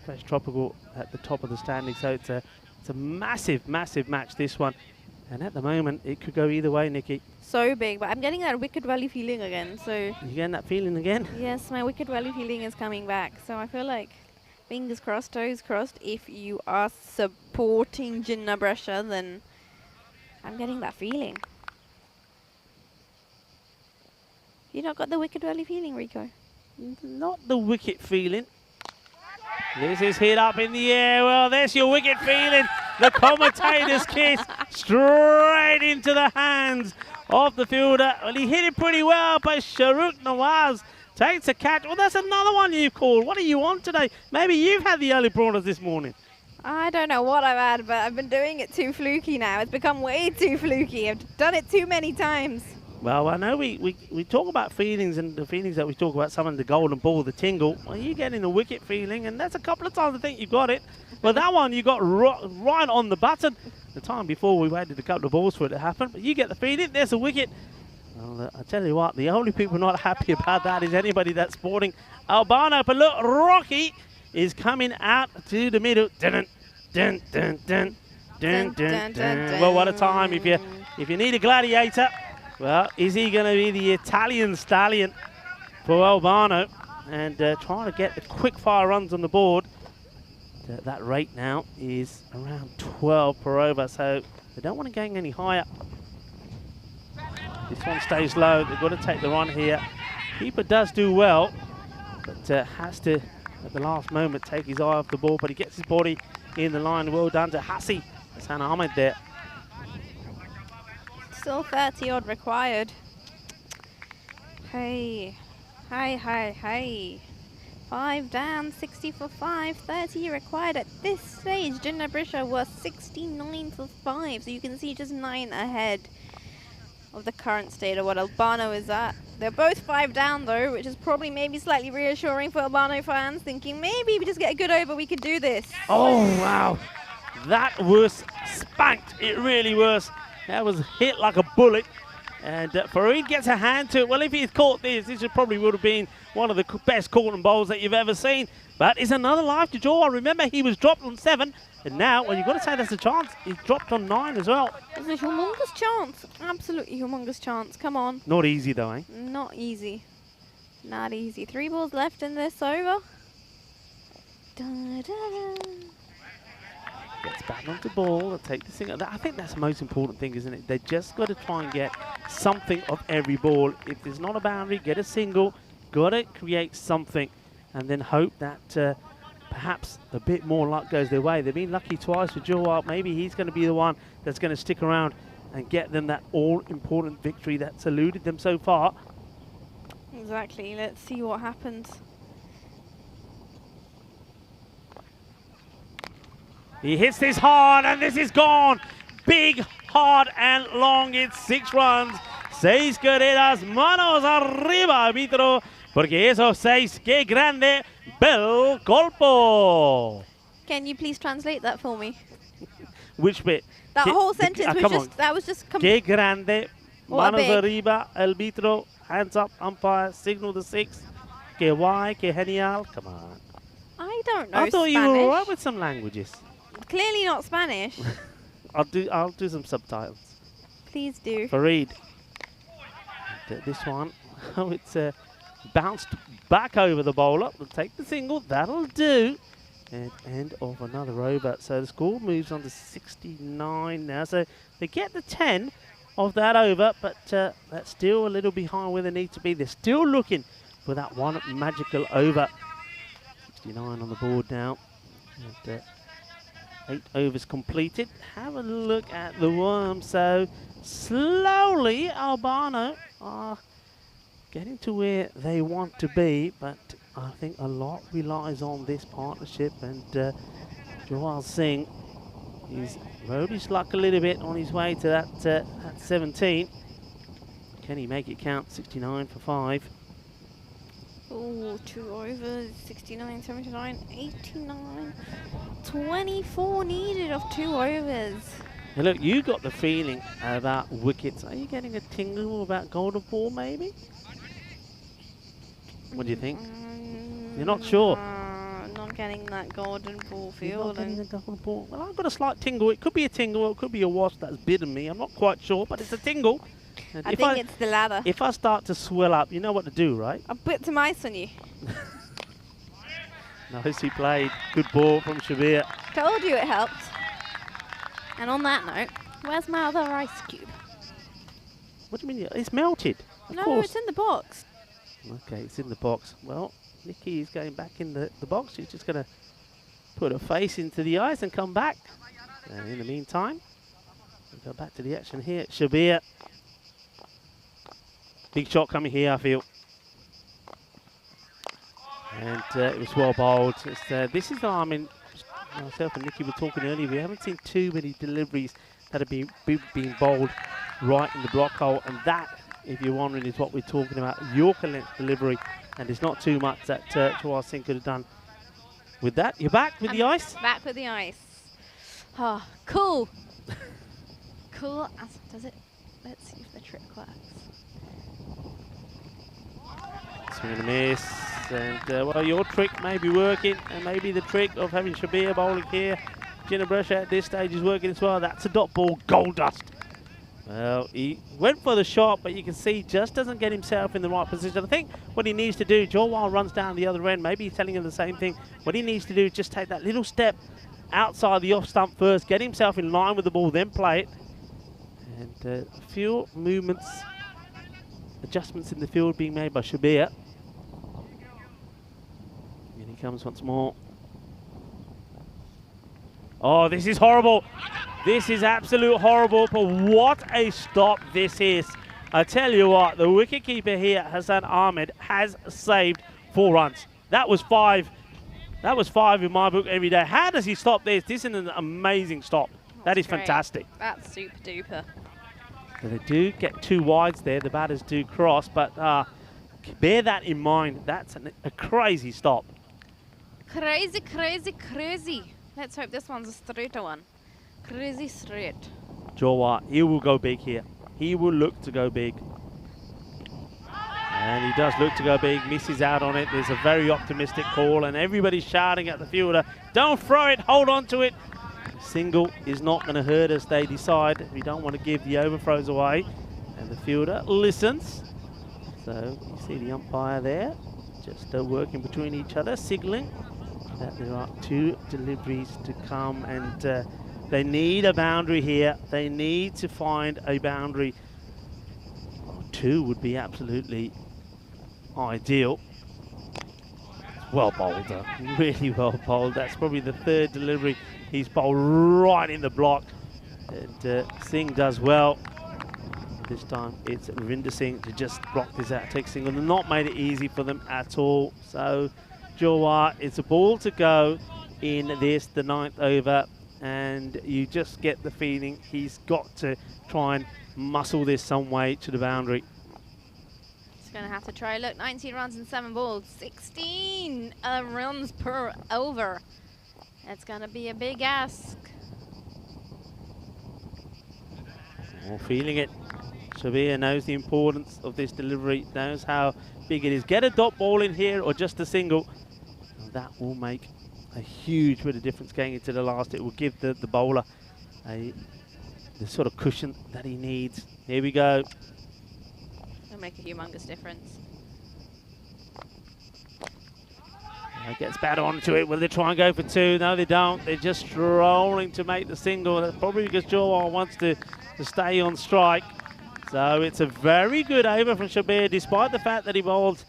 Fresh Tropical at the top of the standings. So it's a massive, massive match, this one. And at the moment, it could go either way, Nikki. So big, but I'm getting that Wicked Valley feeling again. So You getting that feeling again? yes, my Wicked Valley feeling is coming back. So I feel like, fingers crossed, toes crossed, if you are supporting Jinder Brescia, then I'm getting that feeling. You not got the Wicked Valley feeling, Rico? Not the wicket feeling. This is hit up in the air. Well, there's your wicket feeling. The commentator's kiss straight into the hands of the fielder. Well, he hit it pretty well, but Shahrukh Nawaz takes a catch. Well, that's another one you've called. What are you on today? Maybe you've had the early prawners this morning. I don't know what I've had, but I've been doing it too fluky now. It's become way too fluky. I've done it too many times. Well, I know we talk about feelings, and the feelings that we talk about, some of the golden ball, the tingle. Well, you're getting a wicket feeling, and that's a couple of times I think you got it. Well, that one you got right on the button. The time before we waited a couple of balls for it to happen, but you get the feeling, there's a wicket. Well, I tell you what, the only people not happy about that is anybody that's sporting Albano. But look, Rocky is coming out to the middle. Dun, dun, dun, dun, dun, dun, dun. Well, what a time if you need a gladiator. Well, is he going to be the Italian stallion for Albano and trying to get the quick fire runs on the board? That rate now is around 12 per over, so they don't want to go any higher. This one stays low. They've got to take the run here. Keeper does do well, but has to, at the last moment, take his eye off the ball, but he gets his body in the line. Well done to Hassi Hassan Ahmed there. Still 30 odd required. Hey. 5 down, 60 for 5, 30 required at this stage. Jinder Brisha was 69 for 5, so you can see just 9 ahead of the current state of what Albano is at. They're both 5 down though, which is probably maybe slightly reassuring for Albano fans, thinking maybe if we just get a good over, we could do this. Oh, wow. That was spanked. It really was. That was hit like a bullet. And Farid gets a hand to it. Well, if he had caught this probably would have been one of the best caught bowls that you've ever seen. But it's another life to draw. Remember, he was dropped on 7. And now, well, you've got to say that's a chance. He's dropped on 9 as well. It's a humongous chance. Absolutely humongous chance. Come on. Not easy, though, eh? Not easy. Not easy. 3 balls left in this over. Gets back onto ball and take the thing. I think that's the most important thing, isn't it? They just got to try and get something of every ball. If there's not a boundary, get a single. Got to create something, and then hope that perhaps a bit more luck goes their way. They've been lucky twice with Johar. Maybe he's going to be the one that's going to stick around and get them that all-important victory that's eluded them so far. Exactly. Let's see what happens. He hits this hard, and this is gone. Big, hard, and long. It's 6 runs. 6 carreras. Manos arriba, arbitro. Porque esos 6, qué grande, bel colpo. Can you please translate that for me? Which bit? That whole sentence was just Qué grande, manos arriba, arbitro, hands up, umpire, signal the 6. Que guay, que genial. Come on. I don't know I thought Spanish. you were all right with some languages. Clearly not Spanish. I'll do some subtitles. Please do. Farid. This one, oh, it's bounced back over the bowler. We'll take the single. That'll do. And end of another over. So the score moves on to 69 now. So they get the 10 of that over, but that's still a little behind where they need to be. They're still looking for that one magical over. 69 on the board now. And, 8 overs completed. Have a look at the worm. So slowly Albano are getting to where they want to be, but I think a lot relies on this partnership, and Jawal Singh is rode his luck a little bit on his way to that 17. Can he make it count? 69 for 5. Oh, 2 overs, 69, 79, 89, 24 needed of 2 overs. Now look, you got the feeling about wickets. Are you getting a tingle about golden ball maybe? What do you think? You're not sure? Not getting that golden ball You're not getting feeling. the golden ball. Well, I've got a slight tingle. It could be a tingle, or it could be a wasp that's bitten me. I'm not quite sure, but it's a tingle. And I think it's the lather. If I start to swell up, you know what to do, right? I'll put some ice on you. Nicely played. Good ball from Shabir. Told you it helped. And on that note, where's my other ice cube? What do you mean? It's melted. Of No, course. it's in the box. Okay, it's in the box. Well, Nikki is going back in the box. She's just going to put her face into the ice and come back. And in the meantime, we'll go back to the action here. Shabir. Big shot coming here, I feel. And it was well bowled. This is, I mean, myself and Nikki were talking earlier, we haven't seen too many deliveries that have been bowled right in the block hole. And that, if you're wondering, is what we're talking about. Yorker length delivery. And there's not too much that Chawar Singh could have done with that. You're back with the ice? Back with the ice. Oh, cool. Cool. Does it? Let's see if the trick works. Swing and a miss. And, well, your trick may be working. And maybe the trick of having Shabir bowling here. Jinabresha at this stage is working as well. That's a dot ball. Gold dust. Well, he went for the shot, but you can see just doesn't get himself in the right position. I think what he needs to do, Jawar runs down the other end. Maybe he's telling him the same thing. What he needs to do is just take that little step outside the off stump first, get himself in line with the ball, then play it. And a few movements, adjustments in the field being made by Shabir. And he comes once more. Oh, this is horrible. This is absolute horrible, but what a stop this is. I tell you what, the wicketkeeper here, Hassan Ahmed, has saved 4 runs. That was 5. That was 5 in my book every day. How does he stop this? This is an amazing stop. That is great. Fantastic. That's super duper. So they do get 2 wides there. The batters do cross, but bear that in mind. That's a crazy stop. Crazy, crazy, crazy. Let's hope this one's a straighter one. Crazy straight. Jawar, he will go big here. He will look to go big. And he does look to go big, misses out on it. There's a very optimistic call, and everybody's shouting at the fielder, don't throw it, hold on to it. Single is not going to hurt us, they decide. We don't want to give the overthrows away. And the fielder listens. So you see the umpire there, just working between each other, signalling that there are 2 deliveries to come, and they need a boundary here. They need to find a boundary. 2 would be absolutely ideal. Well bowled, really well bowled. That's probably the 3rd delivery he's bowled right in the block. And Singh does well. This time it's Ravinder Singh to just block this out-take single. They've not made it easy for them at all. So Jawar, it's a ball to go in this, the 9th over. And you just get the feeling he's got to try and muscle this some way to the boundary. He's going to have to try. Look, 19 runs and 7 balls, 16 runs per over. That's going to be a big ask. Oh, feeling it. Shabir knows the importance of this delivery, knows how big it is. Get a dot ball in here or just a single. And that will make a huge bit of difference going into the last. It will give the bowler the sort of cushion that he needs. Here we go. It'll make a humongous difference. Gets batter onto it. Will they try and go for 2? No, they don't. They're just strolling to make the single. That's probably because Jawar wants to stay on strike. So it's a very good over from Shabir, despite the fact that he bowled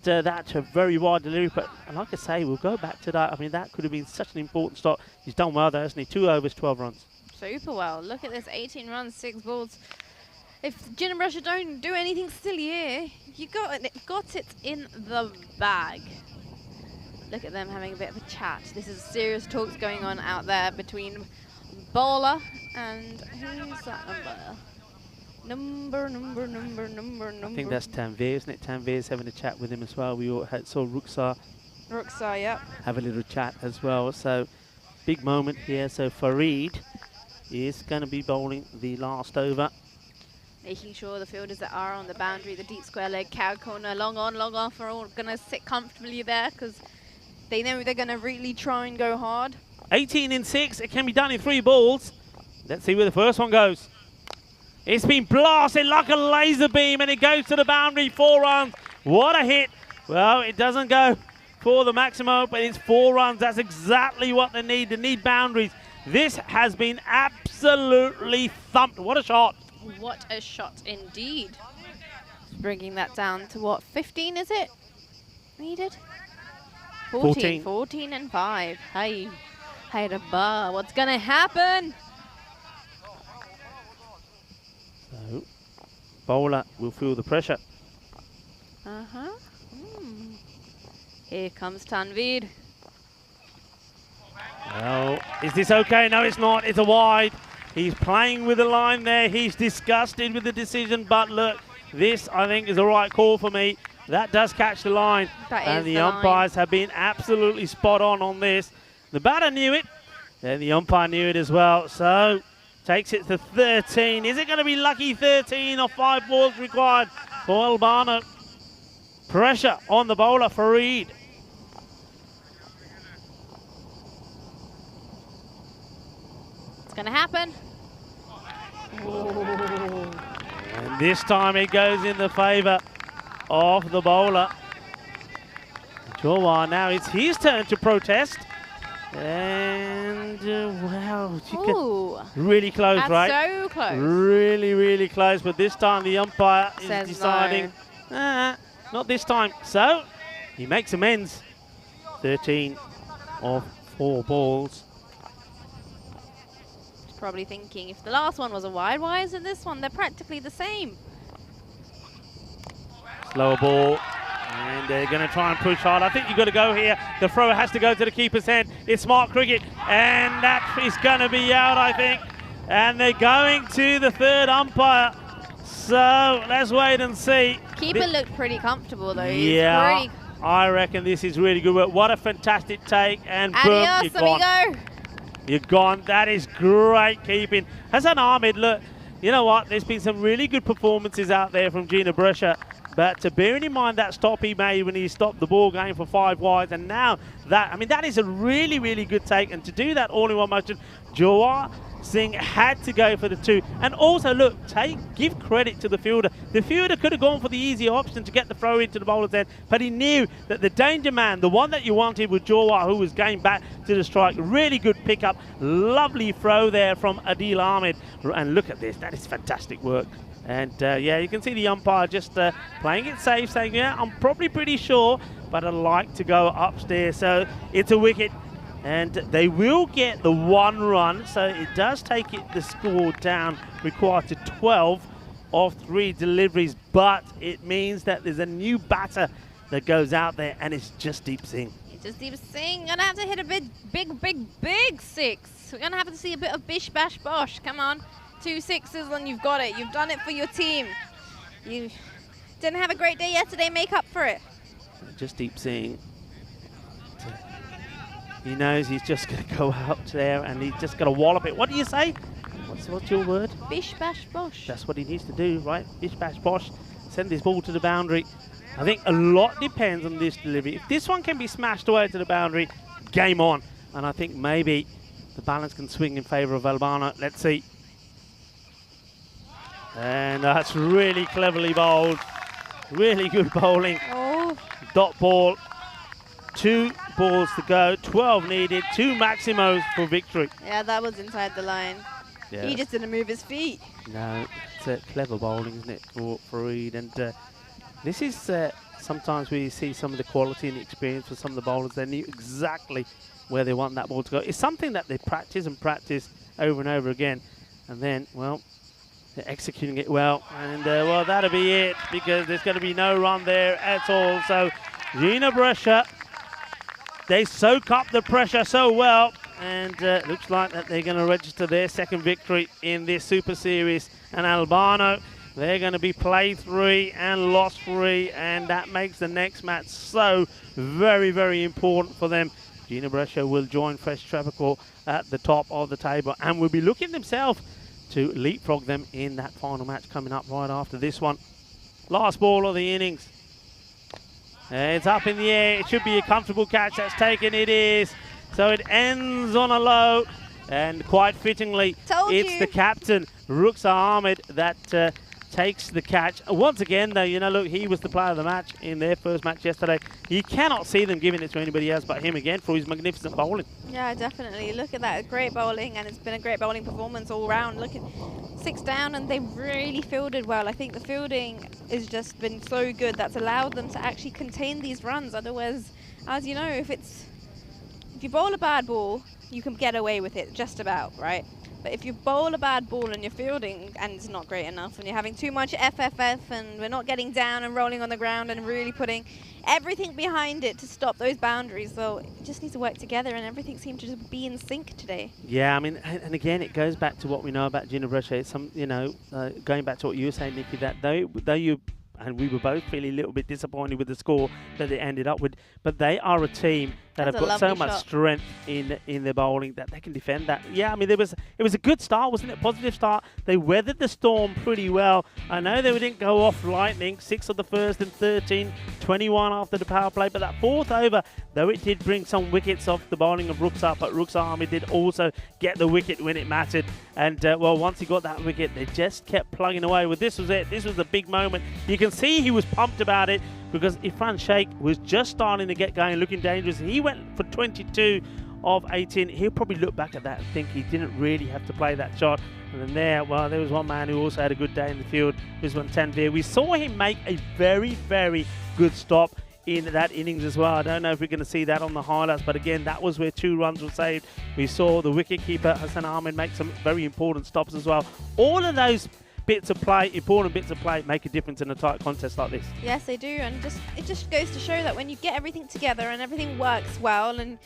that a very wide delivery. But like I say, we'll go back to that. I mean, that could have been such an important stop. He's done well there, hasn't he? 2 overs, 12 runs. Super well. Look at this, 18 runs, 6 balls. If Jinabresha don't do anything silly here, you got it in the bag. Look at them having a bit of a chat. This is serious talks going on out there between bowler and who's that number? Number. I think that's Tanveer, isn't it? Tanveer's having a chat with him as well. We all saw Rukhsar Yep. have a little chat as well. So big moment here. So Fareed is going to be bowling the last over. Making sure the fielders that are on the boundary, the deep square leg, cow corner, long on, long off, are all going to sit comfortably there because they know they're going to really try and go hard. 18 in 6. It can be done in 3 balls. Let's see where the first one goes. It's been blasted like a laser beam, and it goes to the boundary. 4 runs. What a hit. Well, it doesn't go for the maximum, but it's 4 runs. That's exactly what they need. They need boundaries. This has been absolutely thumped. What a shot. What a shot indeed. bringing that down to what, 15 is it needed? 14. 14 and 5. Hey, the bar. What's gonna happen? So, bowler will feel the pressure. Here comes Tanveer. Well, is this okay? No, it's not. It's a wide. He's playing with the line there. He's disgusted with the decision, but look, this I think is the right call for me. That does catch the line. And the umpires have been absolutely spot on this. The batter knew it, and the umpire knew it as well. So, takes it to 13. Is it going to be lucky 13 or 5 balls required for Albano? Pressure on the bowler, Farid. It's going to happen. And this time it goes in the favour of the bowler. Jawar, now it's his turn to protest. And, wow, really close, That's right? so close. Really, really close. But this time the umpire Says is deciding, not this time. So, he makes amends. 13 of 4 balls. He's probably thinking, if the last one was a wide, why isn't this one? They're practically the same. Slower ball. And they're going to try and push hard. I think you've got to go here. The thrower has to go to the keeper's hand. It's smart cricket. And that is going to be out, I think. And they're going to the third umpire. So let's wait and see. Keeper looked pretty comfortable, though. Yeah, I reckon this is really good work. What a fantastic take. And boom, Adios, you're gone. amigo. You're gone. That is great keeping. Hassan Ahmed, look, you know what? There's been some really good performances out there from Gina Brescia. But bearing in mind that stop he made when he stopped the ball going for 5 wides, and now that, I mean, that is a really, really good take. And to do that all in one motion, Jawar Singh had to go for the 2. And also, look, give credit to the fielder. The fielder could have gone for the easy option to get the throw into the bowler's end, but he knew that the danger man, the one that you wanted, was Jawar, who was going back to the strike. Really good pickup. Lovely throw there from Adil Ahmed. And look at this. That is fantastic work. And, yeah, you can see the umpire just playing it safe, saying, yeah, I'm probably pretty sure, but I'd like to go upstairs. So it's a wicket. And they will get the 1 run, so it does take the score down, required to 12 of 3 deliveries, but it means that there's a new batter that goes out there, and it's Jasdeep Singh. Jasdeep Singh gonna have to hit a big 6. We're gonna have to see a bit of bish bash bosh. Come on, 2 6s and you've got it. You've done it for your team. You didn't have a great day yesterday. Make up for it. Jasdeep Singh. He knows he's just going to go out there and he's just going to wallop it. What do you say? What's your word? Bish, bash, bosh. That's what he needs to do, right? Bish, bash, bosh. Send this ball to the boundary. I think a lot depends on this delivery. If this one can be smashed away to the boundary, game on. And I think maybe the balance can swing in favour of Albano. Let's see. And that's really cleverly bowled. Really good bowling. Oh. Dot ball. 2 balls to go, 12 needed, 2 maximos for victory. Yeah, that was inside the line. Yeah. He just didn't move his feet. No, it's clever bowling, isn't it, for Farid? And this is sometimes we see some of the quality and the experience for some of the bowlers. They knew exactly where they want that ball to go. It's something that they practice and practice over and over again. And then, well, they're executing it well. And, well, that'll be it because there's going to be no run there at all. So, Gina Brescia, they soak up the pressure so well, and looks like that they're going to register their 2nd victory in this Super Series. And Albano, they're going to be played 3 and lost 3, and that makes the next match so very, very important for them. Gina Brescia will join Fresh Tropical at the top of the table and will be looking themselves to leapfrog them in that final match coming up right after this one. Last ball of the innings. It's up in the air. It should be a comfortable catch. That's taken. It is. So it ends on a low. And quite fittingly, it's the captain, Rukhsar Ahmed, that takes the catch. Once again, though, you know, look, he was the player of the match in their first match yesterday. You cannot see them giving it to anybody else but him again for his magnificent bowling. Yeah, definitely. Look at that. Great bowling, and it's been a great bowling performance all round. Look at 6 down, and they really fielded well. I think the fielding has just been so good that's allowed them to actually contain these runs. Otherwise, as you know, if you bowl a bad ball, you can get away with it just about, right? But if you bowl a bad ball and you're fielding and it's not great enough, and you're having too much FFF, and we're not getting down and rolling on the ground and really putting everything behind it to stop those boundaries, so it just needs to work together, and everything seemed to just be in sync today. Yeah, I mean, and again, it goes back to what we know about Jinabresha. Some, going back to what you were saying, Nikki, that though you and we were both feeling a little bit disappointed with the score that they ended up with, but they are a team that have got so much strength in their bowling that they can defend that. Yeah, I mean, it was a good start, wasn't it? Positive start. They weathered the storm pretty well. I know they didn't go off lightning, 6 of the first and 13, 21 after the power play, but that 4th over, though it did bring some wickets off the bowling of Rukhsar, but Rukhsar Ahmed did also get the wicket when it mattered. And well, once he got that wicket, they just kept plugging away. Well, this was it. This was the big moment. You can see he was pumped about it, because Irfan Sheikh was just starting to get going, looking dangerous. He went for 22 of 18. He'll probably look back at that and think he didn't really have to play that shot. And then there was one man who also had a good day in the field. This one, Tanvir. We saw him make a very, very good stop in that innings as well. I don't know if we're going to see that on the highlights, but again, that was where 2 runs were saved. We saw the wicketkeeper Hassan Ahmed make some very important stops as well. All of those bits of play, important bits of play, make a difference in a tight contest like this. Yes, they do, and it just goes to show that when you get everything together and everything works well, and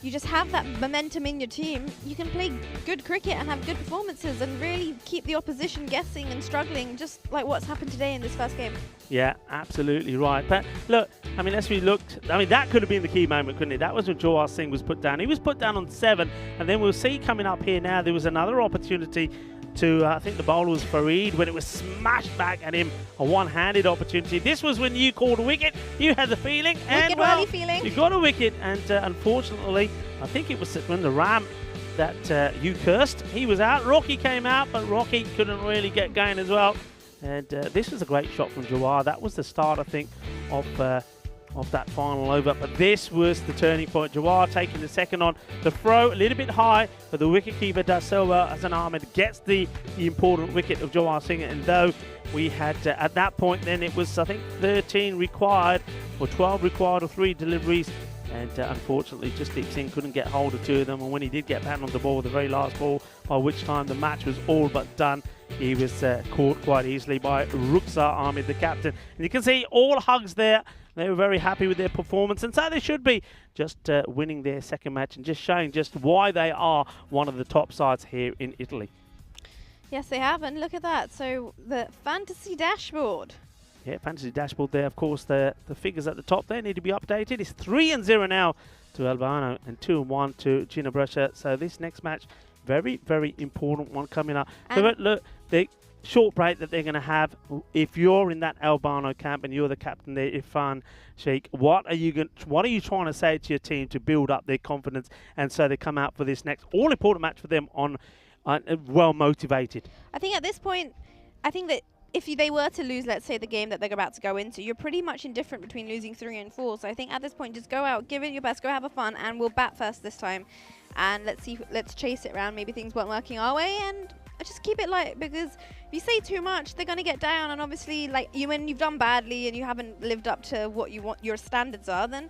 you just have that momentum in your team, you can play good cricket and have good performances and really keep the opposition guessing and struggling, just like what's happened today in this first game. Yeah, absolutely right. But look, I mean, as we looked, I mean, that could have been the key moment, couldn't it? That was when Jawar Singh was put down. He was put down on 7, and then we'll see coming up here now, there was another opportunity to, I think the bowler was Fareed, when it was smashed back at him, a one-handed opportunity. This was when you called a wicket. You had the feeling, and well, you got a wicket, and unfortunately, I think it was when the Ram that you cursed. He was out. Rocky came out, but Rocky couldn't really get going as well. And this was a great shot from Jawar. That was the start, I think, of that final over. But this was the turning point. Jawar taking the second on. The throw a little bit high, but the wicketkeeper does so well. Hassan Ahmed gets the important wicket of Jawar Singh. And though we had, at that point then, it was, I think, 13 required, or 12 required, or 3 deliveries. And unfortunately, just Deep Singh couldn't get hold of 2 of them. And when he did get back on the ball, the very last ball, by which time the match was all but done, he was caught quite easily by Rukhsar Ahmed, the captain. And you can see all hugs there. They were very happy with their performance, and so they should be, just winning their second match and just showing just why they are one of the top sides here in Italy. Yes, they have, and look at that. So the fantasy dashboard. Yeah, fantasy dashboard there. Of course, the figures at the top there need to be updated. It's 3-0 now to Albano and 2-1 to Jinabresha. So this next match, very, very important one coming up. So look, the short break that they're going to have, if you're in that Albano camp and you're the captain there, Irfan Sheikh, what are you trying to say to your team to build up their confidence, and so they come out for this next all important match for them on well motivated? I think at this point, I think that if they were to lose, let's say, the game that they're about to go into, you're pretty much indifferent between losing 3 and 4. So I think at this point, just go out, give it your best, go have a fun, and we'll bat first this time. And let's chase it around. Maybe things weren't working our way, and just keep it light, because if you say too much, they're going to get down. And obviously, when you've done badly and you haven't lived up to what you want, your standards are, then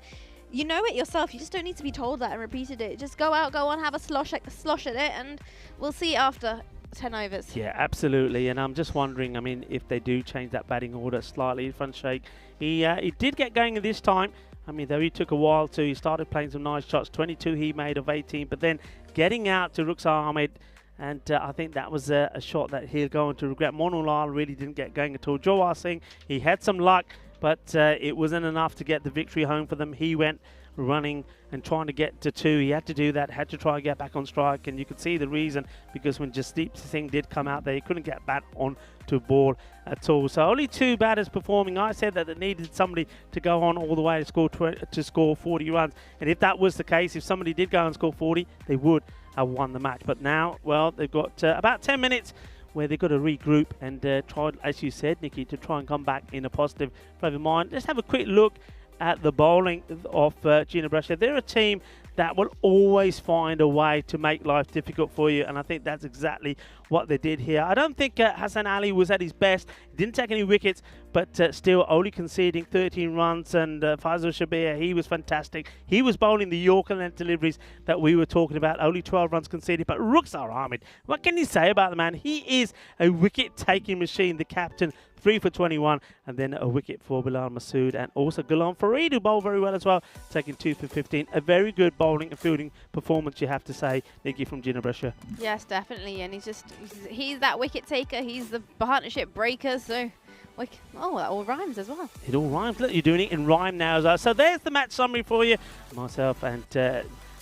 you know it yourself. You just don't need to be told that and repeated it. Just go out, go on, have a slosh at it, and we'll see after 10 overs. Yeah, absolutely. And I'm just wondering, I mean, if they do change that batting order slightly. Irfan Sheikh, he did get going at this time. I mean, though he took a while to, he started playing some nice shots. 22 he made of 18, but then getting out to Rukhsar Ahmed, and I think that was a shot that he'll go on to regret. Monulal really didn't get going at all. Jawar Singh, he had some luck, but it wasn't enough to get the victory home for them. He went running and trying to get to 2. He had to do that, had to try and get back on strike, and you could see the reason, because when Jasdeep Singh did come out there, he couldn't get back on to ball at all. So only 2 batters performing. I said that they needed somebody to go on all the way to score 40 runs, and if that was the case, if somebody did go and score 40, they would have won the match. But now, well, they've got about 10 minutes where they've got to regroup and try, as you said, Nikki, to try and come back in a positive frame of mind. Let's have a quick look at the bowling of Ginebra. They're a team that will always find a way to make life difficult for you, and I think that's exactly what they did here. I don't think Hassan Ali was at his best. Didn't take any wickets, but still only conceding 13 runs, and Faisal Shabir, he was fantastic. He was bowling the Yorker length deliveries that we were talking about, only 12 runs conceded. But Rukhsar Ahmed, what can you say about the man? He is a wicket-taking machine, the captain. 3 for 21, and then a wicket for Bilal Masood, and also Ghulam Farid, who bowled very well as well, taking 2 for 15. A very good bowling and fielding performance, you have to say, Nikki, from Ginebra. Yes, definitely, and he's that wicket taker. He's the partnership breaker. So, oh, that all rhymes as well. It all rhymes. Look, you're doing it in rhyme now as well. So there's the match summary for you, myself and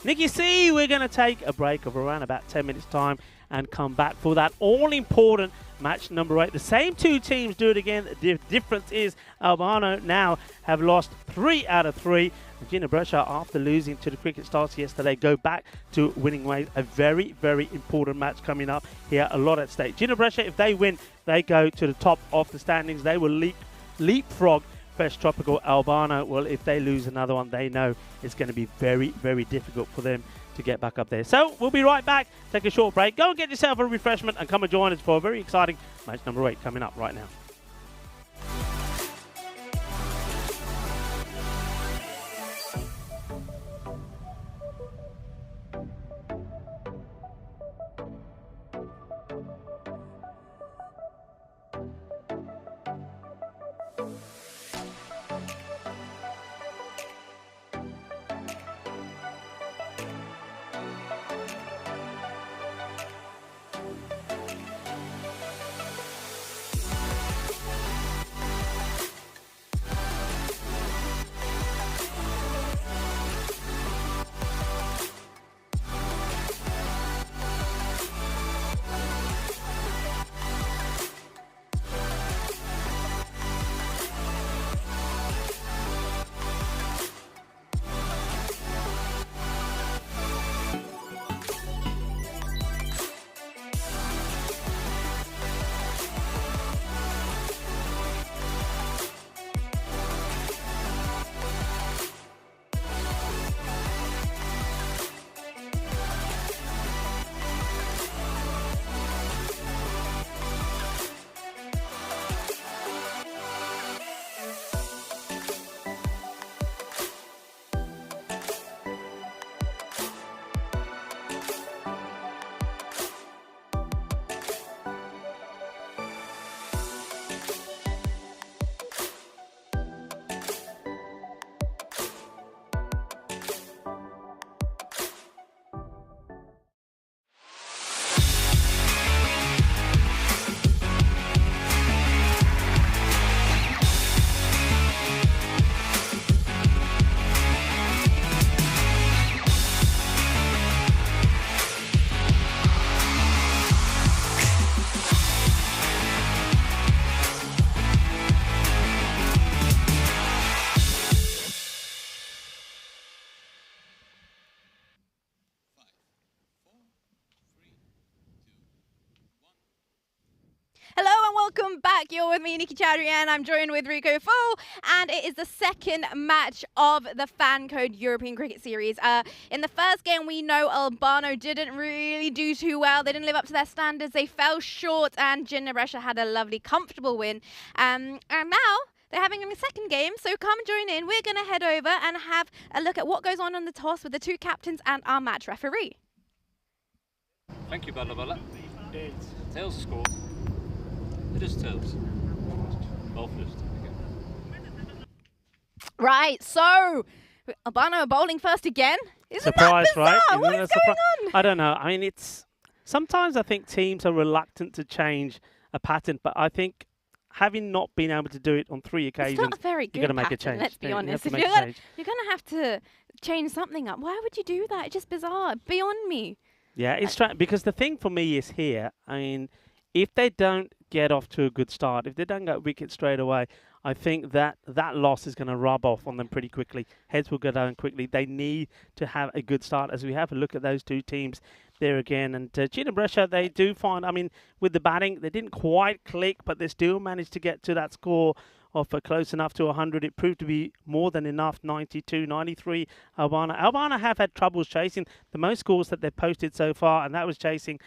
Nikki C. We're going to take a break of around about 10 minutes time and come back for that all-important match number 8. The same two teams do it again. The difference is Albano now have lost 3 out of 3. Ginebra, after losing to the Cricket Stars yesterday, go back to winning ways. A very, very important match coming up here. A lot at stake. Ginebra, if they win, they go to the top of the standings. They will leapfrog Fresh Tropical. Albano, well, if they lose another one, they know it's going to be very, very difficult for them to get back up there. So we'll be right back. Take a short break. Go and get yourself a refreshment and come and join us for a very exciting match number 8 coming up right now. Welcome back. You're with me, Nikki Chowdhury, and I'm joined with Rico Full. And it is the second match of the FanCode European Cricket Series. In the first game, we know Albano didn't really do too well. They didn't live up to their standards. They fell short, and Ginebra had a lovely, comfortable win. And now they're having a second game, so come join in. We're going to head over and have a look at what goes on the toss with the two captains and our match referee. Thank you, Bella Bella. Tails are scored. It is tails. Both first. Right, so Albano are bowling first again. Isn't Surprise, that bizarre? right? What is going on? I don't know. I mean, sometimes I think teams are reluctant to change a pattern, but I think having not been able to do it on 3 occasions, it's not a very good you're going to make a pattern, change. let's be honest. You're You're going to have to change something up. Why would you do that? It's just bizarre. Beyond me. Yeah, it's strange because the thing for me is here, I mean, if they don't get off to a good start, if they don't get wickets straight away, I think that loss is going to rub off on them pretty quickly. Heads will go down quickly. They need to have a good start. As we have a look at those two teams there again. And Ginebra, they do find, I mean, with the batting, they didn't quite click, but they still managed to get to that score of close enough to 100. It proved to be more than enough, 92, 93. Albana have had troubles chasing the most scores that they've posted so far, and that was chasing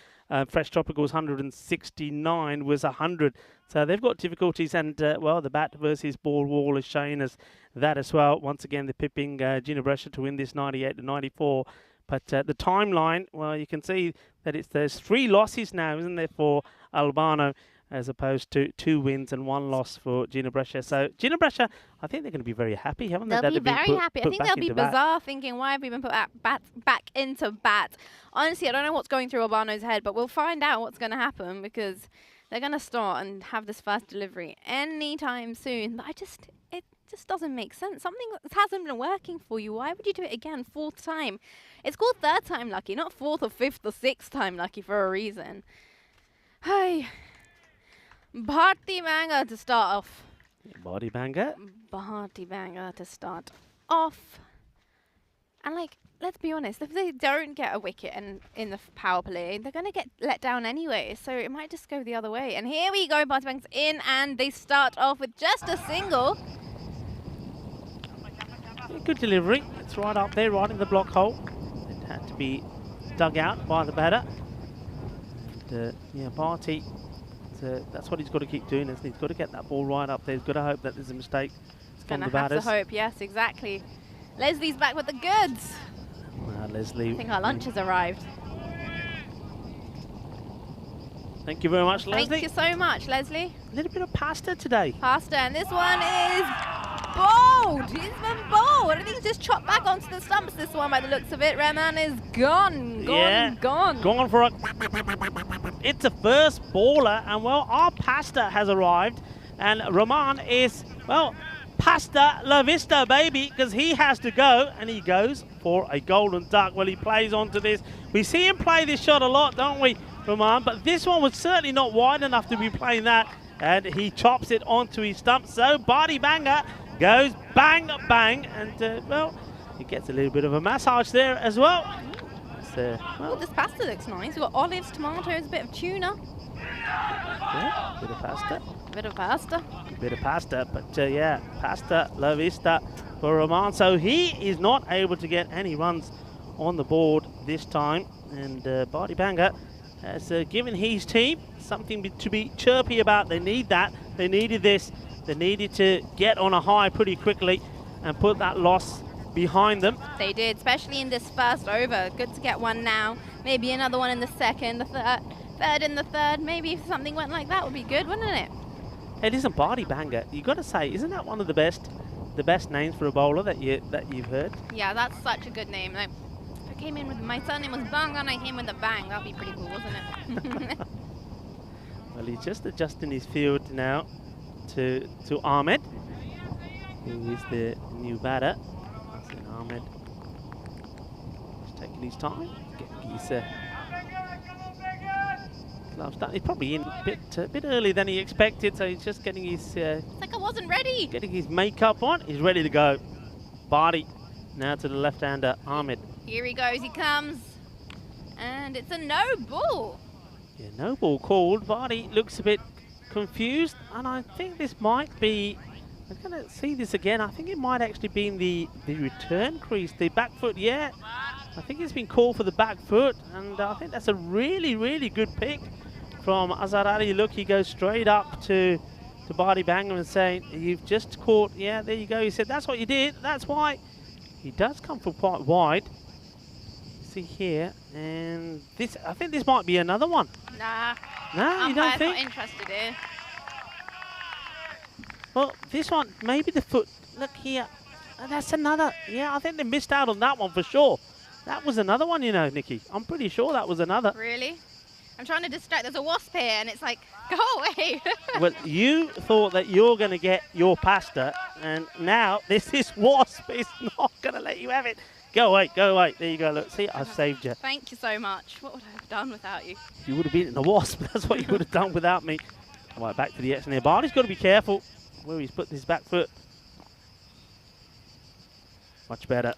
Fresh Tropicals 169 was 100. So they've got difficulties, and well, the bat versus ball wall is showing us that as well. Once again, they're pipping Gina Brescia to win this 98 to 94. But the timeline, well, you can see that there's 3 losses now, isn't there, for Albano, as opposed to 2 wins and 1 loss for Gina Brescia. So Gina Brescia, I think they're going to be very happy, haven't they? They'll be very happy. I think they'll be bizarre, thinking, why have we been put back into bat? Honestly, I don't know what's going through Albano's head, but we'll find out what's going to happen, because they're going to start and have this first delivery anytime soon. But it just doesn't make sense. Something that hasn't been working for you. Why would you do it again, 4th time? It's called 3rd time lucky, not 4th or 5th or 6th time lucky for a reason. Hey, Bharti Banger to start off. Body banger. Bharti Banger to start off. And let's be honest, if they don't get a wicket in the power play, they're going to get let down anyway. So it might just go the other way. And here we go, Bharti Banger's in, and they start off with just a single. Good delivery. It's right up there, right in the block hole. It had to be dug out by the batter. And, yeah, Bharti, that's what he's got to keep doing. He's got to get that ball right up there. He's got to hope that there's a mistake from the batters. Gonna have to hope, yes, exactly. Leslie's back with the goods. Leslie. I think our lunch has arrived. Thank you very much, Leslie. Thank you so much, Leslie. A little bit of pasta today. Pasta, and this one is bold. He's been bold. I think he's just chopped back onto the stumps, this one, by the looks of it. Rahman is gone. Gone for it. It's a first baller, and well, our pasta has arrived, and Rahman is, well, pasta la vista, baby, because he has to go, and he goes for a golden duck. Well, he plays onto this. We see him play this shot a lot, don't we, Rahman? But this one was certainly not wide enough to be playing that, and he chops it onto his stump. So Bharti Banger goes bang, bang, and well, he gets a little bit of a massage there as well. Well, this pasta looks nice. We've got olives, tomatoes, a bit of tuna. Yeah, bit of pasta. Bit of pasta. Bit of pasta, but yeah, pasta la vista for Rahman. So he is not able to get any runs on the board this time, and Bharti Banger has given his team something to be chirpy about. They need that. They needed this. They needed to get on a high pretty quickly and put that loss behind them. They did, especially in this first over. Good to get one now. Maybe another one in the second, the third in the third. Maybe if something went like that would be good, wouldn't it? It is a Bharti Banger. You got to say, isn't that one of the best names for a bowler that you've heard? Yeah, that's such a good name. Like, if I came in with my surname was Bang and I came with a bang, that'd be pretty cool, wasn't it? Well, he's just adjusting his field now to Ahmed, who is the new batter. Ahmed just taking his time, getting his gloves done. He's probably in a bit earlier than he expected, so he's just getting his. It's like I wasn't ready. Getting his makeup on. He's ready to go. Bharti now to the left-hander, Ahmed. Here he goes. He comes, and it's a no ball. Yeah, no ball called. Bharti looks a bit confused, and I think this might be. I'm going to see this again. I think it might actually be in the return crease, the back foot. Yeah, I think it's been called for the back foot, and I think that's a really, really good pick from Azhar Ali. Look, he goes straight up to Bharti Banger and saying, "You've just caught." Yeah, there you go. He said, "That's what you did. That's why." He does come from quite wide. See here, and this. I think this might be another one. Nah. No, you don't think? I'm not interested here. Well, this one, maybe the foot. Look here. That's another. Yeah, I think they missed out on that one for sure. That was another one, you know, Nikki. I'm pretty sure that was another. Really? I'm trying to distract. There's a wasp here, and it's like, go away. Well, you thought that you're going to get your pasta, and now this wasp is not going to let you have it. Go away, go away. There you go. Look, see, I've saved you. Thank you so much. What would I have done without you? You would have beaten the wasp. That's what you would have done without me. All right, back to the action here. Bharti's got to be careful where he's put his back foot. Much better.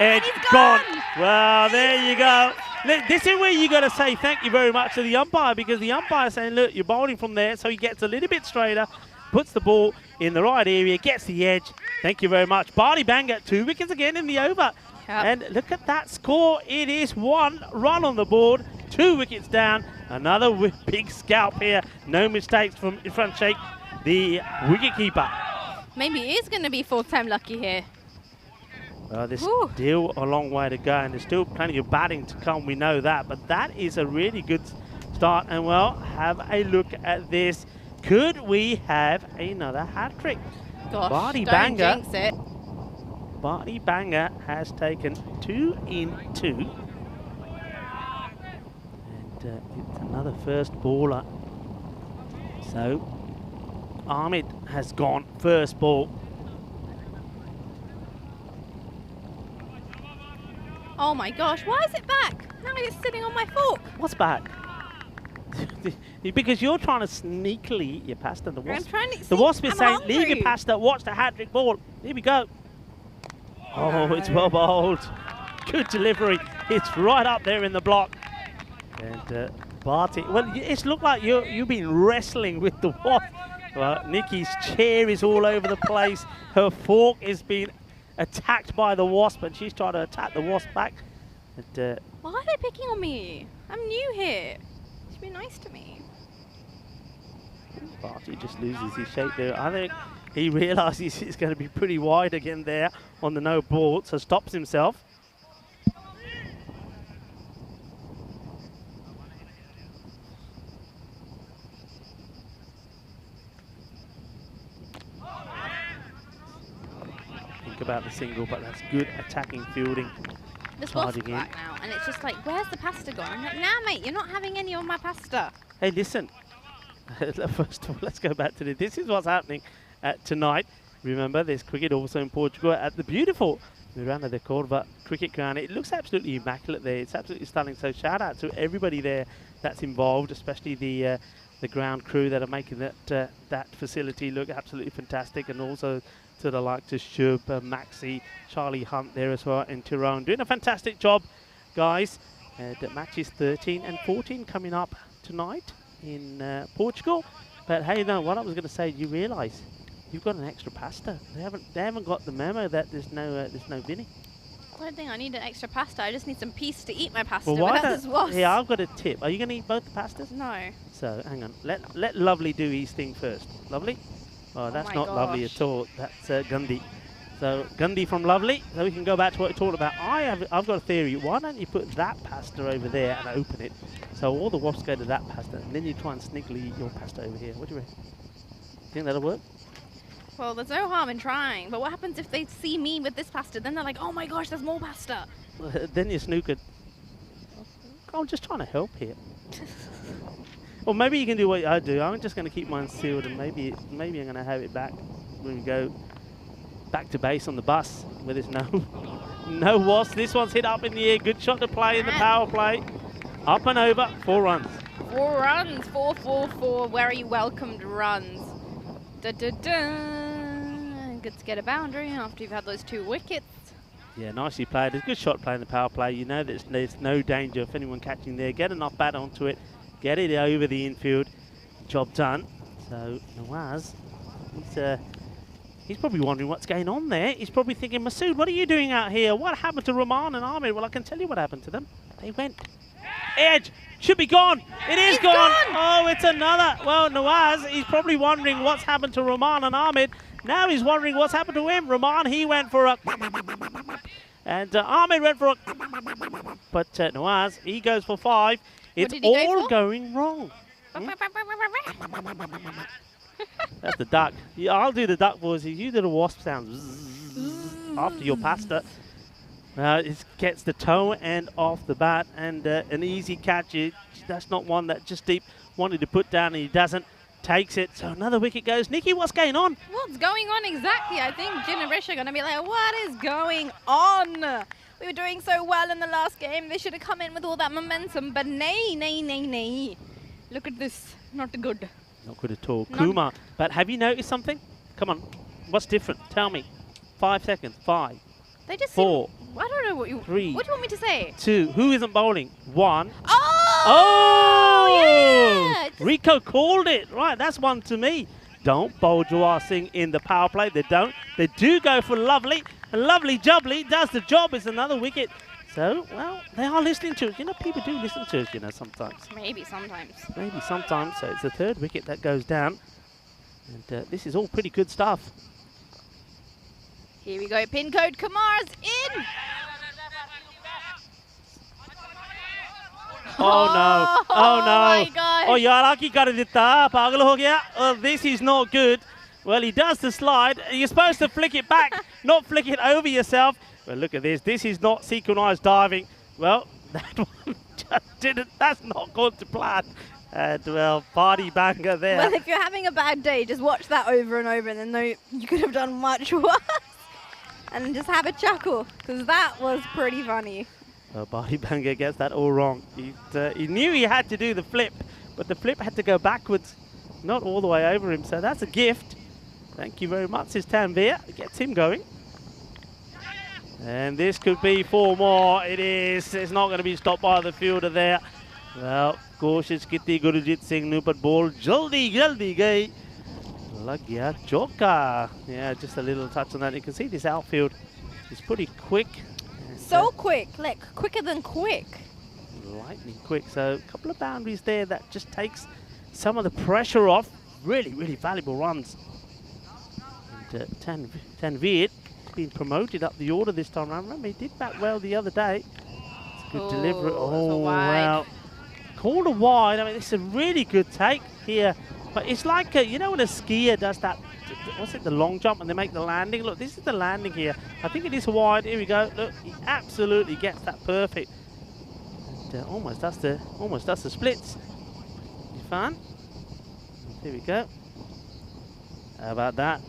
It's gone. Well, there you go. Look, this is where you got to say thank you very much to the umpire, because the umpire is saying, look, you're bowling from there, so he gets a little bit straighter. puts the ball in the right area, gets the edge. Thank you very much. Barty Banger, 2 wickets again in the over. Yep. And look at that score. It is 1 run on the board, 2 wickets down. Another big scalp here. No mistakes from Irfan Sheikh, the wicketkeeper. Maybe it is going to be 4th time lucky here. There's Whew. still a long way to go, and there's still plenty of batting to come, we know that. But that is a really good start. And, well, have a look at this. Could we have another hat-trick? Gosh, Barty don't Banger. jinx it. Barty Banger has taken 2 in 2. And it's another first baller. So, Ahmed has gone first ball. Oh my gosh, why is it back? Now it's sitting on my fork. What's back? Because you're trying to sneakily eat your pasta. The wasp, trying to the wasp is I'm saying, leave hungry. your pasta, watch the hat-trick ball. Here we go. Oh, it's well bowled. Good delivery. It's right up there in the block. And Barty, well, it's looked like you've been wrestling with the wasp. Well, Nikki's chair is all over the place. Her fork is being attacked by the wasp, and she's trying to attack the wasp back. And, Why are they picking on me? I'm new here. You should be nice to me. Barty just loses his shape there. I think he realises it's going to be pretty wide again there on the no ball, so stops himself. Think about the single, but that's good attacking fielding. This wasp's Charging in. back now, and it's just like, where's the pasta gone? I'm like, nah, mate, you're not having any of my pasta. Hey, listen. First of all, let's go back to this. This is what's happening tonight. Remember, there's cricket also in Portugal at the beautiful Miranda de Cordoba cricket ground. It looks absolutely immaculate there. It's absolutely stunning. So shout out to everybody there that's involved, especially the ground crew that are making that facility look absolutely fantastic, and also to the likes of Shub, Maxi, Charlie Hunt there as well in Tyrone. Doing a fantastic job, guys. The matches 13 and 14 coming up tonight in Portugal. But hey, no, what I was going to say, you realise you've got an extra pasta. They haven't got the memo that there's no Vinny. I don't think I need an extra pasta. I just need some peace to eat my pasta Well, why without don't, this wasp. yeah, I've got a tip. Are you going to eat both the pastas? No. So hang on, let Lovely do his thing first. Lovely? Oh, that's my not Lovely gosh. at all. That's Gundy. So Gundy from Lovely. So we can go back to what we talked about. I've got a theory. Why don't you put that pasta over there and open it, so all the wasps go to that pasta, and then you try and sneakily eat your pasta over here. What do you reckon? Think that'll work? Well, there's no harm in trying. But what happens if they see me with this pasta? Then they're like, oh my gosh, there's more pasta. Then you snookered. I'm just trying to help here. Or maybe you can do what I do. I'm just going to keep mine sealed, and maybe I'm going to have it back when we go back to base on the bus, where there's no wasp. This one's hit up in the air. Good shot to play in the power play. Up and over, 4 runs. 4 runs, 4, 4, 4. Very welcomed runs. Good to get a boundary after you've had those 2 wickets. Yeah, nicely played. It's a good shot playing the power play. You know that there's no danger of anyone catching there. Get enough bat onto it. Get it over the infield. Job done. So Nawaz, he's probably wondering what's going on there. He's probably thinking, Masood, what are you doing out here? What happened to Rahman and Ahmed? Well, I can tell you what happened to them. They went edge. Should be gone. It is gone. Oh, it's another. Well, Nawaz, he's probably wondering what's happened to Rahman and Ahmed. Now he's wondering what's happened to him. Rahman, he went for a... And Ahmed went for a... But Nawaz, he goes for 5. It's all going wrong. That's the duck. Yeah, I'll do the duck, boys. You do the wasp sounds after your pasta. It gets the toe end off the bat, and an easy catch. That's not one that just deep wanted to put down, and he doesn't. Takes it. So another wicket goes. Nikki, what's going on? What's going on exactly? I think Jin and Rish are going to be like, what is going on? We were doing so well in the last game. They should have come in with all that momentum, but nay. Look at this. Not good. Not good at all. Kumar. But have you noticed something? Come on. What's different? Tell me. 5 seconds. 5. They just 4. I don't know what you... 3. What do you want me to say? 2. Who isn't bowling? 1. Oh! Yeah! Rico called it. Right, that's 1 to me. don't bowl Jawar Singh in the power play. They don't. They do go for Lovely. And Lovely Jubbly does the job. It's another wicket. So, well, they are listening to us. You know, people do listen to us, you know, sometimes. Maybe sometimes. Maybe sometimes. So it's the third wicket that goes down. And this is all pretty good stuff. Here we go. Pin code Kamar's in. Oh no! Oh no! my God. Oh yaar, ki kar ditta, pagal ho gaya. Oh, this is not good. Well, he does the slide. You're supposed to flick it back, not flick it over yourself. Well, look at this. This is not synchronized diving. Well, that one just didn't. That's not gone to plan. And well, party banger there. Well, if you're having a bad day, just watch that over and over, and then know you could have done much worse. And just have a chuckle, because that was pretty funny. Barty Banger gets that all wrong. He knew he had to do the flip, but the flip had to go backwards, not all the way over him. So that's a gift. Thank you very much, says Tanvir. Gets him going. And this could be 4 more. It is. It's not going to be stopped by the fielder there. Well, Koshish Kiti Gurujit Singh nu par ball jaldi gayi. Lag gaya chokka. Yeah, just a little touch on that. You can see this outfield is pretty quick. So quick, like quicker than quick. Lightning quick. So a couple of boundaries there that just takes some of the pressure off. Really, really valuable runs. And Tanvir been promoted up the order this time around. Remember, he did bat well the other day. It's a good delivery. Oh, wow. Corner wide. I mean, it's a really good take here. But it's like, you know when a skier does that, what's it, the long jump, and they make the landing? Look, this is the landing here. I think it is wide. Here we go. Look, he absolutely gets that perfect. And, almost does the splits. Fun. Here we go. How about that?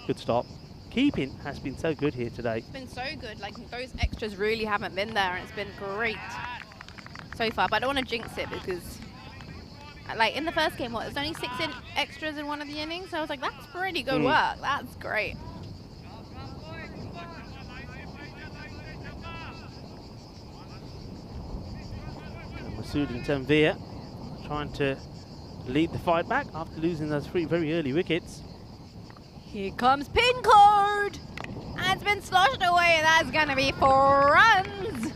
Good stop. Keeping has been so good here today. It's been so good. Like, those extras really haven't been there, and it's been great so far. But I don't want to jinx it because, like, in the first game, there's only 6 extras in one of the innings. So I was like, that's pretty good work. That's great. Masood and Tanvir trying to lead the fight back after losing those 3 very early wickets. Here comes pin code. And it's been sloshed away. That's going to be 4 runs.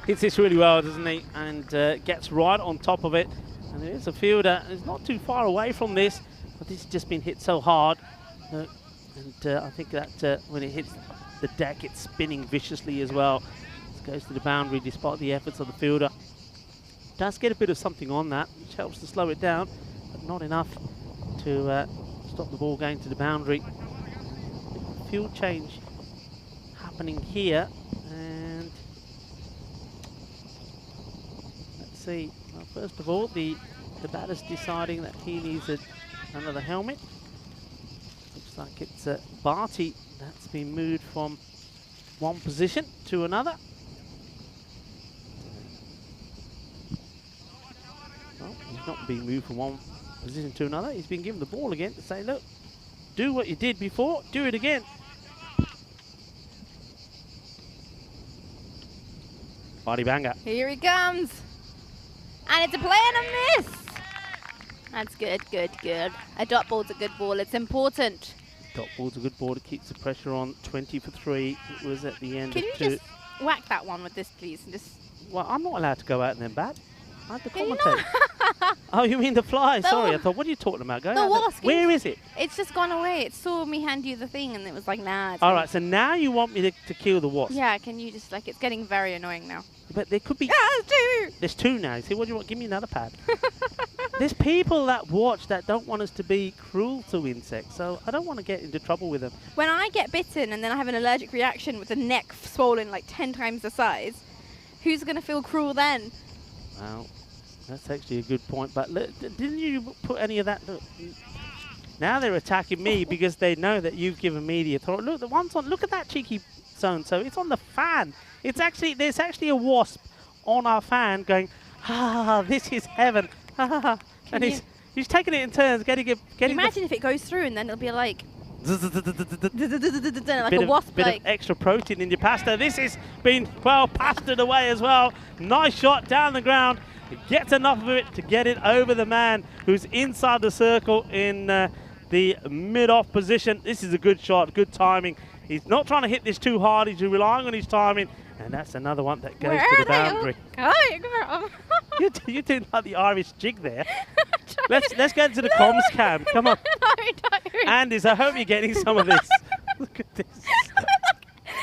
Hits this really well, doesn't he? And gets right on top of it. And there is a fielder who's not too far away from this, but this has just been hit so hard. And I think that when it hits the deck, it's spinning viciously as well. This goes to the boundary despite the efforts of the fielder. Does get a bit of something on that, which helps to slow it down, but not enough to stop the ball going to the boundary. Field change happening here, and let's see. Well, first of all, the batter's deciding that he needs another helmet. Looks like it's Barty that's been moved from one position to another. Well, he's not being moved from one position to another. He's been given the ball again to say, look, do what you did before, do it again. Body banger. Here he comes. And it's a play and a miss. That's good, good, good. A dot ball's a good ball. It's important. Dot ball's a good ball. It keeps the pressure on. 20 for 3. It was at the end. Can you just whack that one with this, please? And just. Well, I'm not allowed to go out and then bat. I have to Can commentate. Oh, you mean the fly? Sorry, I thought, what are you talking about? Go the wasp. Where is it? It's just gone away. It saw me hand you the thing, and it was like, nah. All right, so now you want me to kill the wasp? Yeah, can you just, like, it's getting very annoying now. But there could be... Yeah, there's 2! There's 2 now. See, what do you want? Give me another pad. There's people that watch that don't want us to be cruel to insects, so I don't want to get into trouble with them. When I get bitten and then I have an allergic reaction with the neck swollen like 10 times the size, who's going to feel cruel then? Well, that's actually a good point. But look, didn't you put any of that? Look, now they're attacking me because they know that you've given me the authority. Look, the one's on. Look at that cheeky zone. So it's on the fan. It's actually there's actually a wasp on our fan going, ah, this is heaven. And he's taking it in turns, getting it. Imagine if it goes through and then it'll be like. like bit a wasp, of extra protein in your pasta. This has been well pastured away as well. Nice shot down the ground. He gets enough of it to get it over the man who's inside the circle in the mid-off position. This is a good shot, good timing. He's not trying to hit this too hard. He's relying on his timing. And that's another one that goes to the boundary. Going from? You're doing like the Irish jig there. Let's get into the comms cam. Come on. No, don't. Andys, I hope you're getting some of this. Look at this.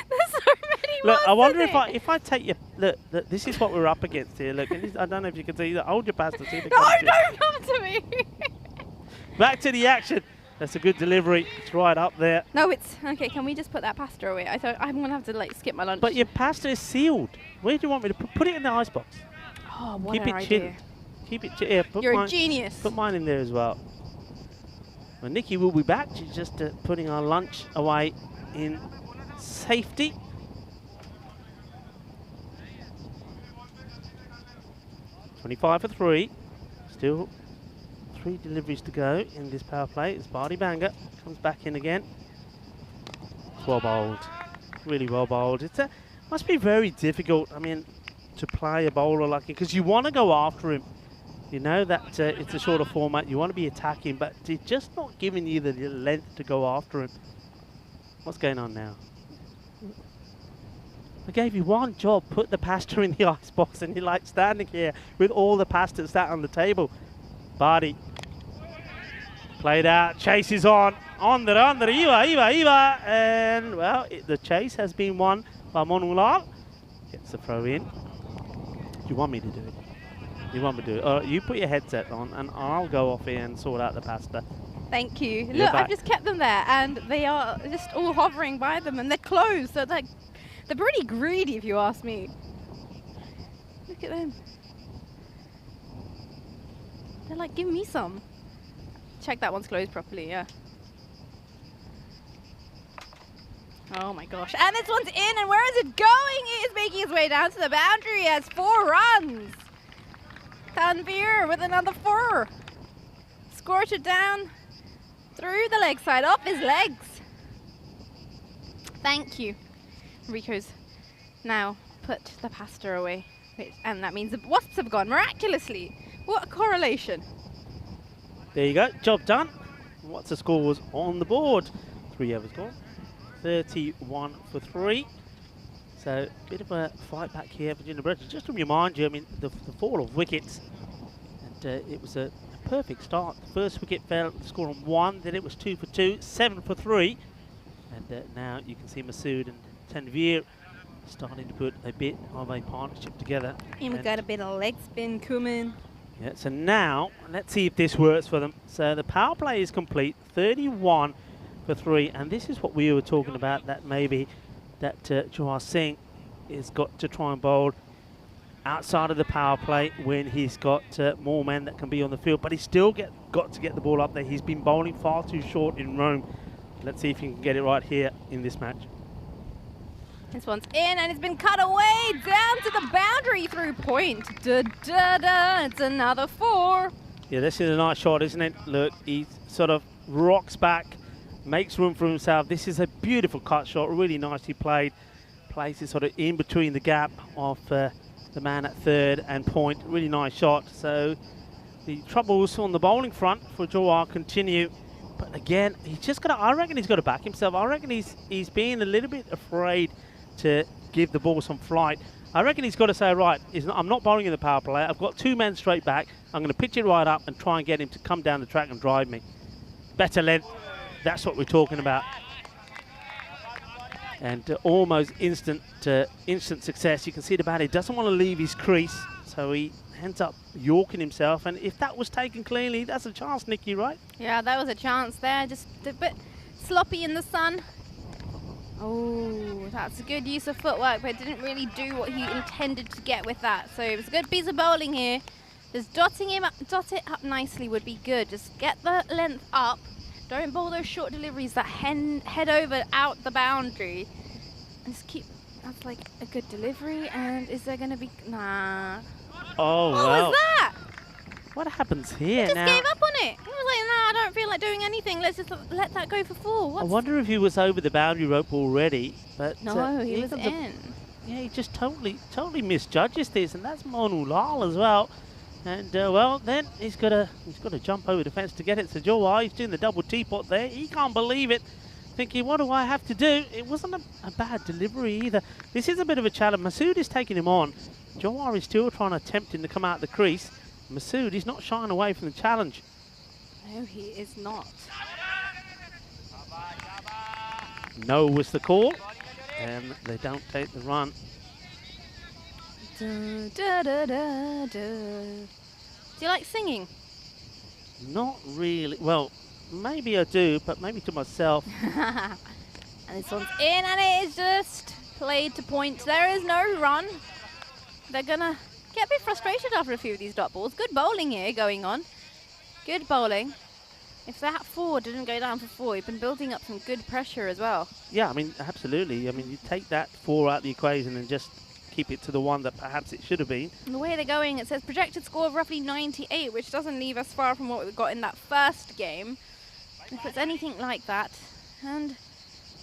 There's so many Look, I ones wonder in it. if I take you. Look, this is what we're up against here. Look, and I don't know if you can see that. Hold your pasta. See the No, comes in. don't come to me. Back to the action. That's a good delivery. It's right up there. No, it's okay. Can we just put that pasta away? I'm gonna have to like skip my lunch. But your pasta is sealed. Where do you want me to put it in the icebox? Oh, what Keep an it idea. chilled. Keep it chilled. Yeah, put You're mine, a genius. Put mine in there as well. Well, Nikki will be back. She's just putting our lunch away in safety. $25 for 3. Still 3 deliveries to go in this power play. It's Barty Banger. Comes back in again. It's well bowled. Really well bowled. It must be very difficult, I mean, to play a bowler like him, because you want to go after him. You know that it's a shorter format. You want to be attacking, but he's just not giving you the length to go after him. What's going on now? I gave you one job. Put the pasta in the icebox, and you're like standing here with all the pasta sat on the table. Barty. Played out. Chase is on. Under. Eva. And, well, the chase has been won by Monulal. Gets the throw in. You want me to do it? You want me to do it? You put your headset on, and I'll go off here and sort out the pasta. Thank you. You're Look, back. I've just kept them there, and they are just all hovering by them, and they're closed, so they're pretty greedy, if you ask me. Look at them. They're like, give me some. Check that one's closed properly, yeah. Oh my gosh. And this one's in, and where is it going? It is making its way down to the boundary. It has 4 runs. Tanvir with another 4. Scorched down through the leg side, off his legs. Thank you. Rico's now put the pasta away. And that means the wasps have gone miraculously. What a correlation. There you go. Job done. What's the score was on the board? 3 overs gone. 31 for 3. So a bit of a fight back here for Virginia British. Just to remind you, I mean, the fall of wickets, and it was a perfect start. The first wicket fell, the score on 1, then it was 2 for 2, 7 for 3. And now you can see Masood and Tanvir starting to put a bit of a partnership together. And we've got a bit of leg spin coming. Yeah, so now let's see if this works for them. So the power play is complete, 31 for 3, and this is what we were talking about, that maybe that Jawar Singh has got to try and bowl outside of the power play when he's got more men that can be on the field, but he's still got to get the ball up there. He's been bowling far too short in Rome. Let's see if he can get it right here in this match. This one's in, and it's been cut away down to the boundary through point. It's another 4. Yeah, this is a nice shot, isn't it? Look, he sort of rocks back, makes room for himself. This is a beautiful cut shot, really nicely played. Plays it sort of in between the gap of the man at third and point. Really nice shot. So the troubles on the bowling front for Jawar continue. But again, he's just got to, I reckon he's got to back himself. I reckon he's being a little bit afraid to give the ball some flight. I reckon he's got to say, right, I'm not bowling in the power play. I've got 2 men straight back. I'm going to pitch it right up and try and get him to come down the track and drive me. Better length. That's what we're talking about. And almost instant success. You can see the batter doesn't want to leave his crease, so he ends up yorking himself. And if that was taken cleanly, that's a chance, Nikki, right? Yeah, that was a chance there. Just a bit sloppy in the sun. Oh, that's a good use of footwork, but it didn't really do what he intended to get with that. So it was a good piece of bowling here. Just dot it up nicely would be good. Just get the length up. Don't bowl those short deliveries that head over out the boundary. And just keep, that's like a good delivery. And is there going to be, nah. Oh, What wow. was that? What happens here He just now? gave up on it. He was like, nah, I don't feel like doing anything. Let's just let that go for 4. I wonder if he was over the boundary rope already. But No, he was doesn't- in. Yeah, he just totally misjudges this, and that's Monu Lal as well. And well, then he's got to jump over the fence to get it. So Jawar, he's doing the double teapot there. He can't believe it, thinking, what do I have to do? It wasn't a bad delivery either. This is a bit of a challenge. Masood is taking him on. Jawar is still trying to tempt him to come out of the crease. Masood, he's not shying away from the challenge. No, he is not. No was the call, and they don't take the run. Do you like singing? Not really. Well, maybe I do, but maybe to myself. And this one's in, and it is just played to point. There is no run. They're going to get a bit frustrated after a few of these dot balls. Good bowling here going on. Good bowling. If that 4 didn't go down for 4, you've been building up some good pressure as well. Yeah, I mean, absolutely. I mean, you take that 4 out of the equation and just keep it to the 1 that perhaps it should have been. And the way they're going, it says projected score of roughly 98, which doesn't leave us far from what we got in that first game. If it's anything like that. And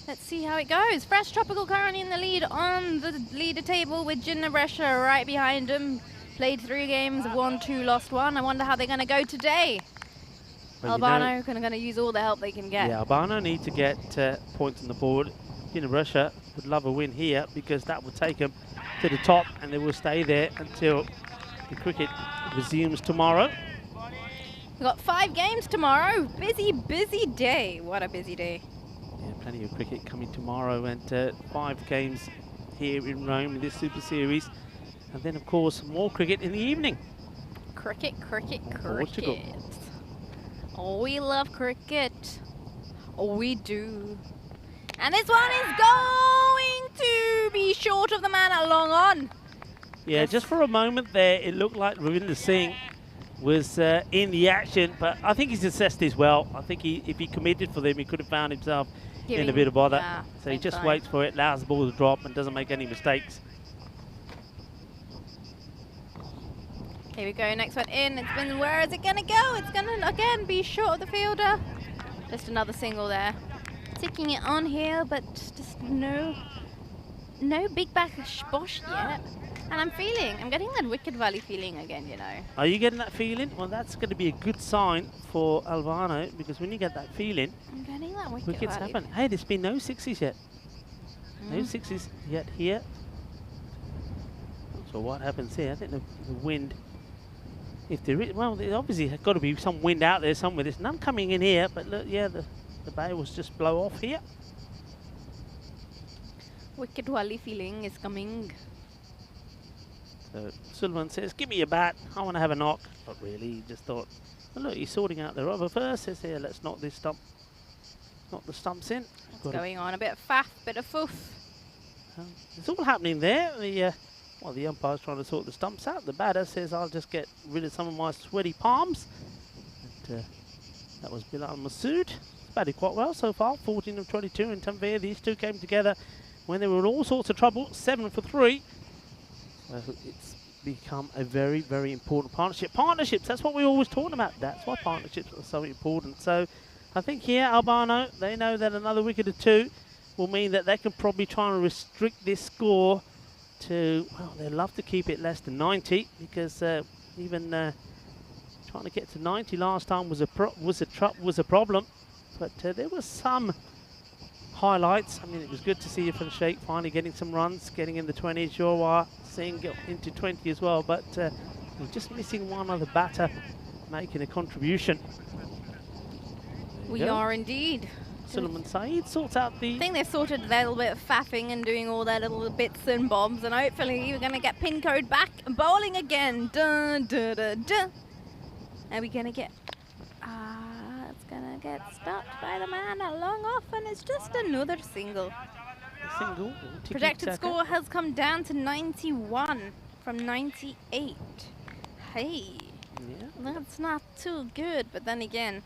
let's see how it goes. Fresh Tropical currently in the lead on the leader table with Jinnah Brescia right behind him. Played 3 games, won 2, lost 1. I wonder how they're going to go today. Well, Albano going to use all the help they can get. Yeah, Albano need to get points on the board. Jinnah Brescia would love a win here because that will take them to the top, and they will stay there until the cricket resumes tomorrow. We've got 5 games tomorrow. Busy, busy day. What a busy day. Yeah, plenty of cricket coming tomorrow, and 5 games here in Rome in this Super Series. And then, of course, more cricket in the evening. Cricket, cricket, Portugal. cricket. Oh, we love cricket. Oh, we do. And this one is going to be short of the man at long on. Yeah, just for a moment there, it looked like Ravinder Singh was in the action, but I think he's assessed this well. I think if he committed for them, he could have found himself in a bit of bother. Yeah, so he just time. waits for it, allows the ball to drop, and doesn't make any mistakes. Here we go, next one in. It's been, where is it going to go? It's going to, again, be short of the fielder. Just another single there. Ticking it on here, but just no big bash bosh yet. And I'm getting that Wicked Valley feeling again, you know. Are you getting that feeling? Well, that's going to be a good sign for Albano, because when you get that feeling, I'm getting that Wicked wickets Valley. happen. Hey, there's been no 6s yet. No 6s yet here. So what happens here? I think the wind, if there is, well, there obviously has got to be some wind out there somewhere. There's none coming in here, but look, yeah, the bales just blow off here. Wicked Valley feeling is coming. So Sullivan says, give me your bat, I want to have a knock. But really, he just thought, well, look, he's sorting out the rubber first. Says here, let's knock this stump, knock the stumps in. What's going on? A bit of faff, bit of foof. It's all happening there. The umpire's trying to sort the stumps out. The batter says, I'll just get rid of some of my sweaty palms. And, that was Bilal Masood. He's batted quite well so far, 14 of 22 in Tanveer. These two came together when they were in all sorts of trouble, 7 for 3. So it's become a very, very important partnership. Partnerships, that's what we always talk about. That's why partnerships are so important. So I think here, Albano, they know that another wicket or 2 will mean that they can probably try and restrict this score to, well, they'd love to keep it less than 90, because even trying to get to 90 last time was a problem. But there was some highlights. I mean, it was good to see Irfan Sheikh finally getting some runs, getting in the 20s. Jawar Singh get into 20 as well, but we're just missing one other batter making a contribution. We are indeed. Sulaiman Saeed sorts out the... I think they've sorted a little bit of faffing and doing all their little bits and bobs, and hopefully we're going to get FanCode back and bowling again. Dun, dun, dun, dun. Are we going to get... it's going to get stopped by the man at long off, and it's just another single. Single. Projected score has come down to 91 from 98. Hey, that's not too good, but then again...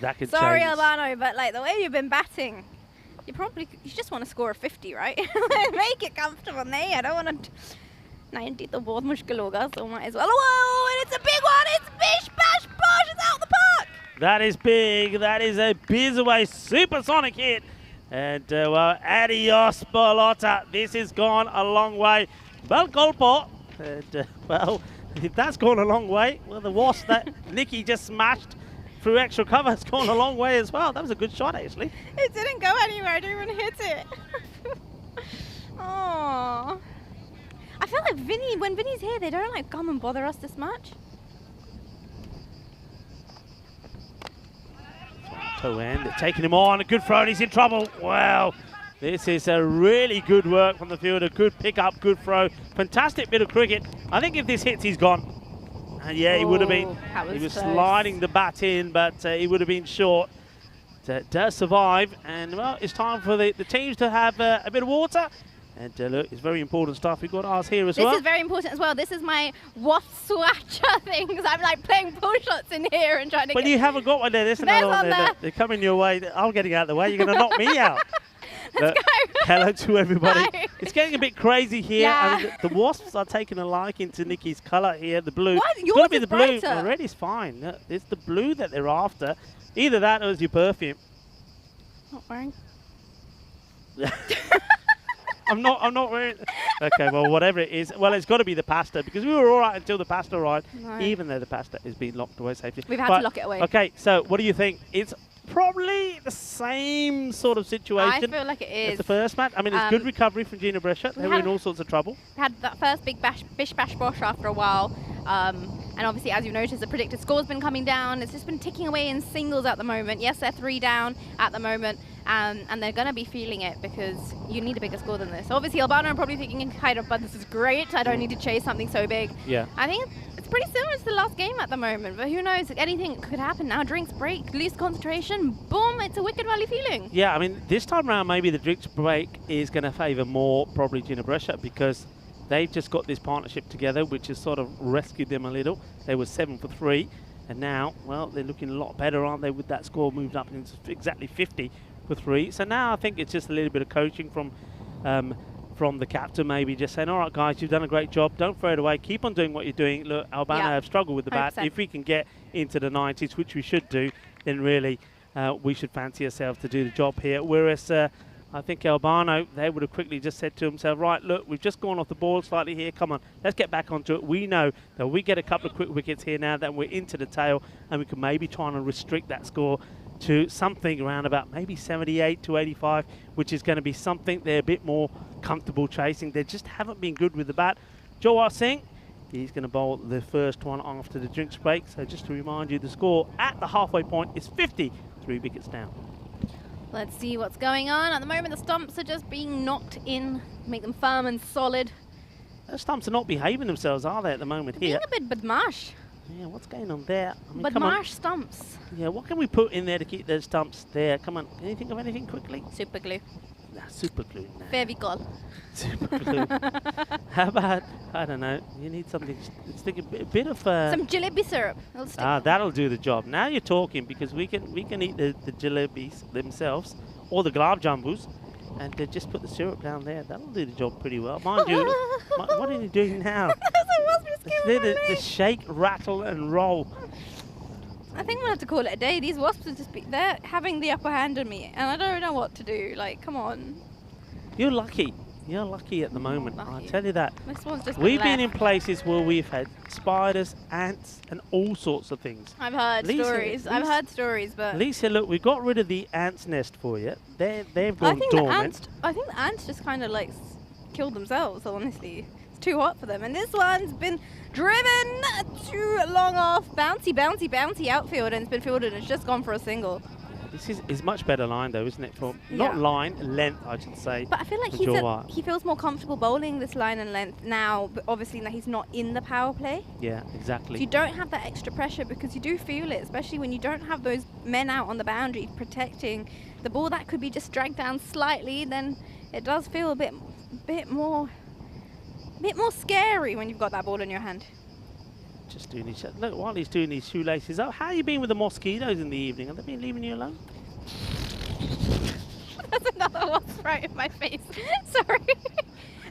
That could Sorry, change. Albano, but like the way you've been batting, you just want to score a 50, right? Make it comfortable. Nay, I don't want to. 90 to बहुत मुश्किल होगा, so might as well. Whoa, and it's a big one. It's bish bash bosh. It's out the park. That is big. That is a Bizaway supersonic hit. And well, adios, Bolota. This has gone a long way. Bel golpo. And well, If that's gone a long way, well, the wasp that Nikki just smashed through extra cover has gone a long way as well. That was a good shot, actually. It didn't go anywhere. I didn't even hit it. Oh. I feel like when Vinny's here, they don't like come and bother us this much. Toe end, they're taking him on. A good throw, and he's in trouble. Wow. This is a really good work from the fielder. Good pick up, good throw. Fantastic bit of cricket. I think if this hits, he's gone. And yeah, he would have been. He was close. sliding the bat in, but he would have been short. So it does survive. And well, it's time for the teams to have a bit of water. And look, it's very important stuff. We've got ours here as well. This is very important as well. This is my wasp swatcher thing, because I'm like playing pull shots in here and trying to But get... you haven't got one there. There's another one there. there. They're coming your way. I'm getting out of the way. You're going to knock me out. Let's go. Hello to everybody. Bye. It's getting a bit crazy here. Yeah. And the wasps are taking a liking to Nikki's colour here, the blue. What? It's Yours got to be is the blue. brighter. Already's fine. No, it's the blue that they're after. Either that or it's your perfume. Not wearing. I'm not wearing. Okay, well, whatever it is. Well, it's got to be the pasta, because we were all right until the pasta arrived, No. even though the pasta is being locked away safely. We've had to lock it away. Okay, so what do you think? It's probably the same sort of situation I feel like it as is. the first match. I mean, it's good recovery from Gina Brescia. They were in all sorts of trouble. We had that first big bish bash bosh after a while. And obviously, as you've noticed, the predicted score's been coming down. It's just been ticking away in singles at the moment. Yes, they're 3 down at the moment. And they're going to be feeling it, because you need a bigger score than this. Obviously, Albano are probably thinking, kind of, but this is great. I don't need to chase something so big. Yeah. I think it's pretty similar to the last game at the moment. But who knows? Anything could happen now. Drinks break, lose concentration. Boom, it's a Wicked Valley feeling. Yeah, I mean, this time around, maybe the drinks break is going to favour more probably Gina Brescia, because they've just got this partnership together, which has sort of rescued them a little. They were 7 for 3, and now, well, they're looking a lot better, aren't they, with that score moved up into exactly 50 for 3. So now I think it's just a little bit of coaching from the captain, maybe just saying, all right, guys, you've done a great job. Don't throw it away. Keep on doing what you're doing. Look, Albano have struggled with the bat. 100%. If we can get into the 90s, which we should do, then really we should fancy ourselves to do the job here. Whereas I think Albano, they would have quickly just said to himself, right, look, we've just gone off the ball slightly here. Come on, let's get back onto it. We know that we get a couple of quick wickets here now that we're into the tail, and we can maybe try and restrict that score to something around about maybe 78 to 85, which is going to be something they're a bit more comfortable chasing. They just haven't been good with the bat. Jawar Singh, he's going to bowl the first one after the drinks break. So just to remind you, the score at the halfway point is 50, 3 wickets down. Let's see what's going on. At the moment, the stumps are just being knocked in, make them firm and solid. Those stumps are not behaving themselves, are they, at the moment Being here? a bit badmash. Yeah, what's going on there? I mean, come on. Badmash stumps. Yeah, what can we put in there to keep those stumps there? Come on, can you think of anything quickly? Super glue. Nah, super glue. Nah. Fevicol. Super glue. How about, I don't know, you need something, stick a bit of... Some jalebi syrup. It'll stick. That'll do the job. Now you're talking, because we can eat the jalebis themselves, or the gulab jambus, and just put the syrup down there. That'll do the job pretty well. Mind you, what are you doing now? The shake, rattle, and roll. I think we'll have to call it a day. These wasps are they're having the upper hand on me, and I don't know what to do. Like, come on. You're lucky. You're lucky at the moment. I'll lucky. tell you that. This one's just We've been left. in places where we've had spiders, ants, and all sorts of things. I've heard stories. I've heard stories, but Lisa, look, we got rid of the ant's nest for you. They've gone dormant. I think the ants just kind of like killed themselves. Honestly, it's too hot for them. And this one's been driven too long off, bouncy outfield, and it's been fielded. And it's just gone for a single. This is much better line though, isn't it? For Yeah. not line, length, I should say. But I feel like he feels more comfortable bowling this line and length now, but obviously that he's not in the power play. Yeah, So exactly. you don't have that extra pressure, because you do feel it, especially when you don't have those men out on the boundary protecting the ball that could be just dragged down slightly. Then it does feel a bit more scary when you've got that ball in your hand. Just doing his look while he's doing his shoelaces up. How you been with the mosquitoes in the evening? Have they been leaving you alone? That's another wasp right in my face. Sorry.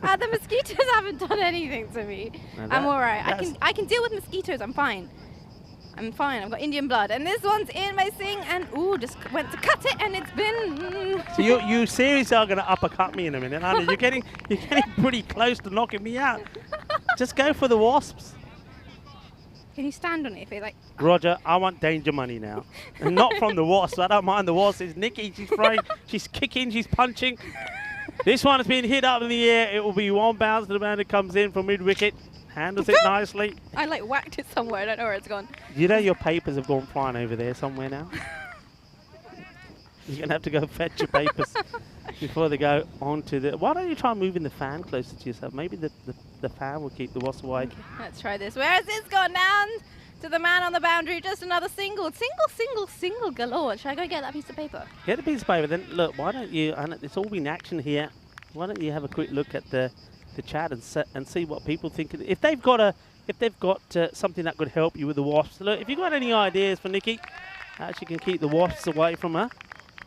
The mosquitoes haven't done anything to me. Now I'm that- all right. that's- I can deal with mosquitoes. I'm fine. I've got Indian blood, and this one's in my sing, and just went to cut it, and it's been. So you seriously are going to uppercut me in a minute, aren't you? You're getting pretty close to knocking me out. Just go for the wasps. Can you stand on it if it like... Roger, I want danger money now. And not from the Wasps. I don't mind the Wasps. It's Nikki. She's throwing, she's kicking, she's punching. This one has been hit up in the air. It will be one bounce to the man who comes in from mid-wicket. Handles it nicely. I like whacked it somewhere. I don't know where it's gone. You know your papers have gone flying over there somewhere now. You're going to have to go fetch your papers before they go on to the... Why don't you try moving the fan closer to yourself? Maybe the fan will keep the Wasps away. Okay, let's try this. Where has this gone down? To the man on the boundary. Just another single. Single galore. Should I go get that piece of paper? Get a piece of paper. Then, look, why don't you... And it's all been action here. Why don't you have a quick look at the chat and see what people think. If they've got something that could help you with the Wasps. Look, if you've got any ideas for Nikki, how she can keep the Wasps away from her,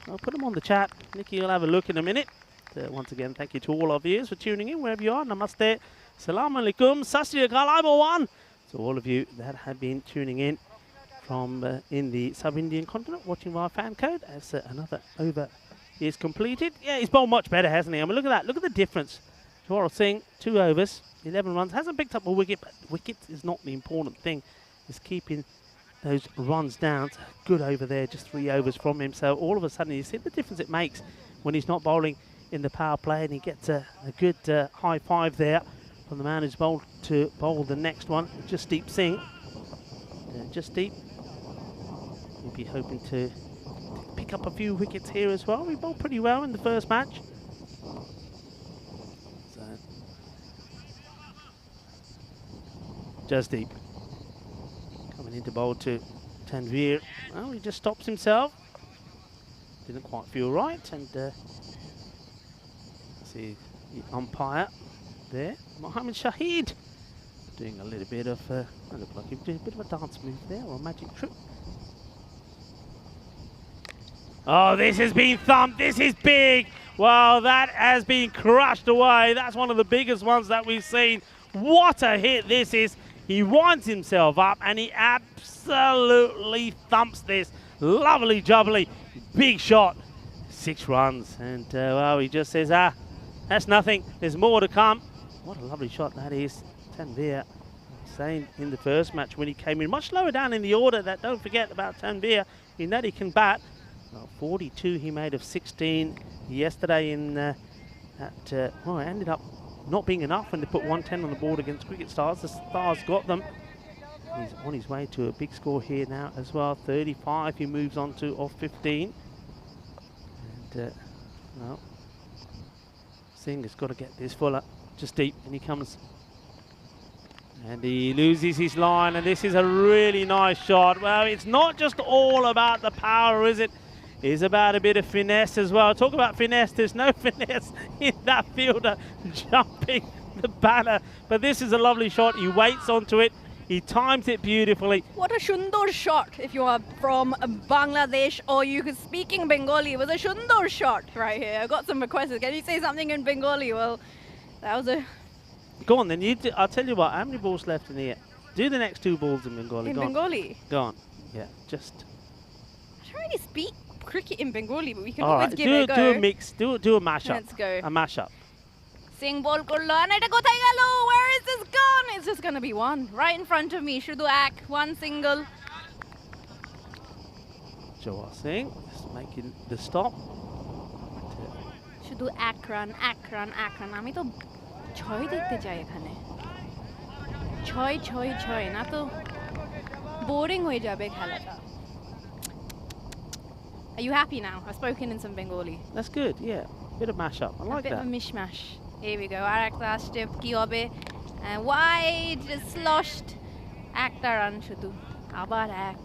I'll put them on the chat. Nikki will have a look in a minute. Once again, thank you to all of you for tuning in wherever you are. Namaste. Salam alaikum. Sat Sri Akal. I'm one. To all of you that have been tuning in from in the sub-Indian continent, watching via FanCode as another over is completed. Yeah, he's bowled much better, hasn't he? I mean, look at that. Look at the difference. Jawara Singh, 2 overs, 11 runs. Hasn't picked up a wicket, but wicket is not the important thing. It's keeping those runs down. It's good over there, just 3 overs from him. So all of a sudden, you see the difference it makes when he's not bowling in the power play, and he gets a good high five there from the man who's bowled to bowl the next one, Jasdeep Singh. Jasdeep will be hoping to pick up a few wickets here as well. We bowled pretty well in the first match. So, Jasdeep coming into bowl to Tanveer. Well, he just stops himself. Didn't quite feel right, and see the umpire there, Mohammed Shahid, doing a little bit of look like he's doing a bit of a dance move there, or a magic trick. Oh, this has been thumped. This is big. Well, that has been crushed away. That's one of the biggest ones that we've seen. What a hit this is. He winds himself up and he absolutely thumps this. Lovely jubbly. Big shot. 6 runs. And, well, he just says, that's nothing. There's more to come. What a lovely shot that is. Tanveer, same in the first match when he came in. Much lower down in the order. That don't forget about Tanveer. In that he can bat. Well, 42 he made of 16 yesterday in well, it ended up not being enough when they put 110 on the board against Cricket Stars. The Stars got them. He's on his way to a big score here now as well. 35 he moves on to off 15. And, well, Singh has got to get this fuller. Just deep, and he comes. And he loses his line, and this is a really nice shot. Well, it's not just all about the power, is it? It's about a bit of finesse as well. Talk about finesse. There's no finesse in that fielder jumping the banner. But this is a lovely shot. He waits onto it. He times it beautifully. What a Shundor shot. If you are from Bangladesh or you could speak in Bengali, it was a Shundor shot right here. I got some requests. Can you say something in Bengali? Well, that was a... Go on then. I'll tell you what. How many balls left in here? Do the next 2 balls in Bengali. In Go Bengali? On. Go on. Yeah, just... I don't really speak cricket in Bengali, but we can all always right, give it a go. Do a mix. Do a mashup. Let's go. A mashup. Singh ball korlo and eta kothay gelo? Where is this gone? It's just gonna be one right in front of me. Shudhu ak, 1 single. Jawara Singh just making the stop. Shudhu ak run. Ami to chhoy dekhte chai ekhane. Chhoy na to boring hoye jabe khelata. Are you happy now? I've spoken in some Bengali. That's good, yeah. Bit of mashup. I like that. A bit of a mishmash. Here we go. Arak last step ki hobe. And wide, just sloshed. Akta run shudhu. Abar ak.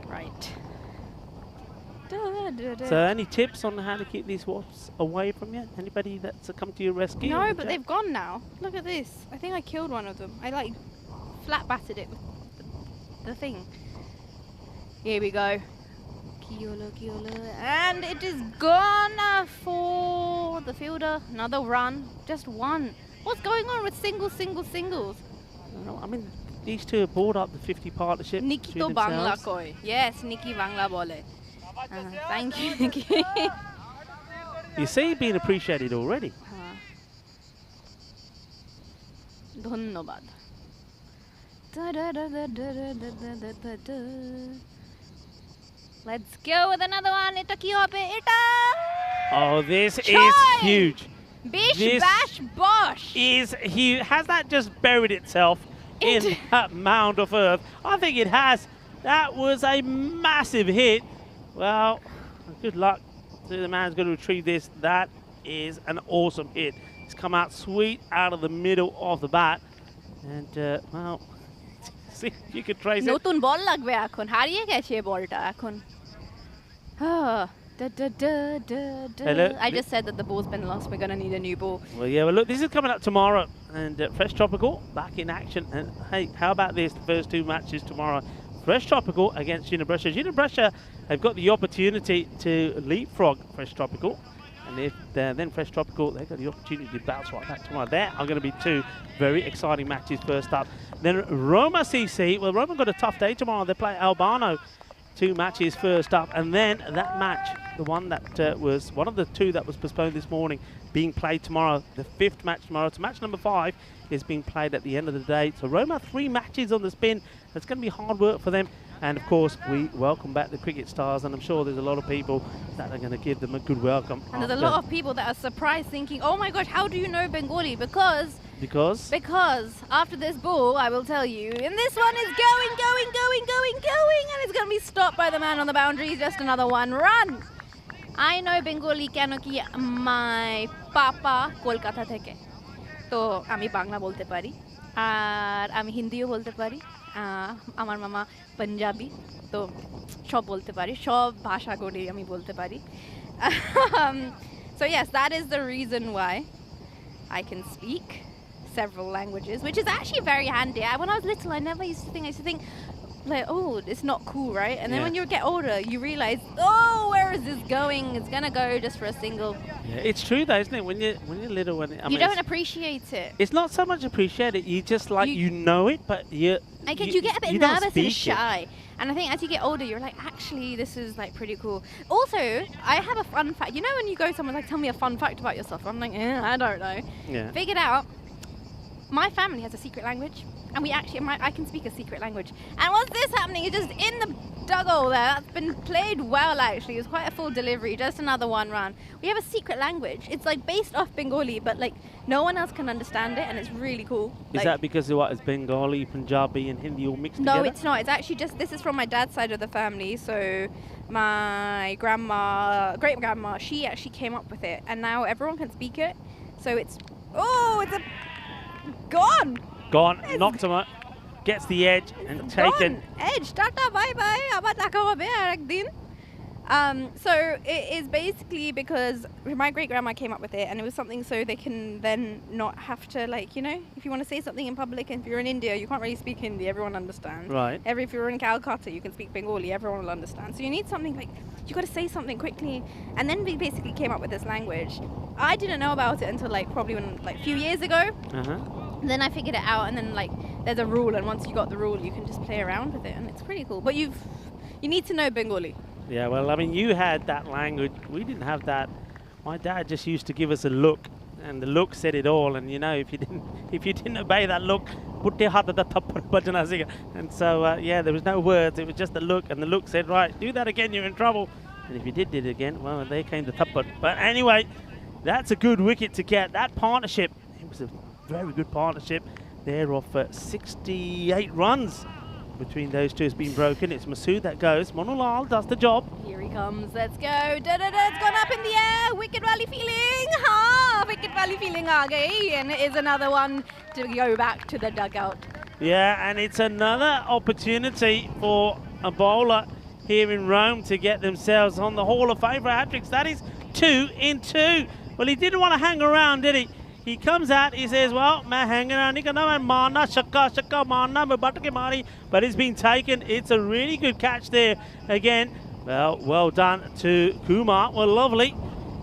Right. So any tips on how to keep these wasps away from you? Anybody that's come to your rescue? No, but they've gone now. Look at this. I think I killed one of them. I like flat batted it with the thing. Here we go. Kiola. And it is gone for the fielder. Another run. Just one. What's going on with singles? I mean, these two have brought up the 50 partnership. Nikki to Bangla koi. Yes, Nikki Bangla bole. Thank you, Nikki. You see, being appreciated already. Dhonnobad. Let's go with another one. Ita ki hobe ita. Oh, this Choi! is huge. Bish This bash bosh. Is huge. Has that just buried itself in that mound of earth? I think it has. That was a massive hit. Well, good luck to the man who's going to retrieve this. That is an awesome hit. It's come out sweet out of the middle of the bat. And, well, see if you could trace it. Notun ball lagbe ekhon. Hariye geche ballta ekhon. I just said that the ball's been lost. We're going to need a new ball. Well, yeah, well, look, this is coming up tomorrow. And Fresh Tropical back in action. And, hey, how about this? The first two matches tomorrow. Fresh Tropical against Unibrescia. Unibrescia have got the opportunity to leapfrog Fresh Tropical. And if then Fresh Tropical, they've got the opportunity to bounce right back tomorrow. There are going to be two very exciting matches first up. Then Roma CC. Well, Roma got a tough day tomorrow. They play Albano. Two matches first up, and then that match, the one that was one of the two that was postponed this morning, being played tomorrow, the fifth match tomorrow. So match number 5 is being played at the end of the day. So Roma 3 matches on the spin. It's going to be hard work for them. And of course, we welcome back the cricket stars, and I'm sure there's a lot of people that are going to give them a good welcome. And there's a lot of people that are surprised, thinking, "Oh my gosh, how do you know Bengali?" Because after this ball, I will tell you, and this one is going, and it's going to be stopped by the man on the boundary. Just another 1 run. I know Bengali কেন কি my papa Kolkata থেকে, তো আমি বাংলা বলতে পারি আর আমি হিন্দিও বলতে পারি, আমার মামা পাঞ্জাবি, তো সব বলতে পারি, সব ভাষা করে আমি বলতে পারি. So yes, that is the reason why I can speak several languages, which is actually very handy. When I was little, I used to think like, oh, it's not cool, right? And then when you get older, you realize, oh, where is this going? It's gonna go just for a single. Yeah, it's true though, isn't it? When you're little, you don't appreciate it. It's not so much appreciate it. You just like you know it, but you get a bit nervous and shy. And I think as you get older, you're like, actually, this is like pretty cool. Also, I have a fun fact. You know, when you go somewhere like, tell me a fun fact about yourself. I'm like, I don't know. Yeah. Figured out. My family has a secret language, and I can speak a secret language. And what's this happening? It's just in the duggle there. That's been played well, actually. It was quite a full delivery. Just another 1 run. We have a secret language. It's like based off Bengali, but like no one else can understand it, and it's really cool. Is that because of what is Bengali, Punjabi, and Hindi all mixed together? No, it's not. It's actually just, this is from my dad's side of the family. So my great grandma, she actually came up with it, and now everyone can speak it. So it's gone. Knocked him out. Gets the edge and taken. Edge. Tata, bye bye. Abar দেখা হবে আরেকদিন. So it is basically because my great grandma came up with it, and it was something so they can then not have to, like, you know, if you want to say something in public, and if you're in India, you can't really speak Hindi, everyone understands. Right. If you're in Calcutta, you can speak Bengali, everyone will understand. So you need something like, you got to say something quickly, and then we basically came up with this language. I didn't know about it until like probably a few years ago. Then I figured it out, and then like there's a rule, and once you got the rule, you can just play around with it, and it's pretty cool. But you need to know Bengali. Yeah, well, I mean, you had that language. We didn't have that. My dad just used to give us a look, and the look said it all. And you know, if you didn't obey that look, and so yeah, there was no words. It was just the look, and the look said, right, do that again, you're in trouble. And if you did it again, well, there came the tappar. But anyway, that's a good wicket to get. That partnership, it was a very good partnership there of 68 runs between those two has been broken. It's Masood that goes. Manulal does the job. Here he comes. Let's go. It's gone up in the air. Wicket Valley feeling. Wicket Valley feeling aa gayi. And it is another one to go back to the dugout. Yeah, and it's another opportunity for a bowler here in Rome to get themselves on the Hall of Fame for hat-tricks. That is 2 in 2. Well, he didn't want to hang around, did he? He comes out, he says, well, main hang around, shakka marna, but it's been taken. It's a really good catch there again. Well done to Kumar. Well, lovely.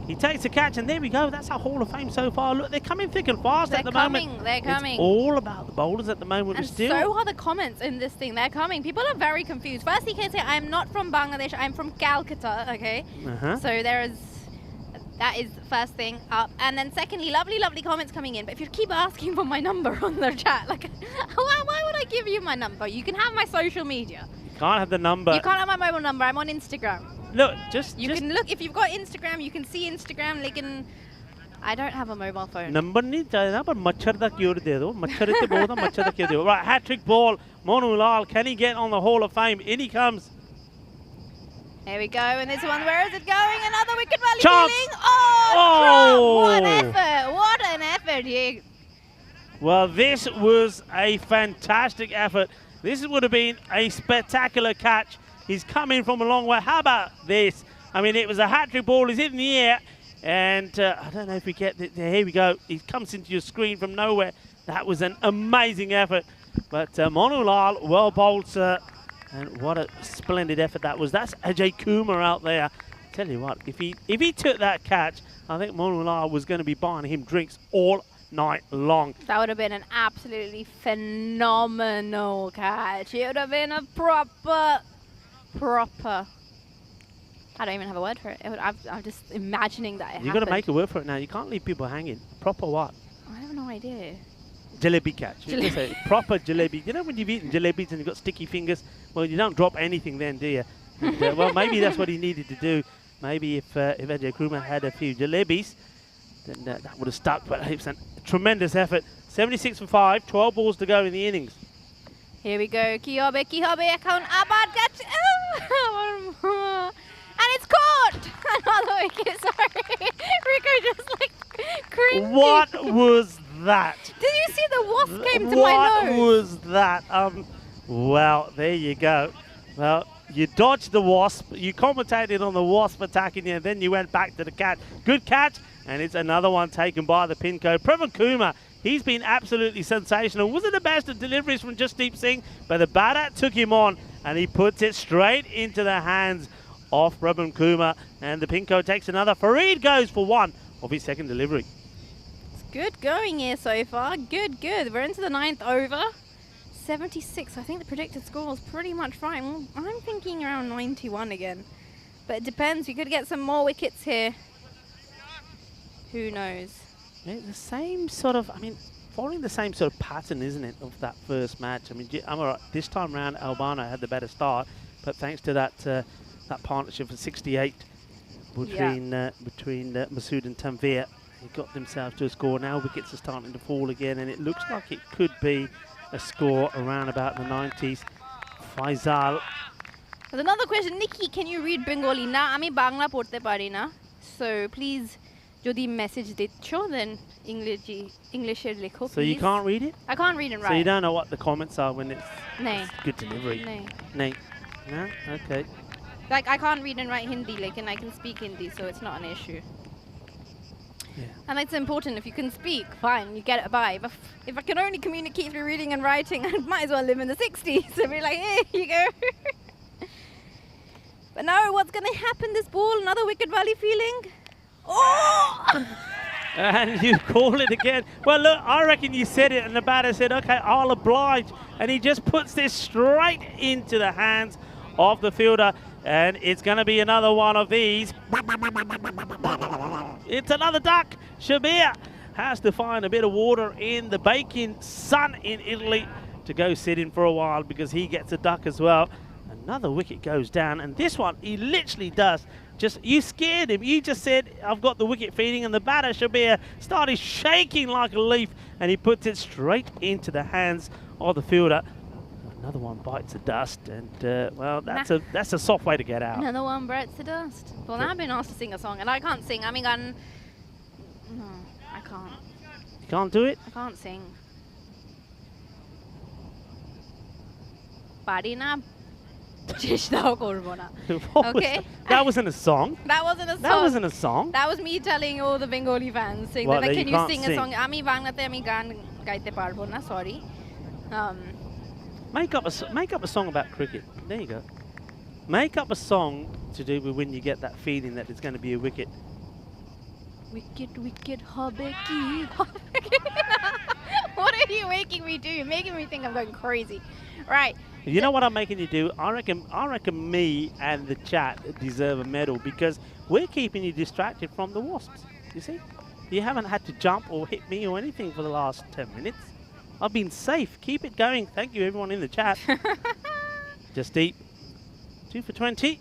He takes a catch, and there we go. That's our Hall of Fame so far. Look, they're coming thick and fast at the moment. They're coming. It's all about the bowlers at the moment. And so are the comments in this thing. They're coming. People are very confused. Firstly, you can say, I'm not from Bangladesh. I'm from Calcutta, okay? So there is... That is the first thing up. And then secondly, lovely comments coming in. But if you keep asking for my number on the chat, like, why would I I give you my number? You can have my social media. You can't have the number. You can't have my mobile number. I'm on Instagram. Look, You can look, if you've got Instagram, you can see Instagram. I don't have a mobile phone. Number नहीं चाहिए पर मच्छर दा क्यों दे दो मच्छर इतने बहुत है मच्छर दा क्यों दे दो right hat-trick ball Monu Lal can he get on the Hall of Fame in he comes Here we go, and this one, where is it going? Another wicket valley Chance. feeling. Oh, Trump, what effort, what an effort here. well this was a fantastic effort. This would have been a spectacular catch. He's coming from a long way. How about this? I mean, it was a hat-trick ball. He's in the air. And I don't know if we get it. Here we go. He comes into your screen from nowhere. That was an amazing effort. But Monu Lal, well bowled, sir. And what a splendid effort that was. That's Ajay Kumar out there. Tell you what, if he took that catch, I think Monu Lal was going to be buying him drinks all night long. That would have been an absolutely phenomenal catch. It would have been a proper. I don't even have a word for it. I'm just imagining that it You've got to make a word for it now. You can't leave people hanging. Proper what? I have no idea. Jalebi catch. It's a proper jalebi. You know when you've eaten jalebis and you've got sticky fingers? Well, you don't drop anything then, do you? And, well, maybe that's what he needed to do. Maybe if Ajay Kumar had a few jalebis, then that would have stuck. But it's a tremendous effort. 76 for 5, 12 balls to go in the innings. Here we go. Kihobe, account abad catch. And it's caught! Another wicket, sorry. Rico just like cringing. What was that? Did you see the wasp came to my nose? What was that? Well, there you go. Well, you dodged the wasp. You commentated on the wasp attacking you, and then you went back to the catch. Good catch, and it's another one taken by the pin code. Pravin Kumar, he's been absolutely sensational. Wasn't the best of deliveries from Jasdeep Singh, but the batter took him on, and he puts it straight into the hands of Pravin Kumar, and the pin code takes another. Farid goes for one of his second delivery. It's good going here so far. Good. We're into the 9th over. 76. I think the predicted score was pretty much right. I'm thinking around 91 again. But it depends. We could get some more wickets here. Who knows? Yeah, the same sort of, following the same sort of pattern, isn't it, of that first match? I'm all right. This time round, Albano had the better start, but thanks to that partnership of 68 between Masood and Tanveer, they got themselves to a score. Now wickets are starting to fall again, and it looks like it could be a score around about the 90s. Faisal. There's another question. Nikki, can you read Bengali? Na, ami Bangla porte pari na. So please, jodi message ditcho, then English likho, please. So you can't read it? I can't read and write. So you don't know what the comments are when it's good delivery? No. No? Okay. Like, I can't read and write Hindi, and I can speak Hindi, so it's not an issue. Yeah. And it's important. If you can speak, fine, you get it by. But if I can only communicate through reading and writing, I might as well live in the 60s. So be like, here you go. But no, what's going to happen this ball? Another wicket valley feeling? Oh! And you call it again. Well, look, I reckon you said it, and the batter said, okay, I'll oblige. And he just puts this straight into the hands of the fielder. And it's going to be another one of these. It's another duck. Shabir has to find a bit of water in the baking sun in Italy to go sit in for a while, because he gets a duck as well. Another wicket goes down, and this one, he literally does. You scared him. You just said, I've got the wicket feeding, and the batter, Shabir, started shaking like a leaf, and he puts it straight into the hands of the fielder. Another one bites the dust, and well, that's a soft way to get out. Another one bites the dust. Well, now I've been asked to sing a song, and I can't sing. No, I can't. You can't do it? I can't sing. Pari na, cheshtaও করব না. Okay. That wasn't a song. That wasn't a song. That wasn't a song. That was me telling all the Bengali fans, saying Well, that, like, that can you you can't sing a song? আমি বাংলাতে আমি গান গাইতে পারবো না. Sorry. Make up a song about cricket. There you go. Make up a song to do with when you get that feeling that there's going to be a wicket. Wicket, hobe ki. What are you making me do? You're making me think I'm going crazy. Right. You know what I'm making you do? I reckon me and the chat deserve a medal, because we're keeping you distracted from the wasps. You see? You haven't had to jump or hit me or anything for the last 10 minutes. I've been safe. Keep it going. Thank you, everyone in the chat. Just deep. 2 for 20.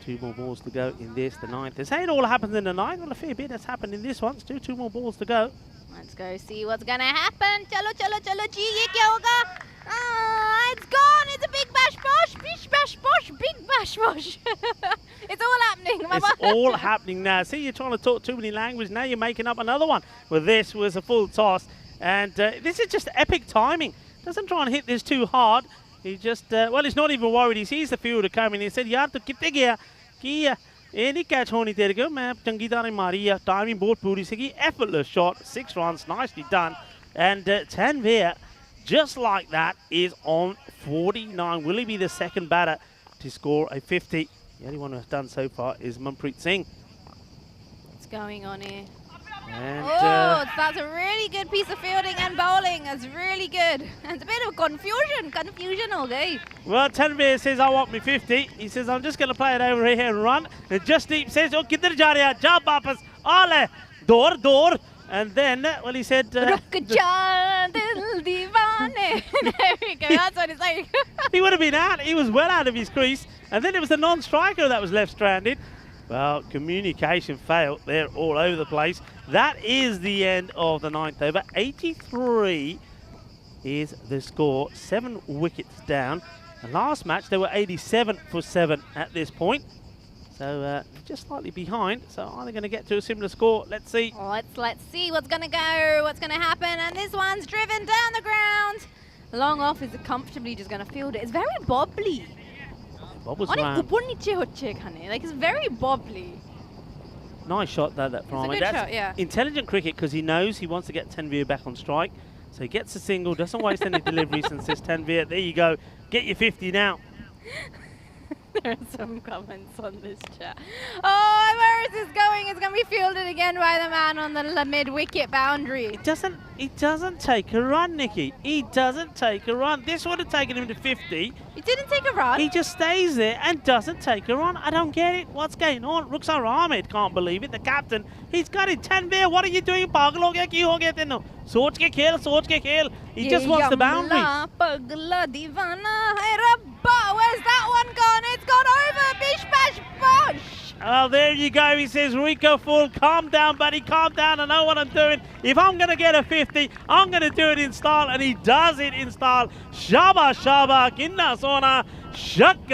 2 more balls to go in this, the 9th. They're saying all happens in the 9th. Well, a fair bit has happened in this one. Still 2 more balls to go. Let's go see what's gonna happen. Chalo, chalo, chalo, ji, ye kya hoga? Ah, it's gone. It's a big bash bosh, bish bash bosh, big bash bosh. It's all happening. It's all happening now. See, you're trying to talk too many languages. Now you're making up another one. Well, this was a full toss. And this is just epic timing. Doesn't try and hit this too hard. He just, well, he's not even worried. He sees the fielder coming. He said, yaar, tu kitte gaya? Ki ये नहीं catch होनी तेरे को मैं चंगी तरह मारी है timing बहुत पूरी सीगी effortless shot 6 runs nicely done and Tanvir just like that is on 49. Will he be the second batter to score a 50? The only one who has done so far is Manpreet Singh. What's going on here? And that's a really good piece of fielding and bowling. That's really good. And a bit of confusion all day. well, Tanvir says, I want me 50. He says, I'm just going to play it over here and run. And Justdeep says, oh, kidhar ja raha hai? Ja wapas. Ale, door. And then, well, he said... Ruk ja dil deewane. There we go. That's what it's like. He would have been out. He was well out of his crease. And then it was the non-striker that was left stranded. Well, communication failed. They're all over the place. That is the end of the 9th over. 83 is the score. 7 wickets down. The last match, they were 87 for 7 at this point. So just slightly behind. So are they going to get to a similar score? Let's see. Let's see what's going to go, what's going to happen. And this one's driven down the ground. Long off is comfortably just going to field it. It's very bobbly. Bobbles around. Like it's very bobbly. Nice shot though, that from him. That's shot, yeah. intelligent cricket because he knows he wants to get Tanvir back on strike. So he gets a single, doesn't waste any deliveries and says, Tanvir, there you go. Get your 50 now. There are some comments on this chat. Oh, where is this going? It's going to be fielded again by the man on the mid-wicket boundary. He doesn't take a run, Nikki. He doesn't take a run. This would have taken him to 50. He didn't take a run. He just stays there and doesn't take a run. I don't get it. What's going on? Rukhsar Ahmed can't believe it. The captain, he's got it. Tanvir, what are you doing? Pagal ho gaya, ki ho gaya tenu? Soch ke khel. He just wants the boundaries. Pagla divana hai rabba. Where's that one gone? It's gone over. Bish bash bosh. Well, there you go. He says, Rico Full, calm down, buddy, calm down. I know what I'm doing. If I'm going to get a 50, I'm going to do it in style. And he does it in style. Shaba, kinna sona, shakka,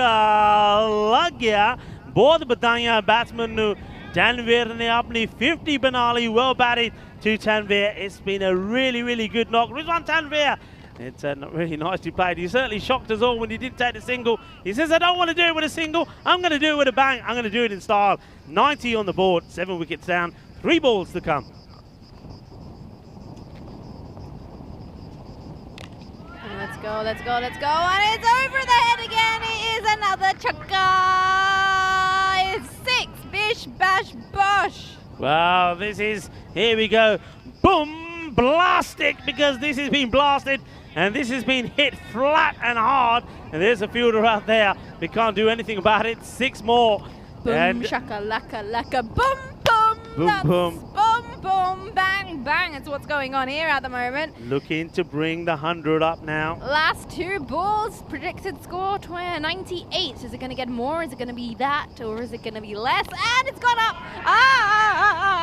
lagya. Both bataya batsmen nu. Tanvir ne apni 50 banali, well batted to Tanvir. It's been a really, really good knock. Rizwan Tanvir. It's not really nicely played. He certainly shocked us all when he did take the single. He says, I don't want to do it with a single. I'm going to do it with a bang. I'm going to do it in style. 90 on the board, 7 wickets down, 3 balls to come. Let's go. And it's over the head again. It is another chakka. It's 6. Bish, bash, bosh. Wow, here we go. Boom, blastic, because this has been blasted. And this has been hit flat and hard. And there's a fielder out there. We can't do anything about it. 6 more. Boom, and shaka, laka, laka, boom, boom. Boom, That's boom. Boom, boom, bang, bang. That's what's going on here at the moment. Looking to bring the 100 up now. Last 2 balls, predicted score 98. Is it going to get more? Is it going to be that? Or is it going to be less? And it's gone up.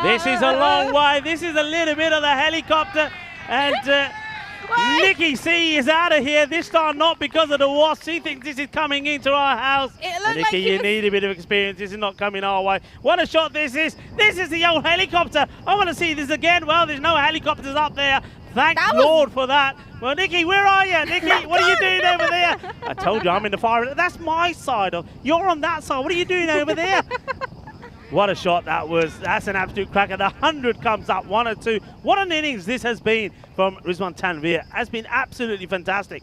This is a long way. This is a little bit of the helicopter. And Nikki C is out of here. This time not because of the wasp. She thinks this is coming into our house. It Nikki, you need a bit of experience. This is not coming our way. What a shot this is. This is the old helicopter. I want to see this again. Well, there's no helicopters up there. Thank Lord for that. Well, Nikki, where are you? Nikki, what are you doing over there? I told you I'm in the fire. That's my side. You're on that side. What are you doing over there? What a shot that was. That's an absolute cracker. The 100 comes up, 1 or 2. What an innings this has been from Rizwan Tanvir. Has been absolutely fantastic.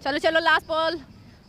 Chalo, last ball.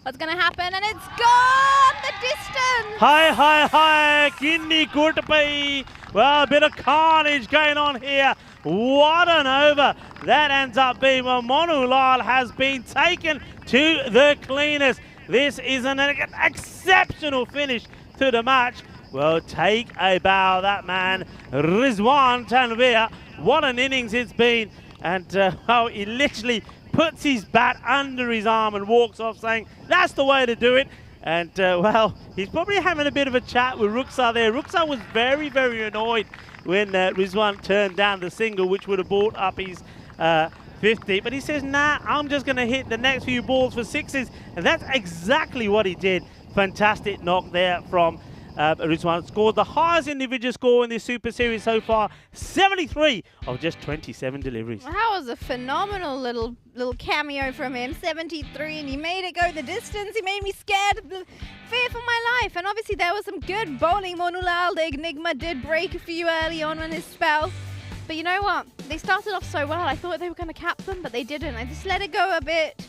What's going to happen? And it's gone the distance. Hi. Kinni Kurtapai. Well, a bit of carnage going on here. What an over that ends up being. Well, Monu Lal has been taken to the cleaners. This is an exceptional finish to the match. Well, take a bow, that man, Rizwan Tanvir. What an innings it's been. And well, he literally puts his bat under his arm and walks off saying, that's the way to do it. And, well, he's probably having a bit of a chat with Ruksar there. Ruksar was very, very annoyed when Rizwan turned down the single, which would have brought up his 50. But he says, nah, I'm just going to hit the next few balls for sixes. And that's exactly what he did. Fantastic knock there from Rizwan. Scored the highest individual score in this Super Series so far, 73 of just 27 deliveries. That was a phenomenal little cameo from him, 73, and he made it go the distance. He made me scared, fear for my life. And obviously there was some good bowling. Monulal, the Enigma, did break a few early on his spell. But you know what? They started off so well. I thought they were going to cap them, but they didn't. I just let it go a bit.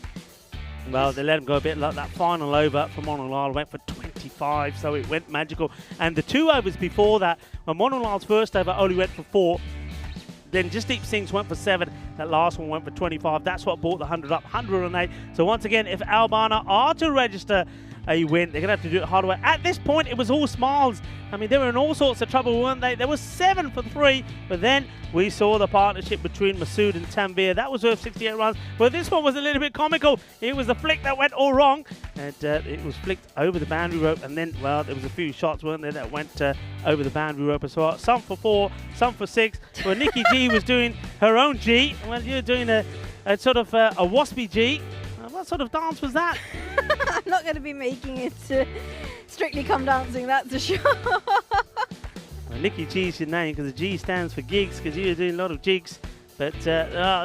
Well, they let him go a bit. Like that final over for Monulal went for 25, so it went magical. And the 2 overs before that, when Monulal's first over only went for 4, then Jasdeep Singh's went for 7. That last one went for 25. That's what brought the 100 up, 108. So once again, if Albana are to register a win, they're going to have to do it hard way. At this point, it was all smiles. I mean, they were in all sorts of trouble, weren't they? There was 7 for 3, but then we saw the partnership between Masood and Tanveer. That was worth 68 runs, but this one was a little bit comical. It was a flick that went all wrong, and it was flicked over the boundary rope, and then, well, there was a few shots, weren't there, that went over the boundary rope as well. Some for 4, some for 6. Well, Nikki G was doing her own G. Well, you're doing a sort of a waspy G. What sort of dance was that? I'm not going to be making it Strictly Come Dancing, that's for sure. Well, Nikki G is your name because the G stands for gigs, because you were doing a lot of jigs. But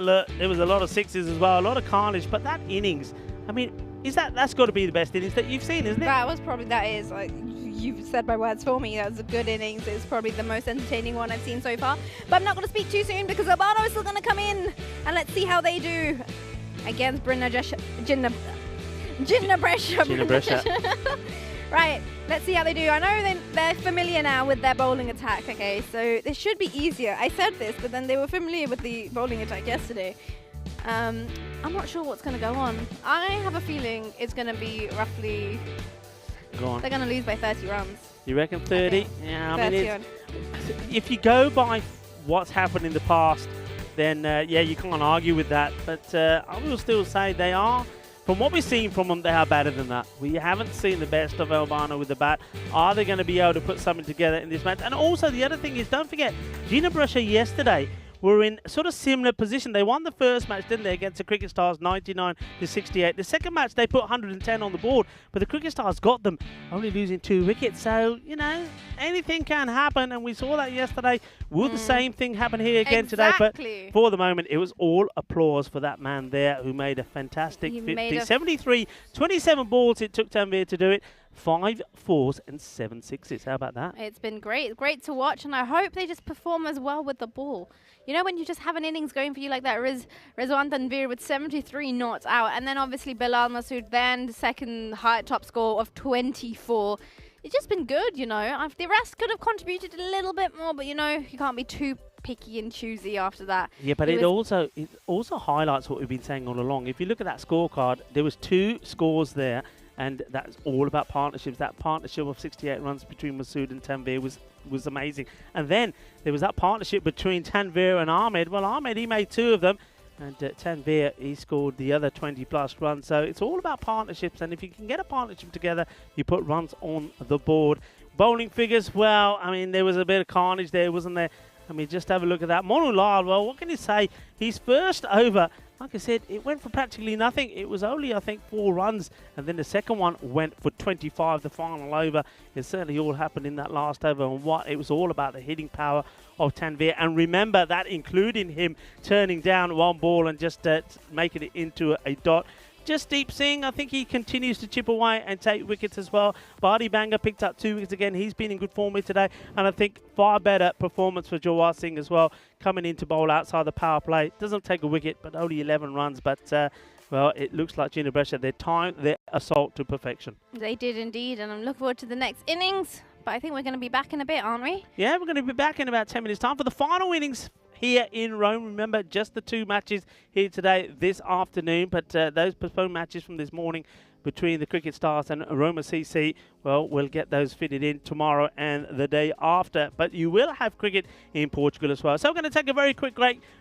look, there was a lot of sixes as well, a lot of carnage. But that innings, I mean, that's got to be the best innings that you've seen, isn't it? That is, like, you've said my words for me. That was a good innings. It's probably the most entertaining one I've seen so far. But I'm not going to speak too soon because Albano is still going to come in. And let's see how they do against Jinnah Brescia. Right, let's see how they do. I know they're familiar now with their bowling attack, okay? So this should be easier. I said this, but then they were familiar with the bowling attack yesterday. I'm not sure what's going to go on. I have a feeling it's going to be roughly... Go on. They're going to lose by 30 runs. You reckon 30? Okay. Yeah, I 30 mean, if you go by what's happened in the past, then yeah, you can't argue with that. But I will still say they are, from what we've seen from them, they are better than that. We haven't seen the best of Albano with the bat. Are they going to be able to put something together in this match? And also the other thing is, don't forget, Jinnah Brescia yesterday were in sort of similar position. They won the first match, didn't they, against the Cricket Stars, 99 to 68. The second match, they put 110 on the board, but the Cricket Stars got them, only losing 2 wickets. So, you know, anything can happen, and we saw that yesterday. Will the same thing happen here again today? But for the moment, it was all applause for that man there who made a fantastic 50. 73, 27 balls it took Tanveer to do it. 5 4s and 7 6s. How about that? It's been great. Great to watch, and I hope they just perform as well with the ball. You know, when you just have an innings going for you like that, Rizwan Tanveer with 73 not out, and then obviously Bilal Masood, then the second high top score of 24. It's just been good, you know. The rest could have contributed a little bit more, but, you know, you can't be too picky and choosy after that. Yeah, but it also highlights what we've been saying all along. If you look at that scorecard, there was 2 scores there, and that's all about partnerships. That partnership of 68 runs between Masood and Tanveer was amazing. And then there was that partnership between Tanveer and Ahmed. Well, Ahmed, he made 2 of them, and Tanveer, he scored the other 20-plus runs. So it's all about partnerships, and if you can get a partnership together, you put runs on the board. Bowling figures, well, I mean, there was a bit of carnage there, wasn't there? I mean, just have a look at that. Monulal, well, what can you say? His first over, like I said, it went for practically nothing. It was only, I think, 4 runs. And then the second one went for 25, the final over. It certainly all happened in that last over. And it was all about the hitting power of Tanveer. And remember, that including him turning down 1 ball and just making it into a dot. Jasdeep Singh, I think he continues to chip away and take wickets as well. Bharti Banga picked up 2 wickets again. He's been in good form here today. And I think far better performance for Jawar Singh as well, coming in to bowl outside the power play. Doesn't take a wicket, but only 11 runs. But, well, it looks like Jinnah Brescia, they timed their assault to perfection. They did indeed, and I'm looking forward to the next innings. But I think we're going to be back in a bit, aren't we? Yeah, we're going to be back in about 10 minutes' time for the final innings here in Rome. Remember, just the 2 matches here today, this afternoon, but those postponed matches from this morning, between the Cricket Stars and Roma CC. Well, we'll get those fitted in tomorrow and the day after. But you will have cricket in Portugal as well. So we're going to take a very quick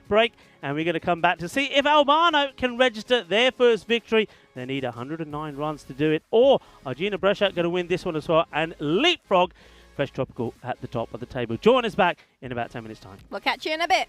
break, and we're going to come back to see if Albano can register their first victory. They need 109 runs to do it. Or are Gina Brescia going to win this one as well and leapfrog Fresh Tropical at the top of the table? Join us back in about 10 minutes' time. We'll catch you in a bit.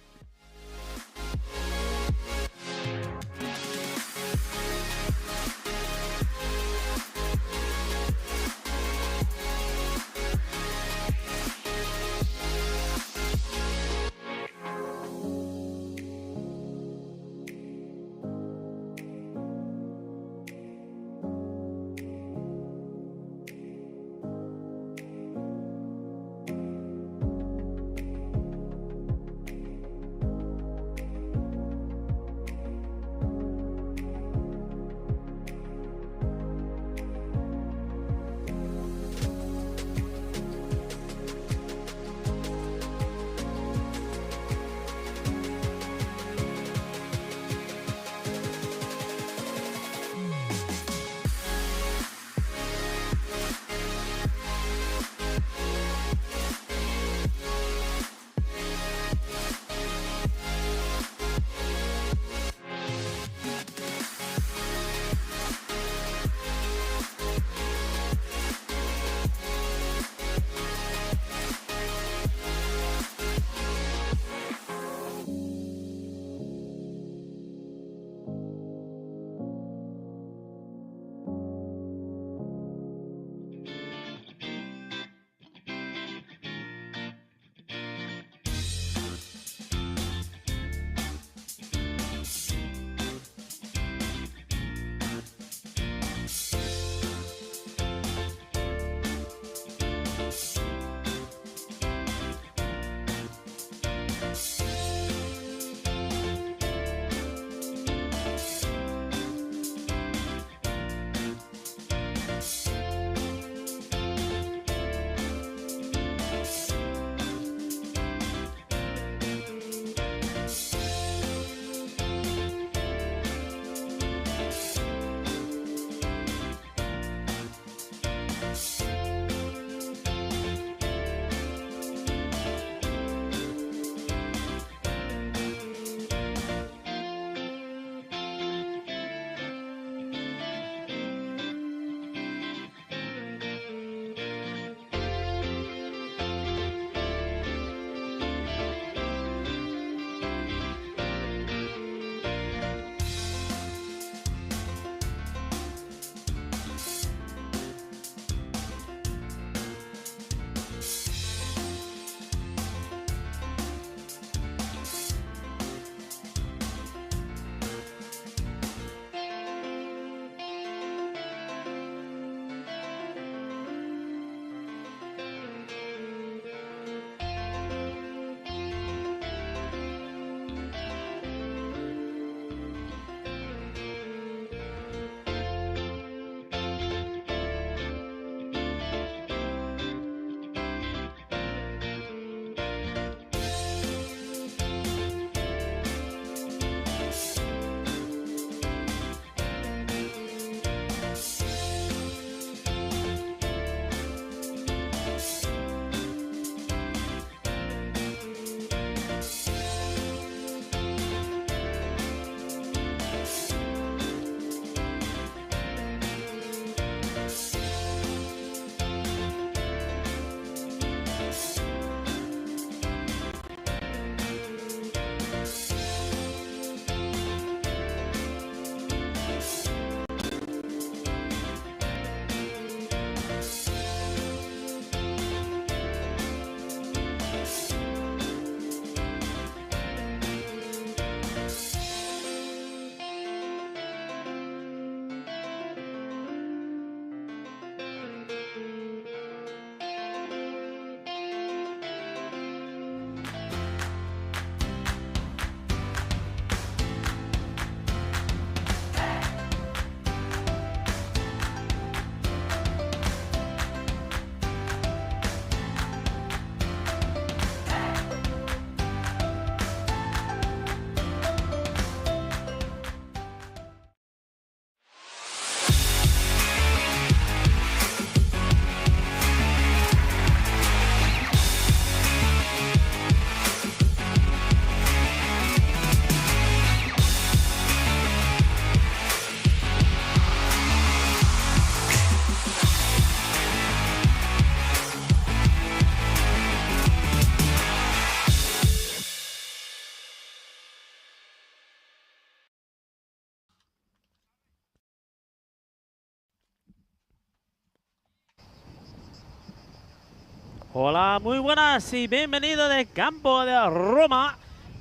Hola, muy buenas y bienvenido del campo de Roma.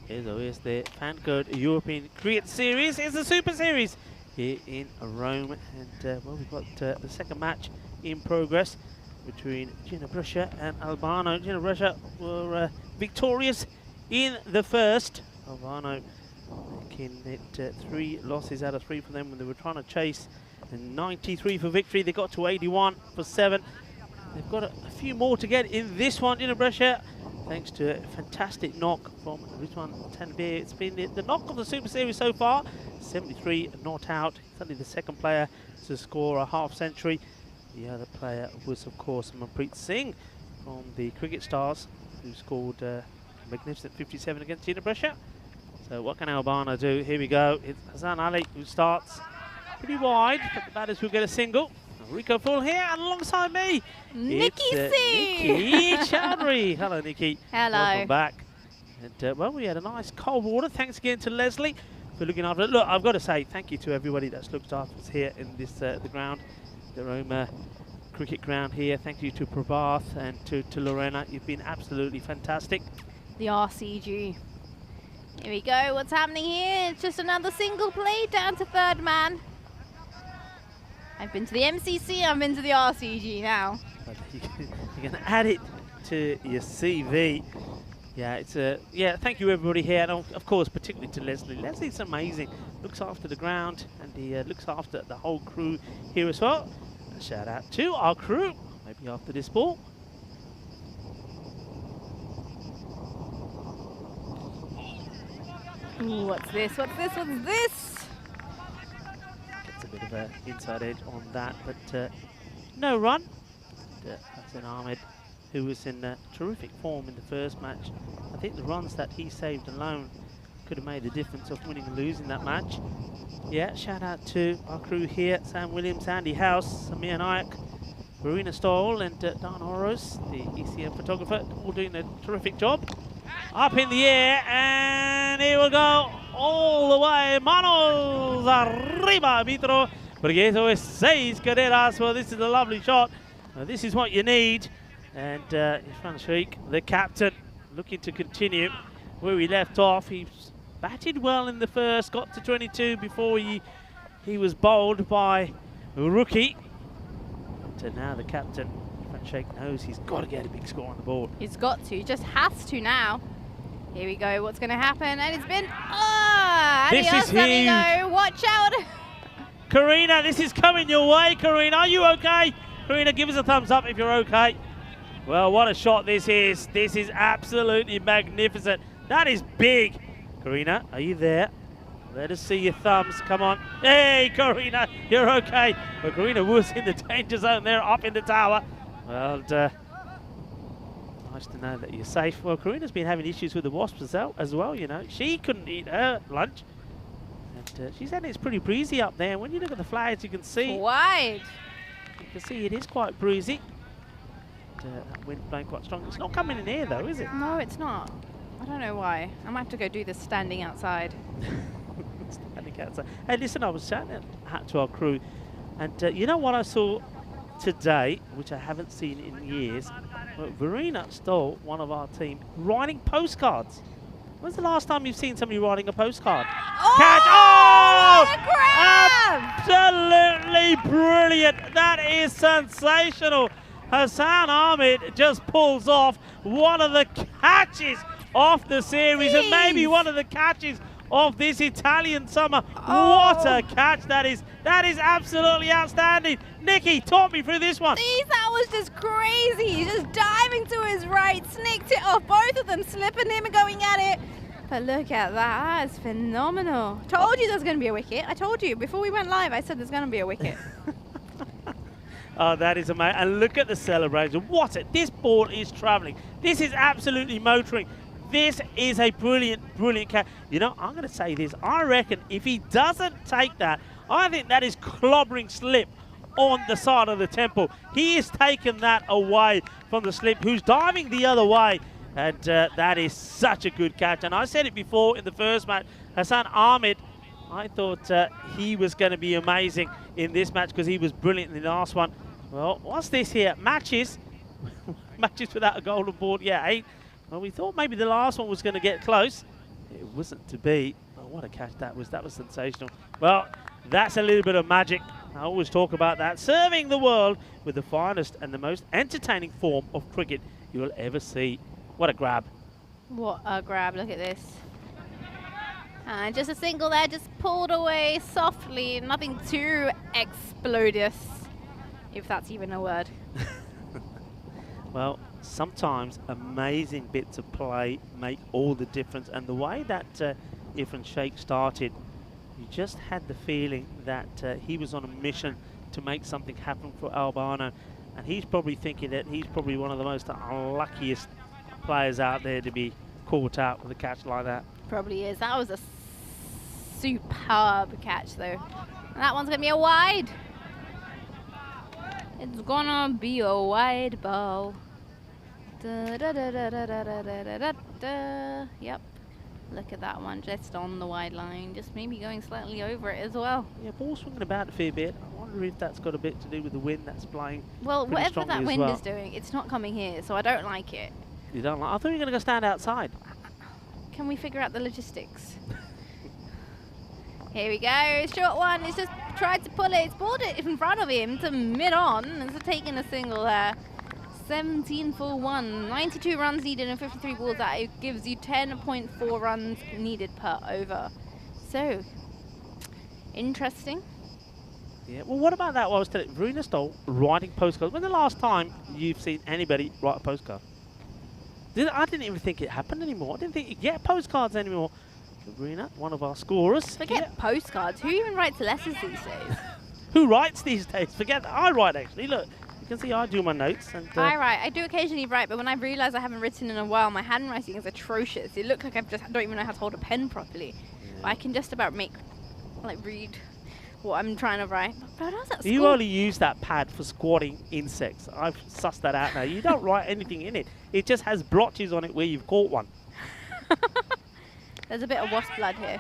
Eso es the FanCode European Cricket Series. It's the Super Series here in Rome. And well, we've got the second match in progress between Ginebrecia and Albano. Ginebrecia were victorious in the first. Albano making it 3 losses out of 3 for them when they were trying to chase 93 for victory. They got to 81 for 7. They've got a few more to get in this one, Ginebrecia, thanks to a fantastic knock from Rizwan Tanvir. It's been the knock of the Super Series so far. 73 not out. He's only the second player to score a half century. The other player was, of course, Manpreet Singh from the Cricket Stars, who scored a magnificent 57 against Ginebrecia. So what can Albano do? Here we go. It's Hassan Ali who starts pretty wide, but the batters will get a single. Rico Full here, and alongside me, Nikki C. Nikki Chowdhury. Hello, Nikki. Hello. Welcome back. And well, we had a nice cold water. Thanks again to Leslie for looking after it. Look, I've got to say thank you to everybody that's looked after us here in this the ground, the Roma cricket ground here. Thank you to Prabhath and to Lorena. You've been absolutely fantastic. The RCG. Here we go. What's happening here? It's just another single play down to third man. I've been to the MCC, I've been to the RCG now. You can add it to your CV. Yeah, it's yeah. Thank you everybody here, and of course particularly to Leslie. Leslie's amazing. Looks after the ground, and he looks after the whole crew here as well. A shout out to our crew. Maybe after this ball. Ooh, what's this? What's this? What's this? Gets a bit of an inside edge on that, but no run. Hassan Ahmed, who was in terrific form in the first match. I think the runs that he saved alone could have made the difference of winning and losing that match. Yeah, shout out to our crew here, Sam Williams, Andy House, Samir Nayak, Marina Stoll and Dan Horos, the ECM photographer, all doing a terrific job. Up in the air, and here we go, all the way, manos arriba, Mitro, porque eso es 6 carreras. Well, this is a lovely shot. This is what you need. And Irfan Sheikh, the captain, looking to continue where we left off. He batted well in the first, got to 22 before he was bowled by Rookie. And now the captain, Irfan Sheikh, knows he's got to get a big score on the board. He's got to, he just has to now. Here we go, what's going to happen? And it's been, oh, this adios, is huge. amigo. Watch out. Karina, this is coming your way, Karina. Are you okay? Karina, give us a thumbs up if you're okay. Well, what a shot this is. This is absolutely magnificent. That is big. Karina, are you there? Let us see your thumbs. Come on. Hey, Karina, you're okay. Well, Karina was in the danger zone there, up in the tower. Well, nice to know that you're safe. Well, Karina's been having issues with the wasps as well, you know. She couldn't eat her lunch. And she said it's pretty breezy up there. When you look at the flags, you can see. Wide. You can see it is quite breezy. That wind blowing quite strong. It's not coming in here though, is it? No, it's not. I don't know why. I might have to go do this standing outside. Standing outside. Hey, listen, I was chatting to our crew, and you know what I saw today, which I haven't seen in years? Well, Verena stole one of our team writing postcards. When's the last time you've seen somebody writing a postcard? Oh! Catch! Oh! Grab! Absolutely brilliant. That is sensational. Hassan Ahmed just pulls off one of the catches of the series, and maybe one of the catches of this Italian summer. Oh. What a catch that is. That is absolutely outstanding. Nikki, talk me through this one. That was just crazy. Just diving to his right, sneaked it off, both of them slipping him and going at it. But look at that, that is phenomenal. Told you there's going to be a wicket. I told you, before we went live, I said there's going to be a wicket. Oh, that is amazing. And look at the celebration. What it? This ball is traveling. This is absolutely motoring. This is a brilliant, brilliant catch. You know, I'm going to say this. I reckon if he doesn't take that, I think that is clobbering slip on the side of the temple. He has taken that away from the slip, who's diving the other way. And that is such a good catch. And I said it before in the first match, Hassan Ahmed, I thought he was going to be amazing in this match because he was brilliant in the last one. Well, what's this here? Matches. matches without a golden ball. Yeah, 8. Well, we thought maybe the last one was going to get close. It wasn't to be. Oh, what a catch that was. That was sensational. Well, that's a little bit of magic. I always talk about that. Serving the world with the finest and the most entertaining form of cricket you'll ever see. What a grab. What a grab. Look at this. And just a single there, just pulled away softly. Nothing too explodious, if that's even a word. Well, sometimes amazing bits of play make all the difference. And the way that Irfan Sheikh started, you just had the feeling that he was on a mission to make something happen for Albano. And he's probably thinking that he's probably one of the most unluckiest players out there to be caught out with a catch like that. Probably is. That was a superb catch, though. And that one's going to be a wide. It's gonna be a wide ball. Da, da, da, da, da, da, da, da, da, da. Yep. Look at that one, just on the wide line. Just maybe going slightly over it as well. Yeah, ball swinging about a fair bit. I wonder if that's got a bit to do with the wind that's blowing. Well, whatever that wind well. is doing, it's not coming here, so I don't like it. You don't like? I thought you were going to go stand outside. Can we figure out the logistics? Here we go, short one. He's just tried to pull it. It's pulled it in front of him to mid-on. It's taking a single there. 17 for 1. 92 runs needed and 53 balls out. It gives you 10.4 runs needed per over. So, interesting. Yeah, well, what about that? Well, I was telling Verena Stoll writing postcards. When the last time you've seen anybody write a postcard? I didn't even think it happened anymore. I didn't think you get postcards anymore. Verena, one of our scorers. Forget postcards. Who even writes letters these days? Who writes these days? Forget that. I write, actually. Look, you can see I do my notes. And I write. I do occasionally write, but when I realise I haven't written in a while, my handwriting is atrocious. It looks like I don't even know how to hold a pen properly. Yeah. But I can just about read what I'm trying to write. But I was at school. You only use that pad for squatting insects. I've sussed that out now. You don't write anything in it. It just has blotches on it where you've caught one. There's a bit of wasp blood here.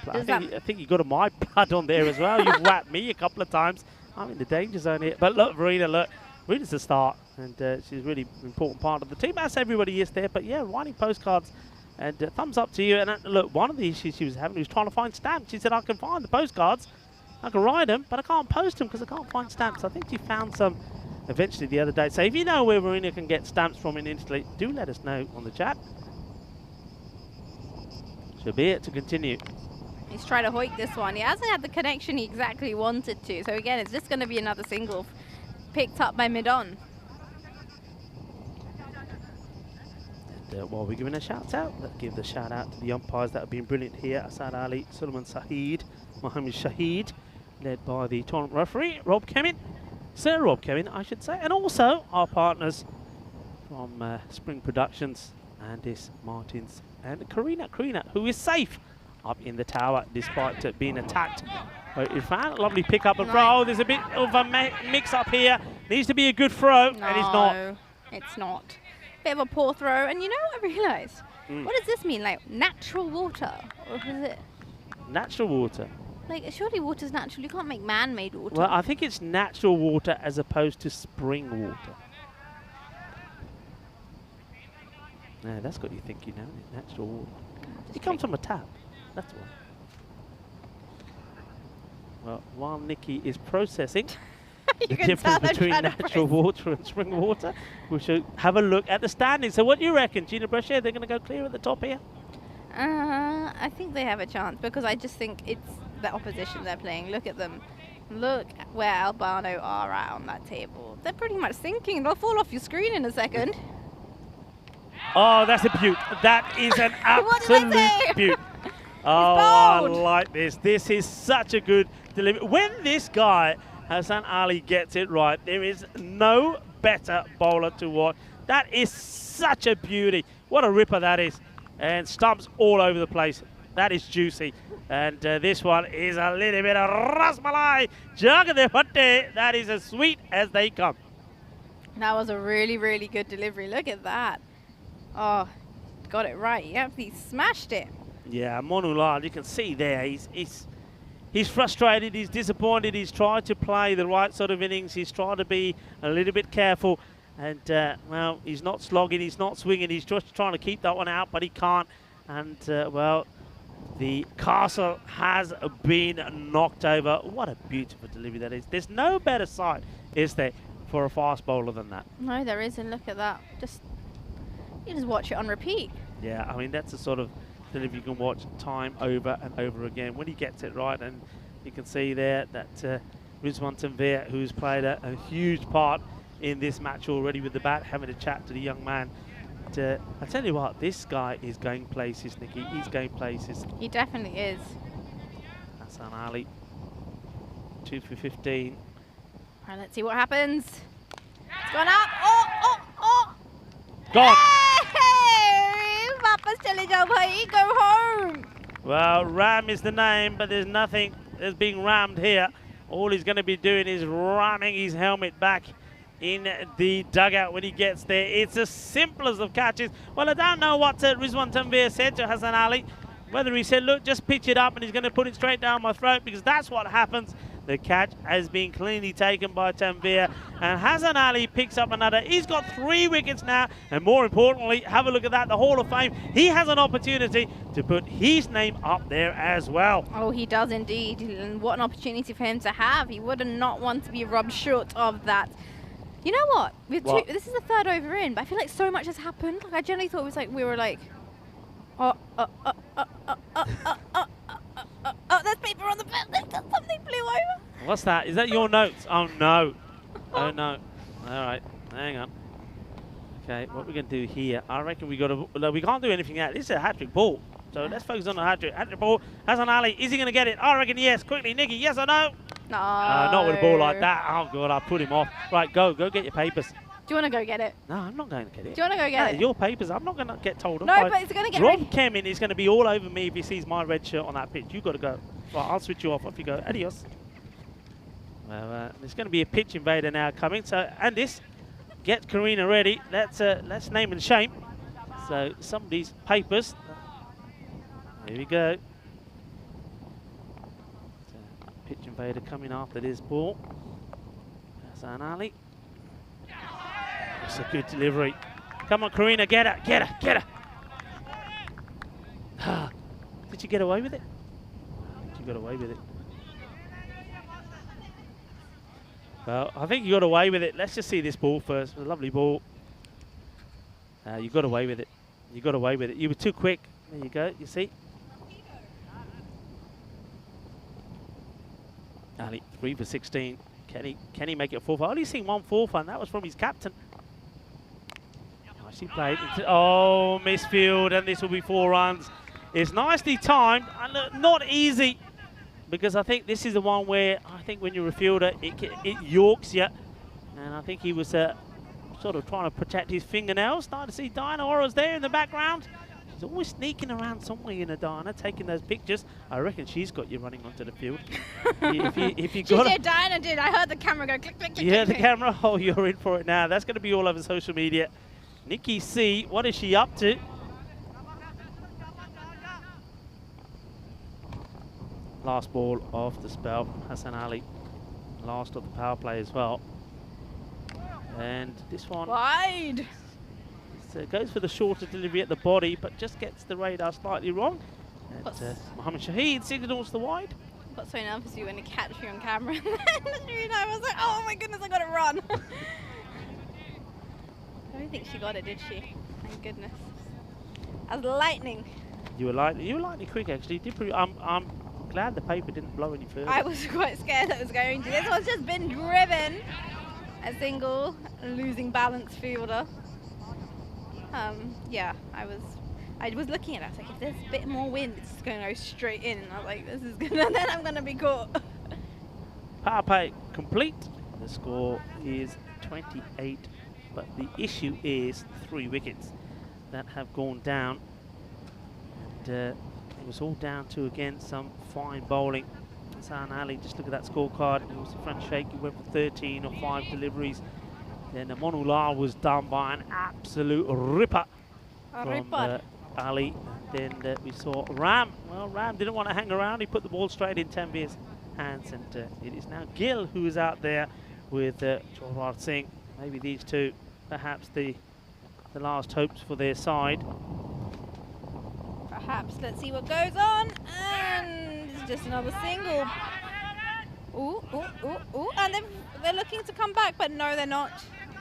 I think you got a my blood on there as well. You've whacked me a couple of times. I'm in the danger zone here. But look, Verena's the start. And she's a really important part of the team. As everybody is there. But yeah, writing postcards. And thumbs up to you. And look, one of the issues she was having was trying to find stamps. She said, I can find the postcards. I can write them, but I can't post them because I can't find stamps. I think she found some eventually the other day. So if you know where Verena can get stamps from in Italy, do let us know on the chat. Should be it to continue. He's trying to hoik this one. He hasn't had the connection he exactly wanted to. So again, it's just going to be another single picked up by mid-on. And while we're giving a shout out, let's give the shout out to the umpires that have been brilliant here. Asad Ali, Sulaiman Saeed, Mohammed Shahid, led by the tournament referee, Rob Kemin, Sir Rob Kemin, I should say, and also our partners from Spring Productions, Andis Martins, and Karina, who is safe up in the tower despite being attacked by Irfan. Lovely pick up and throw. There's a bit of a mix up here. Needs to be a good throw, and it's not. No, it's not. Bit of a poor throw, and you know what I realised? What does this mean? Like natural water, or is it? Natural water. Like surely water's natural. You can't make man-made water. Well, I think it's natural water as opposed to spring water. Yeah, that's got you thinking now, isn't it? Natural water. It comes from a tap. That's why. Well, while Nikki is processing the difference between natural water and spring water, we should have a look at the standings. So what do you reckon, Gina Brochet? They're going to go clear at the top here? I think they have a chance because I just think it's the opposition they're playing. Look at them. Look where Albano are at on that table. They're pretty much sinking. They'll fall off your screen in a second. Oh, that's a beaut. That is an absolute beaut. Oh, I like this. This is such a good delivery. When this guy, Hassan Ali, gets it right, there is no better bowler to watch. That is such a beauty. What a ripper that is. And stumps all over the place. That is juicy. And this one is a little bit of rasmalai. Jagade. That is as sweet as they come. That was a really, really good delivery. Look at that. Oh, got it right. He absolutely smashed it. Yeah, Monulal, you can see there, he's frustrated, he's disappointed, he's tried to play the right sort of innings, he's tried to be a little bit careful, And, well, he's not slogging, he's not swinging, he's just trying to keep that one out, but he can't. And, well, the castle has been knocked over. What a beautiful delivery that is. There's no better sight, is there, for a fast bowler than that? No, there isn't. Look at that. You just watch it on repeat. Yeah, I mean, that's the sort of delivery you can watch time over and over again. When he gets it right, and you can see there that Rizwan Tanvir, who's played a huge part in this match already with the bat, having a chat to the young man. I tell you what, this guy is going places, Nikki. He's going places. He definitely is. Hassan Ali, 2 for 15. All right, let's see what happens. It's gone up. Oh! Gone. Hey! Papa's challenge over. Go home. Well, ram is the name, but there's nothing that's being rammed here. All he's going to be doing is ramming his helmet back in the dugout when he gets there. It's as simple as of catches. Well, I don't know what Rizwan Tanvir said to Hassan Ali. Whether he said, look, just pitch it up and he's going to put it straight down my throat, because that's what happens. The catch has been cleanly taken by Tanvir, and Hassan Ali picks up another. He's got 3 wickets now, and more importantly, have a look at that, the Hall of Fame. He has an opportunity to put his name up there as well. Oh, he does indeed, and what an opportunity for him to have. He would not want to be robbed short of that. You know what? This is the 3rd over in, but I feel like so much has happened. Like, I generally thought it was like we were like, oh, there's paper on the bed. Something flew over. What's that? Is that your notes? Oh, no. Oh, no. All right. Hang on. Okay, what we're going to do here, I reckon we can't do anything yet. This is a hat-trick ball. So let's focus on the hat-trick. Hat-trick ball. Hassan Ali, is he going to get it? I reckon yes. Quickly, Nikki, yes or no? No. Not with a ball like that. Oh, God, I put him off. Right, go get your papers. Do you want to go get it? No, I'm not going to get it. Do you want to go get it? Your papers, I'm not going to get told off. No, but it's going to get Rob ready. Kemin is going to be all over me if he sees my red shirt on that pitch. You've got to go. Right, I'll switch you off. Off you go. Adios. Well, there's going to be a pitch invader now coming. So, Andis, get Karina ready. Let's name and shame. So, somebody's papers. Here we go. So, pitch invader coming after this ball. Hassan Ali. It's a good delivery. Come on, Karina, get her. Did you get away with it? You got away with it. Well, I think you got away with it. Let's just see this ball first. It was a lovely ball. You got away with it. You got away with it. You were too quick. There you go. You see? Ali, 3 for 16. Can he make it 4 for? I've only seen 1 4 for, and that was from his captain. Nicely played. Oh, misfield, and this will be 4 runs. It's nicely timed, and not easy, because I think this is the one where I think when you're a fielder, it yorks you. And I think he was sort of trying to protect his fingernails. Starting to see Diana Ora's there in the background. She's always sneaking around somewhere in a Diana, taking those pictures. I reckon she's got you running onto the field. if you got did, Diana did. I heard the camera go click, click, click. Yeah, click, the click. camera. Oh, you're in for it now. That's going to be all over social media. Nikki C, what is she up to? Last ball of the spell from Hassan Ali. Last of the power play as well. And this one Wide. goes for the shorter delivery at the body, but just gets the radar slightly wrong. And Mohammed Shahid signals the wide. I got so nervous when he catch me on camera. Literally, I was like, oh my goodness, I got to run. I don't think she got it, did she? Thank goodness. As lightning. You were lightning quick, actually. I'm glad the paper didn't blow any further. I was quite scared that it was going to. This one's just been driven. A single losing balance fielder. Yeah, I was looking at it. I was like, if there's a bit more wind, it's just going to go straight in. And I was like, this is gonna. Then I'm gonna be caught. Power play complete. The score is 28, but the issue is 3 wickets that have gone down. And it was all down to, again, some fine bowling. Hassan Ali, just look at that scorecard. He was the front shake. He went for 13 or 5 deliveries. Then Monulal was done by an absolute ripper from Ali. And then we saw Ram. Well, Ram didn't want to hang around. He put the ball straight in Tanvir's hands. And it is now Gill who is out there with Jorwar Singh. Maybe these two perhaps the last hopes for their side. Perhaps. Let's see what goes on. And it's just another single. Ooh, ooh, ooh, ooh. And they're looking to come back, but no, they're not.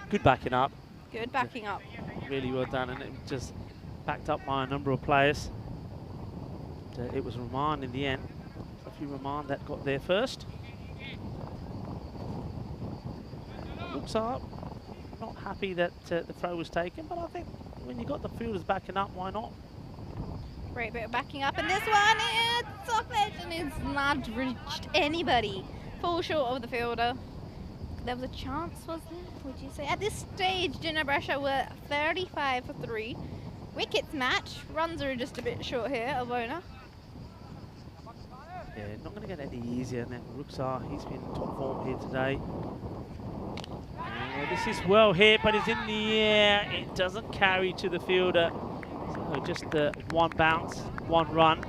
Good backing up. Good backing up. Really well done, and it just backed up by a number of players. It was Roman in the end. Sophie Roman that got there first. Looks up. Not happy that the throw was taken, but I think when you got the fielders backing up, why not? Great bit of backing up, and this one is off edge, and it's not reached anybody. Fall short of the fielder. There was a chance, was there? Would you say? At this stage, Gina Brescia were 35 for 3. Wickets match. Runs are just a bit short here, Alvona. Yeah, not going to get any easier than Ruxar. He's been in top form here today. This is well hit, but it's in the air. It doesn't carry to the fielder. So just one bounce, one run.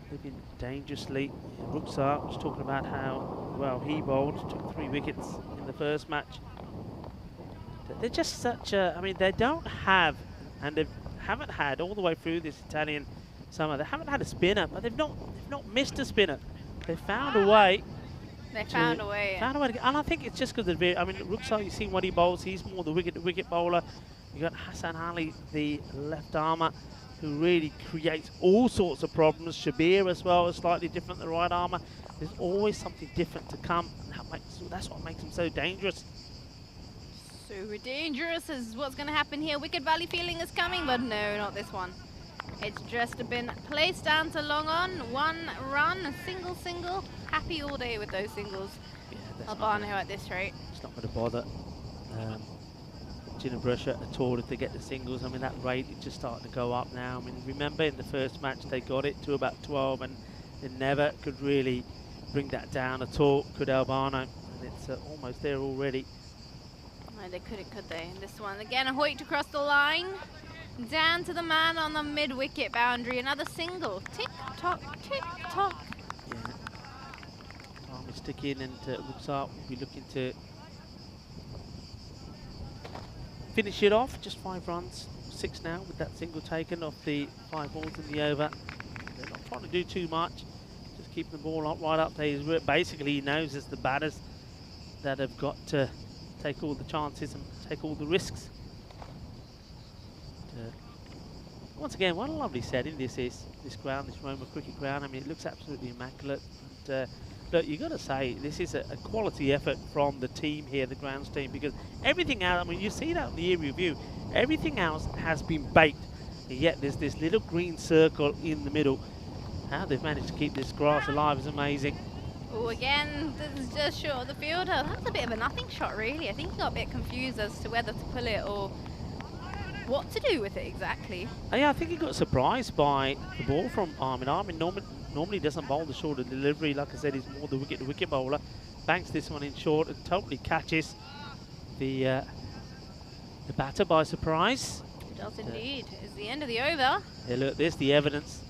They've been dangerously. Ruxar was talking about how well he bowled. Took 3 wickets in the first match. They're just such a. I mean, they don't have, and they haven't had all the way through this Italian summer. They haven't had a spinner, but they've not missed a spinner. They found a way. They found a way. Found a way to, and I think it's just because of I mean, Ruxar, you've seen what he bowls. He's more the wicket bowler. You got Hassan Ali, the left armour, who really creates all sorts of problems. Shabir as well is slightly different than the right armour. There's always something different to come. And that's what makes him so dangerous. So dangerous is what's going to happen here. Wicked Valley feeling is coming, but no, not this one. It's just been placed down to long on. 1 run, a single. Happy all day with those singles. Yeah, Albano at this rate. It's not going to bother Gina Brescia at all if they get the singles. I mean, that rate is just starting to go up now. I mean, remember in the first match they got it to about 12 and they never could really bring that down at all, could Albano. And it's almost there already. No, they couldn't, could they? And this one again, a hoik across the line. Down to the man on the mid-wicket boundary. Another single. Tick-tock, tick-tock. Yeah. Army stick in, and Ruxar will be looking to finish it off. Just 5 runs. 6 now with that single taken off the 5 balls in the over. They're not trying to do too much. Just keeping the ball up, right up there. Basically, he knows it's the batters that have got to take all the chances and take all the risks. Once again, what a lovely setting this is, this ground, this Roma cricket ground. I mean, it looks absolutely immaculate. And, look, you've got to say, this is a quality effort from the team here, the grounds team, because everything else, I mean, you see that in the aerial view, everything else has been baked, and yet there's this little green circle in the middle. How they've managed to keep this grass alive is amazing. Oh, again, this is just short of the fielder. That was a bit of a nothing shot, really. I think he got a bit confused as to whether to pull it or what to do with it exactly. Yeah, I think he got surprised by the ball from Armin. Armin normally doesn't bowl the shorter delivery. Like I said, he's more the wicket bowler. Banks this one in short and totally catches the batter by surprise. It does indeed. It's the end of the over. Yeah, look, there's the evidence.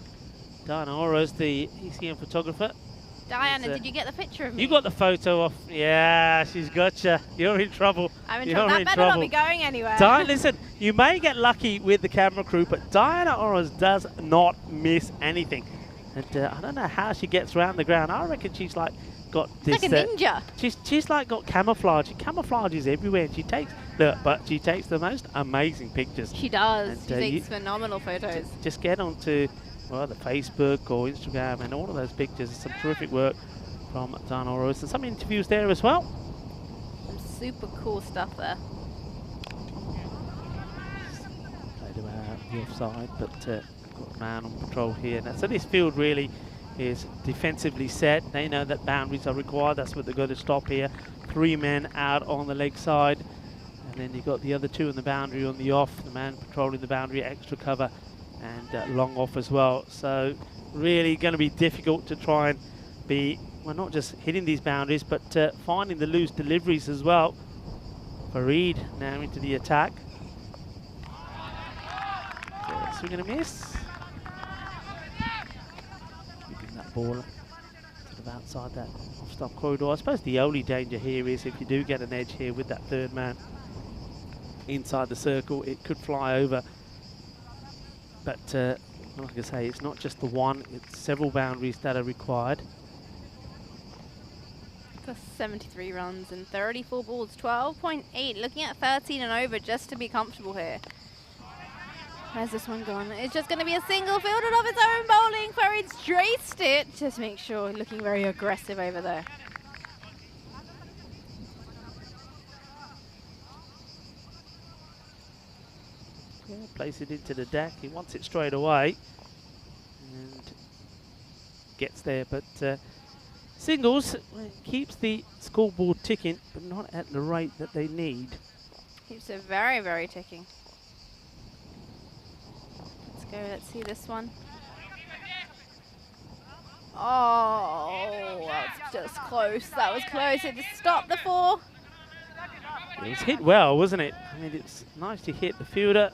Diana Oro's the ECM photographer. Diana, did you get the picture of me? You got the photo off. Yeah, she's got you. You're in trouble. I'm in trouble. That better not be going anywhere. Diana, listen, you may get lucky with the camera crew, but Diana Oro's does not miss anything. And I don't know how she gets around the ground. I reckon she's like got this. Like a ninja. She's like got camouflage. She camouflages everywhere, and she takes the most amazing pictures. She does. And, she takes phenomenal photos. Just get onto the Facebook or Instagram, and all of those pictures. Some terrific work from Diana Oro. And some interviews there as well. Some super cool stuff there. Played about the offside, but got a man on patrol here. Now, so this field really is defensively set. They know that boundaries are required. That's what they've got to stop here. 3 men out on the leg side. And then you've got the other 2 on the boundary on the off. The man patrolling the boundary, extra cover, and long off as well. So really going to be difficult to try and be, well, not just hitting these boundaries, but finding the loose deliveries as well. Farid now into the attack. Swing and a miss. Keeping that ball sort of outside that off stop corridor. I suppose the only danger here is if you do get an edge here with that third man inside the circle, it could fly over. But like I say, it's not just the one, it's several boundaries that are required. For 73 runs and 34 balls, 12.8, looking at 13 and over just to be comfortable here. Where's this one gone? It's just going to be a single fielded off its own bowling for its traced it. Just make sure, looking very aggressive over there. Yeah, place it into the deck. He wants it straight away and gets there. But singles keeps the scoreboard ticking, but not at the rate that they need. Keeps it very, very ticking. Let's go. Let's see this one. Oh, that's just close. That was close. It just stopped the 4. It was hit well, wasn't it? I mean, it's nice to hit the fielder.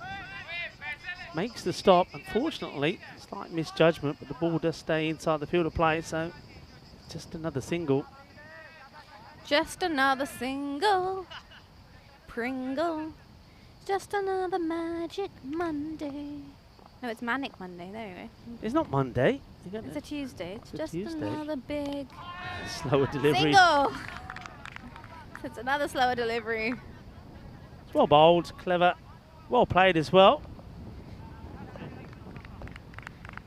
Makes the stop. Unfortunately, slight misjudgment, but the ball does stay inside the fielder play, so just another single. Just another single. Pringle. Just another magic Monday. No, it's Manic Monday. There we go. It's not Monday. It's a Tuesday. It's a just Tuesday. another big Slower delivery. single. It's another slower delivery. It's well bowled, clever, well played as well.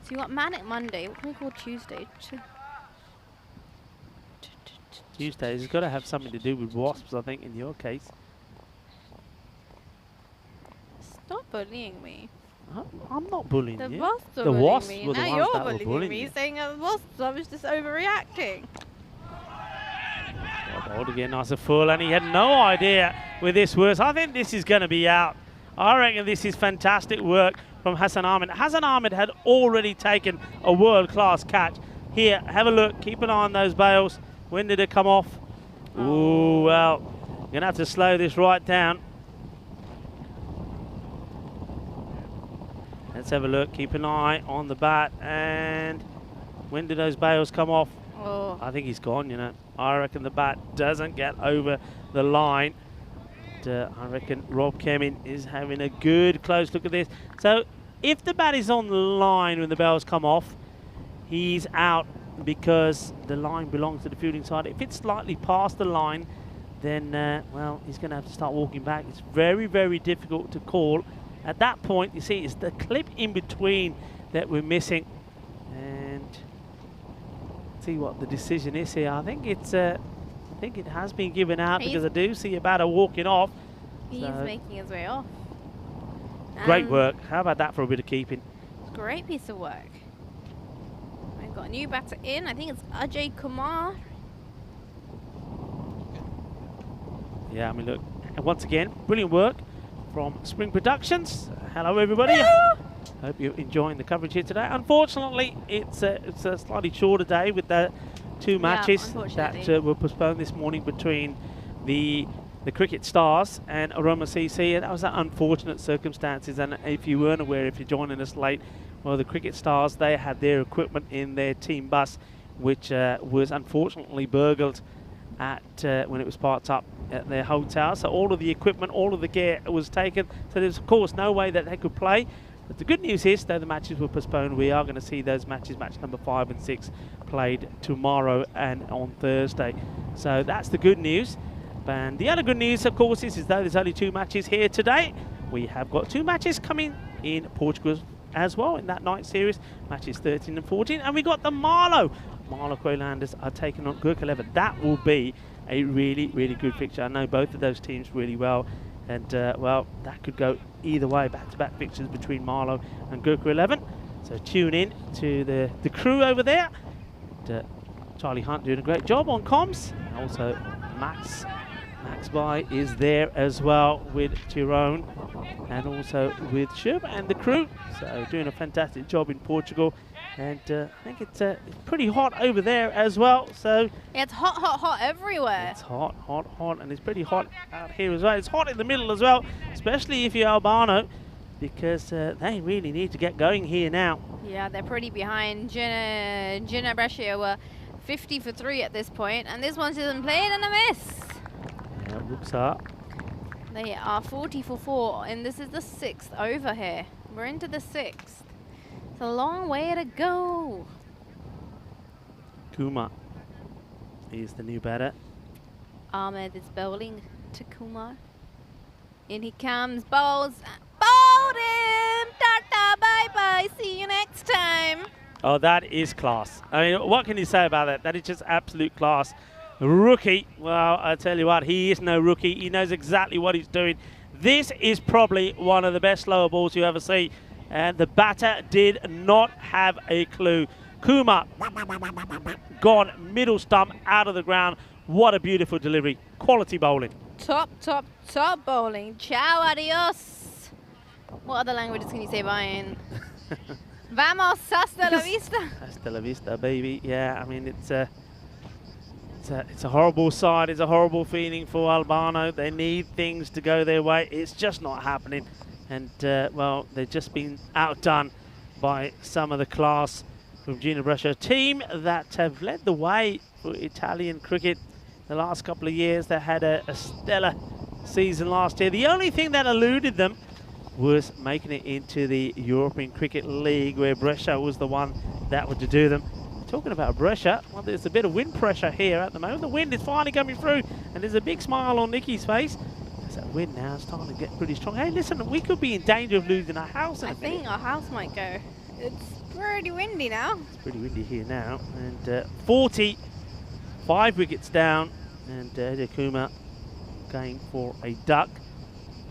So you got Manic Monday. What can we call Tuesday? Tuesdays has got to have something to do with wasps, I think, in your case. Stop bullying me. I'm not bullying The you. wasps are The bullying wasps me. were the Now ones you're that were bullying bullying me, you. saying wasps. I was just overreacting. Well bowled again, nice and full, and he had no idea with this was. I think this is going to be out. I reckon this is fantastic work from Hassan Ahmed. Hassan Ahmed had already taken a world-class catch. Here, have a look. Keep an eye on those bails. When did it come off? Ooh, well, you're going to have to slow this right down. Let's have a look. Keep an eye on the bat. And when did those bails come off? Oh. I think he's gone, you know. I reckon the bat doesn't get over the line. I reckon Rob Kemin is having a good close look at this. So if the bat is on the line when the bells come off, he's out because the line belongs to the fielding side. If it's slightly past the line, then, well, he's going to have to start walking back. It's very, very difficult to call. At that point, you see, it's the clip in between that we're missing. And see what the decision is here. I think it's, I think it has been given out because I do see a batter walking off. He's making his way off. Great work. How about that for a bit of keeping? Great piece of work. We've got a new batter in. I think it's Ajay Kumar. Yeah, I mean, look, and once again, brilliant work from Spring Productions. Hello, everybody. Hope you're enjoying the coverage here today. Unfortunately, it's a slightly shorter day with the 2 matches that were postponed this morning between the Cricket Stars and Aroma CC, and that was unfortunate circumstances. And if you weren't aware, if you're joining us late, well, the Cricket Stars, they had their equipment in their team bus, which was unfortunately burgled at when it was parked up at their hotel. So all of the equipment, all of the gear was taken. So there's of course no way that they could play. But the good news is, though the matches were postponed, we are going to see those matches, match number 5 and 6, played tomorrow and on Thursday. So that's the good news. And the other good news, of course, is though there's only 2 matches here today, we have got 2 matches coming in Portugal as well in that night series, matches 13 and 14. And we got the Marlow Quaylanders are taking on Gurkha 11. That will be a really, really good fixture. I know both of those teams really well. And, well, that could go either way, back-to-back fixtures between Marlow and Gurkha 11. So tune in to the crew over there. And, Charlie Hunt doing a great job on comms. And also Max Bai is there as well with Tyrone and also with Shub and the crew. So doing a fantastic job in Portugal. And I think it's pretty hot over there as well. So yeah, it's hot, hot, hot everywhere. It's hot, hot, hot, and it's pretty hot out here as well. It's hot in the middle as well, especially if you're Albano, because they really need to get going here now. Yeah, they're pretty behind. Gina Brescia were 50 for 3 at this point, and this one's just played and a miss. Yeah, looks up. They are 40 for 4, and this is the 6th over here. We're into the 6th. It's a long way to go. Kumar is the new batter. Ahmed is bowling to Kumar. In he comes, bowls, bowled him! Tata, bye-bye, see you next time. Oh, that is class. I mean, what can you say about that? That is just absolute class. Rookie, well, I tell you what, he is no rookie. He knows exactly what he's doing. This is probably one of the best slower balls you ever see. And the batter did not have a clue. Kumar, gone middle stump out of the ground. What a beautiful delivery. Quality bowling. Top, top, top bowling. Ciao, adios. What other languages can you say bye in? Vamos, hasta la vista. Hasta la vista, baby. Yeah, I mean, it's a horrible side. It's a horrible feeling for Albano. They need things to go their way. It's just not happening. And, well, they've just been outdone by some of the class from Gina Brescia. A team that have led the way for Italian cricket the last couple of years. They had a stellar season last year. The only thing that eluded them was making it into the European Cricket League, where Brescia was the one that would do them. Talking about Brescia, well, there's a bit of wind pressure here at the moment. The wind is finally coming through, and there's a big smile on Nikki's face. There's that wind now starting to get pretty strong. Hey, listen, we could be in danger of losing our house in a minute. I think our house might go. It's pretty windy now. It's pretty windy here now. And 40, 5 wickets down, and Kumar going for a duck.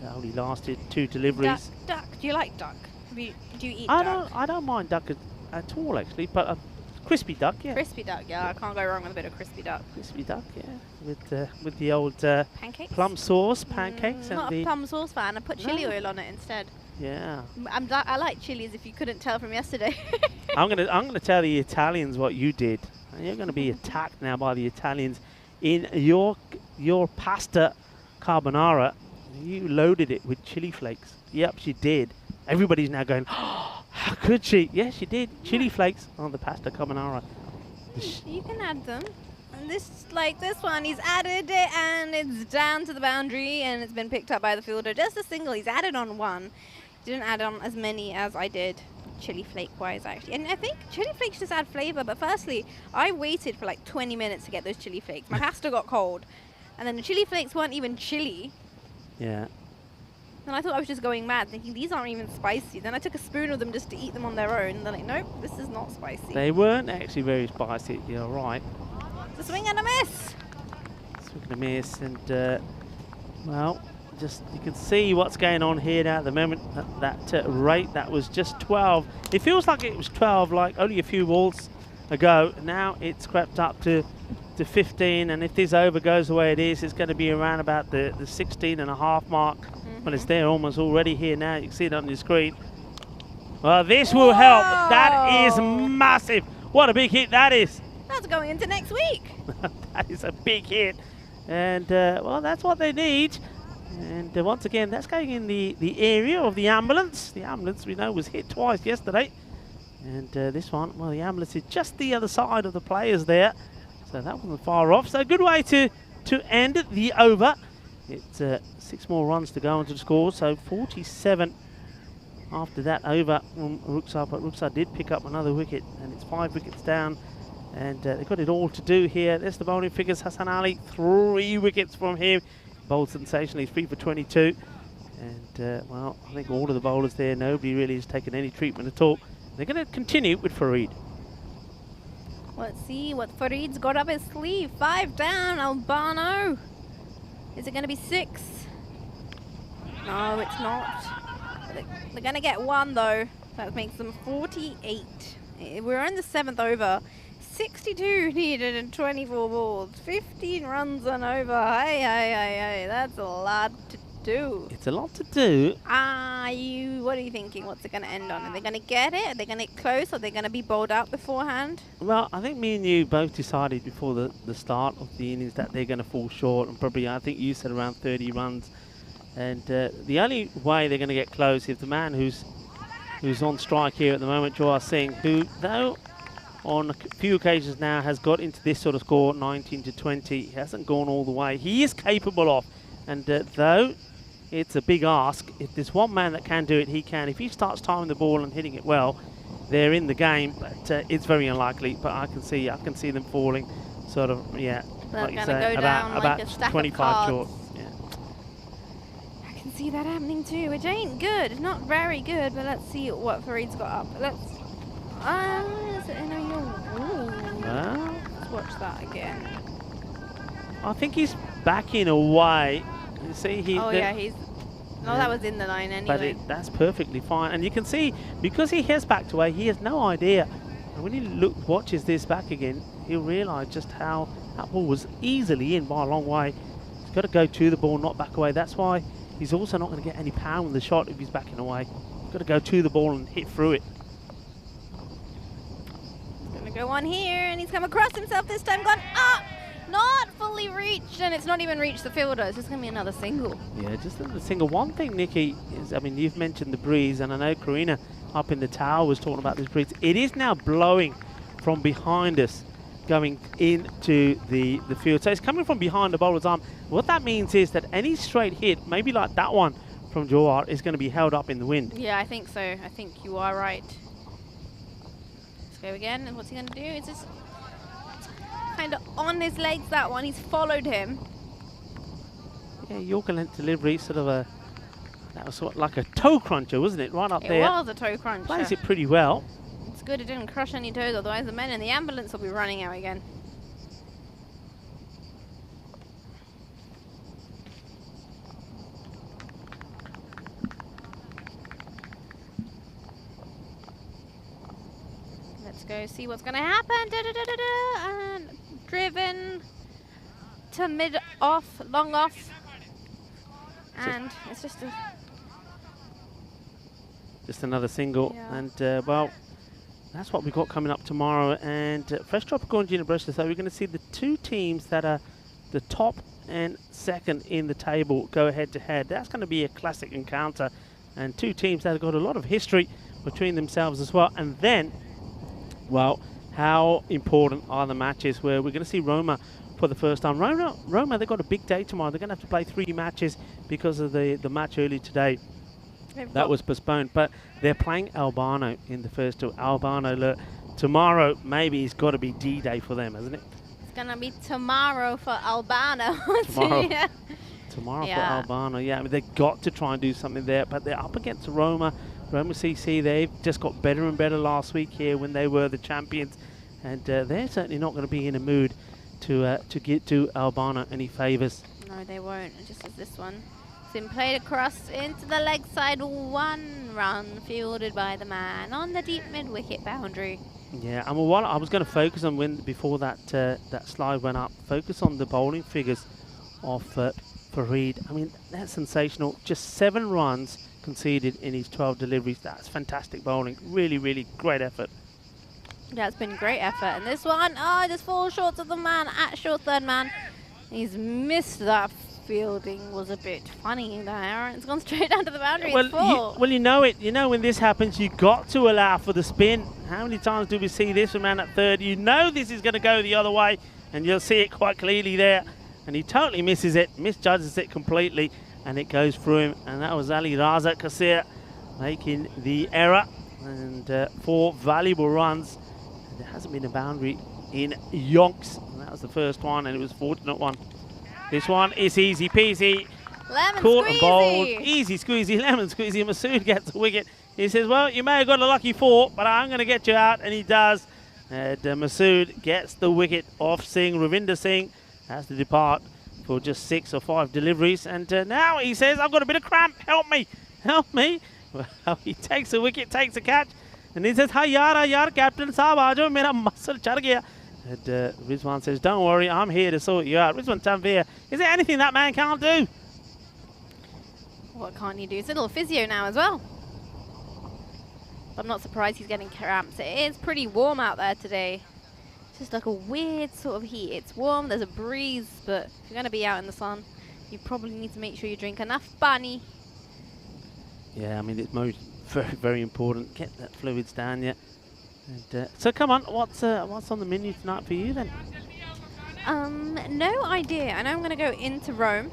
That only lasted 2 deliveries. Duck. Do you like duck? Do you eat duck? I don't mind duck at all, actually, but a crispy duck, yeah. Crispy duck, yeah. I can't go wrong with a bit of crispy duck. Crispy duck, yeah. With the old pancakes? Plum sauce, pancakes. I'm not a plum sauce fan. I put chili oil on it instead. Yeah. I like chilies, if you couldn't tell from yesterday. I'm gonna tell the Italians what you did. And you're gonna be attacked now by the Italians in your pasta carbonara. You loaded it with chili flakes. Yep, she did. Everybody's now going, oh, how could she? Yes, she did. Chili flakes on the pasta carbonara. You can add them. And this one, he's added it and it's down to the boundary and it's been picked up by the fielder. Just a single. He's added on 1. He didn't add on as many as I did chili flake wise, actually. And I think chili flakes just add flavor. But firstly, I waited for like 20 minutes to get those chili flakes. My pasta got cold. And then the chili flakes weren't even chili. Yeah. And I thought I was just going mad, thinking these aren't even spicy. Then I took a spoon of them just to eat them on their own. And they're like, nope, this is not spicy. They weren't actually very spicy. You're right. It's a swing and a miss. Swing and a miss. And, well, just you can see what's going on here now at the moment. That rate, that was just 12. It feels like it was 12, like only a few balls ago. Now it's crept up to 15, and if this over goes the way it is, it's going to be around about the 16.5 mark. Well, it's there almost already here now. You can see it on the screen. Well, this will help. That is massive. What a big hit that is. That's going into next week. That is a big hit. And, well, that's what they need. And once again, that's going in the area of the ambulance. The ambulance, we know, was hit twice yesterday. And this one, well, the ambulance is just the other side of the players there. So that wasn't far off. So a good way to end the over. It's 6 more runs to go into the score. So 47 after that over from Ruksar. But Ruksar did pick up another wicket. And it's 5 wickets down. And they've got it all to do here. There's the bowling figures. Hassan Ali, 3 wickets from him. Bowled sensationally, 3 for 22. And, well, I think all of the bowlers there, nobody really has taken any treatment at all. They're going to continue with Farid. Let's see what Farid's got up his sleeve. 5 down, Albano. Is it going to be 6? No, it's not. They're going to get 1, though. That makes them 48. We're in the 7th over. 62 needed in 24 balls. 15 runs and over. Hey. That's a lot to do. It's a lot to do. What are you thinking? What's it going to end on? Are they going to get it? Are they going to get close? Are they going to be bowled out beforehand? Well, I think me and you both decided before the start of the innings that they're going to fall short. And probably, I think you said around 30 runs. And the only way they're going to get close is the man who's on strike here at the moment, Jawar Singh, who, though on a few occasions now has got into this sort of score, 19 to 20. He hasn't gone all the way. He is capable of, and though it's a big ask, if there's one man that can do it, he can. If he starts timing the ball and hitting it well, they're in the game, but it's very unlikely. But I can see them falling, sort of, yeah, They're like you gonna say, go down about like a stack of 25 cards. short. Yeah. I can see that happening too, which ain't good. Not very good, but let's see what Farid's got up. Let's. Is it in a Well, let's watch that again. I think he's backing away. You see, He's. No, that was in the line anyway. But that's perfectly fine. And you can see, because he has backed away, he has no idea. And when he watches this back again, he'll realise just how that ball was easily in by a long way. He's got to go to the ball, not back away. That's why he's also not going to get any power in the shot if he's backing away. He's got to go to the ball and hit through it. Gonna go on here, and he's come across himself this time, gone up, not fully reached, and it's not even reached the fielder. It's just gonna be another single. Yeah, just another single. One thing, Nikki, is, I mean, you've mentioned the breeze, and I know Karina up in the tower was talking about this breeze. It is now blowing from behind us, going into the field. So it's coming from behind the bowler's arm. What that means is that any straight hit, maybe like that one from Johar, is going to be held up in the wind. Yeah, I think so. I think you are right. Go again, and what's he going to do? It's just kind of on his legs, that one. He's followed him. Yeah, Yorker length delivery, sort of that was sort of like a toe cruncher, wasn't it? Right up there. It was a toe cruncher. Plays it pretty well. It's good it didn't crush any toes, otherwise the men in the ambulance will be running out again. Let's go see what's going to happen. And driven to mid off, long off. And it's just another single. Yeah. And, well, that's what we've got coming up tomorrow. And Fresh Tropical and Junior Bristol, so we're going to see the two teams that are the top and second in the table go head-to-head. That's going to be a classic encounter. And two teams that have got a lot of history between themselves as well. And then, well, how important are the matches where we're going to see Roma for the first time. Roma, they've got a big day tomorrow. They're going to have to play 3 matches because of the match early today. That was postponed. But they're playing Albano in the first 2. Albano, look, tomorrow maybe it's got to be D-Day for them, hasn't it? It's going to be tomorrow for Albano. Tomorrow. Yeah. Tomorrow for Albano, yeah. I mean, they've got to try and do something there. But they're up against Roma. Roma CC, they've just got better and better last week here when they were the champions. And they're certainly not going to be in a mood to get to Albano any favours. No, they won't. It just as this one. It's been played across into the leg side. 1 run fielded by the man on the deep mid-wicket boundary. Yeah, and what I was going to focus on before that slide went up, focus on the bowling figures of Farid. I mean, that's sensational. Just 7 runs conceded in his 12 deliveries. That's fantastic bowling. Really, really great effort. Yeah, it's been great effort. And this one, just falls short of the man at short third man. He's missed that. Fielding was a bit funny there. It's gone straight down to the boundary. Well, you know it. You know when this happens, you got to allow for the spin. How many times do we see this from man at third? You know this is going to go the other way, and you'll see it quite clearly there. And he totally misses it, misjudges it completely, and it goes through him. And that was Ali Raza Kasir making the error. And 4 valuable runs. There hasn't been a boundary in yonks. And that was the first one, and it was a fortunate one. This one is easy peasy. Lemon Caught squeezy. and bowled. Easy squeezy, lemon squeezy. Masood gets the wicket. He says, well, you may have got a lucky 4, but I'm going to get you out. And he does. And Masood gets the wicket off Singh. Ravinder Singh has to depart for just 6 or 5 deliveries. And now he says, I've got a bit of cramp. Help me. Help me. Well, he takes a wicket, takes a catch. And he says, hi, yaar, Captain Saab, aajo, mera muscle char gaya. And Rizwan says, don't worry, I'm here to sort you out. Rizwan Tanveer, is there anything that man can't do? What can't he do? It's a little physio now as well. I'm not surprised he's getting cramps. It is pretty warm out there today. It's just like a weird sort of heat. It's warm, there's a breeze, but if you're going to be out in the sun, you probably need to make sure you drink enough pani. Yeah, I mean, it's very, very important. Get that fluids down, yeah. And, so come on, what's on the menu tonight for you then? No idea. I know I'm going to go into Rome.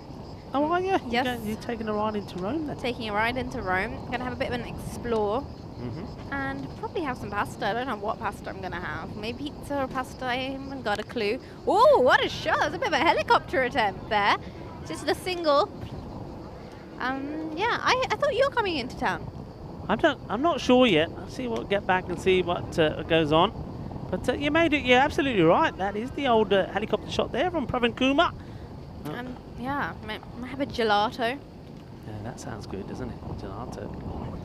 Oh, are you? Yes. You're taking a ride into Rome then? Taking a ride into Rome. I'm going to have a bit of an explore. Mm-hmm. And probably have some pasta. I don't know what pasta I'm going to have. Maybe pizza or pasta. I haven't got a clue. Oh, what a shot. That's a bit of a helicopter attempt there. Just a single. Yeah, I thought you were coming into town. I'm not sure yet. I'll see get back and see what goes on. But you made it. You're absolutely right. That is the old helicopter shot there from Pravin Kumar. And yeah, might have a gelato. Yeah, that sounds good, doesn't it? Gelato.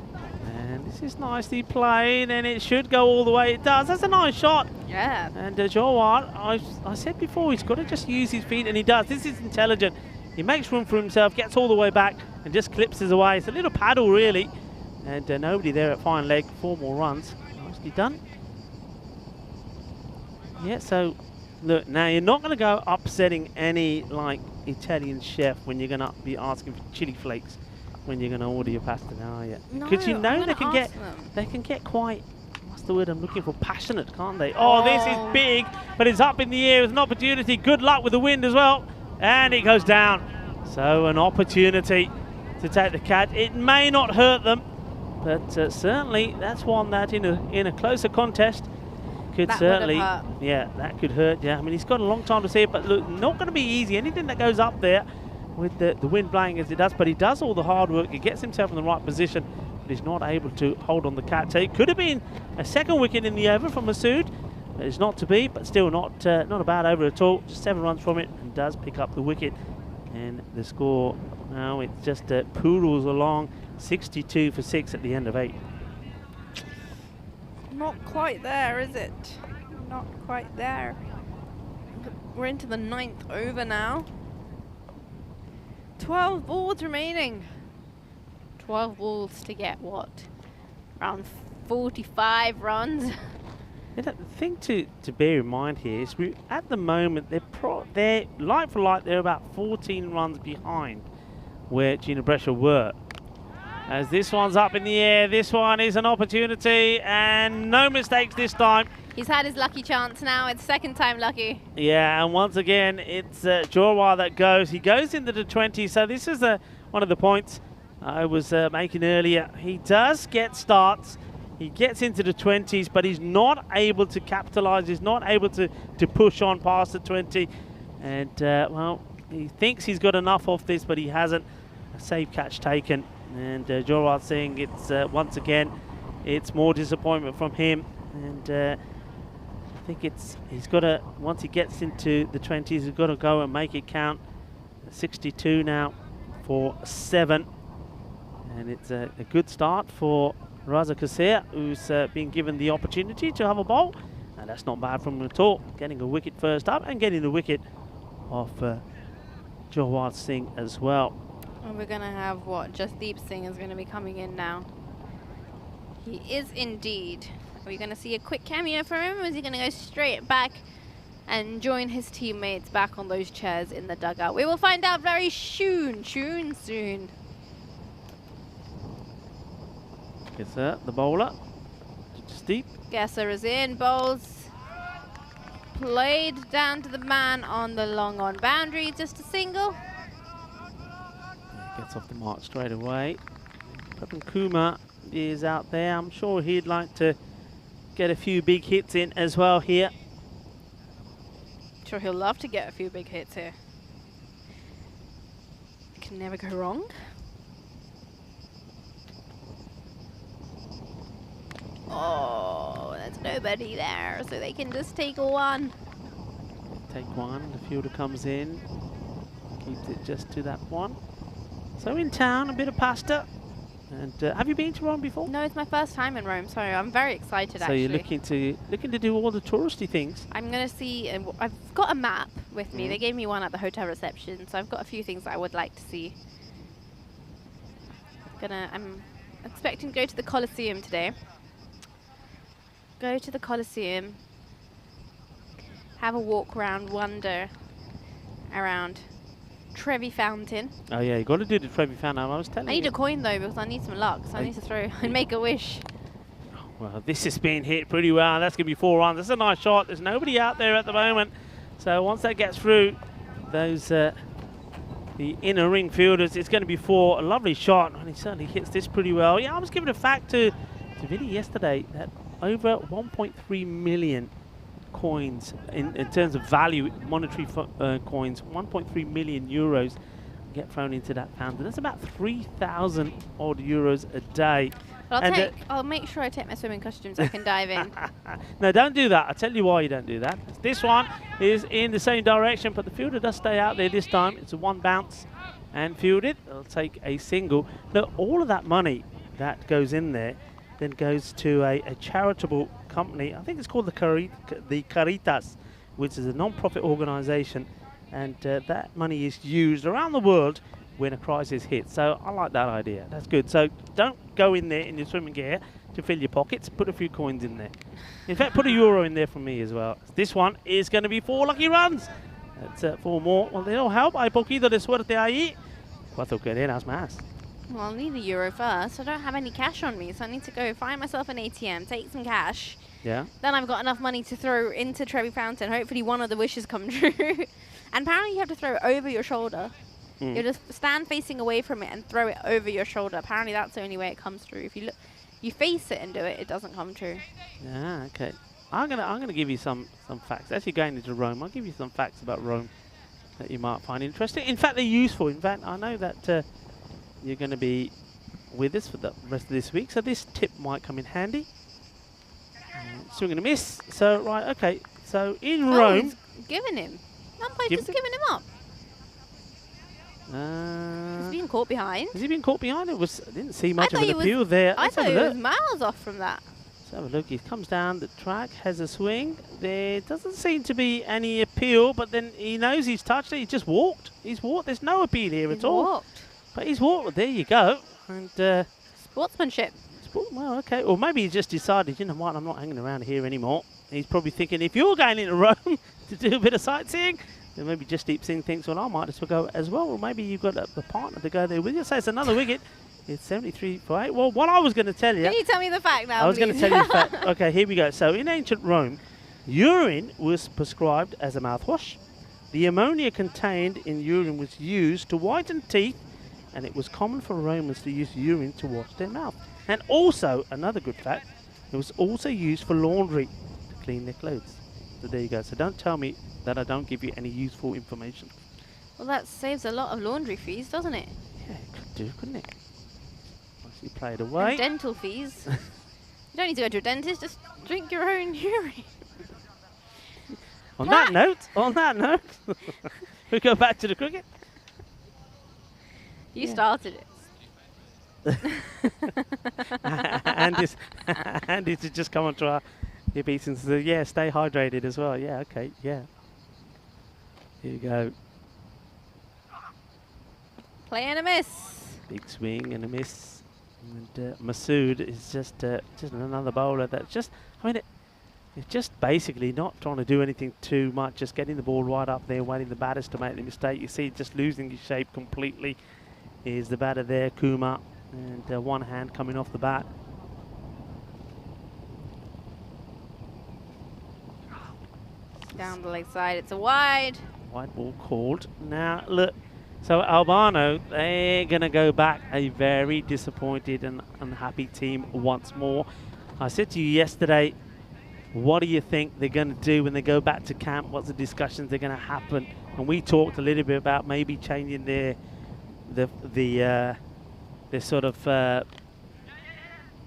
And this is nicely played, and it should go all the way. It does. That's a nice shot. Yeah. And Joe Wild, I said before, he's got to just use his feet, and he does. This is intelligent. He makes room for himself, gets all the way back, and just clips his away. It's a little paddle, really. And nobody there at fine leg. 4 more runs. Nicely done. Yeah, so look, now you're not going to go upsetting any like Italian chef when you're going to be asking for chili flakes when you're going to order your pasta now, are you? No, Because you know I'm they gonna can ask them. they can get quite, what's the word I'm looking for, passionate, can't they? Oh, this is big, but it's up in the air. It's an opportunity. Good luck with the wind as well. And it goes down. So an opportunity to take the catch. It may not hurt them, but certainly that's one that in a closer contest could That certainly, would've hurt. yeah, that could hurt. Yeah, I mean, he's got a long time to see it, but look, not going to be easy. Anything that goes up there with the wind blowing as it does, but he does all the hard work. He gets himself in the right position, but he's not able to hold on the catch. So it could have been a second wicket in the over from Masood, but it's not to be. But still, not a bad over at all. Just 7 runs from it, and does pick up the wicket. And the score now, it's just poodles along, 62 for 6 at the end of 8. Not quite there, is it? Not quite there. We're into the 9th over now. 12 balls remaining. 12 balls to get what? Around 45 runs. Yeah, the thing to bear in mind here is at the moment they're like for like they're about 14 runs behind where Gina Brescia were. As this one's up in the air, this one is an opportunity and no mistakes this time. He's had his lucky chance now. It's second time lucky. Yeah, and once again it's Jorwa that goes. He goes into the 20s, so this is one of the points I was making earlier. He does get starts. He gets into the 20s, but he's not able to capitalize. He's not able to push on past the 20. And, well, he thinks he's got enough off this, but he hasn't. A safe catch taken. And Jorward saying it's, once again, it's more disappointment from him. And I think he's got to, once he gets into the 20s, he's got to go and make it count. 62 now for 7. And it's a good start for Raza Kasea, who's been given the opportunity to have a bowl, and that's not bad from him at all. Getting a wicket first up and getting the wicket of Jawad Singh as well. And we're going to have what? Jasdeep Singh is going to be coming in now. He is indeed. Are we going to see a quick cameo for him, or is he going to go straight back and join his teammates back on those chairs in the dugout? We will find out very soon. Gesser, the bowler, Jasdeep. Gesser is in, bowls. Played down to the man on the long on boundary, just a single. Gets off the mark straight away. Pravin Kumar is out there. I'm sure he'd like to get a few big hits in as well here. Sure, he'll love to get a few big hits here. Can never go wrong. Oh, there's nobody there, so they can just take one. Take one, the fielder comes in, keeps it just to that one. So in town, a bit of pasta. And have you been to Rome before? No, it's my first time in Rome, sorry. I'm very excited, so actually. you're looking to do all the touristy things? I'm going to see, I've got a map with me. They gave me one at the hotel reception, so I've got a few things that I would like to see. I'm expecting to go to the Colosseum today. Go to the Colosseum, have a walk around, wander around Trevi Fountain. Oh yeah, you got to do the Trevi Fountain. I was telling you. I need a coin though because I need some luck, so I need to throw and make a wish. Well, this is being hit pretty well. That's going to be 4 runs. That's a nice shot. There's nobody out there at the moment. So once that gets through those the inner ring fielders, it's going to be 4. A lovely shot, and he certainly hits this pretty well. Yeah, I was giving a fact to Vinny yesterday that over 1.3 million coins in terms of value, monetary coins, 1.3 million euros get thrown into that fountain. That's about 3,000 odd euros a day. But I'll make sure I take my swimming costumes so I can dive in. No, don't do that. I'll tell you why you don't do that. This one is in the same direction, but the fielder does stay out there this time. It's a 1 bounce and fielded. It'll take a single. Now, all of that money that goes in there then goes to a charitable company. I think it's called the Caritas, which is a non-profit organization, and that money is used around the world when a crisis hits. So I like that idea. That's good. So don't go in there in your swimming gear to fill your pockets. Put a few coins in there. In fact, put €1 in there for me as well. This one is going to be 4 lucky runs. That's 4 more. Well, they don't help. Hay poquito de suerte ahí. 4 quereras más. Well, I'll need €1 first. I don't have any cash on me, so I need to go find myself an ATM, take some cash. Yeah. Then I've got enough money to throw into Trevi Fountain. Hopefully one of the wishes come true. And apparently you have to throw it over your shoulder. You just stand facing away from it and throw it over your shoulder. Apparently that's the only way it comes through. If you look, you face it and do it, it doesn't come true. Yeah, okay. I'm gonna give you some facts. As you're going into Rome, I'll give you some facts about Rome that you might find interesting. In fact, they're useful. In fact, I know that you're going to be with us for the rest of this week, so this tip might come in handy. Swing and a miss. So right, okay. So in Rome, he's giving him. Umpire's just giving him up. He's being caught behind. Has he been caught behind? I didn't see much of an appeal there. I thought he was miles off from that. Let's have a look. He comes down the track, has a swing. There doesn't seem to be any appeal, but then he knows he's touched it. He's just walked. He's walked. There's no appeal here at all. Walked. But he's walked. There you go. And sportsmanship. Well, okay. Or maybe he just decided, you know what, I'm not hanging around here anymore. He's probably thinking, if you're going into Rome to do a bit of sightseeing, then maybe Just Deep Sing thinks, well, I might as well go as well. Or maybe you've got a partner to go there with you. So it's another wicket. It's 73 for 8. Well, what I was going to tell you... Can you tell me the fact now, I was going to tell you the fact. Okay, here we go. So in ancient Rome, urine was prescribed as a mouthwash. The ammonia contained in urine was used to whiten teeth, and it was common for Romans to use urine to wash their mouth. And also, another good fact, it was also used for laundry to clean their clothes. So there you go. So don't tell me that I don't give you any useful information. Well, that saves a lot of laundry fees, doesn't it? Yeah, it could do, couldn't it? Once you play it away. And dental fees. You don't need to go to a dentist, just drink your own urine. On that note, we go back to the cricket. You started it. Andy's just come on to our beats and said, yeah, stay hydrated as well. Yeah, okay, yeah. Here you go. Play and a miss. Big swing and a miss. And Masood is just another bowler that's just, I mean, it's just basically not trying to do anything too much, just getting the ball right up there, waiting the batters to make the mistake. You see, just losing his shape completely is the batter there, Kumar, and one hand coming off the bat. Down the leg side, it's a wide. Wide ball called. Now, look, so Albano, they're going to go back a very disappointed and unhappy team once more. I said to you yesterday, what do you think they're going to do when they go back to camp? What's the discussions that are going to happen? And we talked a little bit about maybe changing their sort of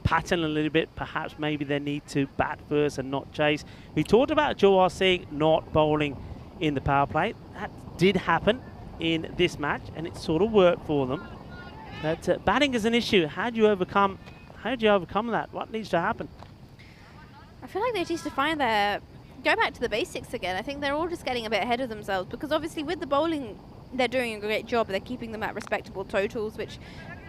pattern a little bit. Perhaps maybe they need to bat first and not chase. We talked about Jawar Singh not bowling in the power play. That did happen in this match, and it sort of worked for them. But batting is an issue. How do you overcome that? What needs to happen? I feel like they need to go back to the basics again. I think they're all just getting a bit ahead of themselves, because obviously with the bowling, they're doing a great job. They're keeping them at respectable totals, which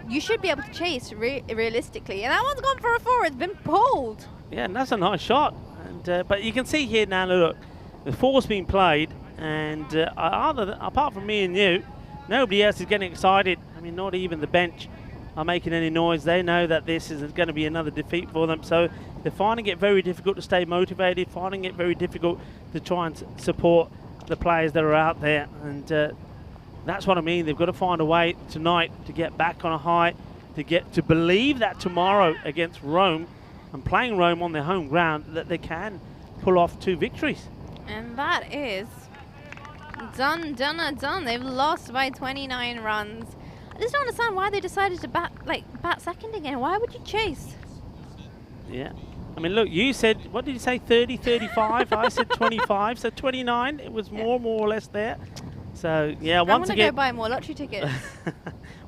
you should be able to chase realistically. And that one's gone for a 4. It's been pulled. Yeah, and that's a nice shot. And but you can see here now, look, the 4's been played, and apart from me and you, nobody else is getting excited. I mean, not even the bench are making any noise, they know that this is going to be another defeat for them. So they're finding it very difficult to stay motivated, finding it very difficult to try and support the players that are out there. And that's what I mean. They've got to find a way tonight to get back on a high, to believe that tomorrow against Rome, and playing Rome on their home ground, that they can pull off 2 victories. And that is done. They've lost by 29 runs. I just don't understand why they decided to bat second again. Why would you chase? Yeah. I mean, look, you said, what did you say, 30, 35? I said 25, so 29. It was more or less there. So, yeah, once again... I'm going to go buy more lottery tickets.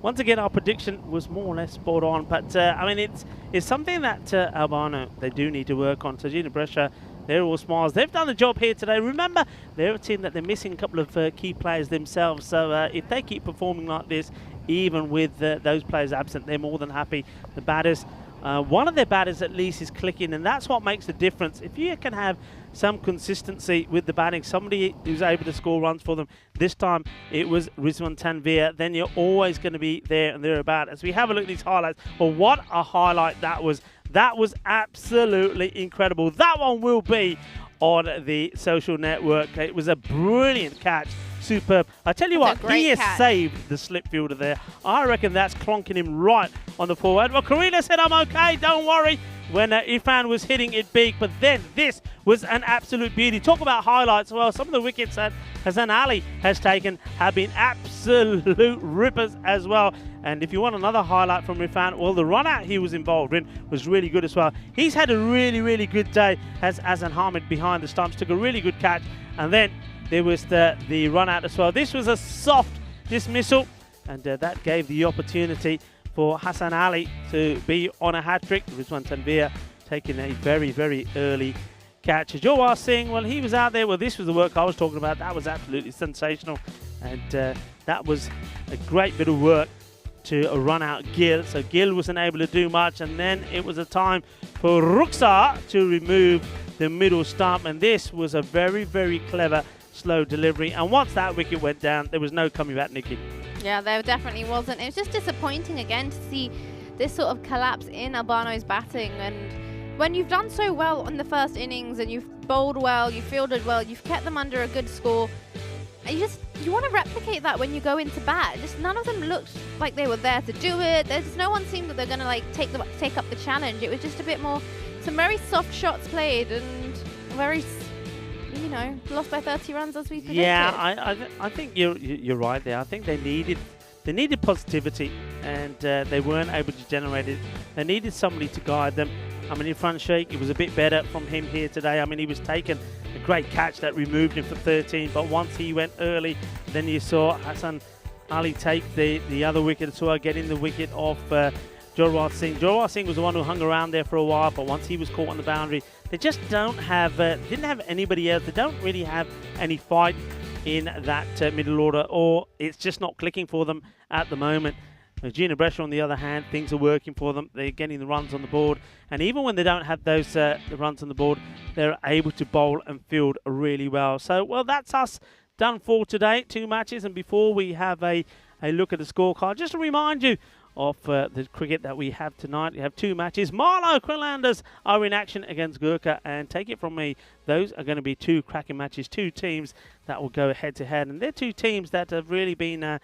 Once again, our prediction was more or less spot on. But, I mean, it's something that Albano, they do need to work on. So, Gina Brescia, they're all smiles. They've done the job here today. Remember, they're a team that they're missing a couple of key players themselves. So, if they keep performing like this, even with those players absent, they're more than happy. The batters... one of their batters at least is clicking, and that's what makes the difference. If you can have some consistency with the batting, somebody who's able to score runs for them, this time it was Rizwan Tanvir, then you're always going to be there and thereabout. As we have a look at these highlights, well, what a highlight that was. That was absolutely incredible. That one will be on the social network. It was a brilliant catch. Superb. I tell you what, he has saved the slip fielder there. I reckon that's clonking him right on the forward. Well, Karina said, I'm okay, don't worry, when Irfan was hitting it big. But then this was an absolute beauty. Talk about highlights. Well, some of the wickets that Hassan Ali has taken have been absolute rippers as well. And if you want another highlight from Irfan, well, the run-out he was involved in was really good as well. He's had a really, really good day as Azan Hamid behind the stumps, took a really good catch. And then there was the run-out as well. This was a soft dismissal, and that gave the opportunity for Hassan Ali to be on a hat-trick. Rizwan Tanvir taking a very, very early catch. Jawar Singh, well, he was out there. Well, this was the work I was talking about. That was absolutely sensational, and that was a great bit of work to run out Gill. So Gill wasn't able to do much, and then it was a time for Rukhsar to remove the middle stump, and this was a very, very clever slow delivery. And once that wicket went down, there was no coming back, Nikki. Yeah, there definitely wasn't. It was just disappointing again to see this sort of collapse in Albano's batting. And when you've done so well in the first innings and you've bowled well, you've fielded well, you've kept them under a good score, and you want to replicate that when you go into bat. Just none of them looked like they were there to do it. There's just no one seemed that they're going to take up the challenge. It was just a bit more, some very soft shots played and very, lost by 30 runs as we predicted. Yeah, I think you're right there. I think they needed positivity, and they weren't able to generate it. They needed somebody to guide them. I mean, Irfan Sheikh, it was a bit better from him here today. I mean, he was taking a great catch that removed him for 13, but once he went early, then you saw Hassan Ali take the other wicket as well, getting the wicket off Jorwar Singh. Jorwar Singh was the one who hung around there for a while, but once he was caught on the boundary, they just didn't have anybody else. They don't really have any fight in that middle order, or it's just not clicking for them at the moment. Gina Brescia, on the other hand, things are working for them. They're getting the runs on the board. And even when they don't have those the runs on the board, they're able to bowl and field really well. So, well, that's us done for today. 2 matches. And before we have a look at the scorecard, just to remind you of the cricket that we have tonight. We have 2 matches. Marlow Quinlanders are in action against Gurkha. And take it from me, those are going to be 2 cracking matches, 2 teams that will go head-to-head. And they're 2 teams that have really been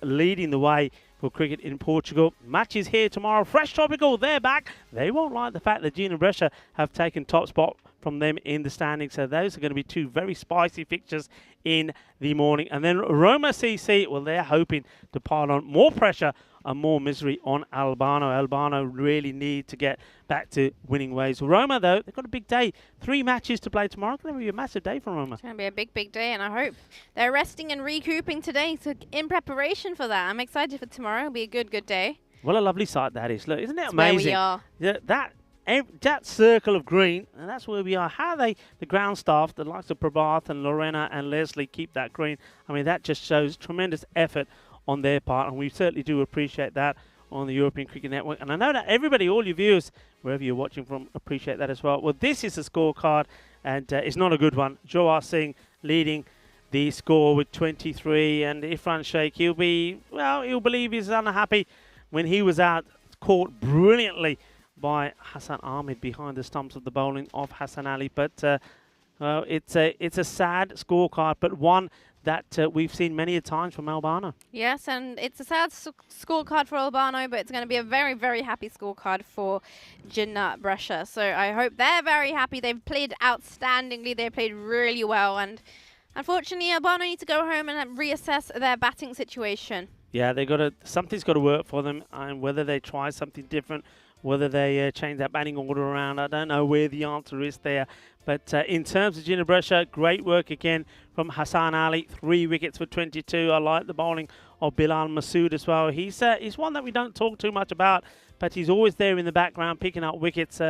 leading the way for cricket in Portugal. Matches here tomorrow. Fresh Tropical, they're back. They won't like the fact that Gina Brescia have taken top spot from them in the standings. So those are going to be 2 very spicy fixtures in the morning. And then Roma CC, well, they're hoping to pile on more pressure and more misery on Albano. Albano really need to get back to winning ways. Roma, though, they've got a big day. 3 matches to play tomorrow. It's going to be a massive day for Roma. It's going to be a big, big day, and I hope they're resting and recouping today. So in preparation for that, I'm excited for tomorrow. It'll be a good, good day. What a lovely sight that is. Look, isn't it That's amazing? where we are. That circle of green, and that's where we are. How the ground staff, the likes of Prabhath and Lorena and Leslie, keep that green. I mean, that just shows tremendous effort on their part, and we certainly do appreciate that on the European Cricket Network. And I know that everybody, all your viewers, wherever you're watching from, appreciate that as well. Well, this is the scorecard, and it's not a good one. Jawar Singh leading the score with 23, and Irfan Sheikh, he'll believe he's unhappy when he was out, caught brilliantly by Hassan Ahmed behind the stumps of the bowling of Hassan Ali. But well, it's a sad scorecard, but one that we've seen many a times from Albano. Yes, and it's a sad scorecard for Albano, but it's going to be a very, very happy scorecard for Jinnah Brescia. So I hope they're very happy. They've played outstandingly. They played really well. And unfortunately, Albano need to go home and reassess their batting situation. Yeah, something's got to work for them, and whether they try something different, whether they change that batting order around, I don't know where the answer is there. But in terms of Jinnah Brescia, great work again from Hassan Ali. 3 wickets for 22. I like the bowling of Bilal Masood as well. He's one that we don't talk too much about, but he's always there in the background picking up wickets.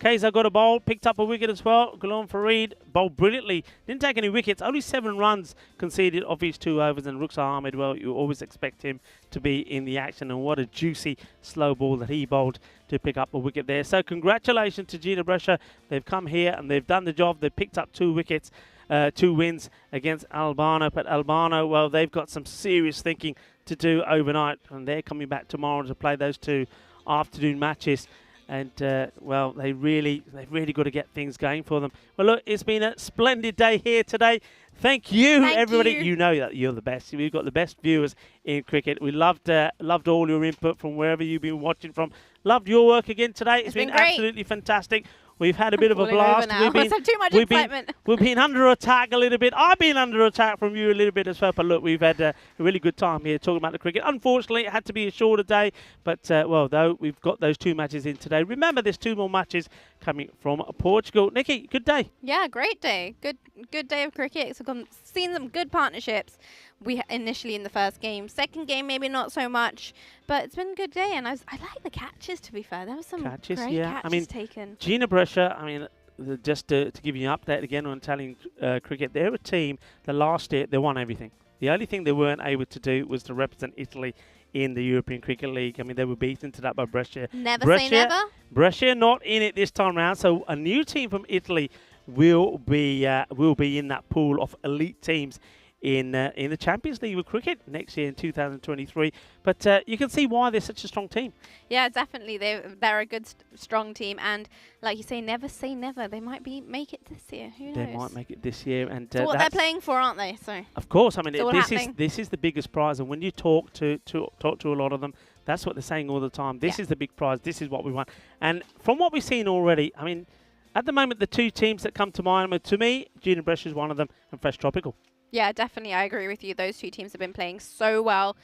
Kaiser got a bowl, picked up a wicket as well. Ghulam Farid bowled brilliantly. Didn't take any wickets. Only 7 runs conceded of his 2 overs. And Rukhsar Ahmed, well, you always expect him to be in the action. And what a juicy slow ball that he bowled to pick up a wicket there. So congratulations to Jinnah Brescia. They've come here and they've done the job. They've picked up 2 wickets, 2 wins against Albano. But Albano, well, they've got some serious thinking to do overnight. And they're coming back tomorrow to play those 2 afternoon matches. And, well, they've really got to get things going for them. Well, look, it's been a splendid day here today. Thank you, everybody. You know that you're the best. We've got the best viewers in cricket. We loved all your input from wherever you've been watching from. Loved your work again today. It's been absolutely fantastic. We've had a bit of a blast. We've been under attack a little bit. I've been under attack from you a little bit as well. But look, we've had a really good time here talking about the cricket. Unfortunately, it had to be a shorter day. But, well, though, we've got those 2 matches in today. Remember, there's 2 more matches coming from Portugal. Nikki, good day. Yeah, great day. Good day of cricket. So seen some good partnerships. We initially in the first game. Second game, maybe not so much. But it's been a good day. And I like the catches, to be fair. There was some great catches taken. Jinnah Brescia, just to give you an update again on Italian cricket, they're a team that last year they won everything. The only thing they weren't able to do was to represent Italy in the European Cricket League. They were beaten to that by Brescia. Never say never. Brescia not in it this time round. So a new team from Italy will be in that pool of elite teams in the Champions League with cricket next year in 2023. But you can see why they're such a strong team. Yeah, definitely. They're a good, strong team. And like you say never. They might make it this year. Who knows? They might make it this year. And it's what they're playing for, aren't they? So of course. This is the biggest prize. And when you talk to a lot of them, that's what they're saying all the time. This is the big prize. This is what we want. And from what we've seen already, at the moment, the 2 teams that come to mind, to me, Jinnah Brescia is one of them, and Fresh Tropical. Yeah, definitely. I agree with you. Those 2 teams have been playing so well.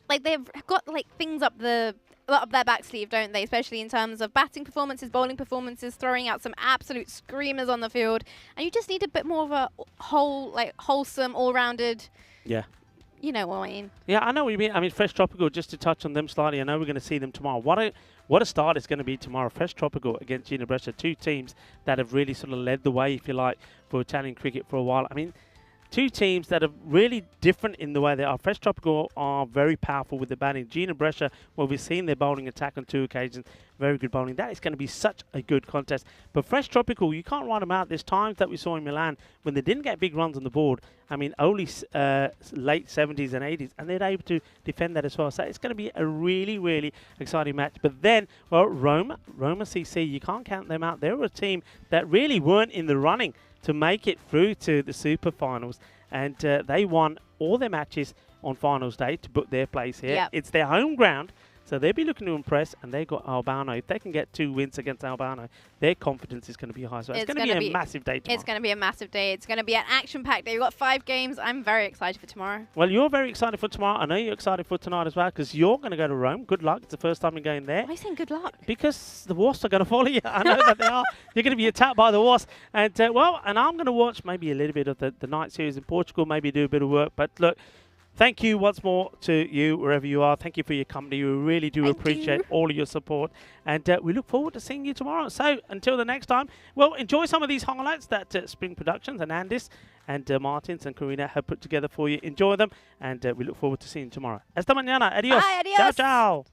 They've got things up their back sleeve, don't they? Especially in terms of batting performances, bowling performances, throwing out some absolute screamers on the field. And you just need a bit more of a wholesome, all-rounded. Yeah. You know what I mean? Yeah, I know what you mean. Fresh Tropical, just to touch on them slightly, I know we're going to see them tomorrow. What a start it's going to be tomorrow. Fresh Tropical against Jinnah Brescia, 2 teams that have really sort of led the way, if you like, for Italian cricket for a while. 2 teams that are really different in the way they are. Fresh Tropical are very powerful with the batting. Jinnah Brescia, well, we've seen their bowling attack on 2 occasions. Very good bowling. That is going to be such a good contest. But Fresh Tropical, you can't write them out. There's times that we saw in Milan when they didn't get big runs on the board. Only late 70s and 80s, and they're able to defend that as well. So it's going to be a really, really exciting match. But then, well, Roma CC, you can't count them out. They were a team that really weren't in the running to make it through to the Super Finals. And they won all their matches on Finals Day to book their place here. Yep. It's their home ground, so they'll be looking to impress, and they've got Albano. If they can get 2 wins against Albano, their confidence is going to be high. So it's going to be a massive day tomorrow. It's going to be a massive day. It's going to be an action-packed day. We've got 5 games. I'm very excited for tomorrow. Well, you're very excited for tomorrow. I know you're excited for tonight as well, because you're going to go to Rome. Good luck. It's the first time you're going there. Why are you saying good luck? Because the Wasps are going to follow you. I know that they are. You're going to be attacked by the Wasps. And, and I'm going to watch maybe a little bit of the night series in Portugal, maybe do a bit of work. But, look, thank you once more to you, wherever you are. Thank you for your company. We really do appreciate all of your support. And we look forward to seeing you tomorrow. So until the next time, well, enjoy some of these highlights that Spring Productions and Andis and Martins and Karina have put together for you. Enjoy them. And we look forward to seeing you tomorrow. Hasta mañana. Adios. Bye, adios. Ciao, ciao.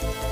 Bye.